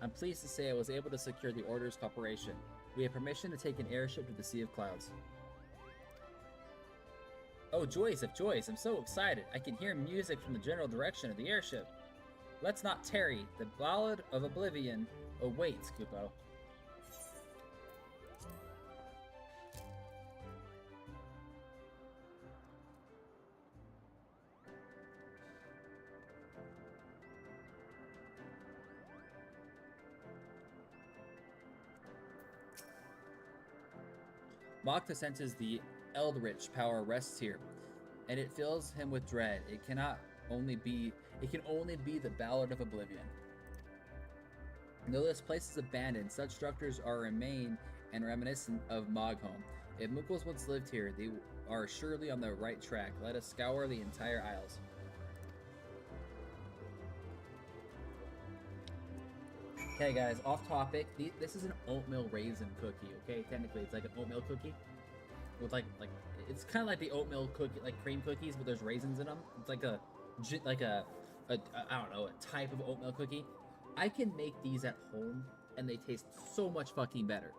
I'm pleased to say I was able to secure the Order's cooperation. We have permission to take an airship to the Sea of Clouds. Oh, joys of joys, I'm so excited. I can hear music from the general direction of the airship. Let's not tarry. The Ballad of Oblivion awaits, Kupo. Mokta senses the eldritch power rests here, and it fills him with dread. It can only be the Ballad of Oblivion. Though this place is abandoned, such structures are remain and reminiscent of Mogholm. If Mughals once lived here, they are surely on the right track. Let us scour the entire Isles. Okay, guys, off topic. This is an oatmeal raisin cookie. Okay, technically it's like an oatmeal cookie with like it's kind of like the oatmeal cookie, like cream cookies, but there's raisins in them. It's like a I don't know, a type of oatmeal cookie. I can make these at home and they taste so much fucking better.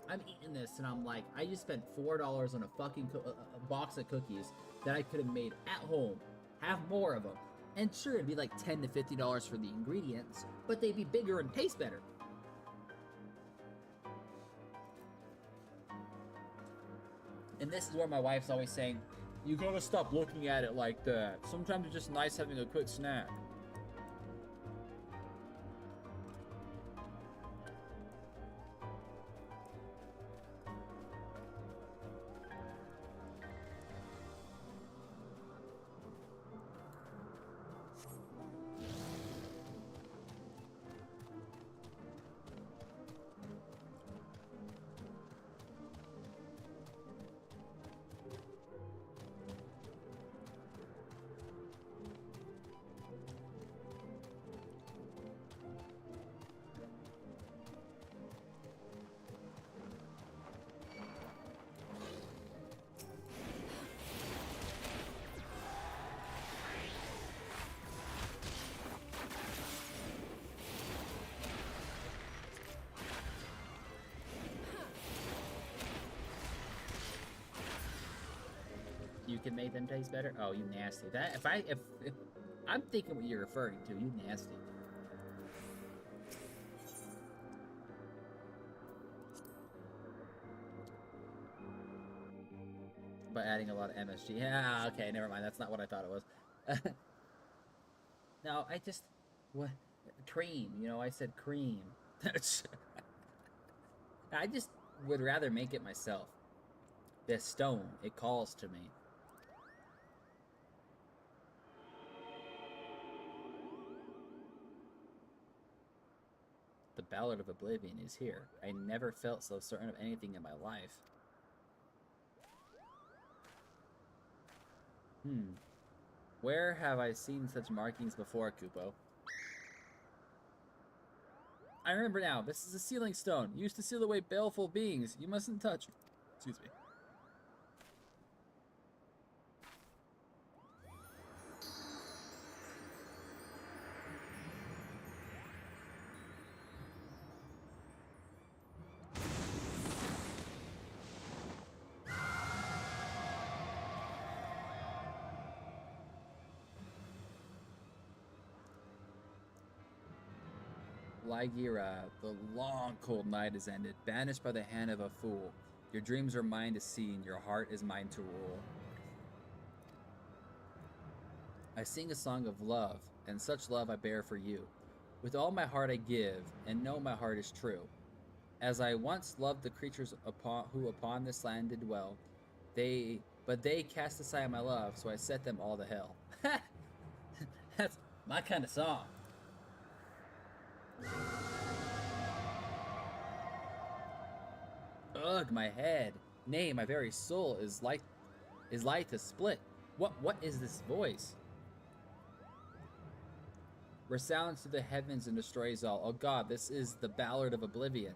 I'm eating this and I'm like, I just spent $4 on a fucking a box of cookies that I could have made at home, have more of them. And sure, it'd be like $10 to $50 for the ingredients, but they'd be bigger and taste better. And this is where my wife's always saying, you gotta stop looking at it like that. Sometimes it's just nice having a quick snack. You can make them taste better? Oh, you nasty. That if I'm thinking what you're referring to, you nasty. By adding a lot of MSG. Yeah, okay, never mind. That's not what I thought it was. No, I just what cream, you know, I said cream. I just would rather make it myself. This stone, it calls to me. The Ballad of Oblivion is here. I never felt so certain of anything in my life. Where have I seen such markings before, Kupo? I remember now. This is a sealing stone, used to seal away baleful beings. You mustn't touch. Excuse me. Lygira, the long cold night is ended, banished by the hand of a fool. Your dreams are mine to see, and your heart is mine to rule. I sing a song of love, and such love I bear for you. With all my heart I give, and know my heart is true. As I once loved the creatures who upon this land did dwell, they cast aside my love, so I set them all to hell. That's my kind of song. Ugh, my head. Nay, my very soul is like to split. What is this voice? Resounds to the heavens and destroys all. Oh God, this is the Ballad of Oblivion.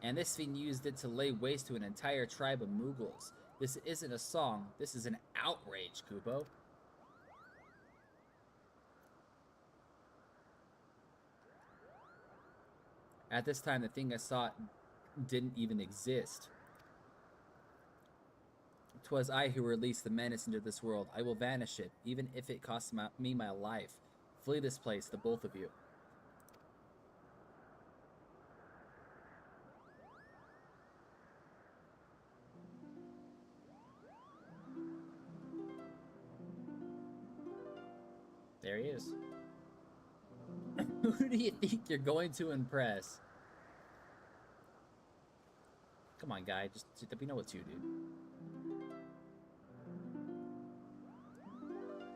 And this fiend used it to lay waste to an entire tribe of Mughals. This isn't a song, this is an outrage, Kupo. At this time, the thing I sought didn't even exist. 'Twas I who released the menace into this world. I will vanish it, even if it costs me my life. Flee this place, the both of you. There he is. Who do you think you're going to impress? Come on, guy. Just let me know it's you, dude.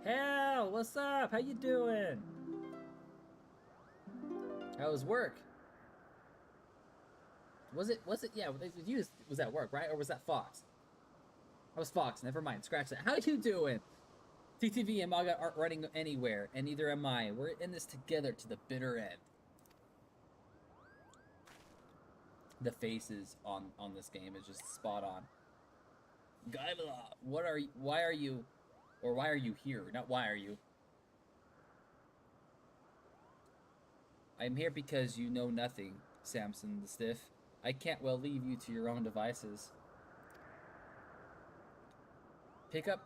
Hell, what's up? How you doing? How was work? Was it? Yeah, you was at work, right? Or was that Fox? That was Fox. Never mind. Scratch that. How you doing? TTV and Maga aren't running anywhere, and neither am I. We're in this together to the bitter end. The faces on this game is just spot on. Gaibla, why are you here? Not why are you? I'm here because you know nothing, Samson the Stiff. I can't well leave you to your own devices. Pick up.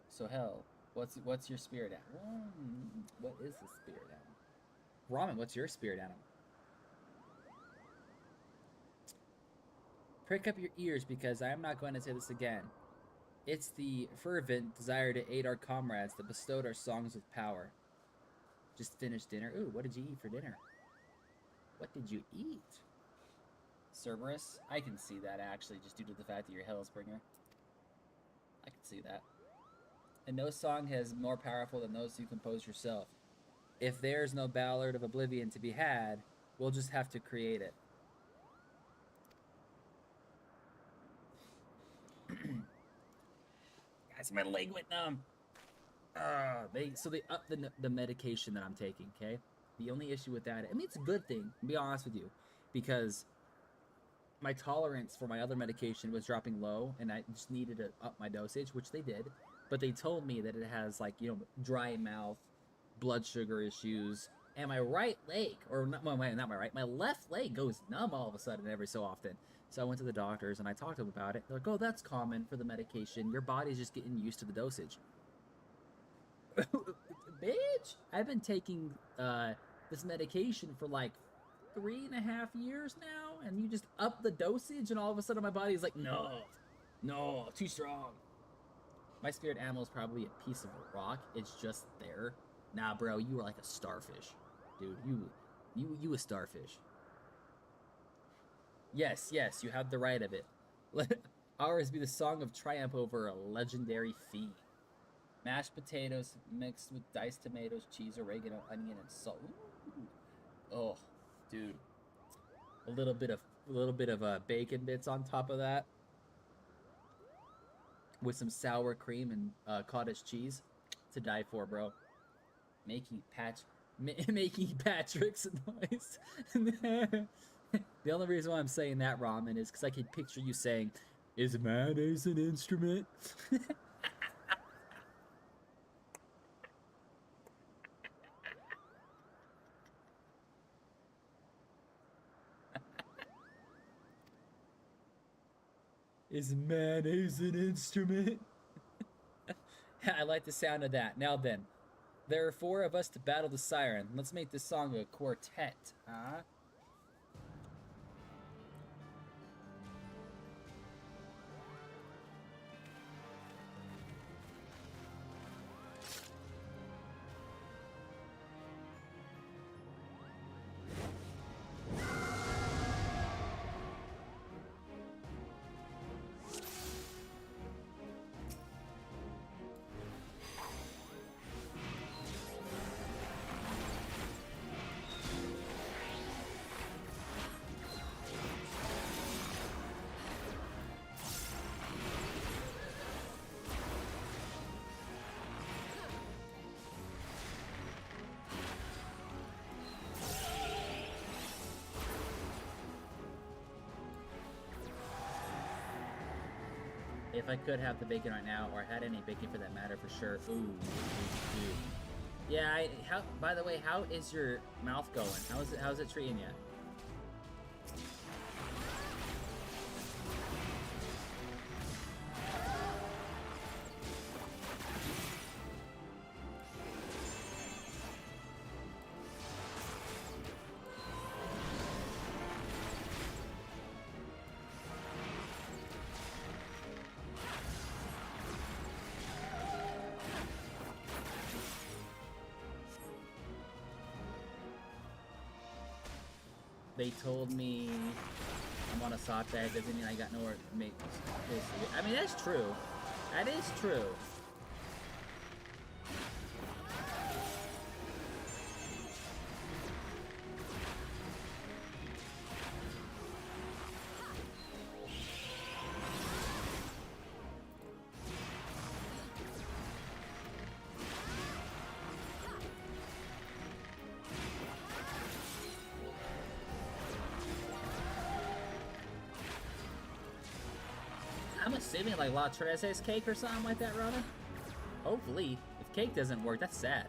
So hell, what's your spirit animal? What is the spirit animal? Ramen, what's your spirit animal? Prick up your ears because I am not going to say this again. It's the fervent desire to aid our comrades that bestowed our songs with power. Just finished dinner. Ooh, what did you eat for dinner? What did you eat? Cerberus? I can see that actually, just due to the fact that you're Hellsbringer. I can see that. And no song is more powerful than those you compose yourself. If there's no Ballad of Oblivion to be had, we'll just have to create it. Guys, my leg went numb. They upped the medication that I'm taking, okay? The only issue with that, I mean, it's a good thing, to be honest with you, because my tolerance for my other medication was dropping low, and I just needed to up my dosage, which they did. But they told me that it has, like, you know, dry mouth, blood sugar issues, and my right leg, or not my right, my left leg goes numb all of a sudden every so often. So I went to the doctors and I talked to them about it. They're like, oh, that's common for the medication. Your body's just getting used to the dosage. Bitch! I've been taking this medication for like 3.5 years now, and you just up the dosage, and all of a sudden my body's like, no, too strong. My spirit animal is probably a piece of rock. It's just there. Nah, bro, you are like a starfish, dude. You a starfish. Yes, you have the right of it. Let ours be the song of triumph over a legendary fiend. Mashed potatoes mixed with diced tomatoes, cheese, oregano, onion, and salt. Ooh. Oh, dude. A little bit of bacon bits on top of that, with some sour cream and cottage cheese. To die for, bro. Making Patrick's noise. The only reason why I'm saying that, Ramen, is because I can picture you saying, "Is mayonnaise an instrument?" Is mayonnaise an instrument? I like the sound of that. Now then, there are 4 of us to battle the siren. Let's make this song a quartet, huh? If I could have the bacon right now, or had any bacon for that matter, for sure. Ooh, dude. Yeah, by the way, how is your mouth going? How's it treating you? They told me I'm on a sock bed, doesn't mean I got nowhere to make this. I mean, that's true. That is true. I'm assuming like La Trese's cake or something like that, Rona? Hopefully. If cake doesn't work, that's sad.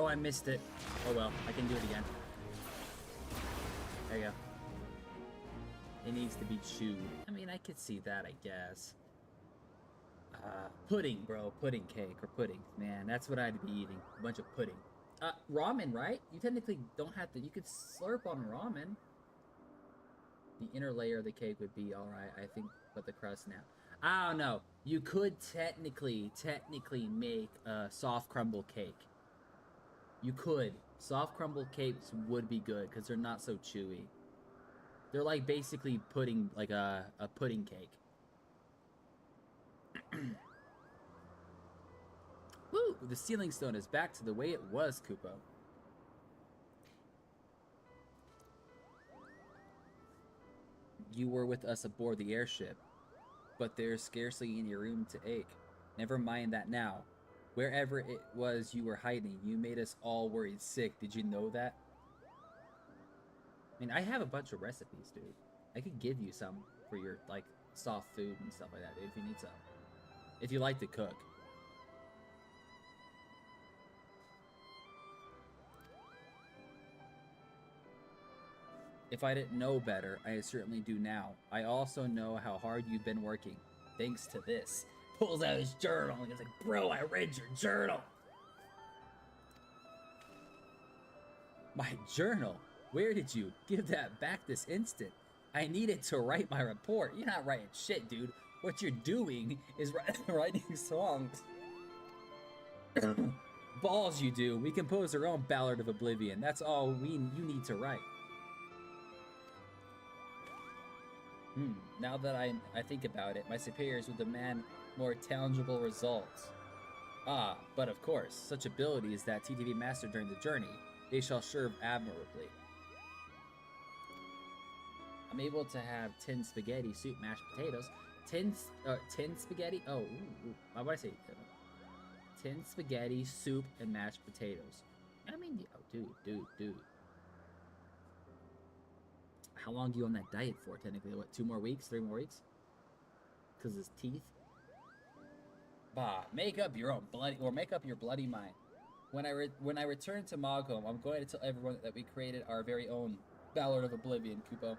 I missed it. Oh well, I can do it again. There you go. It needs to be chewed. I mean, I could see that, I guess. Pudding, bro. Pudding cake or pudding. Man, that's what I'd be eating. A bunch of pudding. Ramen, right? You technically don't have to. You could slurp on ramen. The inner layer of the cake would be alright, I think, but the crust now. I don't know. You could technically make a soft crumble cake. You could. Soft crumble cakes would be good because they're not so chewy. They're like basically pudding, like a pudding cake. Woo! The ceiling stone is back to the way it was, Kupo. You were with us aboard the airship, but there's scarcely any room to ache. Never mind that now. Wherever it was you were hiding, you made us all worried sick. Did you know that? I mean, I have a bunch of recipes, dude. I could give you some for your, like, soft food and stuff like that, dude, if you need some. If you like to cook. If I didn't know better, I certainly do now. I also know how hard you've been working. Thanks to this. Pulls out his journal and he's like, bro, I read your journal. My journal? Where did you give that back this instant? I needed to write my report. You're not writing shit, dude. What you're doing is writing songs. Balls you do. We compose our own Ballad of Oblivion. That's all you need to write. Now that I think about it, my superiors would demand more tangible results. Ah, but of course, such abilities that TTV mastered during the journey, they shall serve admirably. I'm able to have 10 spaghetti, soup, mashed potatoes. 10 spaghetti? Oh, what did I say? 10 spaghetti, soup, and mashed potatoes. I mean, oh, dude. How long are you on that diet for, technically? What, 2 more weeks? 3 more weeks? Because his teeth? Bah, make up your bloody mind. When I return to Mogholm, I'm going to tell everyone that we created our very own Ballad of Oblivion, Kupo.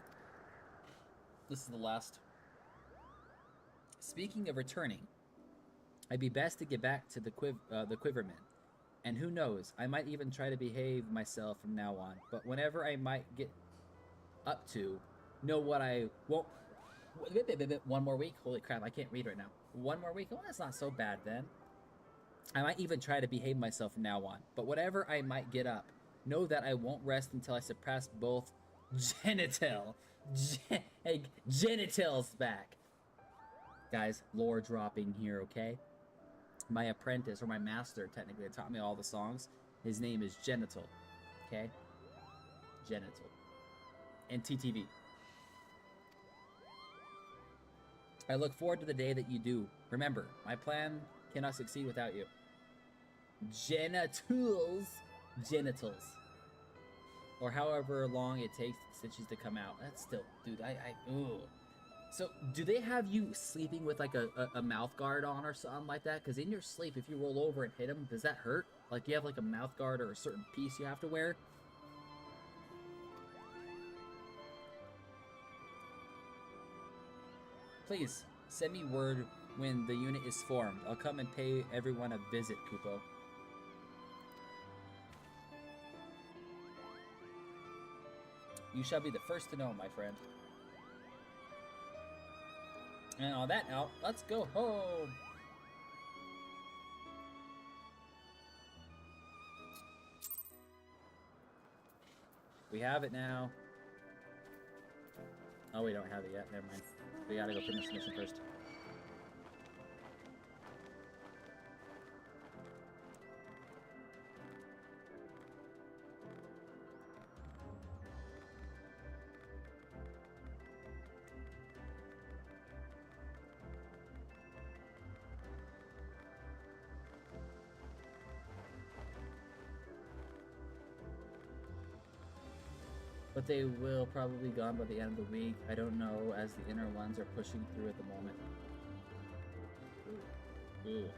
This is the last. Speaking of returning, I'd be best to get back to the Quiverman. And who knows, I might even try to behave myself from now on. But whenever I might get up to, know what I won't. One more week? Holy crap, I can't read right now. 1 more week? Oh, that's not so bad then. I might even try to behave myself from now on. But whatever I might get up, know that I won't rest until I suppress both genitals back. Guys, lore dropping here, okay? My apprentice, or my master, technically, that taught me all the songs, his name is Genital, okay? Genital. And TTV. I look forward to the day that you do. Remember, my plan cannot succeed without you. Genitals. Or however long it takes the stitches to come out. That's still, dude, ooh. So, do they have you sleeping with like a mouth guard on or something like that? Because in your sleep, if you roll over and hit them, does that hurt? Like, do you have like a mouth guard or a certain piece you have to wear? Please, send me word when the unit is formed. I'll come and pay everyone a visit, Kupo. You shall be the first to know, my friend. And on that note, let's go home. We have it now. Oh, we don't have it yet. Never mind. We gotta go finish the mission first. But they will probably be gone by the end of the week. I don't know, as the inner ones are pushing through at the moment. Ooh.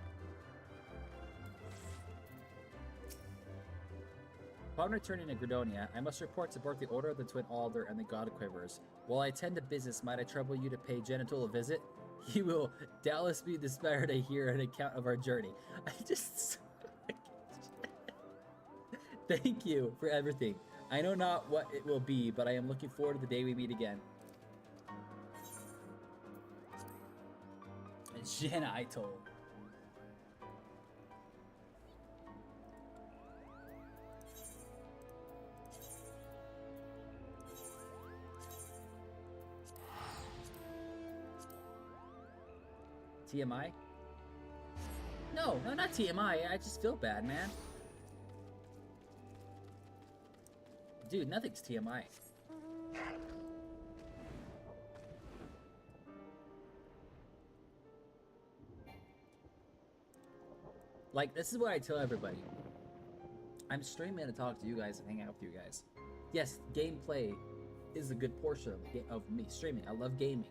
Upon returning to Gradonia, I must report to both the Order of the Twin Alder and the God Quivers. While I attend to business, might I trouble you to pay Genital a visit? He will doubtless be inspired to hear an account of our journey. I just... Thank you for everything. I know not what it will be, but I am looking forward to the day we meet again. Jenna, I told. TMI? No, not TMI. I just feel bad, man. Dude, nothing's TMI. Like, this is what I tell everybody. I'm streaming to talk to you guys and hang out with you guys. Yes, gameplay is a good portion of me streaming. I love gaming.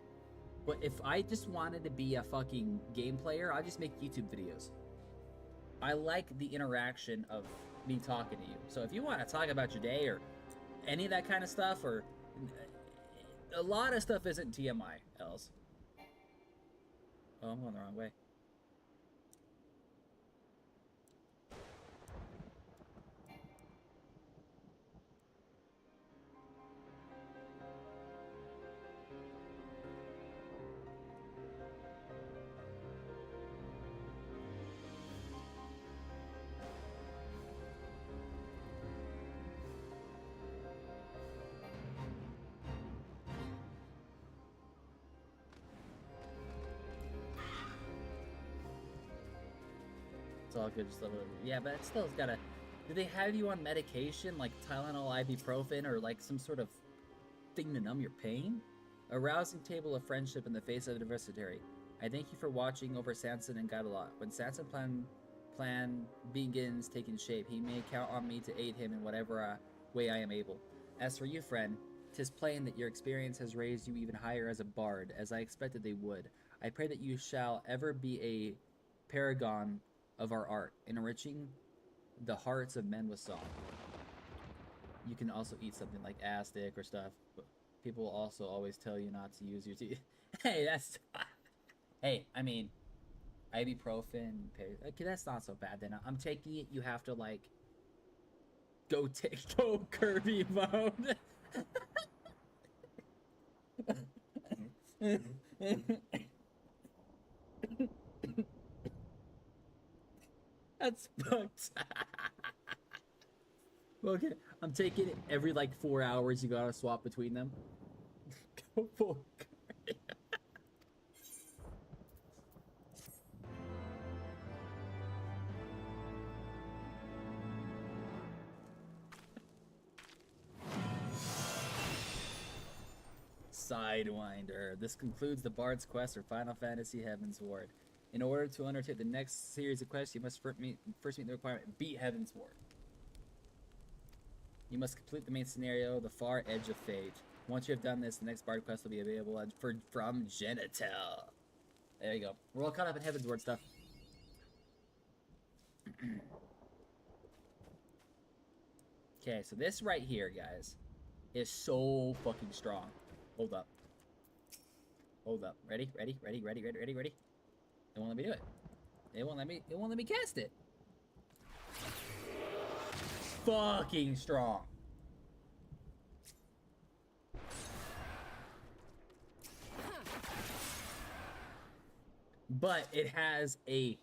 But if I just wanted to be a fucking game player, I'd just make YouTube videos. I like the interaction of me talking to you. So if you want to talk about your day or any of that kind of stuff, or a lot of stuff isn't TMI, Els. Oh, I'm going the wrong way. It's all good, just a little. Yeah, but it still's gotta. Do they have you on medication like Tylenol, ibuprofen, or like some sort of thing to numb your pain? A rousing table of friendship in the face of adversity. I thank you for watching over Sanson and Gadalot. When Sanson plan begins taking shape, he may count on me to aid him in whatever way I am able. As for you, friend, 'tis plain that your experience has raised you even higher as a bard, as I expected they would. I pray that you shall ever be a paragon of our art, enriching the hearts of men with song. You can also eat something like ass, dick, or stuff, but people will also always tell you not to use your teeth. Hey, that's... Hey, I mean, ibuprofen, okay, that's not so bad then. I'm taking it, you have to, like, go Kirby mode. That's fucked. Okay, I'm taking it every like 4 hours. You gotta swap between them. Go full. Sidewinder. This concludes the Bard's quest for Final Fantasy Heaven's Ward. In order to undertake the next series of quests, you must first meet the requirement: beat Heaven's Ward. You must complete the main scenario, the far edge of fate. Once you have done this, the next Bard quest will be available from Genital. There you go. We're all caught up in Heaven's Ward stuff. Okay, so this right here, guys, is so fucking strong. Hold up. Hold up. Ready? Ready? Ready? Ready? Ready? Ready? Ready? They won't let me do it. They won't let me cast it. Fucking strong. But it has a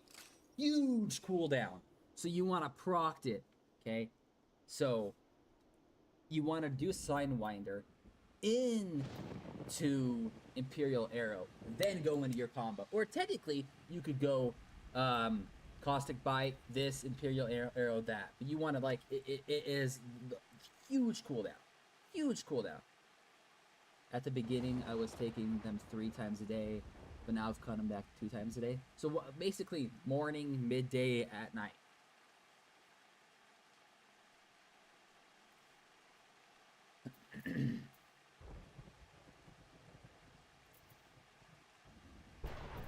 huge cooldown. So you want to proc it, okay? So you want to do Sidewinder into Imperial Arrow, then go into your combo. Or technically, you could go Caustic Bite, this, Imperial Arrow, that. But you want to, like, it is huge cooldown. Huge cooldown. At the beginning, I was taking them 3 times a day, but now I've cut them back 2 times a day. So basically, morning, midday, at night.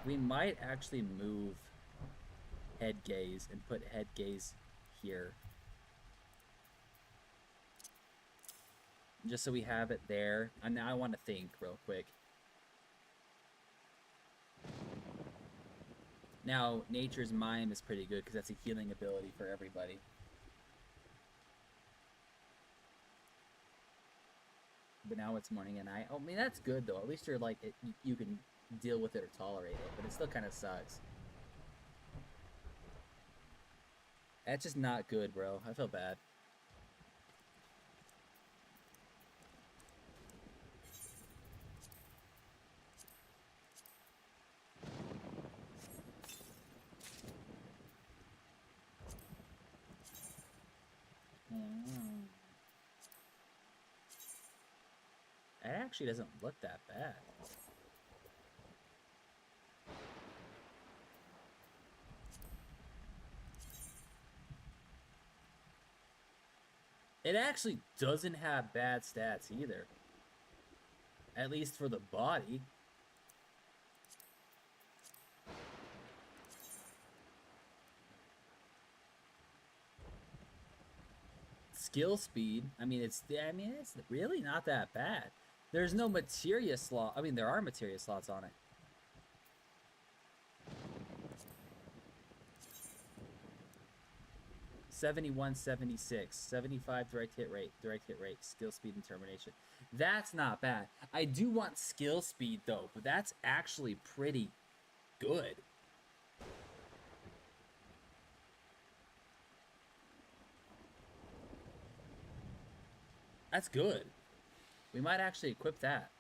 We might actually move head gaze and put head gaze here. just so we have it there. And now I want to think real quick. Now, Nature's Mime is pretty good because that's a healing ability for everybody. But now it's morning and night. Oh, I mean, that's good though. At least you're like, you can deal with it or tolerate it, but it still kind of sucks. That's just not good, bro. I feel bad. It actually doesn't look that bad. It actually doesn't have bad stats either. At least for the body. Skill speed, I mean it's really not that bad. There's no materia slot. I mean, there are materia slots on it. $71, $76, $75 direct hit rate, skill speed and termination. That's not bad. I do want skill speed though, but that's actually pretty good. That's good. We might actually equip that.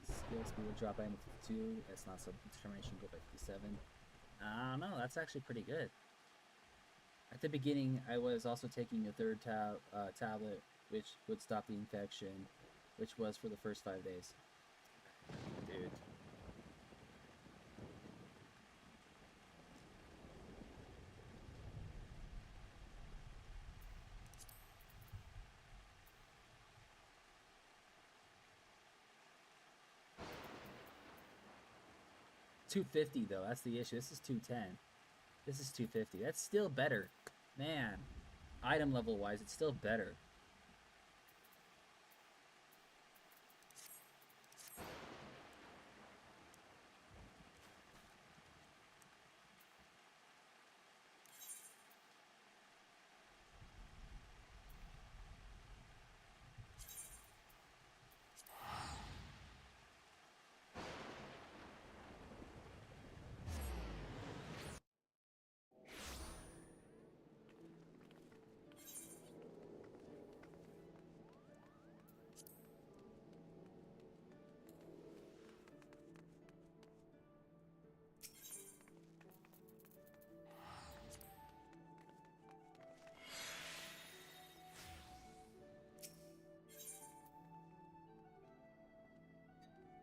Skill speed will drop by 52. That's not so determination go by 57. I don't know. That's actually pretty good. At the beginning, I was also taking a third tablet, which would stop the infection, which was for the first 5 days. Dude. $250 though, that's the issue. This is $210. This is $250. That's still better. Man, item level wise, it's still better.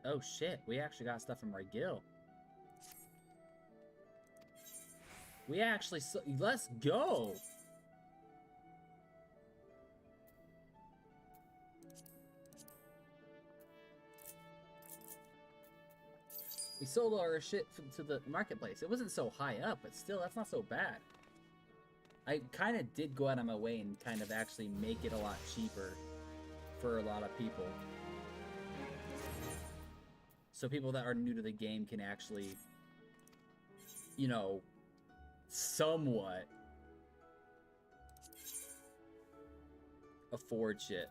Oh shit, we actually got stuff from our guild. We actually, let's go! We sold all our shit to the marketplace. It wasn't so high up, but still, that's not so bad. I kind of did go out of my way and kind of actually make it a lot cheaper for a lot of people. So people that are new to the game can actually, you know, somewhat afford shit.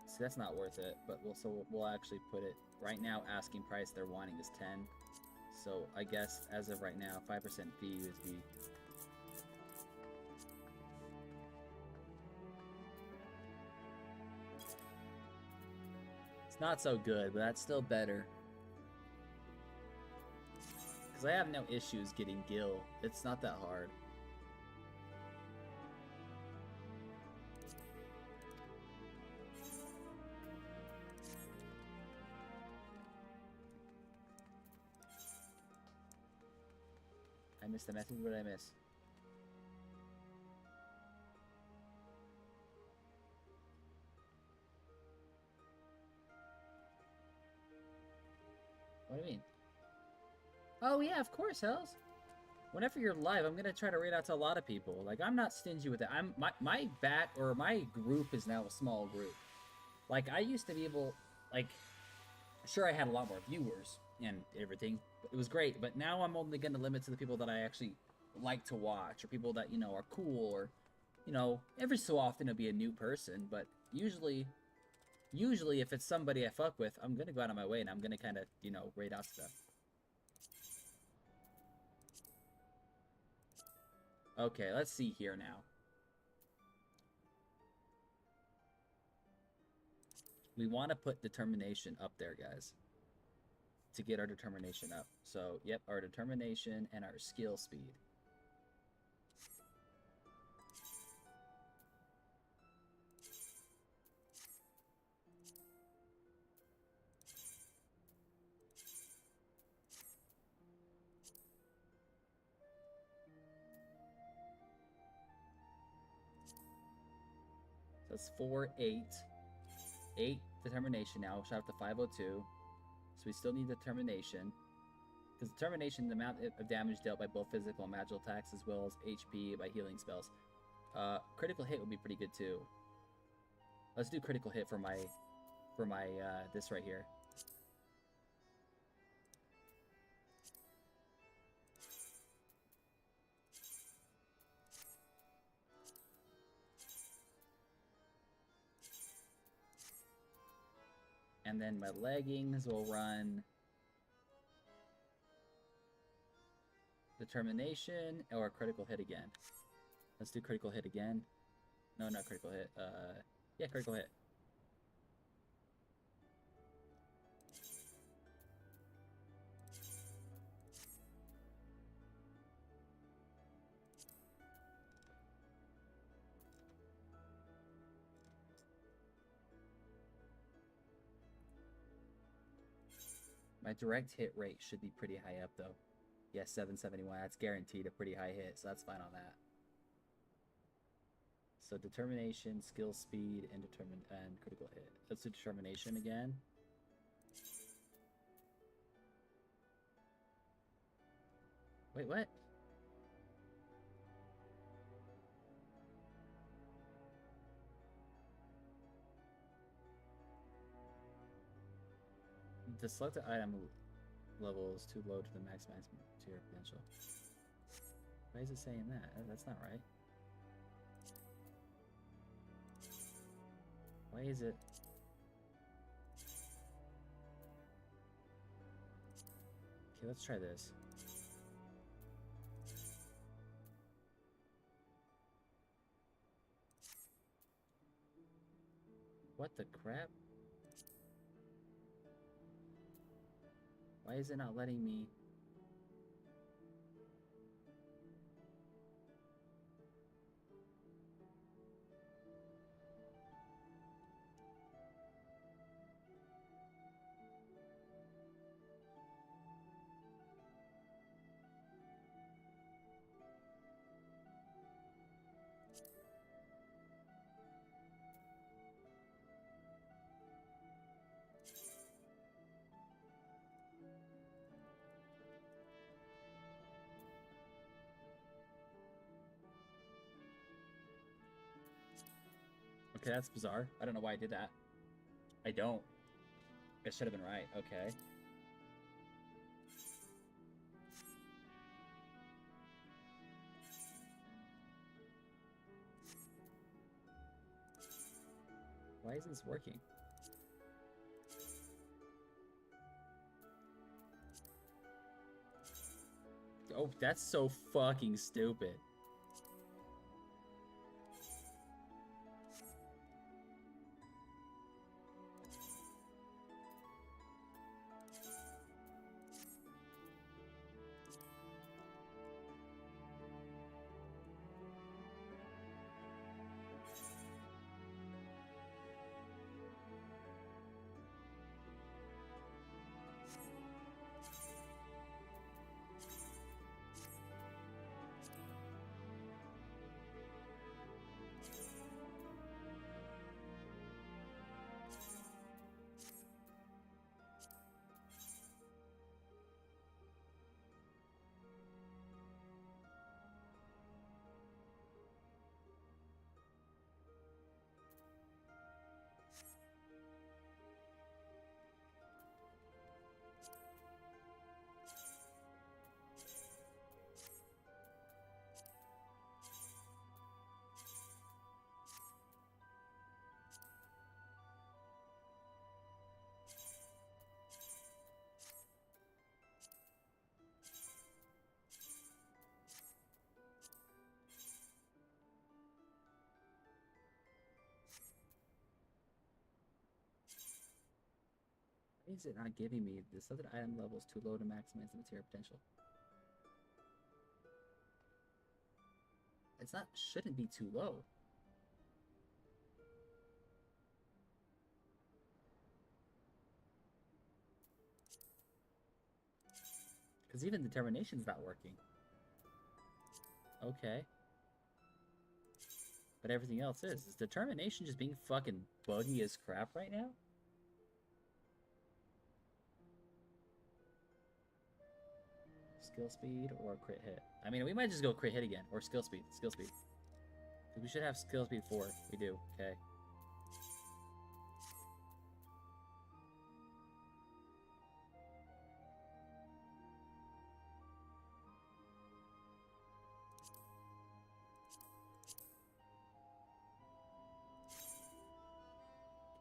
See, that's not worth it, but we'll actually put it right now. Asking price they're wanting is 10. So I guess as of right now, 5% fee USD. It's not so good, but that's still better. Because I have no issues getting Gil. It's not that hard. I missed the message. What did I miss? What do you mean? Oh yeah, of course, Hells. Whenever you're live, I'm gonna try to read out to a lot of people. Like, I'm not stingy with it. My group is now a small group. Like, I used to be able, like, sure, I had a lot more viewers and everything. It was great, but now I'm only gonna limit to the people that I actually like to watch, or people that, you know, are cool, or, you know, every so often it'll be a new person, but usually if it's somebody I fuck with, I'm gonna go out of my way and I'm gonna kind of, you know, raid out to them. Okay, let's see here now. We want to put determination up there, guys, to get our determination up. So, yep, our determination and our skill speed. So that's 4, 8. 8 determination now. We'll shot up to 502. So we still need determination. Because determination, the amount of damage dealt by both physical and magical attacks, as well as HP by healing spells. Critical hit would be pretty good too. Let's do critical hit for my this right here. And then my leggings will run determination or critical hit again. Let's do critical hit again. No, not critical hit. Yeah, critical hit. My direct hit rate should be pretty high up, though. Yeah, 771. That's guaranteed a pretty high hit, so that's fine on that. So determination, skill speed, and critical hit. Let's do determination again. Wait, what? The selected item level is too low to the maximum tier potential. Why is it saying that? That's not right. Why is it? Okay, let's try this. What the crap? Why is it not letting me? Okay, that's bizarre. I don't know why I did that. I don't. It should have been right. Okay. Why isn't this working? Oh, that's so fucking stupid. Why is it not giving me this other item level is too low to maximize the material potential? It's not, shouldn't be too low. Because even determination's not working. Okay. But everything else is. Is determination just being fucking buggy as crap right now? Skill speed or crit hit? I mean, we might just go crit hit again. Or skill speed. Skill speed. We should have skill speed 4. We do. Okay.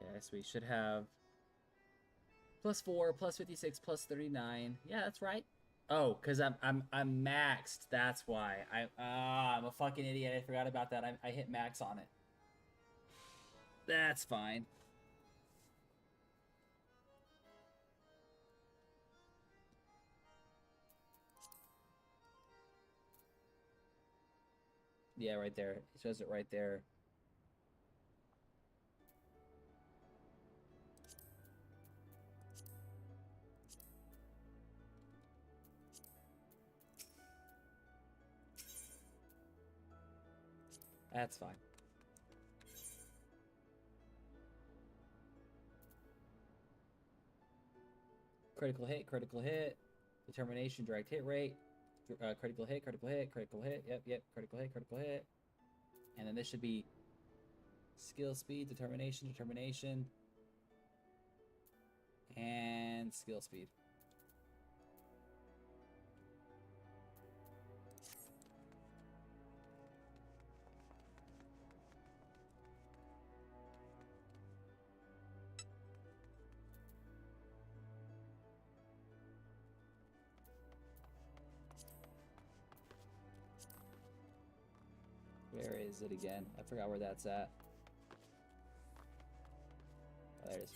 Okay, so we should have +4, +56, +39. Yeah, that's right. Oh, cause I'm maxed. That's why. I'm a fucking idiot. I forgot about that. I hit max on it. That's fine. Yeah, right there. It shows it right there. That's fine. Critical hit, determination, direct hit rate, critical hit, yep, critical hit. And then this should be skill speed, determination, and skill speed. Where is it again? I forgot where that's at. Oh, there it is.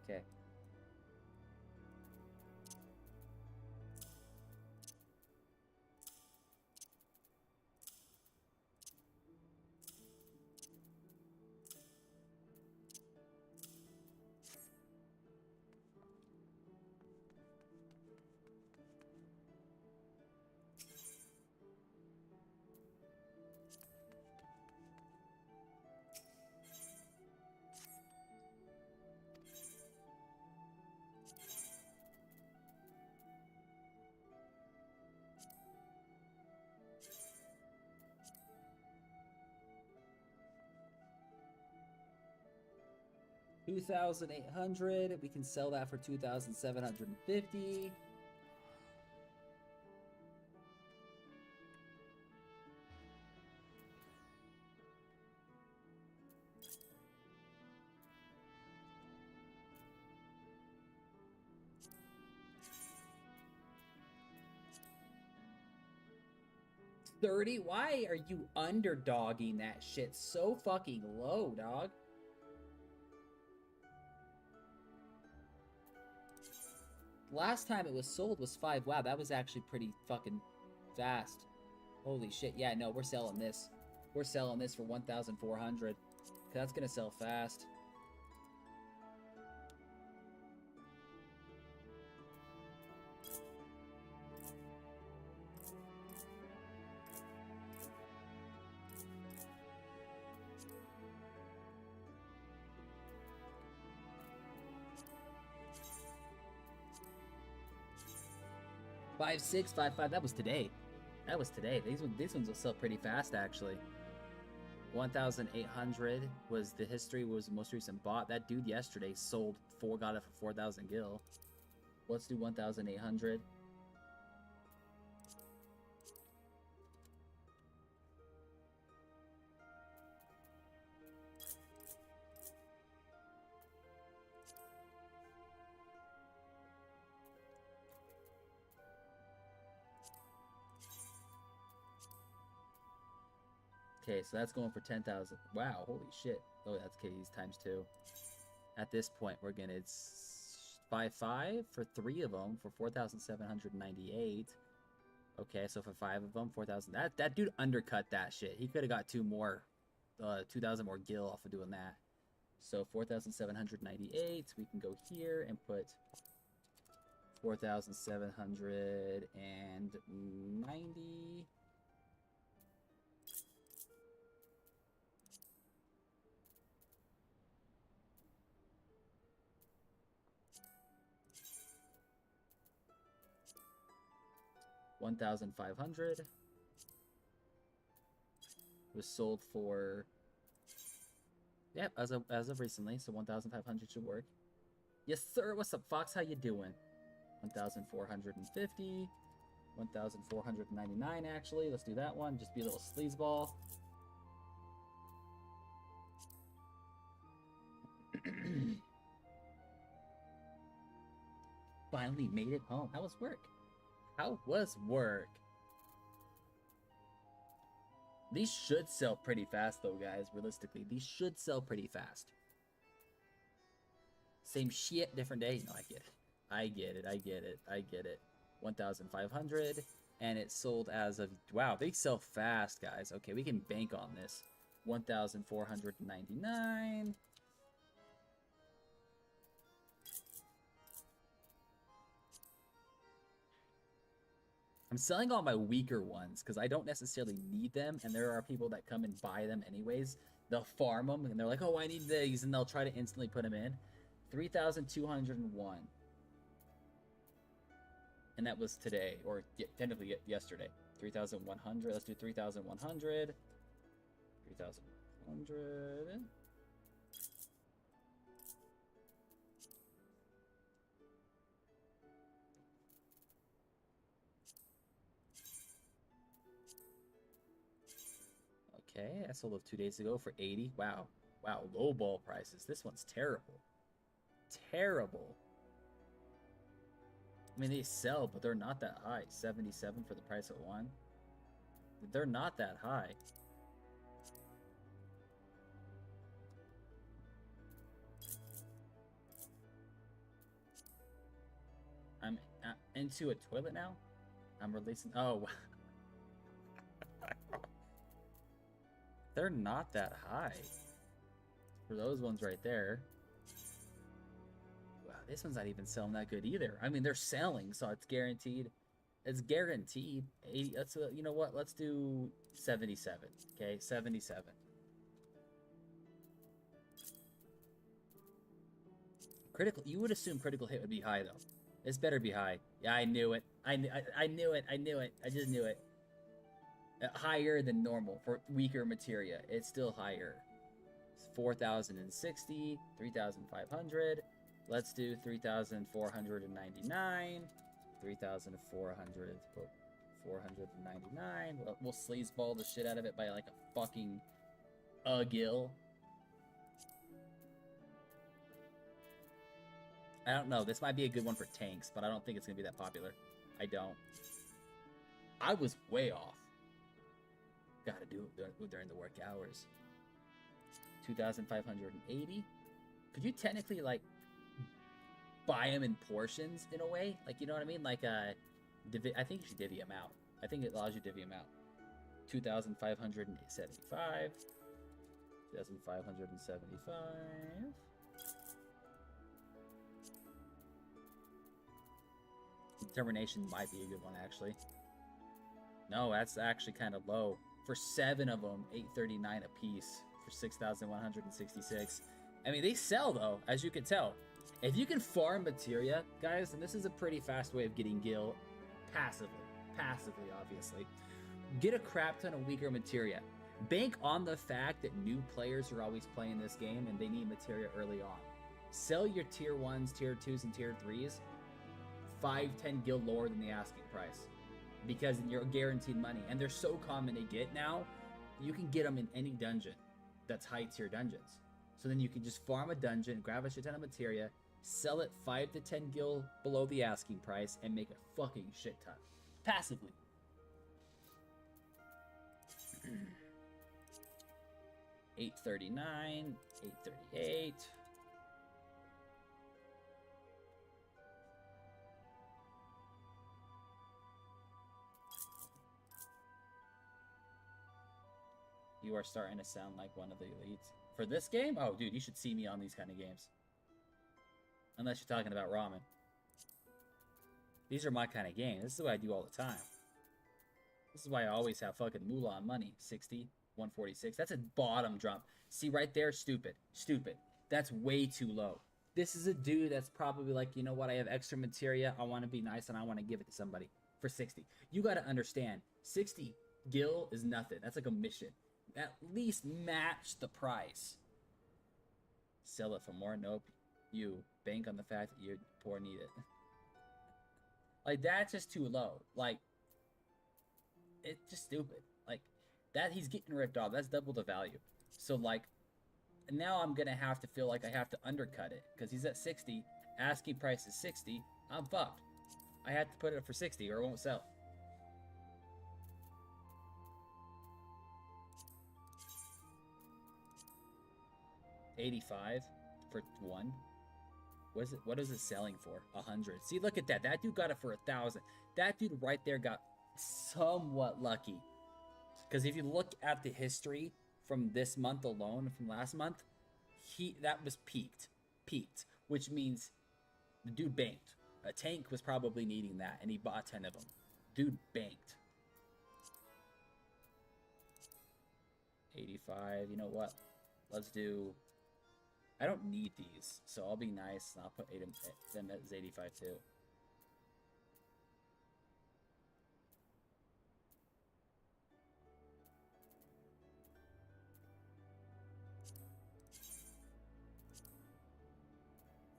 Okay. $2,800. We can sell that for $2,750. $30? Why are you underdogging that shit so fucking low, dog? Last time it was sold was 5. Wow, that was actually pretty fucking fast. Holy shit. Yeah, no, we're selling this. We're selling this for 1,400. That's gonna sell fast. Five, 6, 5, 5. That was today. That was today. These ones will sell pretty fast, actually. 1,800 was the history, was the most recent bought. That dude yesterday sold 4, got it for 4,000 gil. Let's do 1,800. Okay, so that's going for 10,000. Wow, holy shit. Oh, that's KD's times 2. At this point, we're gonna, it's Buy 5 for 3 of them for 4,798. Okay, so for 5 of them, 4,000. That dude undercut that shit. He could have got 2 more, 2,000 more gil off of doing that. So 4,798. We can go here and put 4,790. $1,500 was sold for, yeah, as of recently, so 1,500 should work. Yes, sir. What's up, Fox? How you doing? 1,450, 1,499 actually. Let's do that one. Just be a little sleazeball. Finally made it home. How was work? How was work? These should sell pretty fast though, guys. Realistically, these should sell pretty fast. Same shit, different day. No, I get it. I get it. I get it. I get it. 1,500, and it sold as of, wow, they sell fast, guys. Okay, we can bank on this. 1,499. I'm selling all my weaker ones because I don't necessarily need them, and there are people that come and buy them anyways. They'll farm them, and they're like, oh, I need these, and they'll try to instantly put them in. 3,201. And that was today, or technically yesterday. 3,100. Let's do 3,100. 3,100. Okay, I sold it 2 days ago for 80. Wow. Wow, low ball prices. This one's terrible. Terrible. I mean, they sell, but they're not that high. 77 for the price of one. They're not that high. I'm into a toilet now. I'm releasing. Oh, they're not that high for those ones right there. Wow, this one's not even selling that good either. I mean, they're selling, so it's guaranteed. It's guaranteed. 80. Let's you know what? Let's do 77. Okay, 77. Critical. You would assume critical hit would be high though. This better be high. Yeah, I knew it. I knew it. I knew it. I just knew it. Higher than normal for weaker materia. It's still higher. 4,060, 3,500. Let's do 3,499. 3,400. 499. We'll sleazeball the shit out of it by like a fucking gil. I don't know. This might be a good one for tanks, but I don't think it's gonna be that popular. I don't. I was way off. Gotta do it during the work hours. 2,580. Could you technically like buy them in portions in a way? Like, you know what I mean? Like I think you should divvy them out. I think it allows you to divvy them out. 2,575. 2,575. Determination might be a good one, actually. No, that's actually kind of low. For 7 of them, 839 a piece for 6,166. I mean, they sell, though, as you can tell. If you can farm materia, guys, and this is a pretty fast way of getting gil passively, obviously. Get a crap ton of weaker materia. Bank on the fact that new players are always playing this game and they need materia early on. Sell your tier 1s, tier 2s, and tier 3s 5-10 gil lower than the asking price, because you're guaranteed money, and they're so common to get now. You can get them in any dungeon that's high tier dungeons. So then you can just farm a dungeon, grab a shit ton of materia, sell it 5 to 10 gil below the asking price, and make a fucking shit ton passively. $839, $838. You are starting to sound like one of the elites. For this game? Oh, dude, you should see me on these kind of games. Unless you're talking about ramen. These are my kind of games. This is what I do all the time. This is why I always have fucking moolah money. 60, 146. That's a bottom drop. See right there? Stupid. Stupid. That's way too low. This is a dude that's probably like, you know what? I have extra materia. I want to be nice and I want to give it to somebody for 60. You got to understand, 60 gil is nothing. That's like a mission. At least match the price. Sell it for more? Nope. You bank on the fact that you're poor need it. Like, that's just too low. Like, it's just stupid. Like, that he's getting ripped off. That's double the value. So, like, now I'm gonna have to feel like I have to undercut it because he's at 60. Asking price is 60. I'm fucked. I have to put it up for 60 or it won't sell. $85 for one. What is it selling for? 100. See, look at that. That dude got it for 1,000. That dude right there got somewhat lucky. Because if you look at the history from this month alone, from last month, that was peaked, which means the dude banked. A tank was probably needing that, and he bought 10 of them. Dude banked. 85. You know what? Let's do. I don't need these, so I'll be nice and I'll put them as 85 too.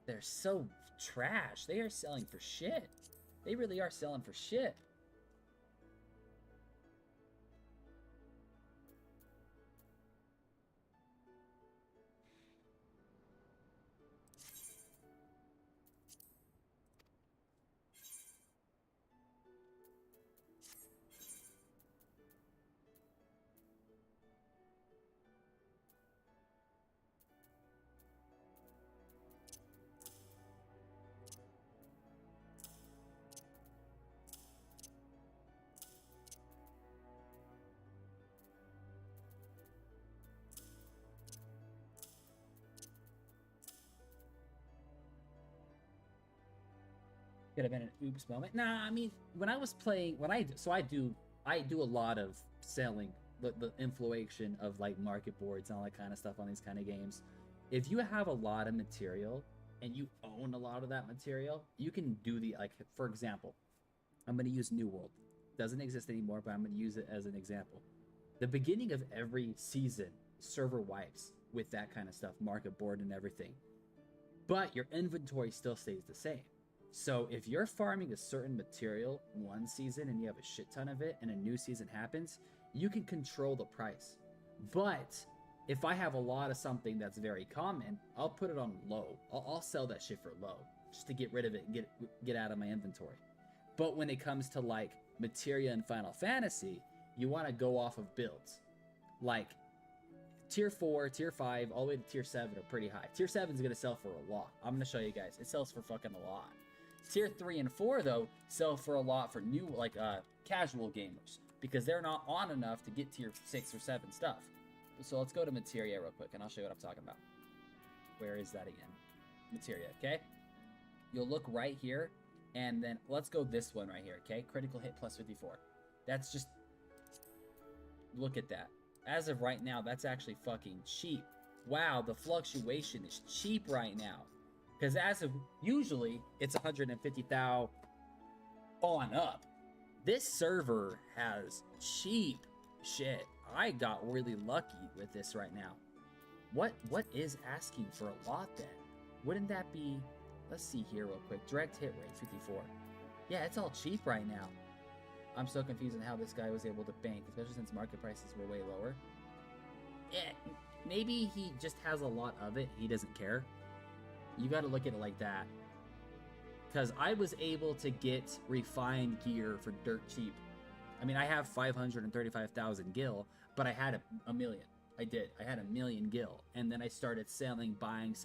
They're so trash. They are selling for shit. They really are selling for shit. Could have been an oops moment. Nah, I mean, when I was playing, I do a lot of selling, the influation of like market boards and all that kind of stuff on these kind of games. If you have a lot of material and you own a lot of that material, you can do like, for example, I'm going to use New World. Doesn't exist anymore, but I'm going to use it as an example. The beginning of every season, server wipes with that kind of stuff, market board and everything. But your inventory still stays the same. So if you're farming a certain material one season and you have a shit ton of it and a new season happens, you can control the price. But if I have a lot of something that's very common, I'll put it on low. I'll sell that shit for low just to get rid of it and get out of my inventory. But when it comes to like materia in Final Fantasy, you want to go off of builds. Like tier 4, tier 5, all the way to tier 7 are pretty high. Tier 7 is going to sell for a lot. I'm going to show you guys. It sells for fucking a lot. Tier 3 and 4, though, sell for a lot for new, like, casual gamers. Because they're not on enough to get tier 6 or 7 stuff. So let's go to materia real quick, and I'll show you what I'm talking about. Where is that again? Materia, okay? You'll look right here, and then let's go this one right here, okay? Critical hit plus 54. That's just... Look at that. As of right now, that's actually fucking cheap. Wow, the fluctuation is cheap right now. Because as of usually, it's 150,000 on up. This server has cheap shit. I got really lucky with this right now. What is asking for a lot then? Wouldn't that be... Let's see here real quick. Direct hit rate, 54. Yeah, it's all cheap right now. I'm so confused on how this guy was able to bank, especially since market prices were way lower. Yeah, maybe he just has a lot of it. He doesn't care. You got to look at it like that. Because I was able to get refined gear for dirt cheap. I mean, I have 535,000 gil, but I had a million. I did. I had 1 million gil. And then I started selling, buying,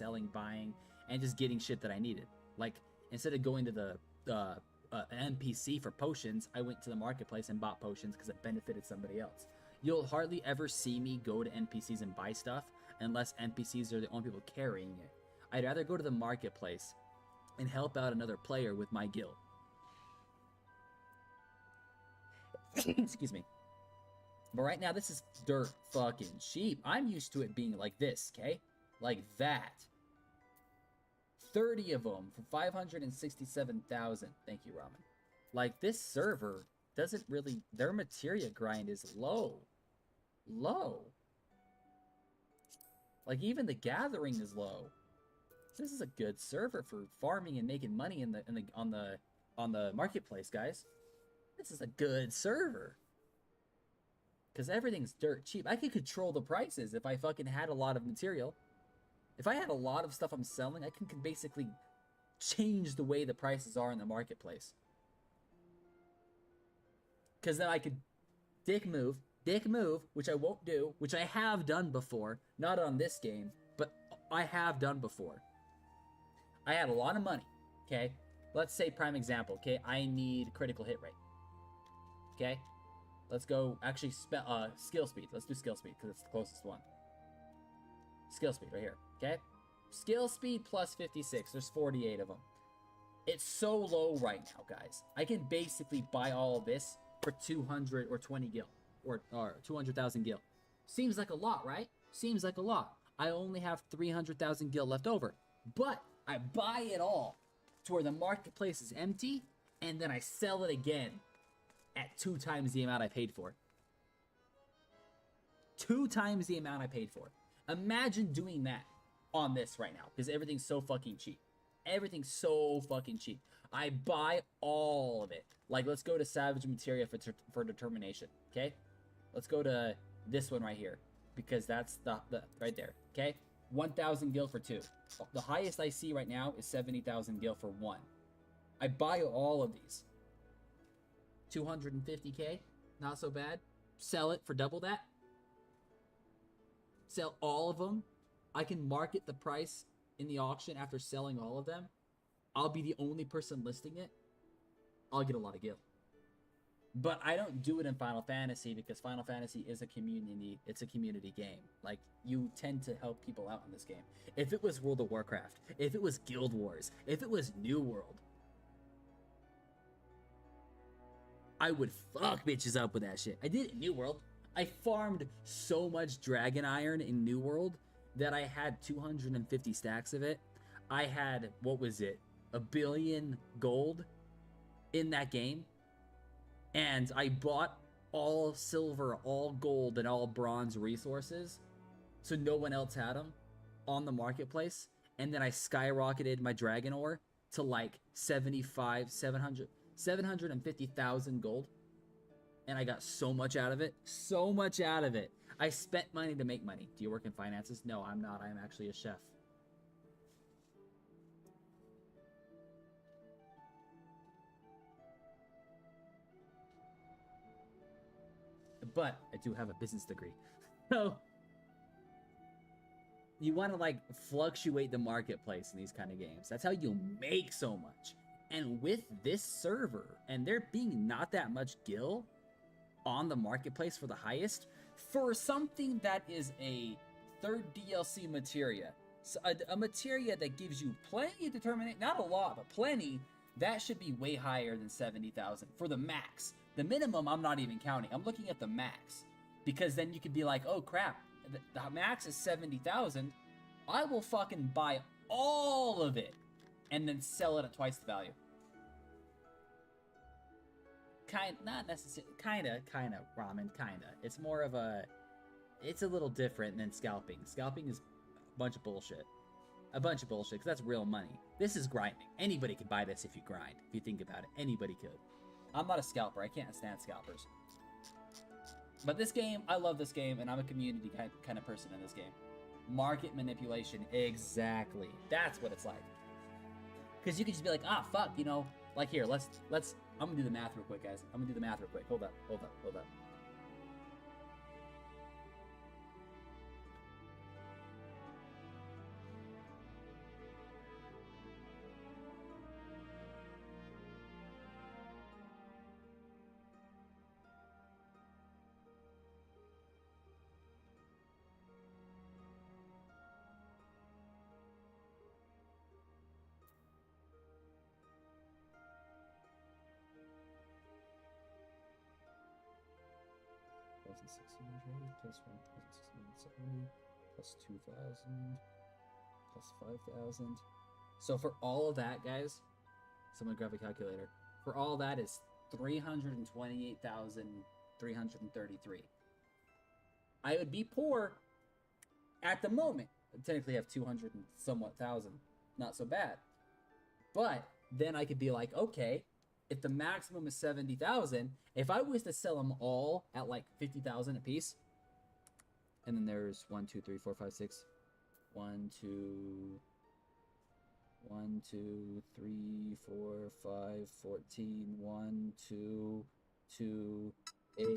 and just getting shit that I needed. Like, instead of going to the NPC for potions, I went to the marketplace and bought potions because it benefited somebody else. You'll hardly ever see me go to NPCs and buy stuff unless NPCs are the only people carrying it. I'd rather go to the marketplace and help out another player with my guild. Excuse me. But right now, this is dirt fucking cheap. I'm used to it being like this, okay? Like that. 30 of them for 567,000. Thank you, Ramen. Like, this server doesn't really... Their materia grind is low. Low. Like, even the gathering is low. This is a good server for farming and making money on the marketplace, guys. This is a good server. Because everything's dirt cheap. I could control the prices if I fucking had a lot of material. If I had a lot of stuff I'm selling, I can basically change the way the prices are in the marketplace. Because then I could dick move, which I won't do, which I have done before. Not on this game, but I have done before. I had a lot of money, okay? Let's say, prime example, okay? I need critical hit rate, okay? Let's go, actually, skill speed. Let's do skill speed, because it's the closest one. Skill speed, right here, okay? Skill speed plus 56. There's 48 of them. It's so low right now, guys. I can basically buy all of this for 200 or 20 gil. Or 200,000 gil. Seems like a lot, right? Seems like a lot. I only have 300,000 gil left over. But I buy it all to where the marketplace is empty, and then I sell it again at 2 times the amount I paid for. 2 times the amount I paid for. Imagine doing that on this right now, because everything's so fucking cheap. Everything's so fucking cheap. I buy all of it. Like, let's go to Savage Materia for Determination, okay? Let's go to this one right here, because that's the right there, okay? 1,000 gil for 2. The highest I see right now is 70,000 gil for 1. I buy all of these. 250k, not so bad. Sell it for double that. Sell all of them. I can market the price in the auction after selling all of them. I'll be the only person listing it. I'll get a lot of gil. But I don't do it in Final Fantasy because Final Fantasy is a community. It's a community game. Like, you tend to help people out in this game. If it was World of Warcraft, if it was Guild Wars, if it was New World, I would fuck bitches up with that shit. I did it in New World. I farmed so much Dragon Iron in New World that I had 250 stacks of it. I had, what was it, 1 billion gold in that game. And I bought all silver, all gold, and all bronze resources, so no one else had them on the marketplace. And then I skyrocketed my dragon ore to like 750,000 gold. And I got so much out of it. So much out of it. I spent money to make money. Do you work in finances? No, I'm not. I'm actually a chef. But I do have a business degree. So you want to like fluctuate the marketplace in these kind of games. That's how you make so much. And with this server, and there being not that much gil on the marketplace for the highest, for something that is a 3rd DLC materia, so a materia that gives you plenty of determination, not a lot, but plenty, that should be way higher than 70,000 for the max. The minimum, I'm not even counting. I'm looking at the max. Because then you could be like, oh crap, the max is 70,000. I will fucking buy all of it and then sell it at twice the value. Not necessarily, kinda, Ramen, kinda. It's more of a, it's a little different than scalping. Scalping is a bunch of bullshit. A bunch of bullshit, because that's real money. This is grinding. Anybody could buy this if you grind. If you think about it, anybody could. I'm not a scalper. I can't stand scalpers. But this game, I love this game, and I'm a community kind of person in this game. Market manipulation, exactly. That's what it's like. Because you could just be like, ah, fuck, you know, like here, let's, I'm gonna do the math real quick, guys. I'm gonna do the math real quick. Hold up. 1,600 plus 1,670 plus 2,000 plus 5,000. So for all of that, guys, someone grab a calculator. For all that is 328,333. I would be poor at the moment. I technically have 200 and somewhat thousand. Not so bad. But then I could be like, okay, if the maximum is 70,000, if I was to sell them all at like 50,000 a piece, and then there's 1, 2, 3, 4, 5, 6, 1, 2, 3, 4, 5, 14, 1, 2, 2, 8,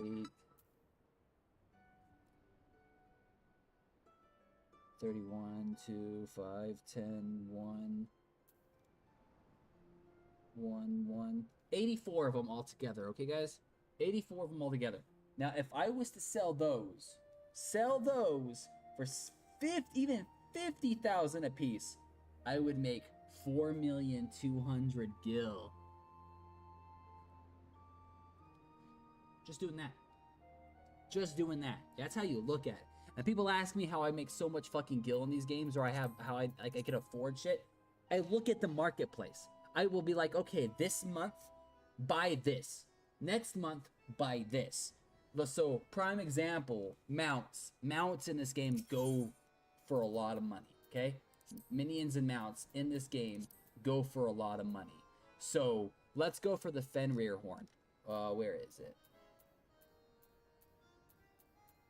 31, 2, 5, 10, 1, 1. 84 of them all together, okay, guys? 84 of them all together. Now, if I was to sell those for even 50,000 a piece, I would make 4,200,000 gil. Just doing that. Just doing that. That's how you look at it. And people ask me how I make so much fucking gil in these games, or how I can afford shit. I look at the marketplace. I will be like, okay, this month, buy this. Next month, buy this. So, prime example, mounts. Mounts in this game go for a lot of money, okay? Minions and mounts in this game go for a lot of money. So, let's go for the Fenrir horn. Where is it?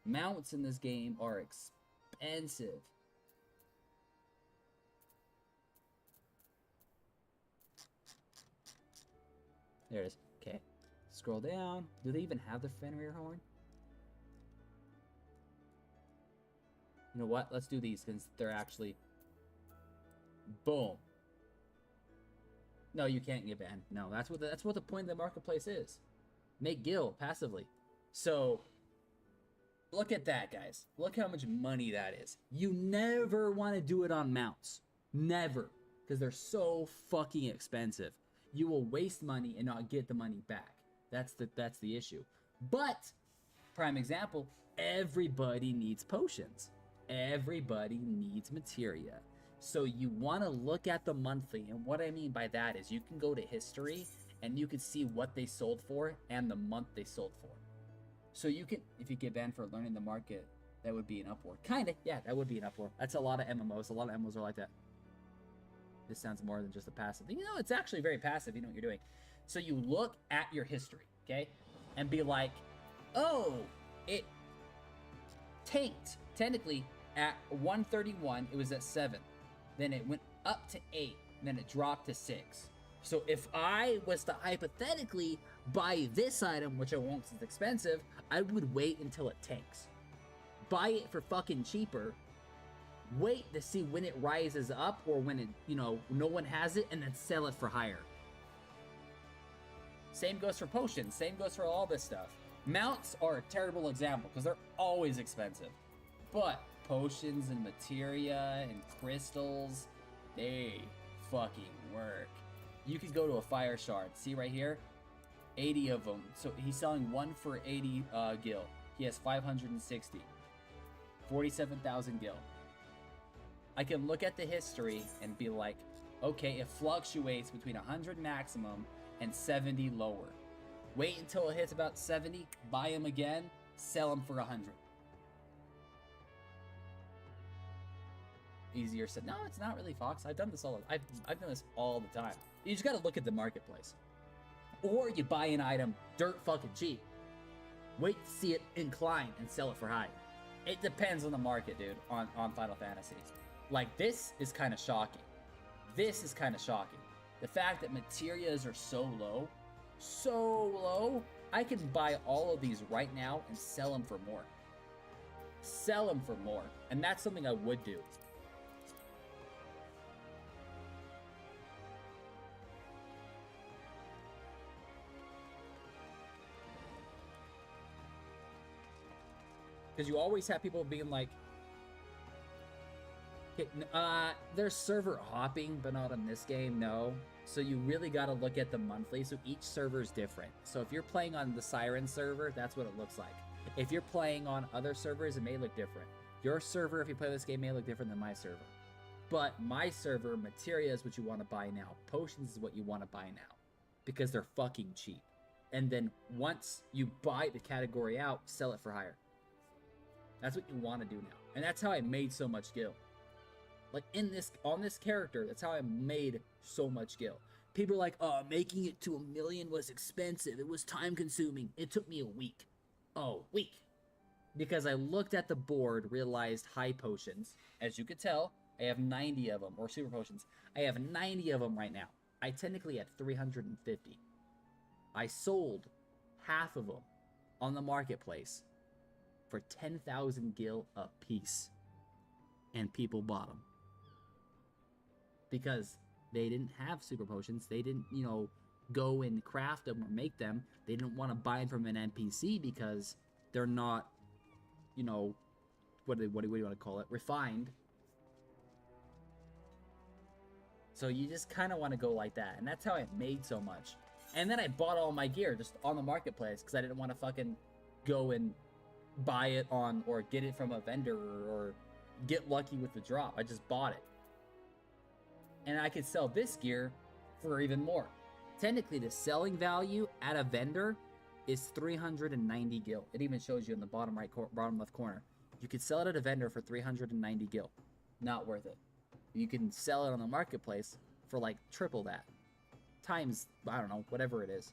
Mounts in this game are expensive. There it is. Okay. Scroll down. Do they even have the Fenrir horn? You know what? Let's do these because they're actually... Boom. No, you can't get banned. No, that's what the point of the marketplace is. Make gil passively. So, look at that, guys. Look how much money that is. You never want to do it on mounts. Never. Because they're so fucking expensive. You will waste money and not get the money back. That's the issue. But, prime example, everybody needs potions. Everybody needs materia. So you want to look at the monthly, and what I mean by that is you can go to history and you can see what they sold for and the month they sold for. So you can, if you get banned for learning the market, that would be an uproar. Kinda, yeah, that would be an uproar. That's a lot of MMOs. A lot of MMOs are like that. This sounds more than just a passive thing. You know, it's actually very passive. You know what you're doing. So you look at your history, okay? And be like, oh, it tanked. Technically, at 131, it was at 7. Then it went up to 8. And then it dropped to 6. So if I was to hypothetically buy this item, which I won't because it's expensive, I would wait until it tanks. Buy it for fucking cheaper. Wait to see when it rises up or when it, you know, no one has it, and then sell it for higher. Same goes for potions. Same goes for all this stuff. Mounts are a terrible example because they're always expensive. But potions and materia and crystals, they fucking work. You could go to a fire shard. See right here? 80 of them. So he's selling one for 80 gil. He has 560. 47,000 gil. I can look at the history and be like, okay, it fluctuates between 100 maximum and 70 lower. Wait until it hits about 70, buy him again, sell him for 100. Easier said. No, it's not really, Fox. I've done this I've done this all the time. You just gotta look at the marketplace. Or you buy an item dirt fucking cheap. Wait to see it incline and sell it for high. It depends on the market, dude, on Final Fantasy. Like, this is kind of shocking. This is kind of shocking. The fact that materias are so low, I can buy all of these right now and sell them for more. Sell them for more. And that's something I would do. Because you always have people being like, there's server hopping, but not in this game, no. So you really got to look at the monthly. So each server is different. So if you're playing on the Siren server, that's what it looks like. If you're playing on other servers, it may look different. Your server, if you play this game, may look different than my server. But my server, materia is what you want to buy now. Potions is what you want to buy now. Because they're fucking cheap. And then once you buy the category out, sell it for higher. That's what you want to do now. And that's how I made so much gil. Like on this character, that's how I made so much gil. People are like, oh, making it to 1 million was expensive. It was time consuming. It took me a week. Oh, week. Because I looked at the board, realized high potions. As you could tell, I have 90 of them, or super potions. I have 90 of them right now. I technically had 350. I sold half of them on the marketplace for 10,000 gil a piece. And people bought them. Because they didn't have super potions. They didn't, you know, go and craft them or make them. They didn't want to buy them from an NPC because they're not, you know, what do you want to call it? Refined. So you just kind of want to go like that. And that's how I made so much. And then I bought all my gear just on the marketplace because I didn't want to fucking go and buy it on or get it from a vendor or get lucky with the drop. I just bought it. And I could sell this gear for even more. Technically, the selling value at a vendor is 390 gil. It even shows you in the bottom left corner. You could sell it at a vendor for 390 gil. Not worth it. You can sell it on the marketplace for like triple that. Times, I don't know, whatever it is.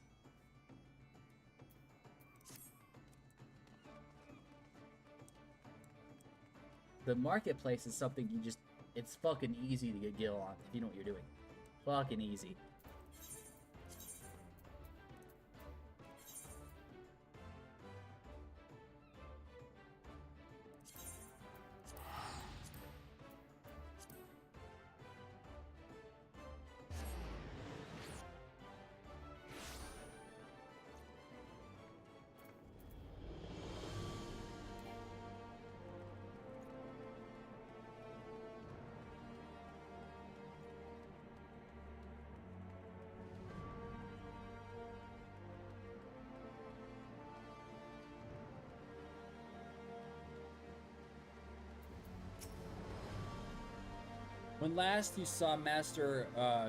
The marketplace is something you just, it's fucking easy to get gil on if you know what you're doing. Fucking easy. When last you saw Master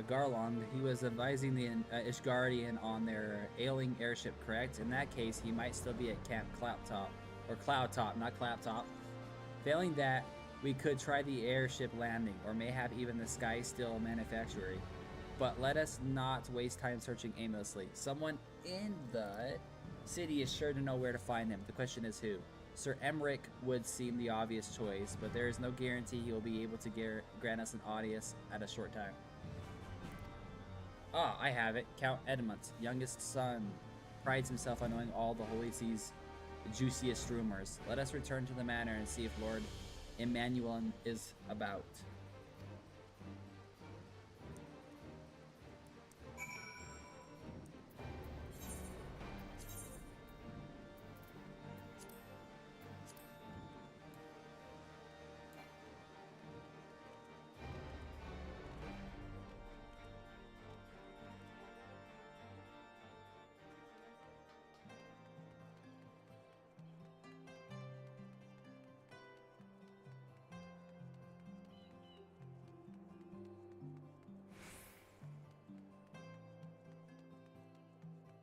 Garland, he was advising the Ishgardian on their ailing airship, correct? In that case, he might still be at Camp Cloudtop. Or Cloudtop, not Claptop. Failing that, we could try the airship landing, or mayhap even the Sky Steel Manufactory. But let us not waste time searching aimlessly. Someone in the city is sure to know where to find him. The question is who? Sir Emmerich would seem the obvious choice, but there is no guarantee he will be able to grant us an audience at a short time. Ah, I have it. Count Edmund's youngest son prides himself on knowing all the Holy Sea's juiciest rumors. Let us return to the manor and see if Lord Emmanuel is about.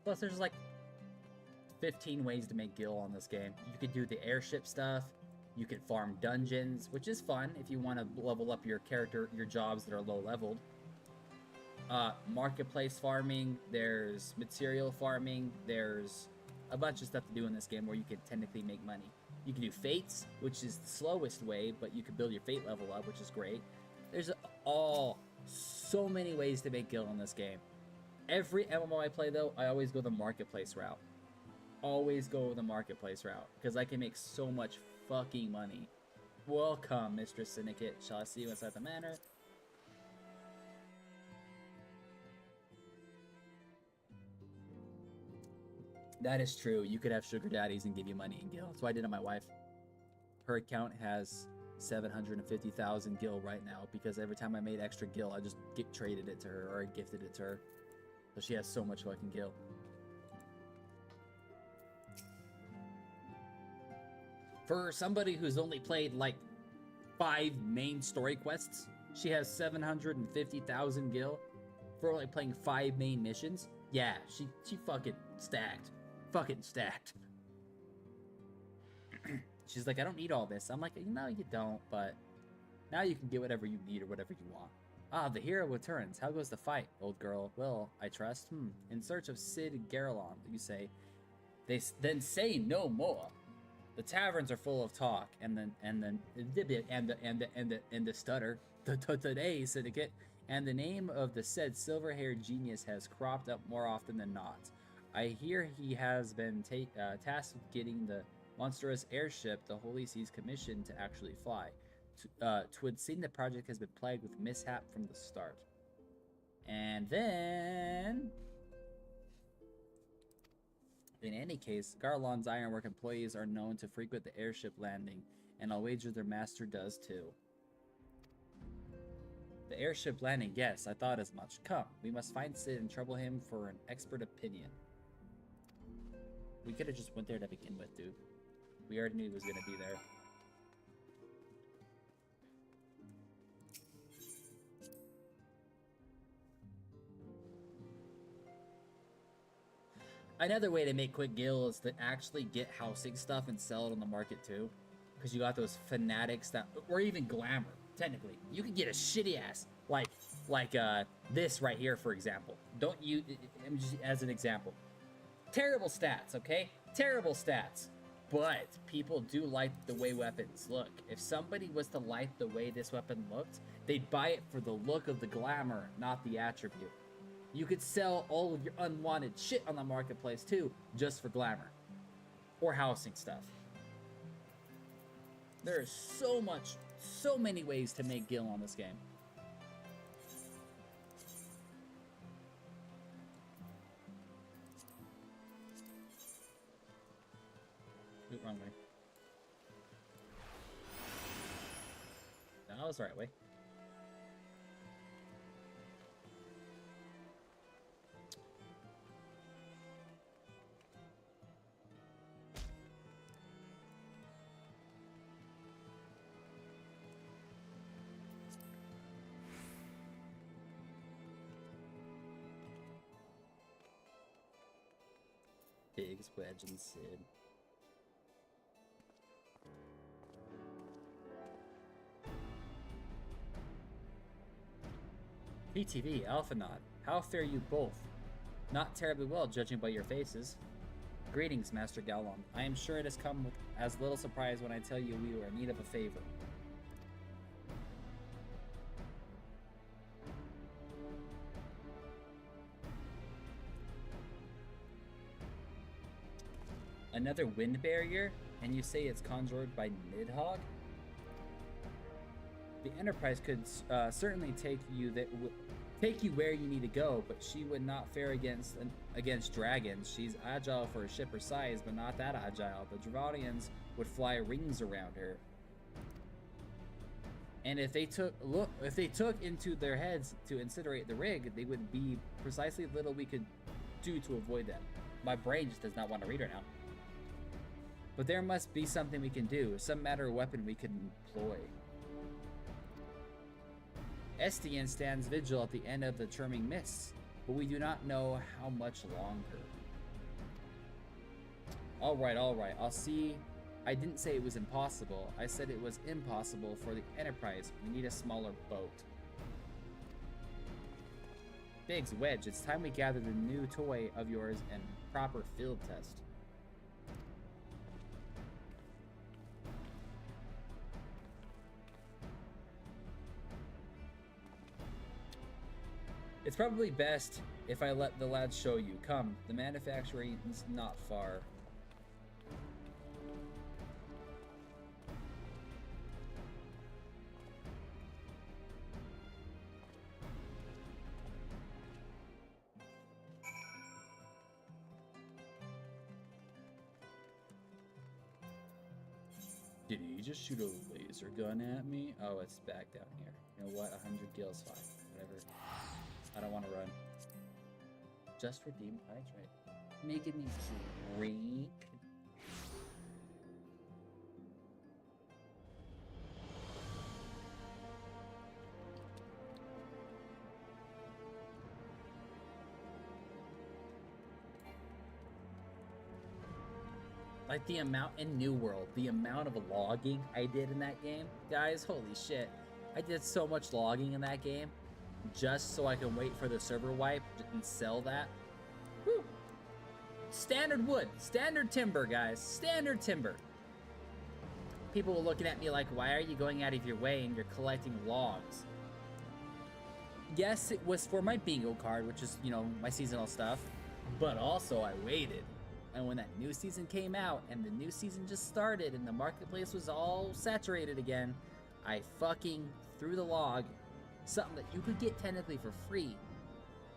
Plus, there's like 15 ways to make gil on this game. You could do the airship stuff. You could farm dungeons, which is fun if you want to level up your character, your jobs that are low leveled. Marketplace farming. There's material farming. There's a bunch of stuff to do in this game where you can technically make money. You can do fates, which is the slowest way, but you can build your fate level up, which is great. There's so many ways to make gil in this game. Every MMO I play, though, I always go the marketplace route. Always go the marketplace route, because I can make so much fucking money. Welcome, Mistress Syndicate. Shall I see you inside the manor? That is true. You could have sugar daddies and give you money in gil. That's what I did on my wife. Her account has 750,000 gil right now, because every time I made extra gil, I just traded it to her, or I gifted it to her. So she has so much fucking gil. For somebody who's only played like 5 main story quests, she has 750,000 gil for only playing 5 main missions. Yeah, she fucking stacked. Fucking stacked. She's like, I don't need all this. I'm like, no, you don't, but now you can get whatever you need or whatever you want. Ah, the hero returns. How goes the fight, old girl? Well, I trust. In search of Sid Garelon, you say. They then say no more. The taverns are full of talk, and the stutter. Today syndicate, and the name of the said silver-haired genius has cropped up more often than not. I hear he has been tasked with getting the monstrous airship the Holy Seas commissioned to actually fly. Twould seem the project has been plagued with mishap from the start. And then, in any case, Garlon's ironwork employees are known to frequent the airship landing, and I'll wager their master does too. The airship landing, yes, I thought as much. Come, we must find Sid and trouble him for an expert opinion. We could have just went there to begin with, dude. We already knew he was gonna be there. Another way to make quick gil is to actually get housing stuff and sell it on the market too. Because you got those fanatics that, or even glamour, technically. You could get a shitty ass, like this right here, for example. Don't you, just as an example. Terrible stats, okay? Terrible stats. But people do like the way weapons look. If somebody was to like the way this weapon looked, they'd buy it for the look of the glamour, not the attribute. You could sell all of your unwanted shit on the marketplace too, just for glamour. Or housing stuff. There is so many ways to make gil on this game. Oop, wrong way. No, that was the right way. Biggs, Wedge, and Sid. PTV, Alphanod, how fare you both? Not terribly well, judging by your faces. Greetings, Master Galon. I am sure it has come with as little surprise when I tell you we are in need of a favor. Another wind barrier? And you say it's conjured by Nidhogg? The Enterprise could certainly take you where you need to go, but she would not fare against dragons. She's agile for a ship her size, but not that agile. The Dravonians would fly rings around her. And if they took into their heads to incinerate the rig, they would be precisely little we could do to avoid them. My brain just does not want to read her now. But there must be something we can do, some matter of weapon we can employ. Estienne stands vigil at the end of the Charming Mists, but we do not know how much longer. Alright, I'll see. I didn't say it was impossible. I said it was impossible for the Enterprise. We need a smaller boat. Biggs, Wedge, it's time we gather the new toy of yours and proper field test. It's probably best if I let the lads show you. Come, the manufacturing is not far. Did he just shoot a laser gun at me? Oh, it's back down here. You know what? 100 gil's fine. Whatever. I don't want to run. Just redeem price, right? Making me drink. Like the amount in New World, the amount of logging I did in that game, guys, holy shit. I did so much logging in that game just so I can wait for the server wipe and sell that. Whew. Standard wood, standard timber, guys, standard timber. People were looking at me like, why are you going out of your way and you're collecting logs? Yes, it was for my bingo card, which is, you know, my seasonal stuff, but also I waited. And when that new season came out and the new season just started and the marketplace was all saturated again, I fucking threw the log, something that you could get technically for free.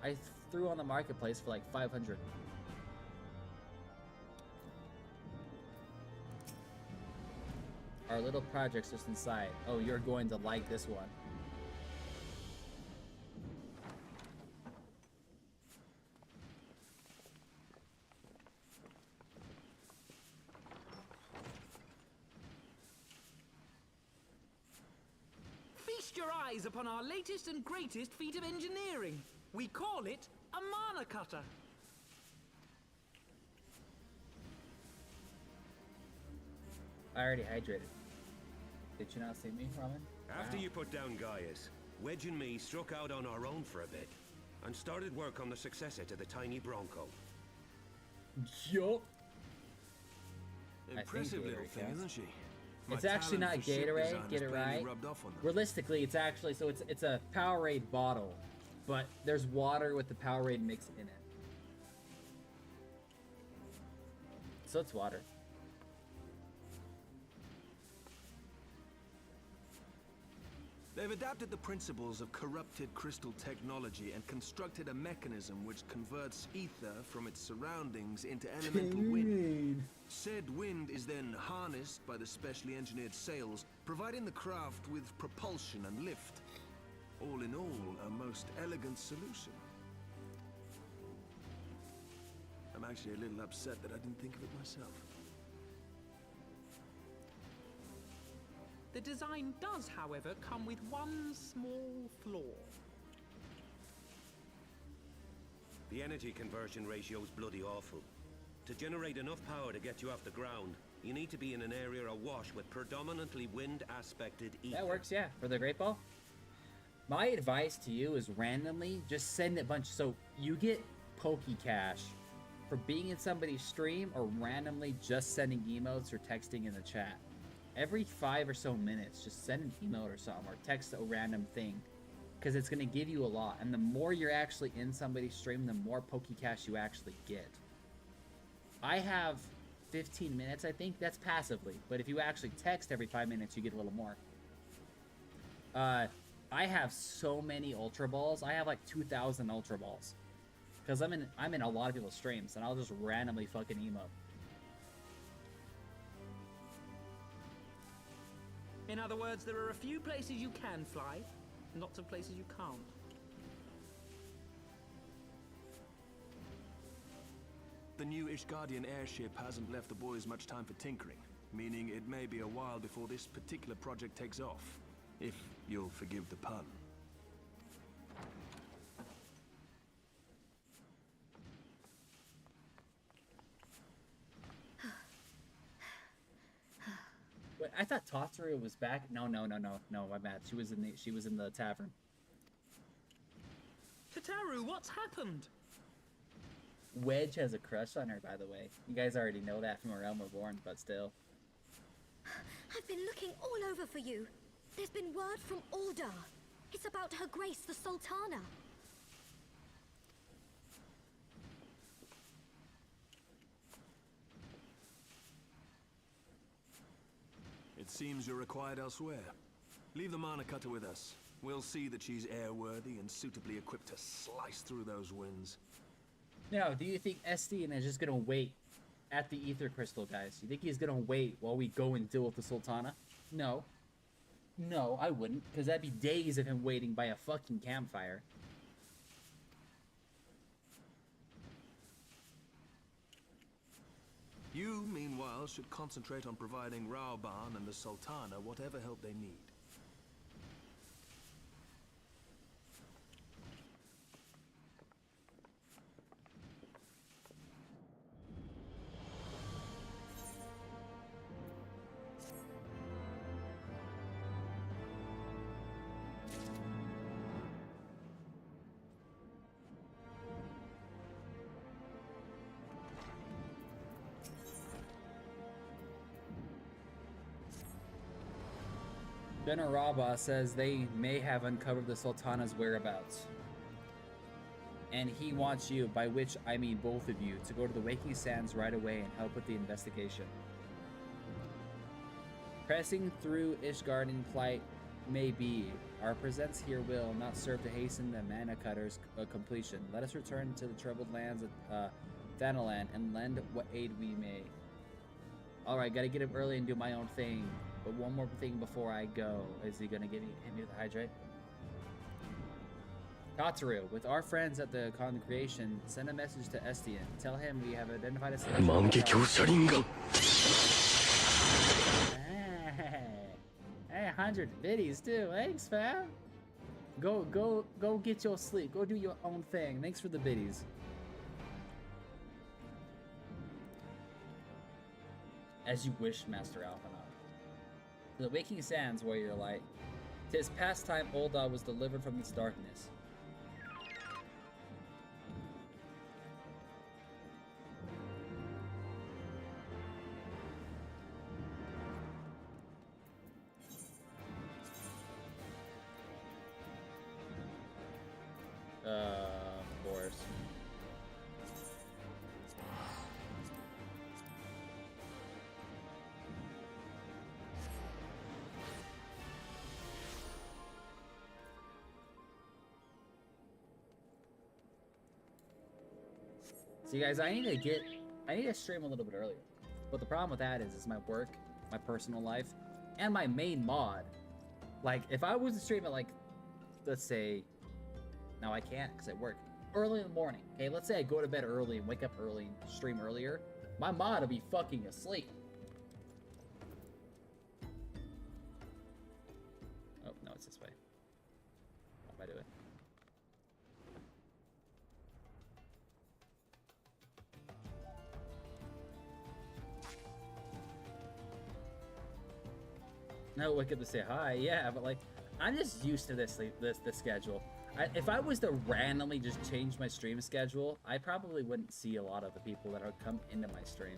I threw on the marketplace for like 500. Our little project's just inside. Oh, you're going to like this one. Feast your eyes upon our latest and greatest feat of engineering. We call it a mana cutter. I already hydrated. Did you not see me, Ramen? After Wow. you put down Gaius, Wedge and me struck out on our own for a bit and started work on the successor to the tiny Bronco. Yup. Impressive little thing, isn't she? It's actually not Gatorade, get it right. Realistically, it's actually, so it's a Powerade bottle, but there's water with the Powerade mix in it. So it's water. They've adapted the principles of corrupted crystal technology and constructed a mechanism which converts ether from its surroundings into elemental wind. Said wind is then harnessed by the specially engineered sails, providing the craft with propulsion and lift. All in all, a most elegant solution. I'm actually a little upset that I didn't think of it myself. The design does, however, come with one small flaw. The energy conversion ratio is bloody awful. To generate enough power to get you off the ground, you need to be in an area awash with predominantly wind-aspected ether. That works, yeah, for the Great Ball. My advice to you is randomly just send a bunch. So you get Poke Cash for being in somebody's stream or randomly just sending emotes or texting in the chat. Every 5 or so minutes, just send an emote or something or text a random thing, because it's going to give you a lot. And the more you're actually in somebody's stream, the more Poke Cash you actually get. I have 15 minutes, I think. That's passively. But if you actually text every 5 minutes, you get a little more. I have so many Ultra Balls. I have like 2,000 Ultra Balls. Because I'm in a lot of people's streams, and I'll just randomly fucking emote. In other words, there are a few places you can fly, lots of places you can't. The new Ishgardian airship hasn't left the boys much time for tinkering, meaning it may be a while before this particular project takes off, if you'll forgive the pun. Wait, I thought Totoro was back. No, my bad. She was in the tavern. Tataru, what's happened? Wedge has a crush on her, by the way. You guys already know that from A Realm Reborn, but still. I've been looking all over for you. There's been word from Aldar. It's about Her Grace, the Sultana. It seems you're required elsewhere. Leave the mana cutter with us. We'll see that she's airworthy and suitably equipped to slice through those winds. Now, do you think Estienne is just gonna wait at the Ether Crystal, guys? You think he's gonna wait while we go and deal with the Sultana? No. No, I wouldn't, because that'd be days of him waiting by a fucking campfire. You, meanwhile, should concentrate on providing Raoban and the Sultana whatever help they need. General Rabah says they may have uncovered the Sultana's whereabouts. And he wants you, by which I mean both of you, to go to the Waking Sands right away and help with the investigation. Pressing through Ishgarden plight may be. Our presence here will not serve to hasten the Mana Cutter's completion. Let us return to the troubled lands of Thanalan and lend what aid we may. Alright, gotta get up early and do my own thing. But one more thing before I go. Is he gonna hit me with a hydrate? Kataru, with our friends at the congregation, send a message to Estian. Tell him we have identified a solution. Hey, 100 biddies too. Thanks, fam. Go get your sleep. Go do your own thing. Thanks for the biddies. As you wish, Master Alphanov. To the Waking Sands, Warrior Light. 'Tis past time Ul'dah was delivered from its darkness. Of course. See, guys, I need to stream a little bit earlier. But the problem with that is my work, my personal life, and my main mod. Like, if I was to stream at, like, let's say, no, I can't because I work early in the morning. Okay, let's say I go to bed early and wake up early and stream earlier. My mod will be fucking asleep. Oh, no, it's this way. How do I do it? No, wake up to say hi. Yeah, but like, I'm just used to this schedule. If I was to randomly just change my stream schedule, I probably wouldn't see a lot of the people that would come into my stream.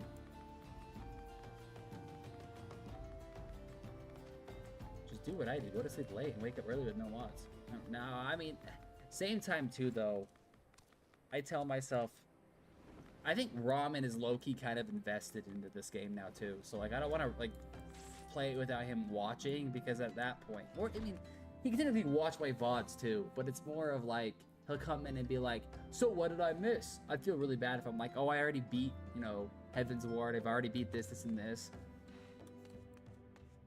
Just do what I do. Go to sleep late and wake up early with no mods. No, I mean, same time too, though. I tell myself, I think Ramen is low-key kind of invested into this game now too. So like, I don't want to like play it without him watching, because at that point, or I mean, he can technically watch my VODs too, but it's more of like, he'll come in and be like, so what did I miss? I'd feel really bad if I'm like, oh, I already beat, you know, Heaven's Ward, I've already beat this, this, and this.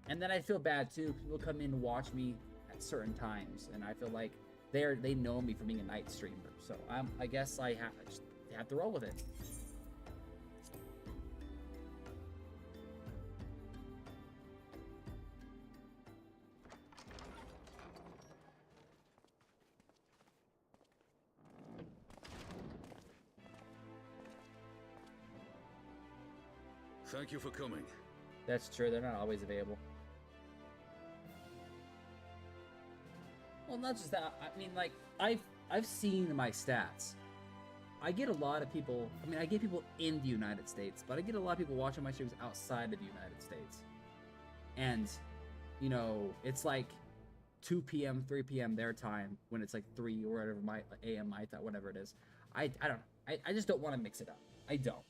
And then I feel bad too, because people come in and watch me at certain times, and I feel like they know me for being a night streamer. So I guess I just have to roll with it. Thank you for coming. That's true, they're not always available. Well, not just that, I mean, like, I've seen my stats. I get a lot of people, I mean, I get people in the United States, but I get a lot of people watching my streams outside of the United States. And, you know, it's like 2 p.m., 3 p.m. their time, when it's like 3 or whatever, my a.m. my thought, whatever it is. I don't know. I just don't want to mix it up. I don't.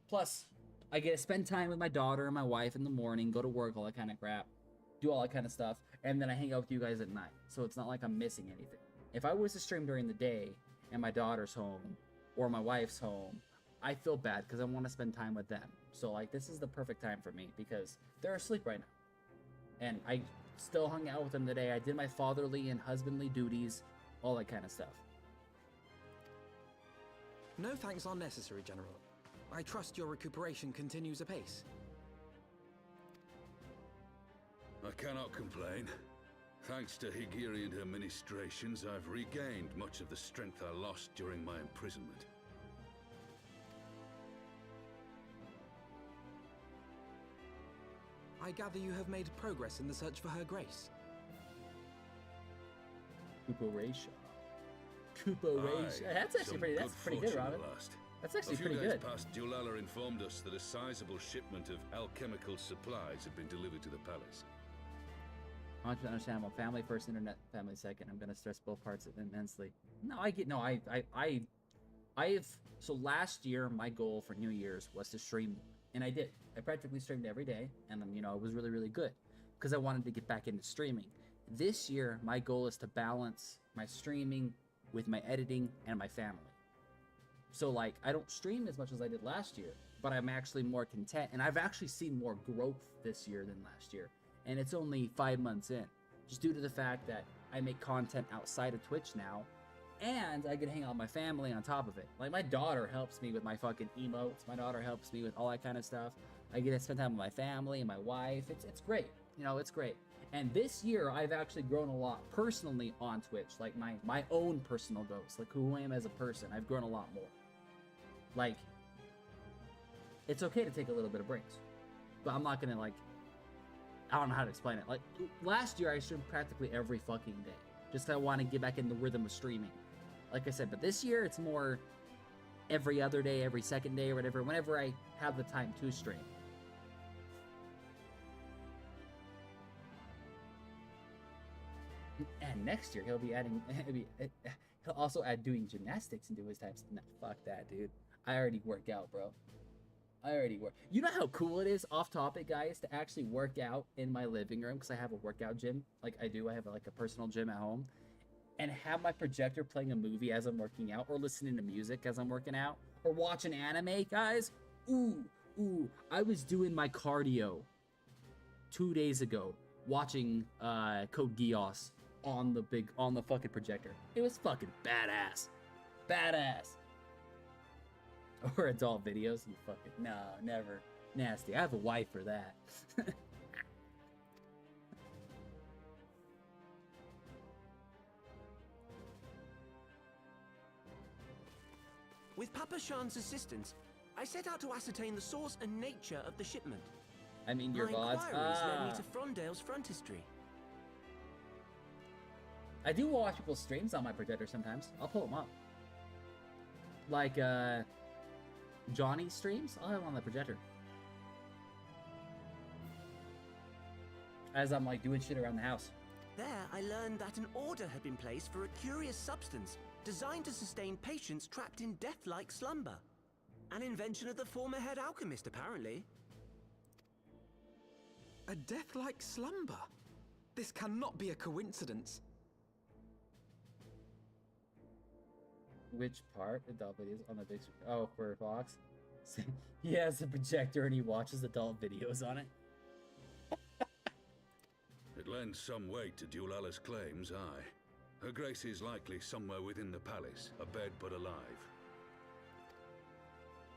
Plus, I get to spend time with my daughter and my wife in the morning, go to work, all that kind of crap, do all that kind of stuff, and then I hang out with you guys at night. So it's not like I'm missing anything. If I was to stream during the day and my daughter's home or my wife's home, I feel bad because I want to spend time with them. So like, this is the perfect time for me because they're asleep right now. And I still hung out with them today. I did my fatherly and husbandly duties, all that kind of stuff. No thanks are necessary, General. I trust your recuperation continues apace. I cannot complain. Thanks to Higiri and her ministrations, I've regained much of the strength I lost during my imprisonment. I gather you have made progress in the search for Her Grace. Recuperation. That's actually pretty good, Robin. That's actually pretty good. A few days past, Dulala informed us that a sizable shipment of alchemical supplies had been delivered to the palace. I want you to understand, I'm family first, internet family second. I'm gonna stress both parts immensely. No, I get, no, I've, so last year, my goal for New Year's was to stream more. And I did. I practically streamed every day. And, you know, it was really, really good. Because I wanted to get back into streaming. This year, my goal is to balance my streaming with my editing and my family. So, like, I don't stream as much as I did last year. But I'm actually more content. And I've actually seen more growth this year than last year. And it's only 5 months in. Just due to the fact that I make content outside of Twitch now. And I get to hang out with my family on top of it. Like, my daughter helps me with my fucking emotes. My daughter helps me with all that kind of stuff. I get to spend time with my family and my wife. It's great. You know, it's great. And this year, I've actually grown a lot personally on Twitch. Like, my own personal goals. Like, who I am as a person. I've grown a lot more. Like, it's okay to take a little bit of breaks. But I'm not gonna, like... I don't know how to explain it. Like, last year, I streamed practically every fucking day. Just 'cause I want to get back in the rhythm of streaming. Like I said, but this year it's more every other day, every second day, or whatever, whenever I have the time to stream. And next year he'll be adding, he'll also add doing gymnastics into his times. Nah, fuck that, dude. I already work out, bro. I already work. You know how cool it is, off topic, guys, to actually work out in my living room, because I have a workout gym. Like, I do. I have, like, a personal gym at home. And have my projector playing a movie as I'm working out, or listening to music as I'm working out, or watching anime, guys. Ooh. I was doing my cardio 2 days ago, watching Code Geass on the fucking projector. It was fucking badass. Badass. Or adult videos, you fucking, no, never. Nasty. I have a wife for that. With Papa Shan's assistance, I set out to ascertain the source and nature of the shipment. I mean, your My VODs. inquiries led me to Frondale's frontistery. I do watch people's streams on my projector sometimes. I'll pull them up. Like, Johnny's streams, I'll have them on the projector. As I'm, like, doing shit around the house. There, I learned that an order had been placed for a curious substance designed to sustain patients trapped in death-like slumber. An invention of the former head alchemist, apparently. A death-like slumber? This cannot be a coincidence. Which part? Adult videos on the big screen. Oh, for Fox? He has a projector and he watches adult videos on it. It lends some weight to Dulala's claims, aye. Her Grace is likely somewhere within the palace, abed but alive.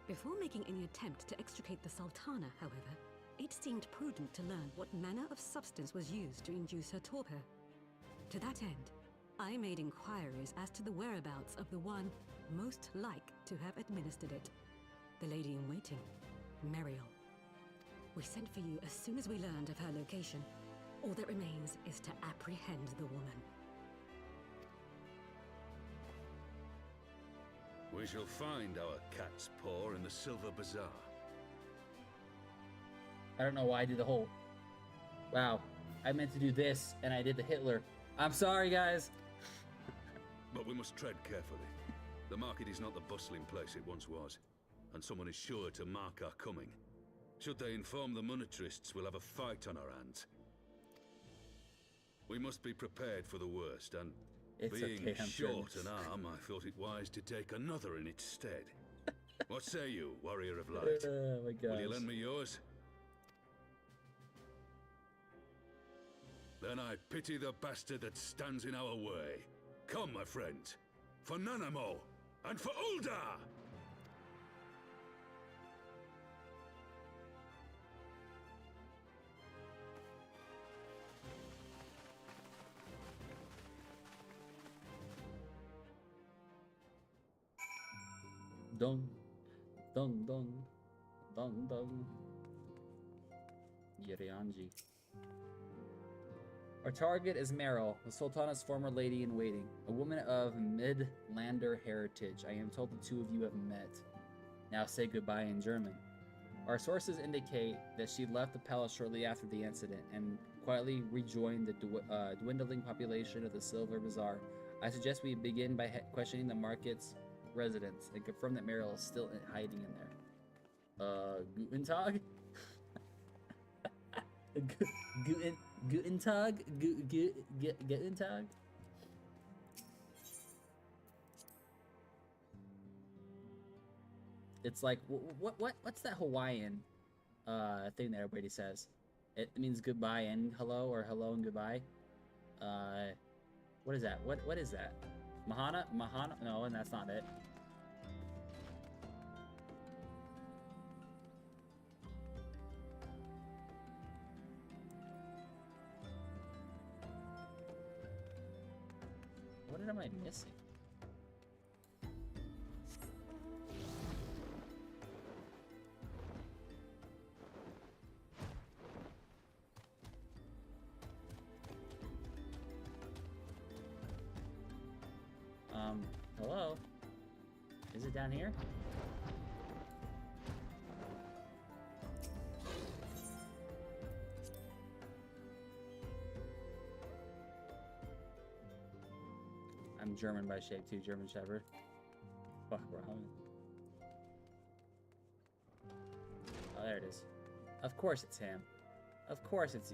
Before making any attempt to extricate the Sultana, however, it seemed prudent to learn what manner of substance was used to induce her torpor. To that end, I made inquiries as to the whereabouts of the one most like to have administered it. The lady in waiting, Muriel. We sent for you as soon as we learned of her location. All that remains is to apprehend the woman. We shall find our cat's paw in the Silver Bazaar. I don't know why I did the whole... Wow. I meant to do this, and I did the Hitler. I'm sorry, guys. But we must tread carefully. The market is not the bustling place it once was, and someone is sure to mark our coming. Should they inform the monetarists, we'll have a fight on our hands. We must be prepared for the worst, and being okay, I'm short sure. an arm, I thought it wise to take another in its stead. What say you, warrior of light? Oh my gosh. Will you lend me yours? Then I pity the bastard that stands in our way. Come, my friends, for Nanamo and for Uldar! Dun, dun, dun, dun, dun. Yirianji. Our target is Meryl, the Sultana's former lady-in-waiting, a woman of Midlander heritage. I am told the two of you have met. Now say goodbye in German. Our sources indicate that she left the palace shortly after the incident and quietly rejoined the dwindling population of the Silver Bazaar. I suggest we begin by questioning the market's residents and confirm that Meryl is still hiding in there. Guten Tag? Guten Tag? Guten Tag? It's like, what's that Hawaiian thing that everybody says? It means goodbye and hello, or hello and goodbye. What is that? What is that? Mahana? Mahana? No, and that's not it. What am I missing? Hello? Is it down here? I'm German by shape too, German Shepherd. Fuck, we're home. Oh, there it is. Of course it's him. Of course it's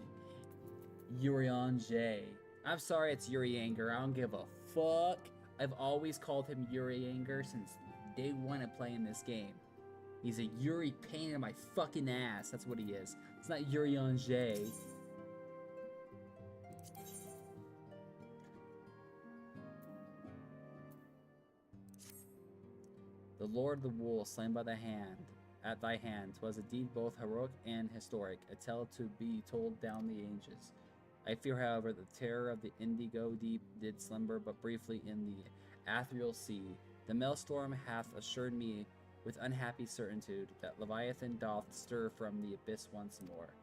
Urion J. I'm sorry it's Yuri Anger. I don't give a fuck. I've always called him Yuri Anger since day one of playing this game. He's a Yuri pain in my fucking ass. That's what he is. It's not Urion J. The Lord of the Wool, slain by the hand, at thy hand, 'twas a deed both heroic and historic, a tale to be told down the ages. I fear, however, the terror of the indigo deep did slumber but briefly in the ethereal sea. The maelstrom hath assured me with unhappy certitude that Leviathan doth stir from the abyss once more.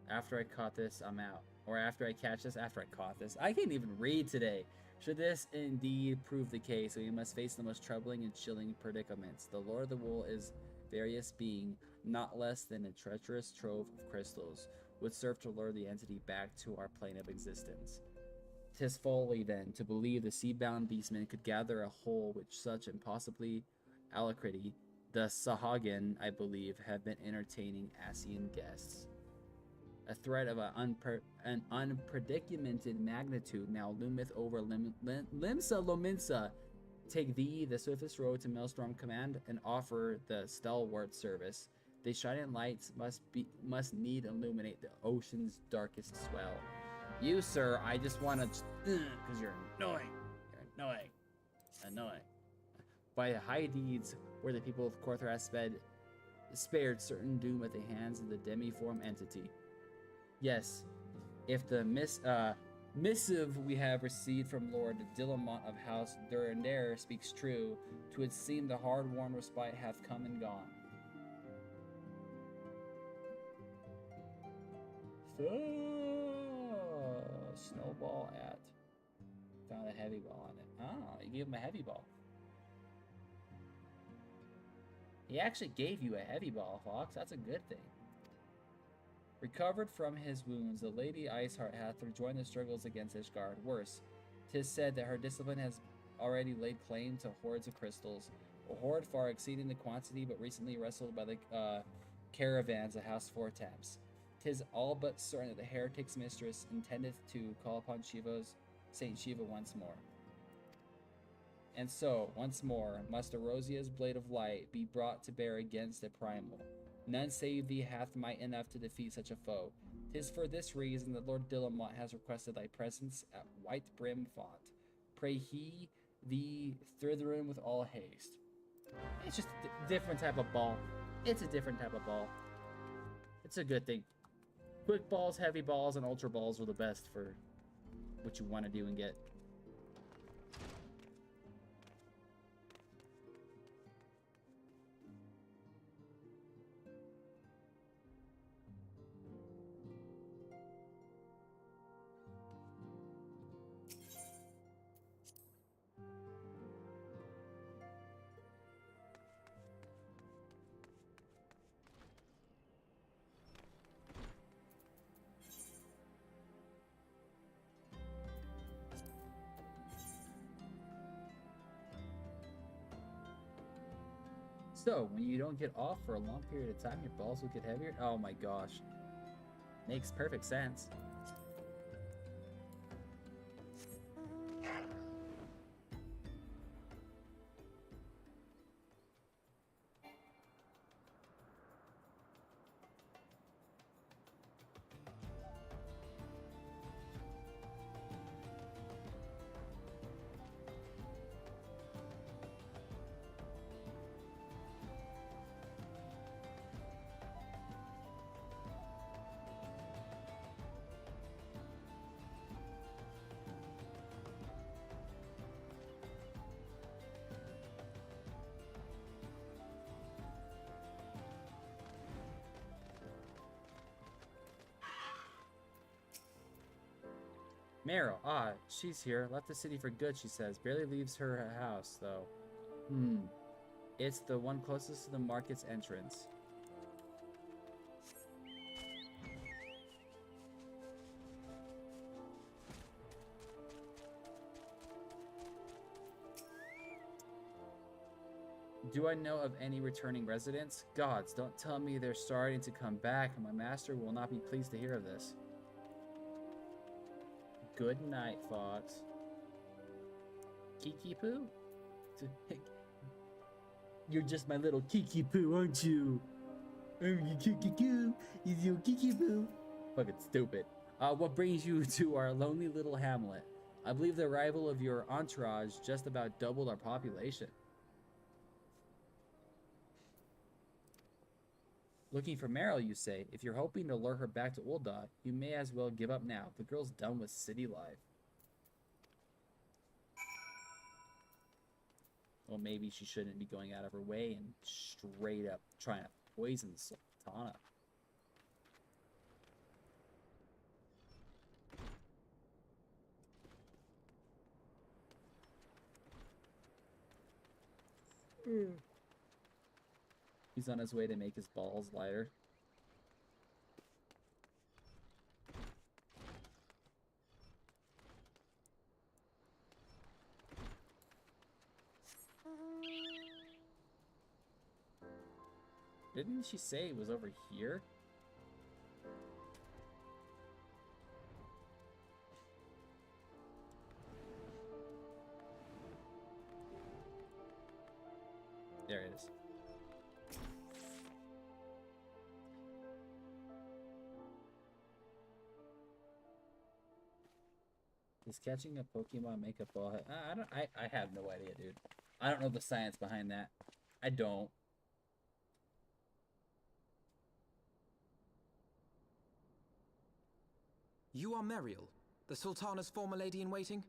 After I caught this, I'm out. Or after I catch this, after I caught this. I can't even read today. Should this indeed prove the case, we must face the most troubling and chilling predicaments. The Lord of the Wool is various being, not less than a treacherous trove of crystals, would serve to lure the entity back to our plane of existence. 'Tis folly, then, to believe the sea-bound beastmen could gather a whole which such impossibly alacrity. The Sahagin, I believe, have been entertaining Asian guests. A threat of an unpredicated magnitude now loometh over Limsa Lominsa. Take thee the swiftest road to Maelstrom Command and offer the stalwart service. The shining lights must need illuminate the ocean's darkest swell. You, sir, I just want to, because you're annoying. You're annoying. Annoying. By high deeds, where the people of Korthras spared certain doom at the hands of the demiform entity. Yes, if the missive we have received from Lord Dillamont of House Durandare speaks true, 'twould seem the hard-worn respite hath come and gone. Snowball at. Found a heavy ball on it. Oh, you gave him a heavy ball. He actually gave you a heavy ball, Fox. That's a good thing. Recovered from his wounds, the Lady Iceheart hath rejoined the struggles against Ishgard. Worse, 'tis said that her discipline has already laid claim to hordes of crystals, a horde far exceeding the quantity but recently wrestled by the caravans of House Fortaps. 'Tis all but certain that the heretic's mistress intendeth to call upon Saint Shiva once more. And so, once more, must Erosia's blade of light be brought to bear against a primal. None save thee hath might enough to defeat such a foe. 'Tis for this reason that Lord Dillamont has requested thy presence at White Brim Font. Pray he thee thither with all haste. It's just a different type of ball. It's a different type of ball. It's a good thing. Quick balls, heavy balls, and ultra balls are the best for what you want to do and get. So, when you don't get off for a long period of time, your balls will get heavier? Oh my gosh. Makes perfect sense. Meryl, she's here. Left the city for good, she says. Barely leaves her house, though. It's the one closest to the market's entrance. Do I know of any returning residents? Gods, don't tell me they're starting to come back. My master will not be pleased to hear of this. Good night, Fox. Kiki Poo? You're just my little Kiki Poo, aren't you? You Kiki Poo? Is you Kiki Poo? Fucking stupid. What brings you to our lonely little hamlet? I believe the arrival of your entourage just about doubled our population. Looking for Meryl, you say. If you're hoping to lure her back to Ul'dah, you may as well give up now. The girl's done with city life. Well, maybe she shouldn't be going out of her way and straight up trying to poison Sultana. He's on his way to make his balls lighter. Didn't she say it was over here? There it is. Does catching a Pokemon make a ball head? I have no idea, dude. I don't know the science behind that. I don't. You are Meriel, the Sultana's former lady-in-waiting?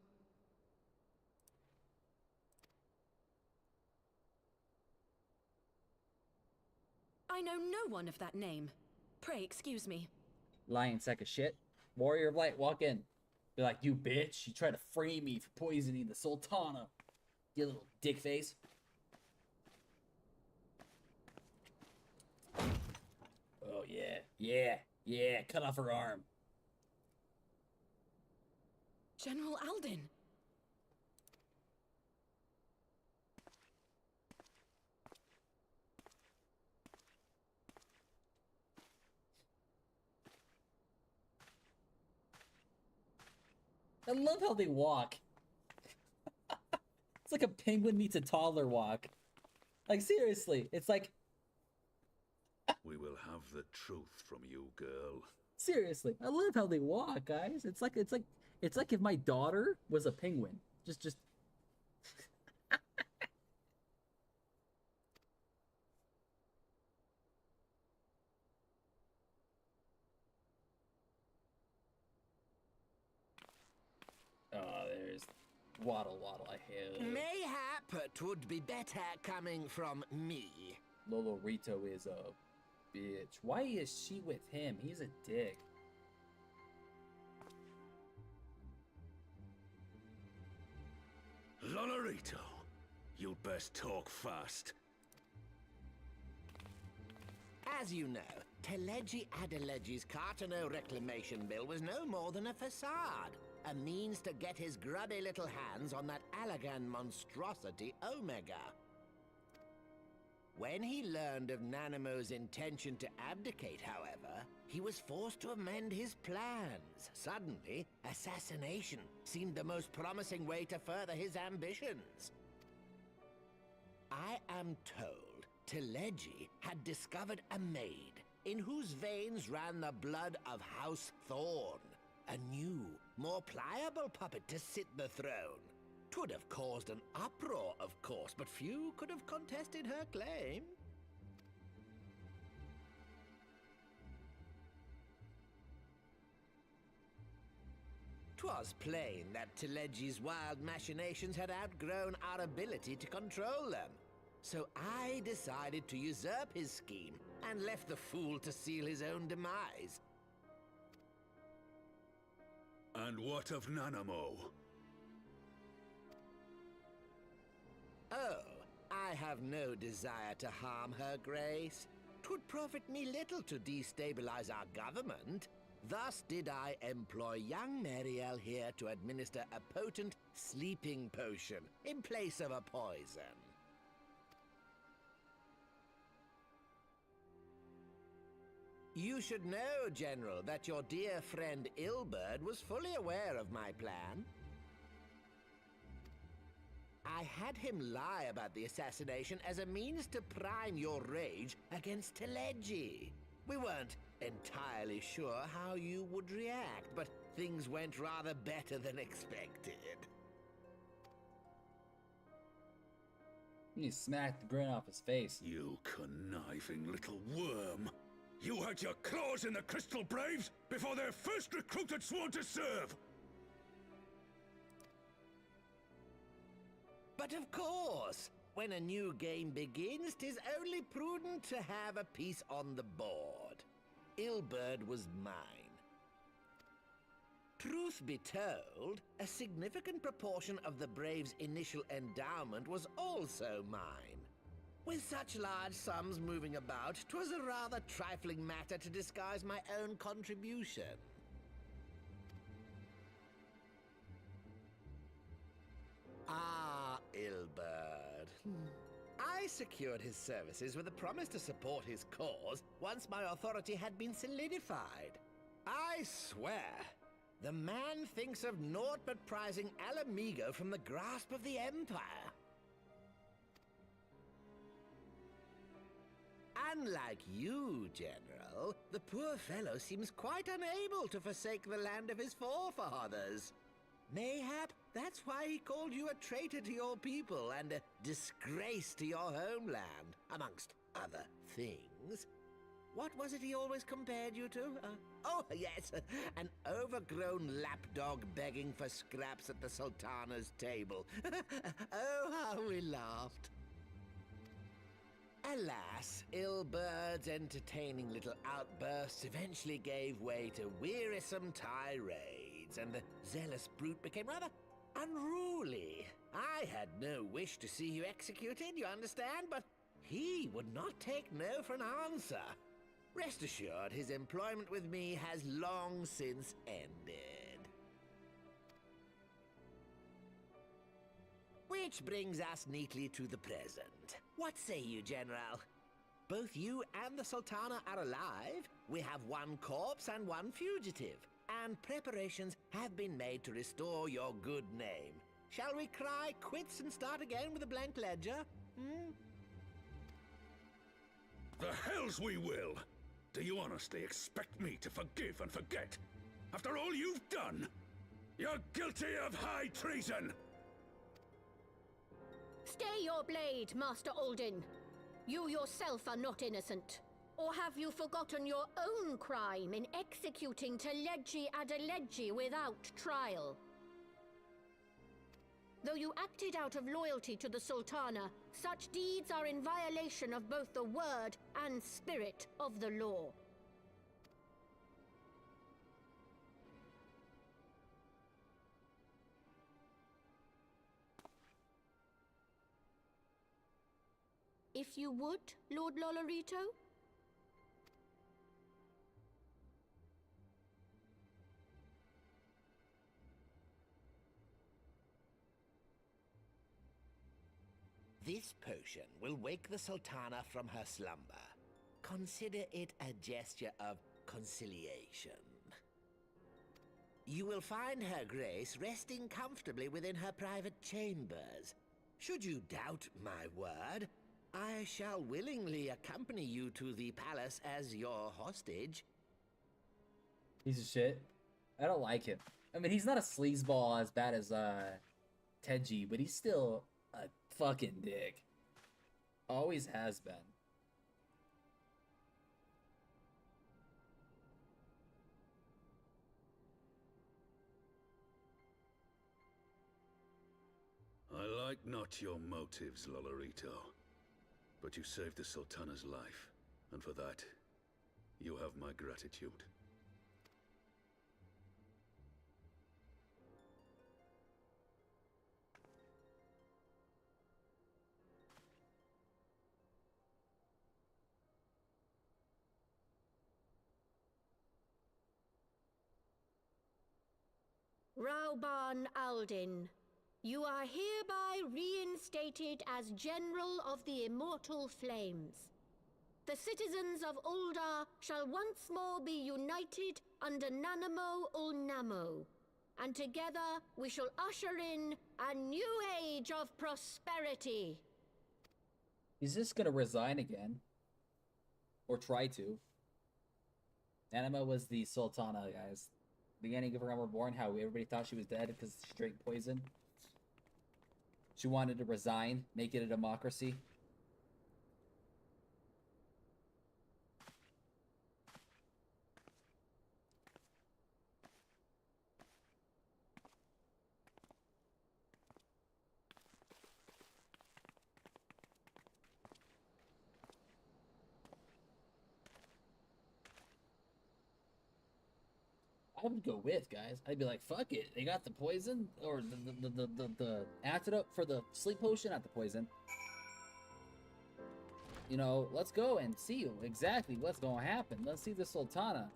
I know no one of that name. Pray excuse me. Lying sack of shit. Warrior of Light, walk in. Be like, you bitch, you tried to frame me for poisoning the Sultana. You little dick face. Oh yeah, cut off her arm. General Alden. I love how they walk. It's like a penguin meets a toddler walk. Like, seriously, it's like... We will have the truth from you, girl. Seriously, I love how they walk, guys. It's like if my daughter was a penguin. Just... Oh, there's Waddle Waddle, I hate. Mayhap it would be better coming from me. Lolorito is a bitch. Why is she with him? He's a dick. Lolorito, you'd best talk fast. As you know, Teleji Adeleji's Cartano reclamation bill was no more than a facade. A means to get his grubby little hands on that Allagan monstrosity Omega. When he learned of Nanamo's intention to abdicate, however, he was forced to amend his plans. Suddenly, assassination seemed the most promising way to further his ambitions. I am told Teleji had discovered a maid in whose veins ran the blood of House Thorn, a new, more pliable puppet to sit the throne. 'Twould have caused an uproar, of course, but few could have contested her claim. 'Twas plain that Teleji's wild machinations had outgrown our ability to control them. So I decided to usurp his scheme and left the fool to seal his own demise. And what of Nanamo? Oh, I have no desire to harm her grace. 'Twould profit me little to destabilize our government. Thus did I employ young Mariel here to administer a potent sleeping potion in place of a poison. You should know, General, that your dear friend Ilberd was fully aware of my plan. I had him lie about the assassination as a means to prime your rage against Teleji. We weren't entirely sure how you would react, but things went rather better than expected. You smacked the grin off his face. You conniving little worm. You had your claws in the Crystal Braves before their first recruit had sworn to serve! But of course, when a new game begins, 'tis only prudent to have a piece on the board. Ilberd was mine. Truth be told, a significant proportion of the Braves' initial endowment was also mine. With such large sums moving about, 'twas a rather trifling matter to disguise my own contribution. Ah, Ilberd. I secured his services with a promise to support his cause once my authority had been solidified. I swear, the man thinks of naught but prizing Alamigo from the grasp of the Empire. Unlike you, General, the poor fellow seems quite unable to forsake the land of his forefathers. Mayhap that's why he called you a traitor to your people and a disgrace to your homeland, amongst other things. What was it he always compared you to? Oh, yes, an overgrown lapdog begging for scraps at the Sultana's table. Oh, how we laughed. Alas, Ilberd's entertaining little outbursts eventually gave way to wearisome tirades, and the zealous brute became rather unruly. I had no wish to see you executed, you understand, but he would not take no for an answer. Rest assured, his employment with me has long since ended. Which brings us neatly to the present. What say you, General? Both you and the Sultana are alive. We have one corpse and one fugitive, and preparations have been made to restore your good name. Shall we cry quits and start again with a blank ledger? The hells we will! Do you honestly expect me to forgive and forget? After all you've done? You're guilty of high treason! Stay your blade, Master Alden. You yourself are not innocent. Or have you forgotten your own crime in executing Teleji Adeleji without trial? Though you acted out of loyalty to the Sultana, such deeds are in violation of both the word and spirit of the law. If you would, Lord Lolorito? This potion will wake the Sultana from her slumber. Consider it a gesture of conciliation. You will find Her Grace resting comfortably within her private chambers. Should you doubt my word, I shall willingly accompany you to the palace as your hostage. Piece of shit. I don't like him. I mean, he's not a sleazeball as bad as Teji, but he's still a fucking dick. Always has been. I like not your motives, Lolorito. But you saved the Sultana's life, and for that, you have my gratitude. Rauban Aldin, you are hereby reinstated as General of the Immortal Flames. The citizens of Ulda shall once more be united under Nanamo Ulnamo, and together we shall usher in a new age of prosperity. He's just gonna resign again. Or try to. Anima was the Sultana, guys. Beginning of her reborn, how everybody thought she was dead because she drank poison. She wanted to resign, make it a democracy. I would go with, guys. I'd be like, fuck it. They got the poison or the antidote for the sleep potion, not the poison. You know, let's go and see exactly what's going to happen. Let's see the Sultana.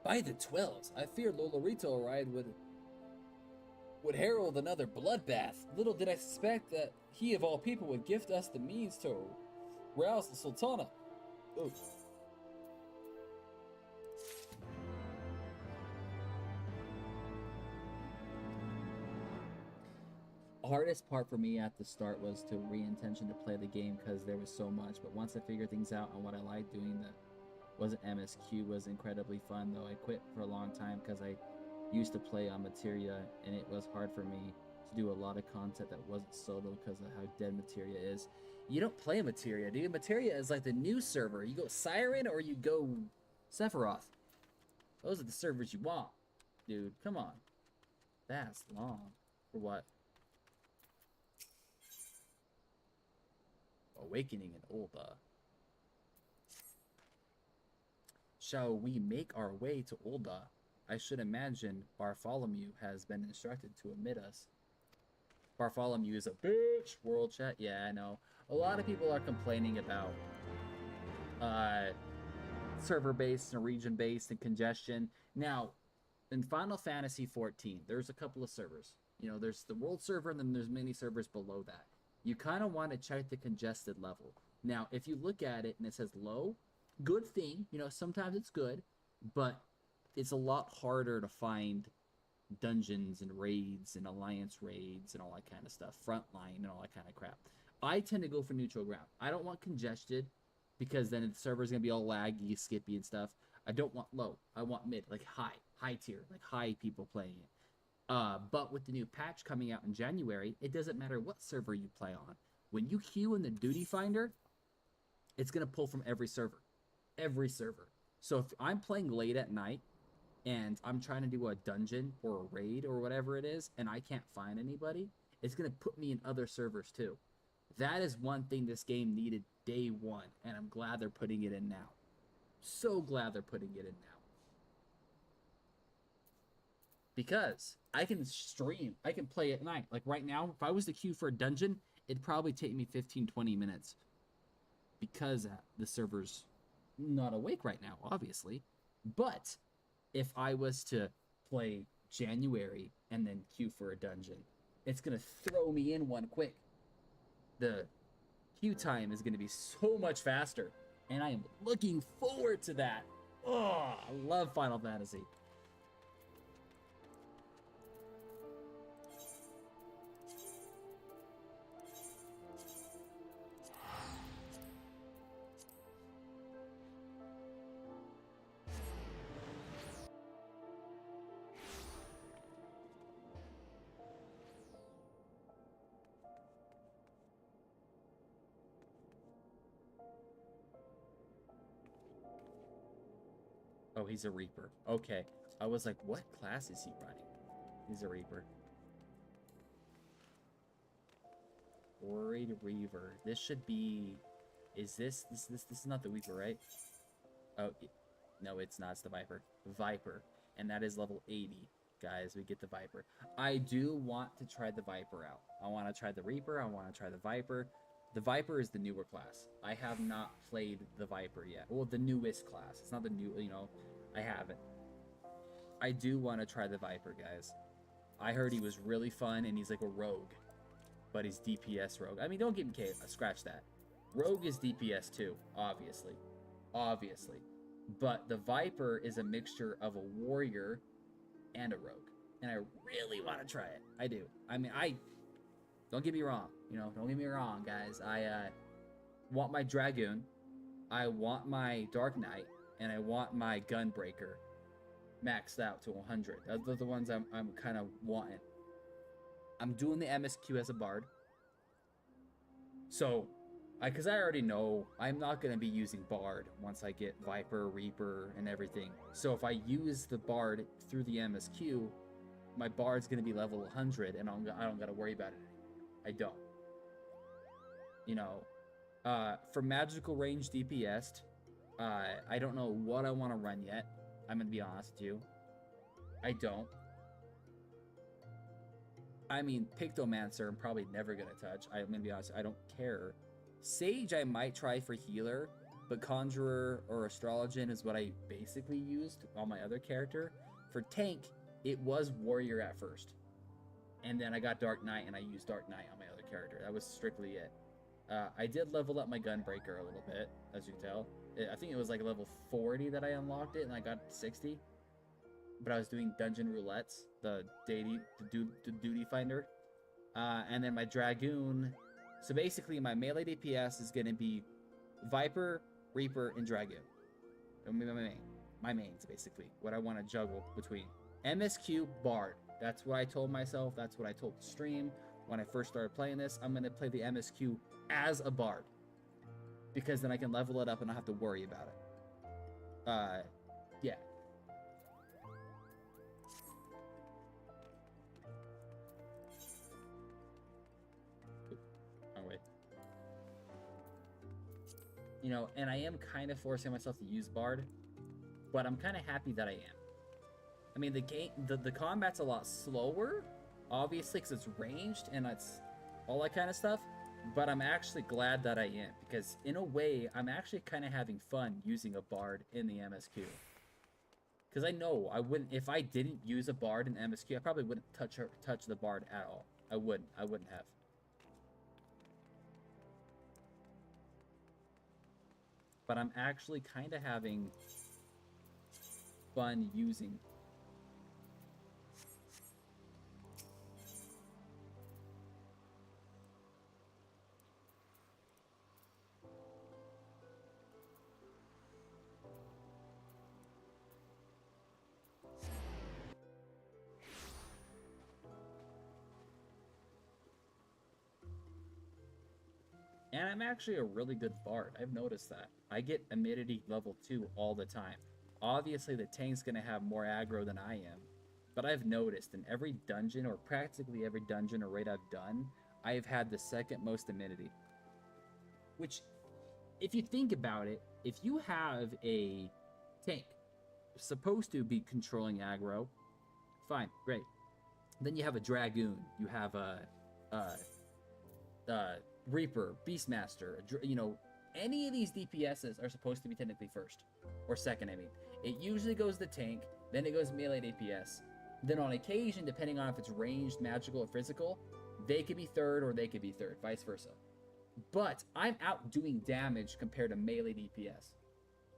By the 12s, I fear Lolorito ride would herald another bloodbath. Little did I suspect that he of all people would gift us the means to rouse the Sultana. Oof. Hardest part for me at the start was to re-intention to play the game because there was so much, but once I figured things out on what I liked doing that wasn't MSQ was incredibly fun, though I quit for a long time because I used to play on Materia and it was hard for me to do a lot of content that wasn't solo because of how dead Materia is. You don't play Materia, dude. Materia is like the new server. You go Siren or you go Sephiroth. Those are the servers you want, dude. Come on. That's long. For what? Awakening in Ulda. Shall we make our way to Ulda? I should imagine Bartholomew has been instructed to admit us. Bartholomew is a bitch. World chat. Yeah, I know. A lot of people are complaining about server-based and region-based and congestion. Now, in Final Fantasy XIV, there's a couple of servers. You know, there's the world server and then there's many servers below that. You kind of want to check the congested level. Now, if you look at it and it says low, good thing. You know, sometimes it's good, but it's a lot harder to find dungeons and raids and alliance raids and all that kind of stuff. Frontline and all that kind of crap. I tend to go for neutral ground. I don't want congested because then the server's going to be all laggy, skippy and stuff. I don't want low. I want mid, like high tier, like high people playing it. But with the new patch coming out in January, it doesn't matter what server you play on. When you queue in the duty finder, it's going to pull from every server. Every server. So if I'm playing late at night and I'm trying to do a dungeon or a raid or whatever it is, and I can't find anybody, it's going to put me in other servers too. That is one thing this game needed day one, and I'm glad they're putting it in now. So glad they're putting it in now. Because I can stream, I can play at night. Like right now, if I was to queue for a dungeon, it'd probably take me 15-20 minutes. Because the server's not awake right now, obviously. But if I was to play January and then queue for a dungeon, it's gonna throw me in one quick. The queue time is gonna be so much faster, and I am looking forward to that. Oh, I love Final Fantasy. Oh, he's a Reaper. Okay. I was like, what class is he running? He's a Reaper. Worried Reaver. This should be... Is this is not the Reaper, right? Oh, no, it's not. It's the Viper. Viper. And that is level 80. Guys, we get the Viper. I do want to try the Viper out. I want to try the Reaper. I want to try the Viper. The Viper is the newer class. I have not played the Viper yet. Well, the newest class. It's not the new, you know, I haven't. I do want to try the Viper, guys. I heard he was really fun, and he's like a rogue. But he's DPS rogue. I mean, don't get me kidding. Scratch that. Rogue is DPS too, obviously. Obviously. But the Viper is a mixture of a warrior and a rogue. And I really want to try it. I do. I mean, don't get me wrong. You know, don't get me wrong, guys. I want my Dragoon. I want my Dark Knight. And I want my Gunbreaker maxed out to 100. Those are the ones I'm kind of wanting. I'm doing the MSQ as a Bard. So, because I already know I'm not going to be using Bard once I get Viper, Reaper, and everything. So if I use the Bard through the MSQ, my Bard's going to be level 100, and I don't got to worry about it anymore. I don't. You know, for magical range DPS, I don't know what I want to run yet. I'm going to be honest with you. I don't. I mean, Pictomancer, I'm probably never going to touch. I'm going to be honest, I don't care. Sage, I might try for healer, but Conjurer or Astrologian is what I basically used on my other character. For tank, it was Warrior at first. And then I got Dark Knight, and I used Dark Knight on my other character. That was strictly it. I did level up my Gunbreaker a little bit, as you can tell. I think it was like level 40 that I unlocked it, and I got 60. But I was doing dungeon roulettes, the duty finder. And then my Dragoon. So basically, my melee DPS is going to be Viper, Reaper, and Dragoon. My mains, basically. What I want to juggle between. MSQ, Bard. That's what I told myself. That's what I told the stream. When I first started playing this, I'm going to play the MSQ as a Bard. Because then I can level it up and not have to worry about it. Yeah. Oh, wait. You know, and I am kind of forcing myself to use Bard, but I'm kind of happy that I am. I mean, the combat's a lot slower, obviously, because it's ranged and it's all that kind of stuff. But I'm actually glad that I am, because in a way, I'm actually kind of having fun using a Bard in the MSQ. Because I know I wouldn't, if I didn't use a Bard in MSQ, I probably wouldn't touch the Bard at all. I wouldn't have. But I'm actually kind of having fun using. And I'm actually a really good Bard. I've noticed that. I get Immunity level 2 all the time. Obviously, the tank's going to have more aggro than I am. But I've noticed in every dungeon, or practically every dungeon or raid I've done, I've had the second most Immunity. Which, if you think about it, if you have a tank supposed to be controlling aggro, fine, great. Then you have a Dragoon. You have a Reaper, Beastmaster, you know, any of these DPSs are supposed to be technically first. Or second, I mean. It usually goes the tank, then it goes melee DPS. Then on occasion, depending on if it's ranged, magical, or physical, They could be third or they could be third, vice versa. But I'm outdoing damage compared to melee DPS.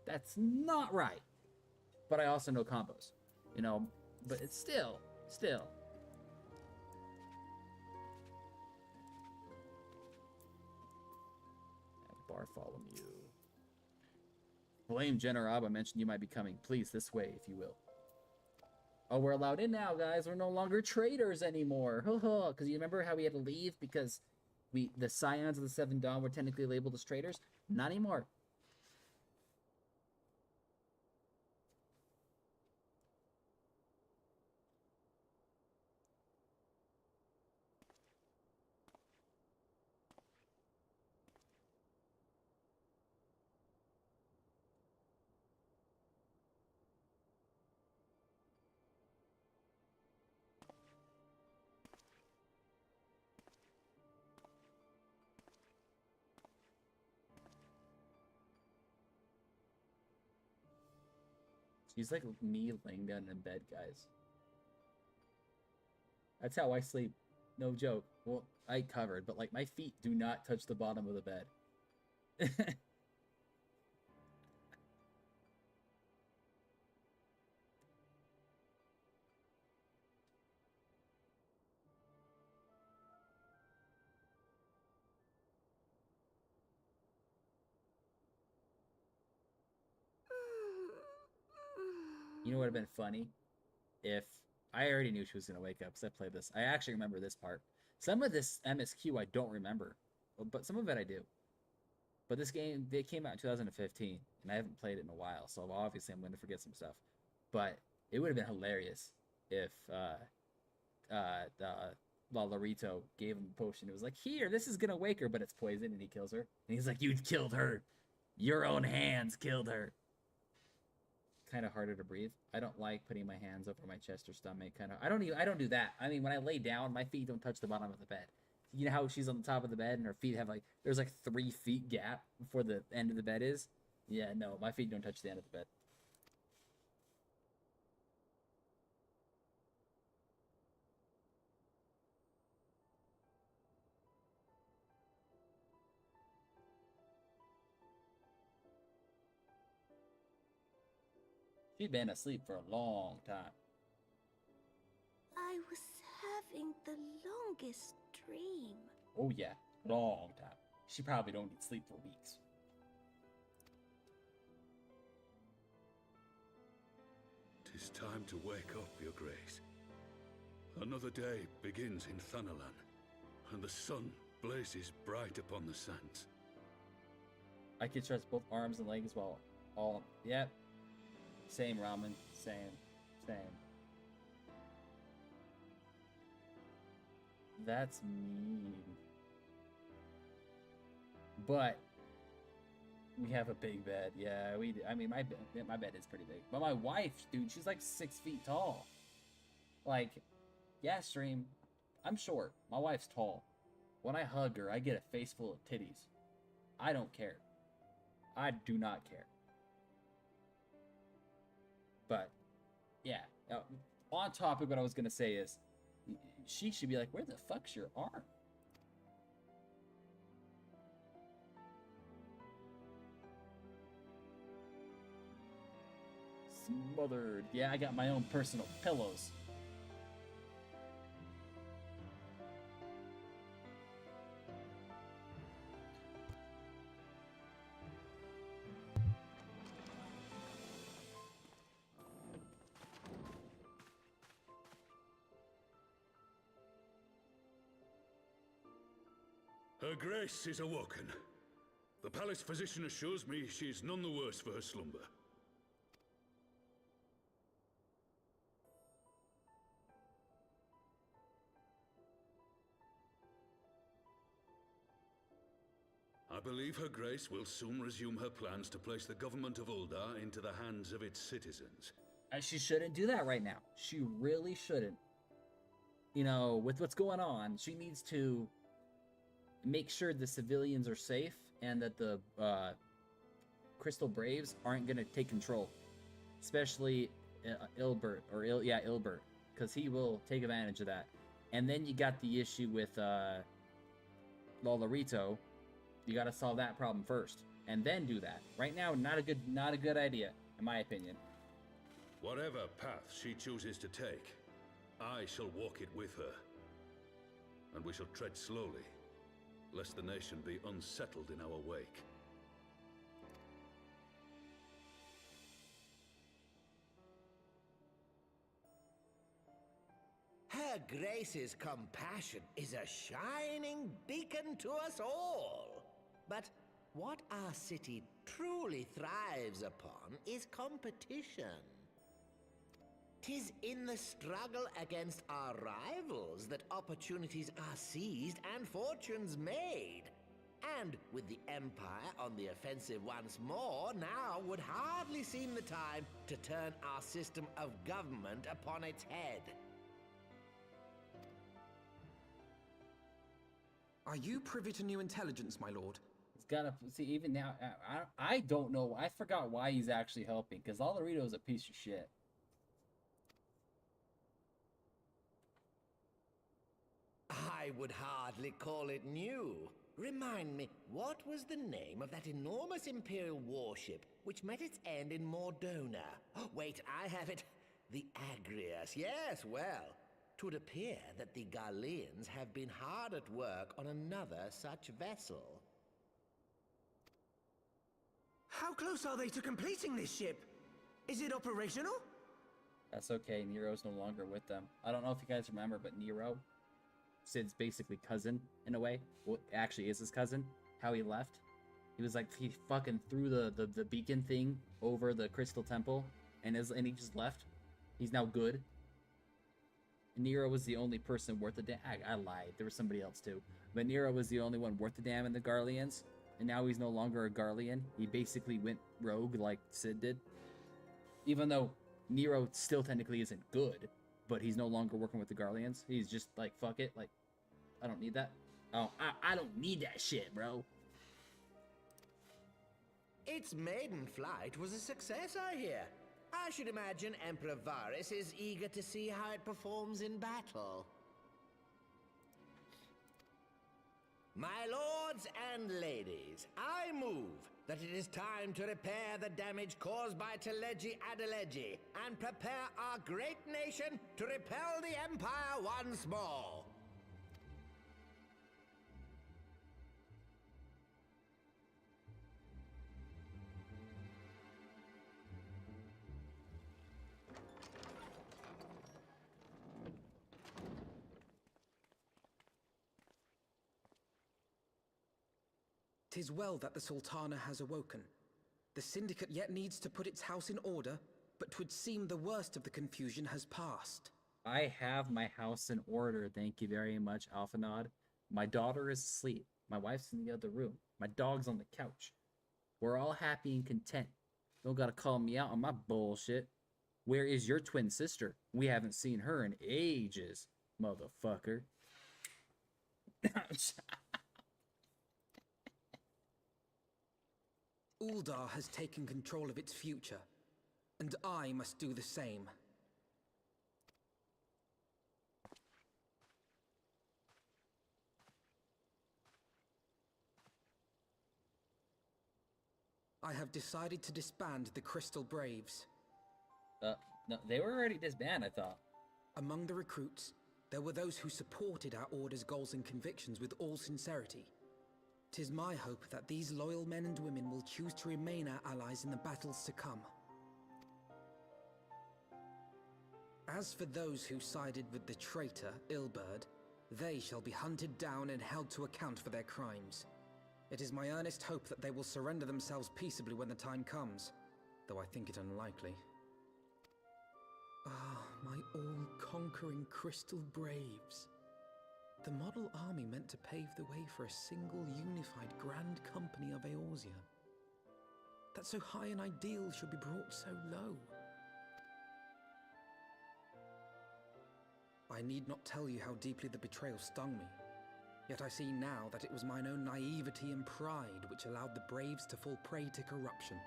That's not right. But I also know combos, you know, but it's still. Bartholomew. Blame Generaba mentioned you might be coming. Please, this way, if you will. Oh, we're allowed in now, guys. We're no longer traitors anymore. Because you remember how we had to leave because the Scions of the Seven Dawn were technically labeled as traitors? Not anymore. She's like me laying down in bed, guys. That's how I sleep. No joke. Well, I covered, but like my feet do not touch the bottom of the bed. You know what would have been funny? If I already knew she was going to wake up because I played this. I actually remember this part. Some of this MSQ I don't remember, but some of it I do. But this game, they came out in 2015, and I haven't played it in a while, so obviously I'm going to forget some stuff. But it would have been hilarious if Larito gave him the potion. It was like, here, this is going to wake her, but it's poison, and he kills her. And he's like, you killed her. Your own hands killed her. Kind of harder to breathe. I don't like putting my hands over my chest or stomach. I don't do that. I mean, when I lay down, my feet don't touch the bottom of the bed. You know how she's on the top of the bed and her feet have there's 3 feet gap before the end of the bed is? Yeah, no, my feet don't touch the end of the bed. She'd been asleep for a long time. I was having the longest dream. Oh yeah, long time. She probably don't need sleep for weeks. Tis time to wake up, Your Grace. Another day begins in Thanalan, and the sun blazes bright upon the sands. I can stretch both arms and legs while all... Yep. Same, Ramen. Same. That's mean. But we have a big bed. Yeah, we do. I mean, my bed is pretty big. But my wife, dude, she's like 6 feet tall. Like, yeah, stream. I'm short. My wife's tall. When I hug her, I get a face full of titties. I don't care. I do not care. But, yeah. On topic, what I was going to say is, she should be like, where the fuck's your arm? Smothered. Yeah, I got my own personal pillows. Her Grace is awoken. The palace physician assures me she's none the worse for her slumber. I believe Her Grace will soon resume her plans to place the government of Uldar into the hands of its citizens. And she shouldn't do that right now. She really shouldn't. You know, with what's going on, she needs to make sure the civilians are safe and that the Crystal Braves aren't going to take control. Especially Ilbert, Ilbert, because he will take advantage of that. And then you got the issue with Lolorito. You got to solve that problem first, and then do that. Right now, not a good idea, in my opinion. Whatever path she chooses to take, I shall walk it with her. And we shall tread slowly, lest the nation be unsettled in our wake. Her Grace's compassion is a shining beacon to us all. But what our city truly thrives upon is competition. 'Tis in the struggle against our rivals that opportunities are seized and fortunes made. And with the Empire on the offensive once more, now would hardly seem the time to turn our system of government upon its head. Are you privy to new intelligence, my lord? He's gotta see. Even now, I don't know. I forgot why he's actually helping, because Lolorito is a piece of shit. I would hardly call it new. Remind me, what was the name of that enormous Imperial warship which met its end in Mordona? Oh, wait, I have it. The Agrias. Yes, well, 'twould appear that the Garleans have been hard at work on another such vessel. How close are they to completing this ship? Is it operational? That's okay. Nero's no longer with them. I don't know if you guys remember, but Nero, Sid's basically cousin in a way. Well, actually is his cousin. How he left. He was like, he fucking threw the beacon thing over the Crystal Temple, and he just left. He's now good. Nero was the only person worth a damn. I lied. There was somebody else too. But Nero was the only one worth a damn in the Garleans. And now he's no longer a Garlean. He basically went rogue like Sid did. Even though Nero still technically isn't good, but he's no longer working with the Garleans. He's just like, fuck it. Like, I don't need that. Oh, I don't need that shit, bro. Its maiden flight was a success, I hear. I should imagine Emperor Varys is eager to see how it performs in battle. My lords and ladies, I move that it is time to repair the damage caused by Teleji Adeleji and prepare our great nation to repel the Empire once more. "'Tis well that the Sultana has awoken. The Syndicate yet needs to put its house in order, but 'twould seem the worst of the confusion has passed." I have my house in order, thank you very much, Alphanod. My daughter is asleep. My wife's in the other room. My dog's on the couch. We're all happy and content. Don't gotta call me out on my bullshit. Where is your twin sister? We haven't seen her in ages, motherfucker. Uldar has taken control of its future, and I must do the same. I have decided to disband the Crystal Braves. No, they were already disbanded, I thought. Among the recruits, there were those who supported our Order's goals and convictions with all sincerity. 'Tis my hope that these loyal men and women will choose to remain our allies in the battles to come. As for those who sided with the traitor, Ilberd, they shall be hunted down and held to account for their crimes. It is my earnest hope that they will surrender themselves peaceably when the time comes, though I think it unlikely. Ah, my all-conquering Crystal Braves. The model army meant to pave the way for a single unified Grand Company of Eorzea. That so high an ideal should be brought so low. I need not tell you how deeply the betrayal stung me. Yet I see now that it was mine own naivety and pride which allowed the Braves to fall prey to corruption.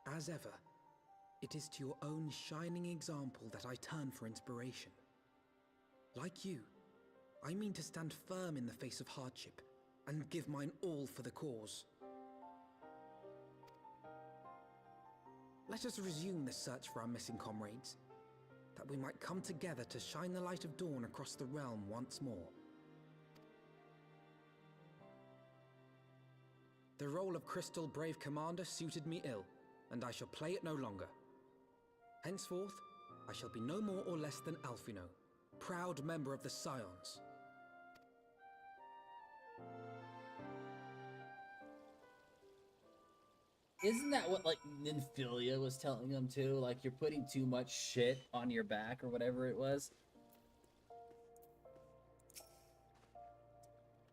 As ever, It is to your own shining example that I turn for inspiration. Like you, I mean to stand firm in the face of hardship and give mine all for the cause. Let us resume the search for our missing comrades, that we might come together to shine the light of dawn across the realm once more. The role of Crystal Brave Commander suited me ill, and I shall play it no longer. Henceforth, I shall be no more or less than Alphino, proud member of the Scions. Isn't that what, like, Nymphilia was telling them too? Like, you're putting too much shit on your back or whatever it was?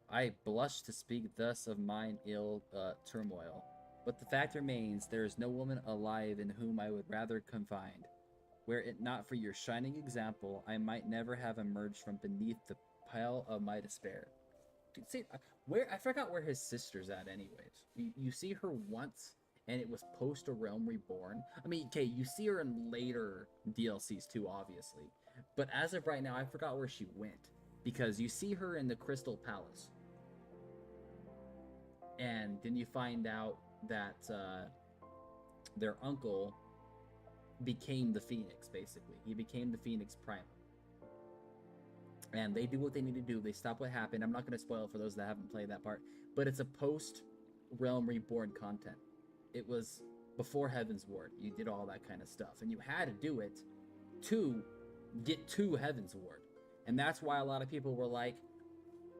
I blush to speak thus of mine ill turmoil. But the fact remains, there is no woman alive in whom I would rather confide. Were it not for your shining example, I might never have emerged from beneath the pile of my despair. See, I forgot where his sister's at anyways. You see her once, and it was post A Realm Reborn. I mean, okay, you see her in later DLCs too, obviously. But as of right now, I forgot where she went. Because you see her in the Crystal Palace. And then you find out that their uncle became the Phoenix, basically. He became the Phoenix Primal. And they do what they need to do. They stop what happened. I'm not going to spoil it for those that haven't played that part. But it's a post-Realm Reborn content. It was before Heaven's Ward. You did all that kind of stuff. And you had to do it to get to Heaven's Ward. And that's why a lot of people were like,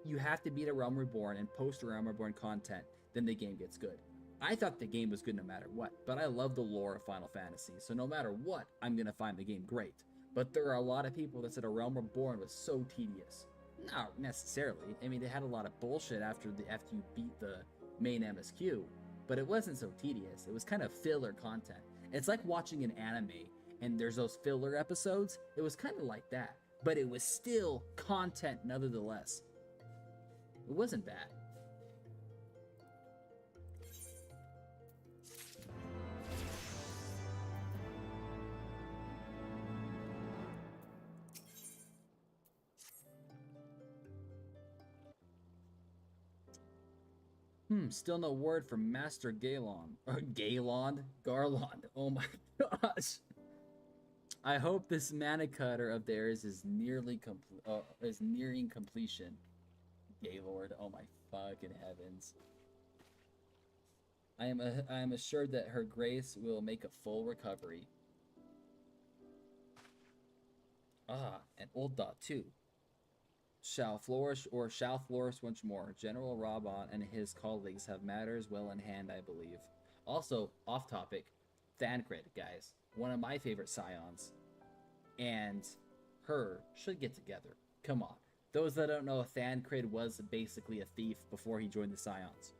you have to beat a Realm Reborn and post Realm Reborn content, then the game gets good. I thought the game was good no matter what, but I love the lore of Final Fantasy, so no matter what, I'm going to find the game great. But there are a lot of people that said A Realm Reborn was so tedious. Not necessarily. I mean, they had a lot of bullshit after you beat the main MSQ, but it wasn't so tedious. It was kind of filler content. It's like watching an anime, and there's those filler episodes. It was kind of like that, but it was still content nonetheless. It wasn't bad. Still no word from Master Galon. Or Garland. Oh my gosh. I hope this mana cutter of theirs is nearing completion. Gaylord, oh my fucking heavens. I am assured that her grace will make a full recovery. And Old Dot too. Shall flourish once more. General Raban and his colleagues have matters well in hand, I believe. Also, off topic, Thancred, guys. One of my favorite Scions. And her should get together. Come on. Those that don't know, Thancred was basically a thief before he joined the Scions.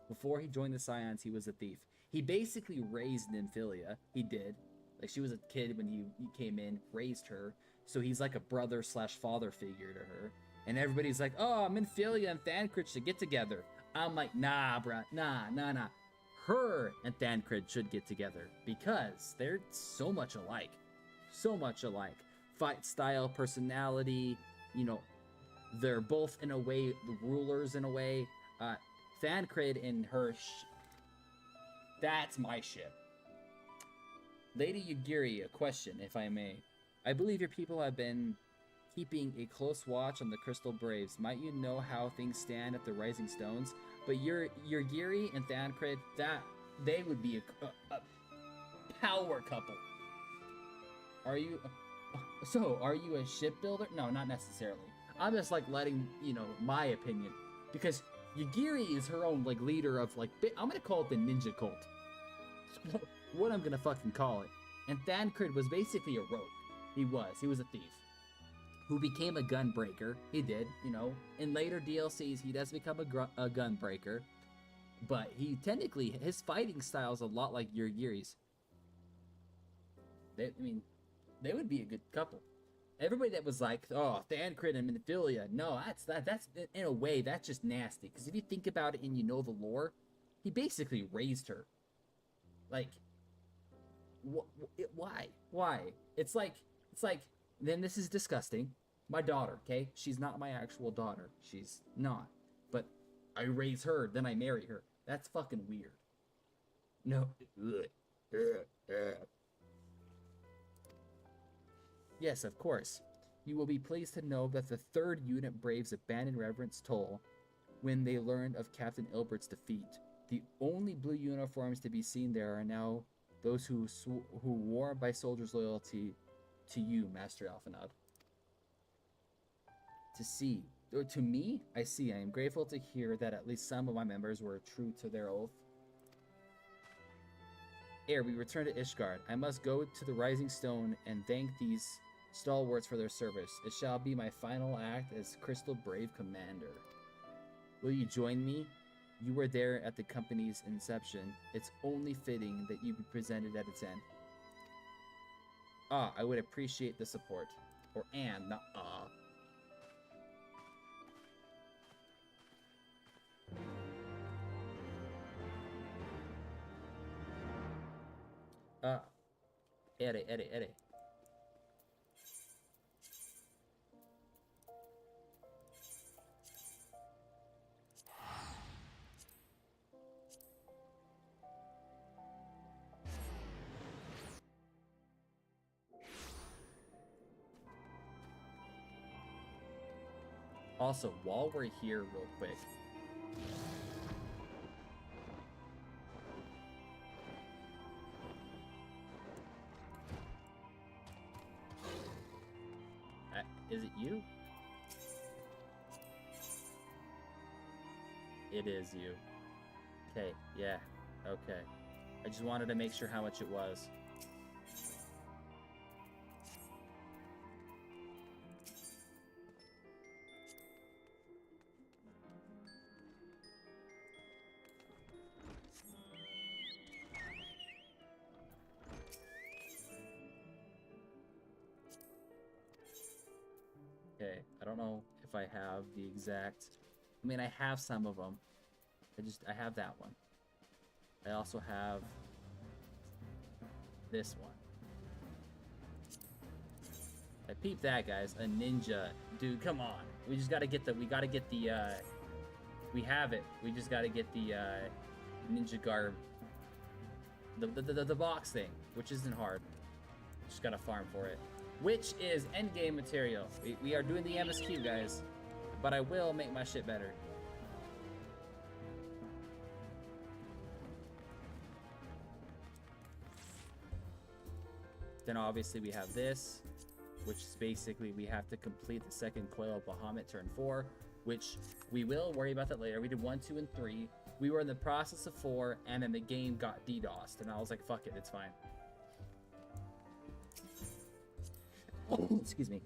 Before he joined the Scions, he was a thief. He basically raised Nymphilia. He did. Like, she was a kid when he came in, raised her. So he's like a brother/father figure to her. And everybody's like, oh, Nymphilia and Thancred should get together. I'm like, nah, bruh. Nah. Her and Thancred should get together. Because they're so much alike. So much alike. Fight style, personality, you know, they're both in a way rulers in a way. Thancred and her that's my ship. Lady Yugiri, a question, if I may. I believe your people have been keeping a close watch on the Crystal Braves. Might you know how things stand at the Rising Stones? But Yugiri and Thancred, they would be a power couple. Are you a shipbuilder? No, not necessarily. I'm just like letting, you know, my opinion. Because Yugiri is her own like leader of like, I'm gonna call it the ninja cult. What I'm gonna fucking call it. And Thancred was basically a rogue. He was a thief. Who became a gunbreaker. He did, you know. In later DLCs, he does become a gunbreaker. But he technically, his fighting style is a lot like Yugiri's. They would be a good couple. Everybody that was like, oh, Thancred and Nymphilia, no, that's in a way, that's just nasty. Because if you think about it and you know the lore, he basically raised her. Like, Why? Why? It's like, then this is disgusting. My daughter, okay? She's not my actual daughter. She's not. But I raise her, then I marry her. That's fucking weird. No. Yes, of course. You will be pleased to know that the 3rd unit braves abandoned reverence toll when they learned of Captain Ilbert's defeat. The only blue uniforms to be seen there are now those who wore by soldiers' loyalty to you, Master Alphanod. To me, I see. I am grateful to hear that at least some of my members were true to their oath. Ere we return to Ishgard, I must go to the Rising Stone and thank these stalwarts for their service. It shall be my final act as Crystal Brave Commander. Will you join me? You were there at the company's inception. It's only fitting that you be presented at its end. I would appreciate the support. Or and, not Edit. Also, while we're here real quick, is it you? It is you. Okay, yeah, okay. I just wanted to make sure how much it was. Okay, I don't know if I have the exact... I mean, I have some of them. I have that one. I also have this one. I peeped that, guys. A ninja. Dude, come on. We just gotta get the, we have it. We just gotta get the, ninja garb. The box thing, which isn't hard. Just gotta farm for it. Which is endgame material. We are doing the MSQ, guys. But I will make my shit better. Then obviously we have this, which is basically we have to complete the second coil of Bahamut turn 4, which we will worry about that later. We did 1, 2, and 3. We were in the process of 4, and then the game got DDoSed, and I was like, fuck it, it's fine. Excuse me.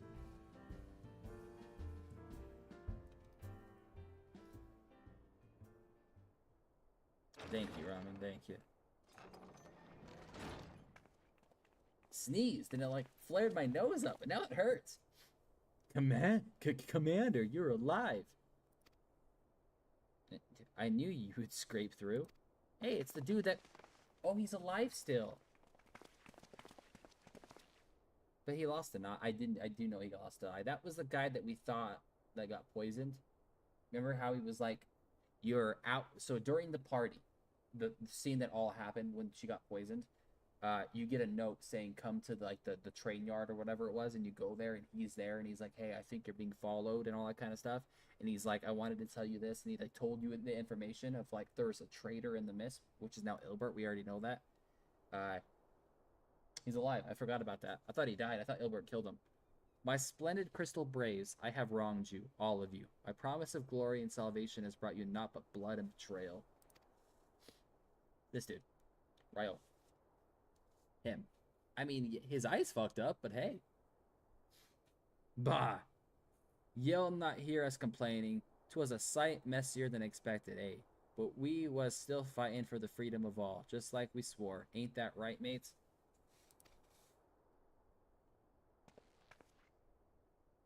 Thank you, Ramen, thank you. Sneezed and it like flared my nose up, and now it hurts. Commander, you're alive. I knew you would scrape through. Hey, it's the dude that... Oh, he's alive still. But he lost an eye. I do know he lost an eye. That was the guy that we thought that got poisoned. Remember how he was like, you're out. So during the party, the scene that all happened when she got poisoned, you get a note saying come to the train yard or whatever it was, and you go there and he's there and he's like, hey, I think you're being followed and all that kind of stuff. And he's like, I wanted to tell you this, and he like told you the information of like there's a traitor in the mist, which is now Ilbert. We already know that. He's alive. I forgot about that. I thought he died. I thought Ilbert killed him. My splendid crystal braves, I have wronged you, all of you. My promise of glory and salvation has brought you naught but blood and betrayal. This dude. Ryo. Him. I mean, his eyes fucked up, but hey. Bah. You'll not hear us complaining. 'Twas a sight messier than expected, eh? But we was still fighting for the freedom of all, just like we swore. Ain't that right, mates?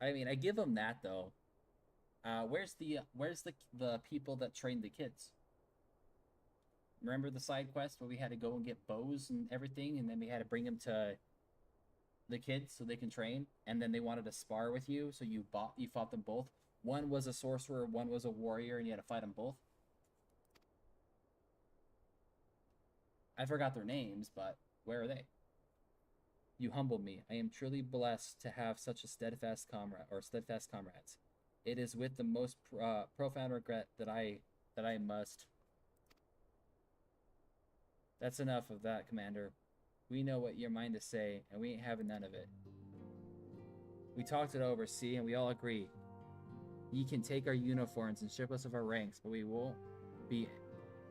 I mean, I give him that though. Where's the people that trained the kids? Remember the side quest where we had to go and get bows and everything, and then we had to bring them to the kids so they can train, and then they wanted to spar with you, so you fought them both. One was a sorcerer, one was a warrior, and you had to fight them both. I forgot their names, but where are they? You humbled me. I am truly blessed to have such a steadfast comrades. It is with the most profound regret that I must. That's enough of that, Commander. We know what your mind to say, and we ain't having none of it. We talked it over, see, and we all agree. Ye can take our uniforms and strip us of our ranks, but we won't be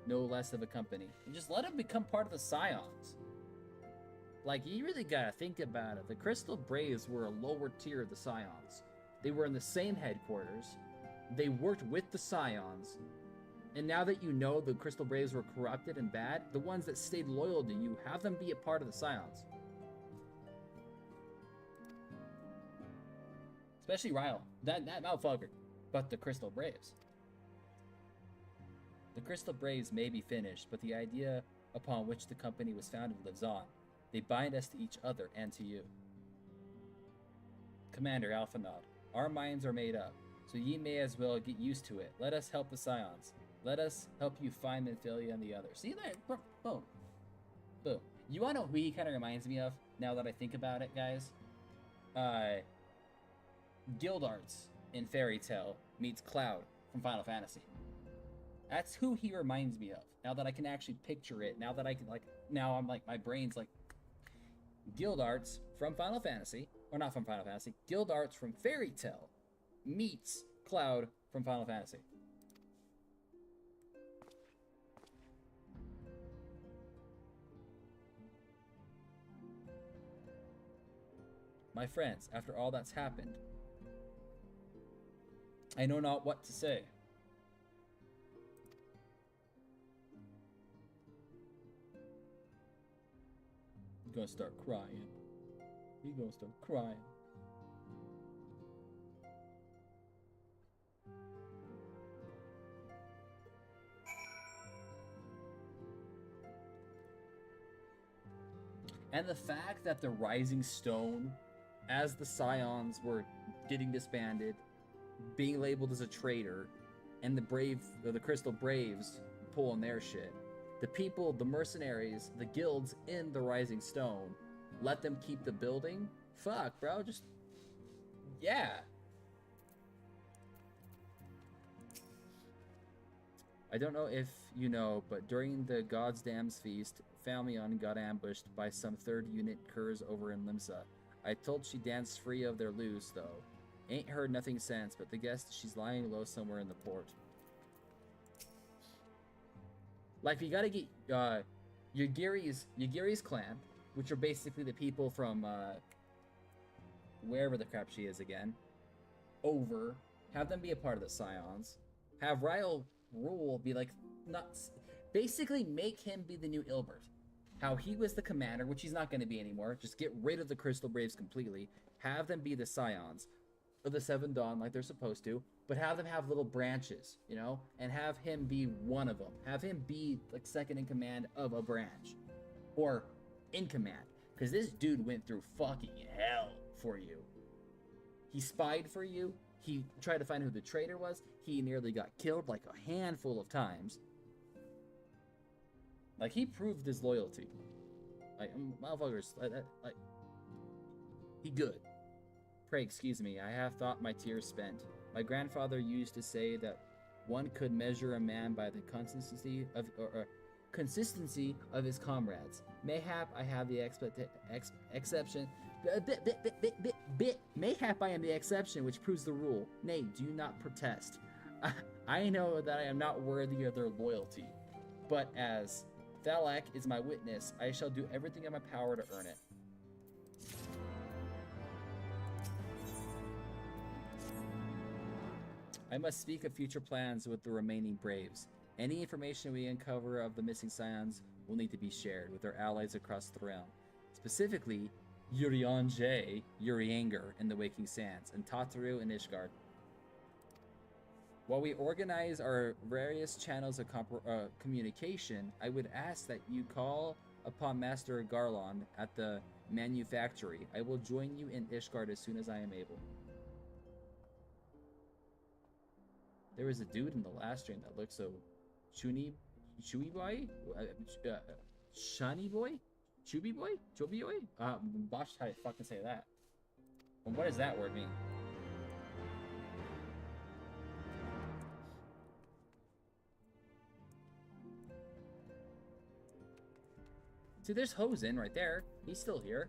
no less of a company. And just let them become part of the Scions. Like, you really gotta think about it. The Crystal Braves were a lower tier of the Scions. They were in the same headquarters. They worked with the Scions. And now that you know the Crystal Braves were corrupted and bad, the ones that stayed loyal to you, have them be a part of the Scions. Especially Ryle. That motherfucker. But the Crystal Braves. The Crystal Braves may be finished, but the idea upon which the company was founded lives on. They bind us to each other and to you. Commander Alphanod, our minds are made up, so ye may as well get used to it. Let us help the Scions. Let us help you find Minfilia and the others. See that? Boom. Boom. You wanna know who he kind of reminds me of, now that I think about it, guys? Guildarts in Fairy Tale meets Cloud from Final Fantasy. That's who he reminds me of. Now that I can actually picture it, now that I can, like, now I'm like, my brain's like, Guildarts from Final Fantasy, or not from Final Fantasy, Guildarts from Fairy Tale meets Cloud from Final Fantasy. My friends, after all that's happened, I know not what to say. He's gonna start crying. He's gonna start crying. And the fact that the Rising Stone, as the Scions were getting disbanded, being labeled as a traitor, and the Crystal Braves pulling their shit. The people, the mercenaries, the guilds in the Rising Stone, let them keep the building? Fuck, bro, just... yeah. I don't know if you know, but during the God's Damn's Feast, Falmion got ambushed by some 3rd unit curs over in Limsa. I told she danced free of their loose, though. Ain't heard nothing since, but the guess she's lying low somewhere in the port. Like, you gotta get, Yagiri's clan, which are basically the people from, wherever the crap she is again, over, have them be a part of the Scions, have Ryle rule be like, basically make him be the new Ilbert. How he was the commander, which he's not gonna be anymore, just get rid of the Crystal Braves completely, have them be the Scions of the Seven Dawn like they're supposed to, but have them have little branches, you know, and have him be one of them. Have him be like second in command of a branch, or in command, because this dude went through fucking hell for you. He spied for you. He tried to find who the traitor was. He nearly got killed like a handful of times. Like, he proved his loyalty. Like, motherfuckers, like, he good. Pray excuse me, I have thought my tears spent. My grandfather used to say that one could measure a man by the consistency of his comrades. Mayhap I have the exception. Mayhap I am the exception which proves the rule. Nay, do not protest. I know that I am not worthy of their loyalty, but as Thalak is my witness, I shall do everything in my power to earn it. I must speak of future plans with the remaining Braves. Any information we uncover of the missing Scions will need to be shared with our allies across the realm. Specifically, Urianger in the Waking Sands, and Tataru and Ishgard. While we organize our various channels of communication, I would ask that you call upon Master Garland at the manufactory. I will join you in Ishgard as soon as I am able. There was a dude in the last stream that looked so chewy boy? Shiny boy? Chubby boy? Chubby boy? Bosh, how do you fucking say that? And what does that word mean? See, there's Hosen right there. He's still here.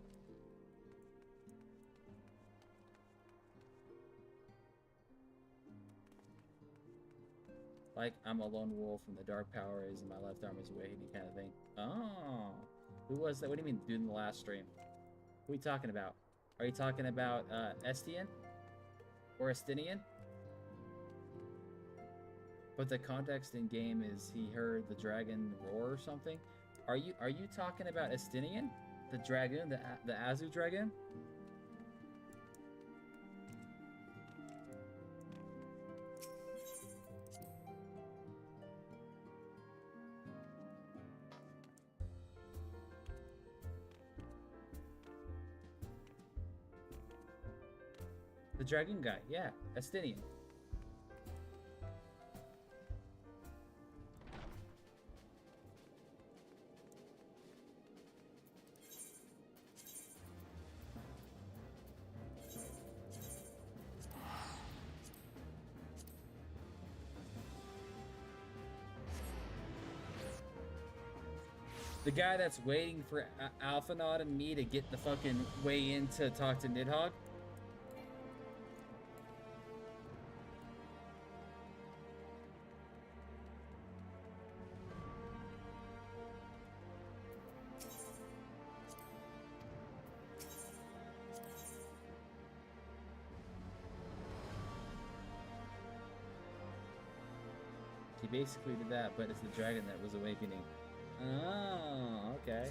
Like, I'm a lone wolf and the dark power is and my left arm is wavy kind of thing. Oh. Who was that? What do you mean, dude in the last stream? Who are you talking about? Are you talking about, Estian? Or Estinian? But the context in game is he heard the dragon roar or something? Are you talking about Estinian? The dragon? The Azu dragon? The dragon guy, yeah, Estinian. The guy that's waiting for Alphanaud and me to get the fucking way in to talk to Nidhogg? He basically did that, but it's the dragon that was awakening. Oh, okay.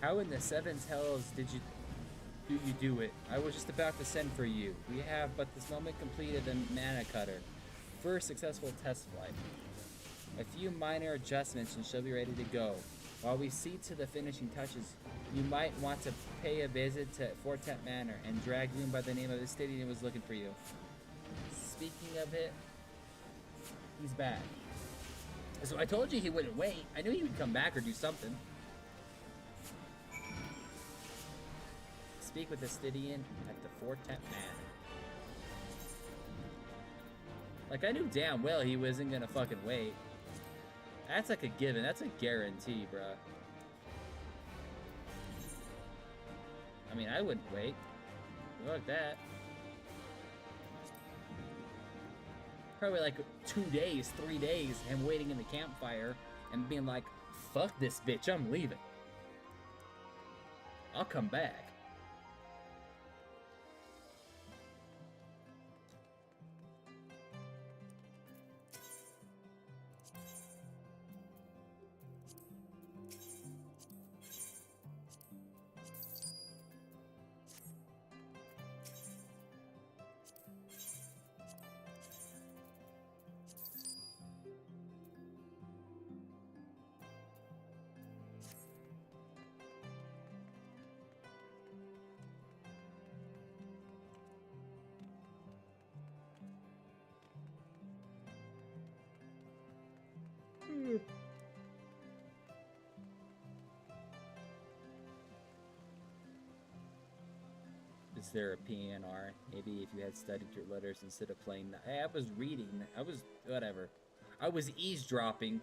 How in the seven hells did you do it? I was just about to send for you. We have but this moment completed the mana cutter. First successful test flight. A few minor adjustments and she'll be ready to go. While we see to the finishing touches, you might want to pay a visit to Fortet Manor, and Dragoon by the name of Estidian was looking for you. Speaking of it, he's back. So I told you he wouldn't wait. I knew he would come back or do something. Speak with Estidian at the Fortet Manor. Like, I knew damn well he wasn't gonna fucking wait. That's like a given. That's a guarantee, bruh. I mean, I wouldn't wait. Fuck that. Probably like 2 days, 3 days, him waiting in the campfire and being like, fuck this bitch, I'm leaving. I'll come back. Is there a PNR? Maybe if you had studied your letters instead of playing that. Hey, I was reading. I was, whatever. I was eavesdropping.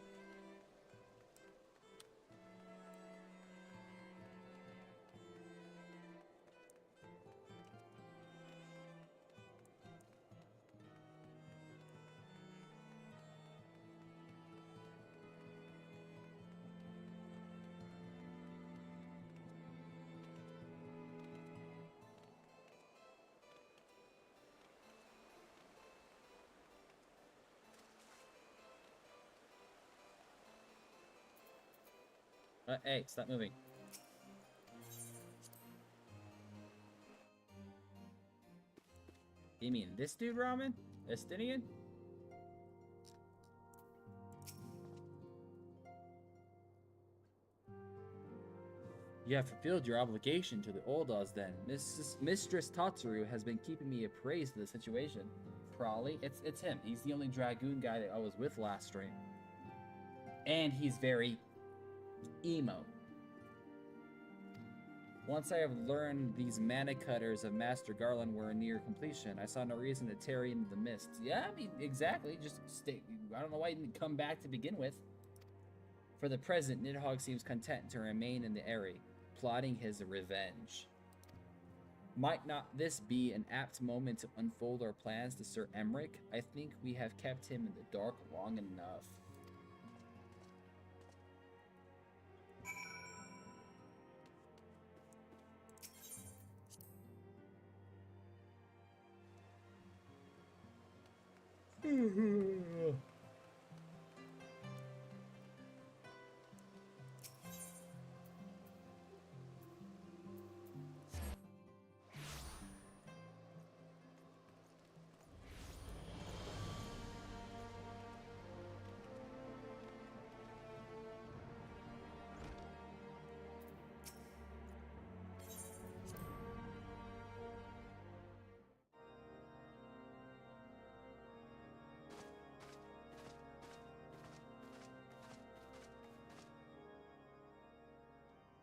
Hey, stop moving. You mean this dude, Ramen? Estinian? You have fulfilled your obligation to the Oldas then. Mistress Tatsuru has been keeping me appraised of the situation. Probably. It's him. He's the only Dragoon guy that I was with last stream. And he's very emo. Once I have learned these mana cutters of Master Garland were near completion, I saw no reason to tarry into the mists. Yeah, I mean, exactly. Just stay. I don't know why you didn't come back to begin with. For the present, Nidhogg seems content to remain in the area, plotting his revenge. Might not this be an apt moment to unfold our plans to Sir Emmerich? I think we have kept him in the dark long enough.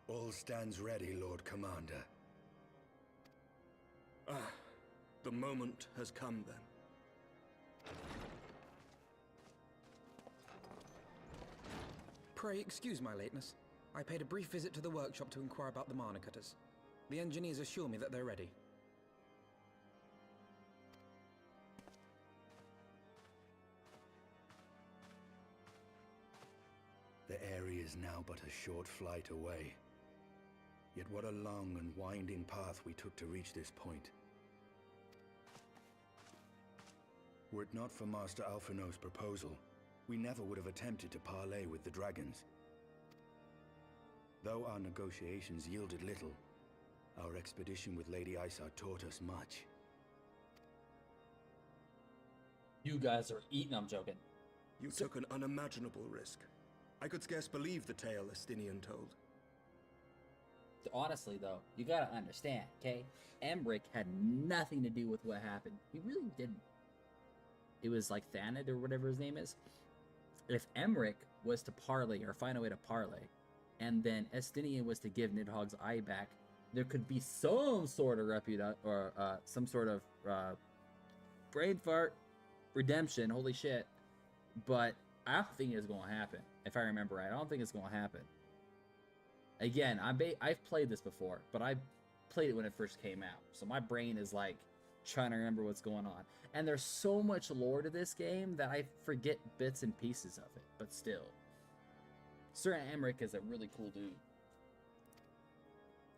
All stands ready, Lord Commander. Ah, the moment has come then. Pray excuse my lateness. I paid a brief visit to the workshop to inquire about the mana cutters. The engineers assure me that they're ready. The area is now but a short flight away. Yet what a long and winding path we took to reach this point. Were it not for Master Alphino's proposal, we never would have attempted to parley with the dragons. Though our negotiations yielded little, our expedition with Lady Isar taught us much. You guys are eating, I'm joking. You took an unimaginable risk. I could scarce believe the tale Estinian told. Honestly, though, you gotta understand, okay? Emmerich had nothing to do with what happened. He really didn't. It was like Thanid or whatever his name is. If Emmerich was to parley or find a way to parley, and then Estinian was to give Nidhogg's eye back, there could be some sort of some sort of brain fart redemption. Holy shit! But I don't think it's gonna happen. If I remember right, I don't think it's gonna happen. Again, I've played this before, but I played it when it first came out, so my brain is like trying to remember what's going on. And there's so much lore to this game that I forget bits and pieces of it, but still. Sir Emmerich is a really cool dude.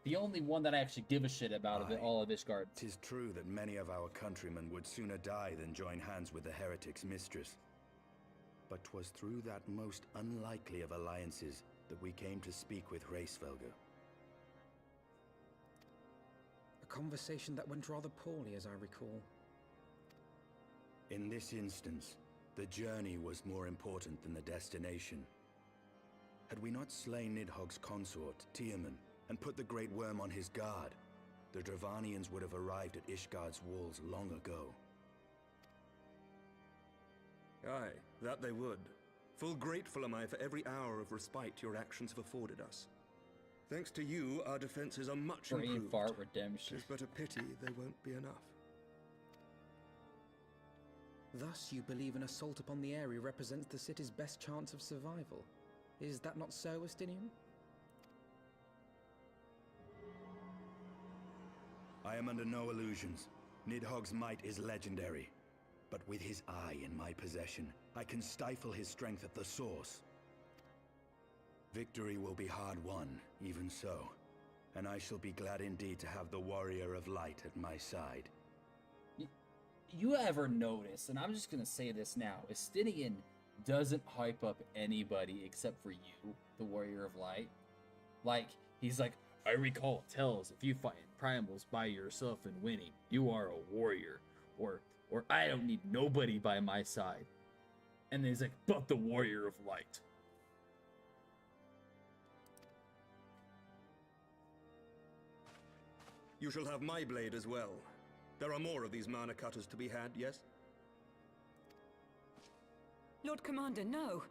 The only one that I actually give a shit about of all of Ishgard. 'Tis true that many of our countrymen would sooner die than join hands with the heretic's mistress. But 'twas through that most unlikely of alliances that we came to speak with Hraesvelgr. A conversation that went rather poorly, as I recall. In this instance, the journey was more important than the destination. Had we not slain Nidhogg's consort, Tiaman, and put the Great Worm on his guard, the Dravanians would have arrived at Ishgard's walls long ago. Aye, that they would. Full grateful am I for every hour of respite your actions have afforded us. Thanks to you, our defenses are much improved. Fart redemption. Tis but a pity they won't be enough. Thus, you believe an assault upon the area represents the city's best chance of survival. Is that not so, Estinian? I am under no illusions. Nidhogg's might is legendary. But with his eye in my possession, I can stifle his strength at the source. Victory will be hard won, even so. And I shall be glad indeed to have the Warrior of Light at my side. You ever notice, and I'm just gonna say this now, Estinian doesn't hype up anybody except for you, the Warrior of Light. Like, he's like, I recall tells if you fight primals by yourself and winning, you are a warrior. Or I don't need nobody by my side. And then he's like, but the warrior of light. You shall have my blade as well. There are more of these mana cutters to be had, yes? Lord Commander, no.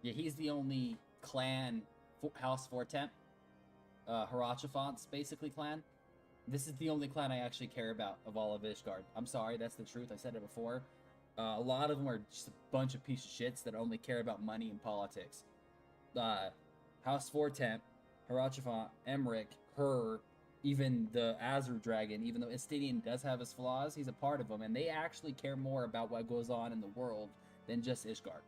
Yeah, he's the only clan, House Fortemp, Harachafont's basically clan. This is the only clan I actually care about of all of Ishgard. I'm sorry, that's the truth. I said it before. A lot of them are just a bunch of piece of shits that only care about money and politics. House Fortemp, Harachafont, Emmerich, Her, even the Azure Dragon, even though Estidian does have his flaws, he's a part of them, and they actually care more about what goes on in the world than just Ishgard.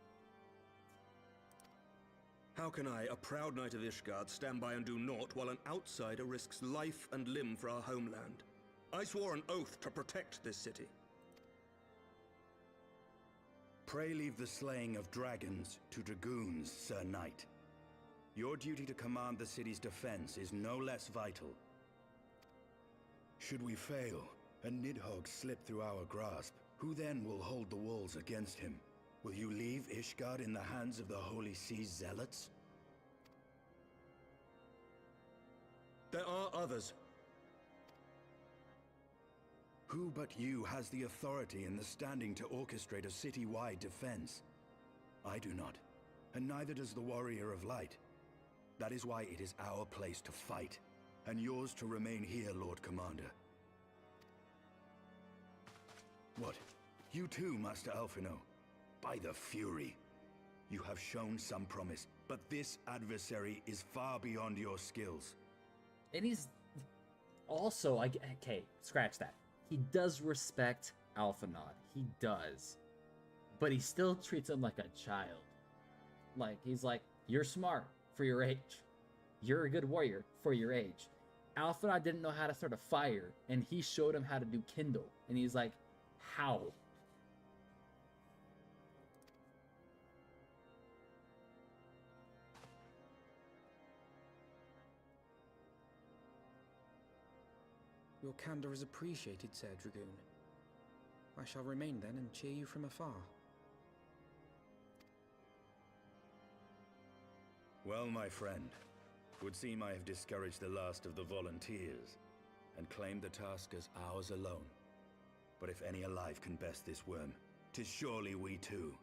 How can I, a proud knight of Ishgard, stand by and do naught while an outsider risks life and limb for our homeland? I swore an oath to protect this city. Pray leave the slaying of dragons to dragoons, Sir Knight. Your duty to command the city's defense is no less vital. Should we fail, and Nidhogg slip through our grasp, who then will hold the walls against him? Will you leave Ishgard in the hands of the Holy Sea's zealots? There are others. Who but you has the authority and the standing to orchestrate a city-wide defense? I do not, and neither does the Warrior of Light. That is why it is our place to fight, and yours to remain here, Lord Commander. What? You too, Master Alphino? By the Fury. You have shown some promise, but this adversary is far beyond your skills. And he's also, okay, scratch that. He does respect Alphinaud. He does. But he still treats him like a child. Like, he's like, you're smart for your age. You're a good warrior for your age. Alphinaud didn't know how to start a fire, and he showed him how to do kindle. And he's like, how? Your candor is appreciated, Sir Dragoon. I shall remain then and cheer you from afar. Well, my friend, would seem I have discouraged the last of the volunteers, and claimed the task as ours alone. But if any alive can best this worm, 'tis surely we too.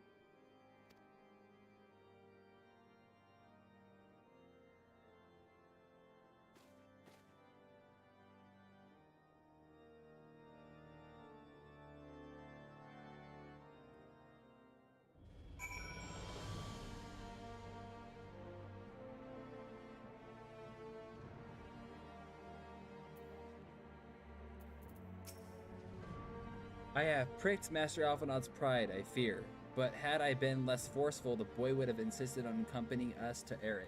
I have pricked Master Alphinaud's pride, I fear, but had I been less forceful, the boy would have insisted on accompanying us to Ere.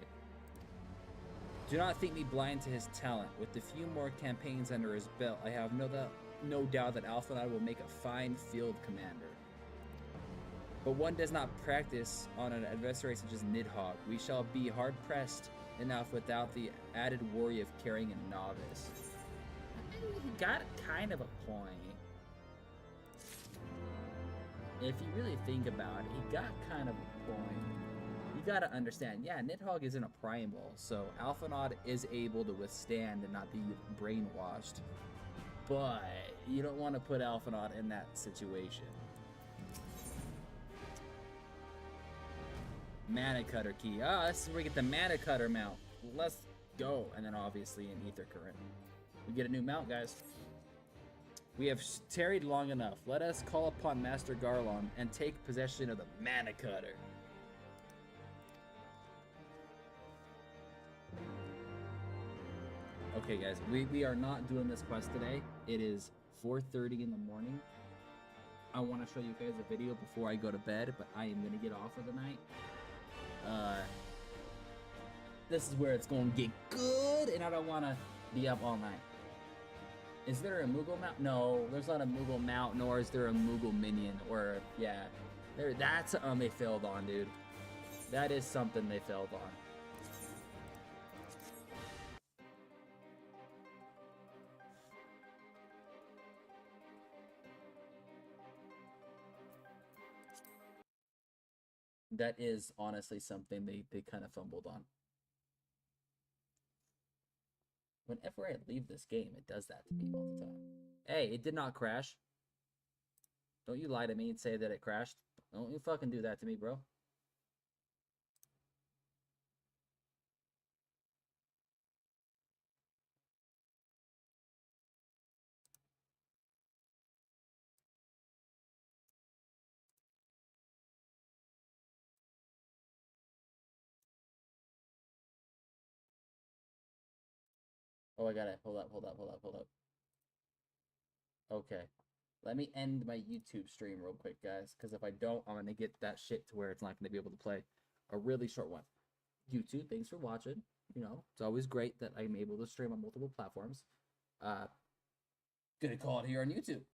Do not think me blind to his talent. With a few more campaigns under his belt, I have no doubt that Alphinaud will make a fine field commander. But one does not practice on an adversary such as Nidhogg. We shall be hard-pressed enough without the added worry of carrying a novice. He got kind of a point. If you really think about it, he got kind of a point. You gotta understand, yeah, Nidhogg isn't a primal, so Alphinaud is able to withstand and not be brainwashed. But you don't want to put Alphinaud in that situation. Mana Cutter key. Ah, this is where we get the Mana Cutter mount. Let's go. And then obviously an Ether Current. We get a new mount, guys. We have tarried long enough. Let us call upon Master Garlon and take possession of the Mana Cutter. Okay, guys, we are not doing this quest today. It is 4:30 in the morning. I want to show you guys a video before I go to bed, but I am going to get off for the night. This is where it's going to get good, and I don't want to be up all night. Is there a Moogle mount? No, there's not a Moogle mount, nor is there a Moogle minion, or, yeah. That's something they failed on, dude. That is something they failed on. That is honestly something they kind of fumbled on. Whenever I leave this game, it does that to me all the time. Hey, it did not crash. Don't you lie to me and say that it crashed. Don't you fucking do that to me, bro. Oh, I got it. Hold up. Okay. Let me end my YouTube stream real quick, guys, because if I don't, I'm going to get that shit to where it's not going to be able to play a really short one. YouTube, thanks for watching. You know, it's always great that I'm able to stream on multiple platforms. Gonna call it here on YouTube.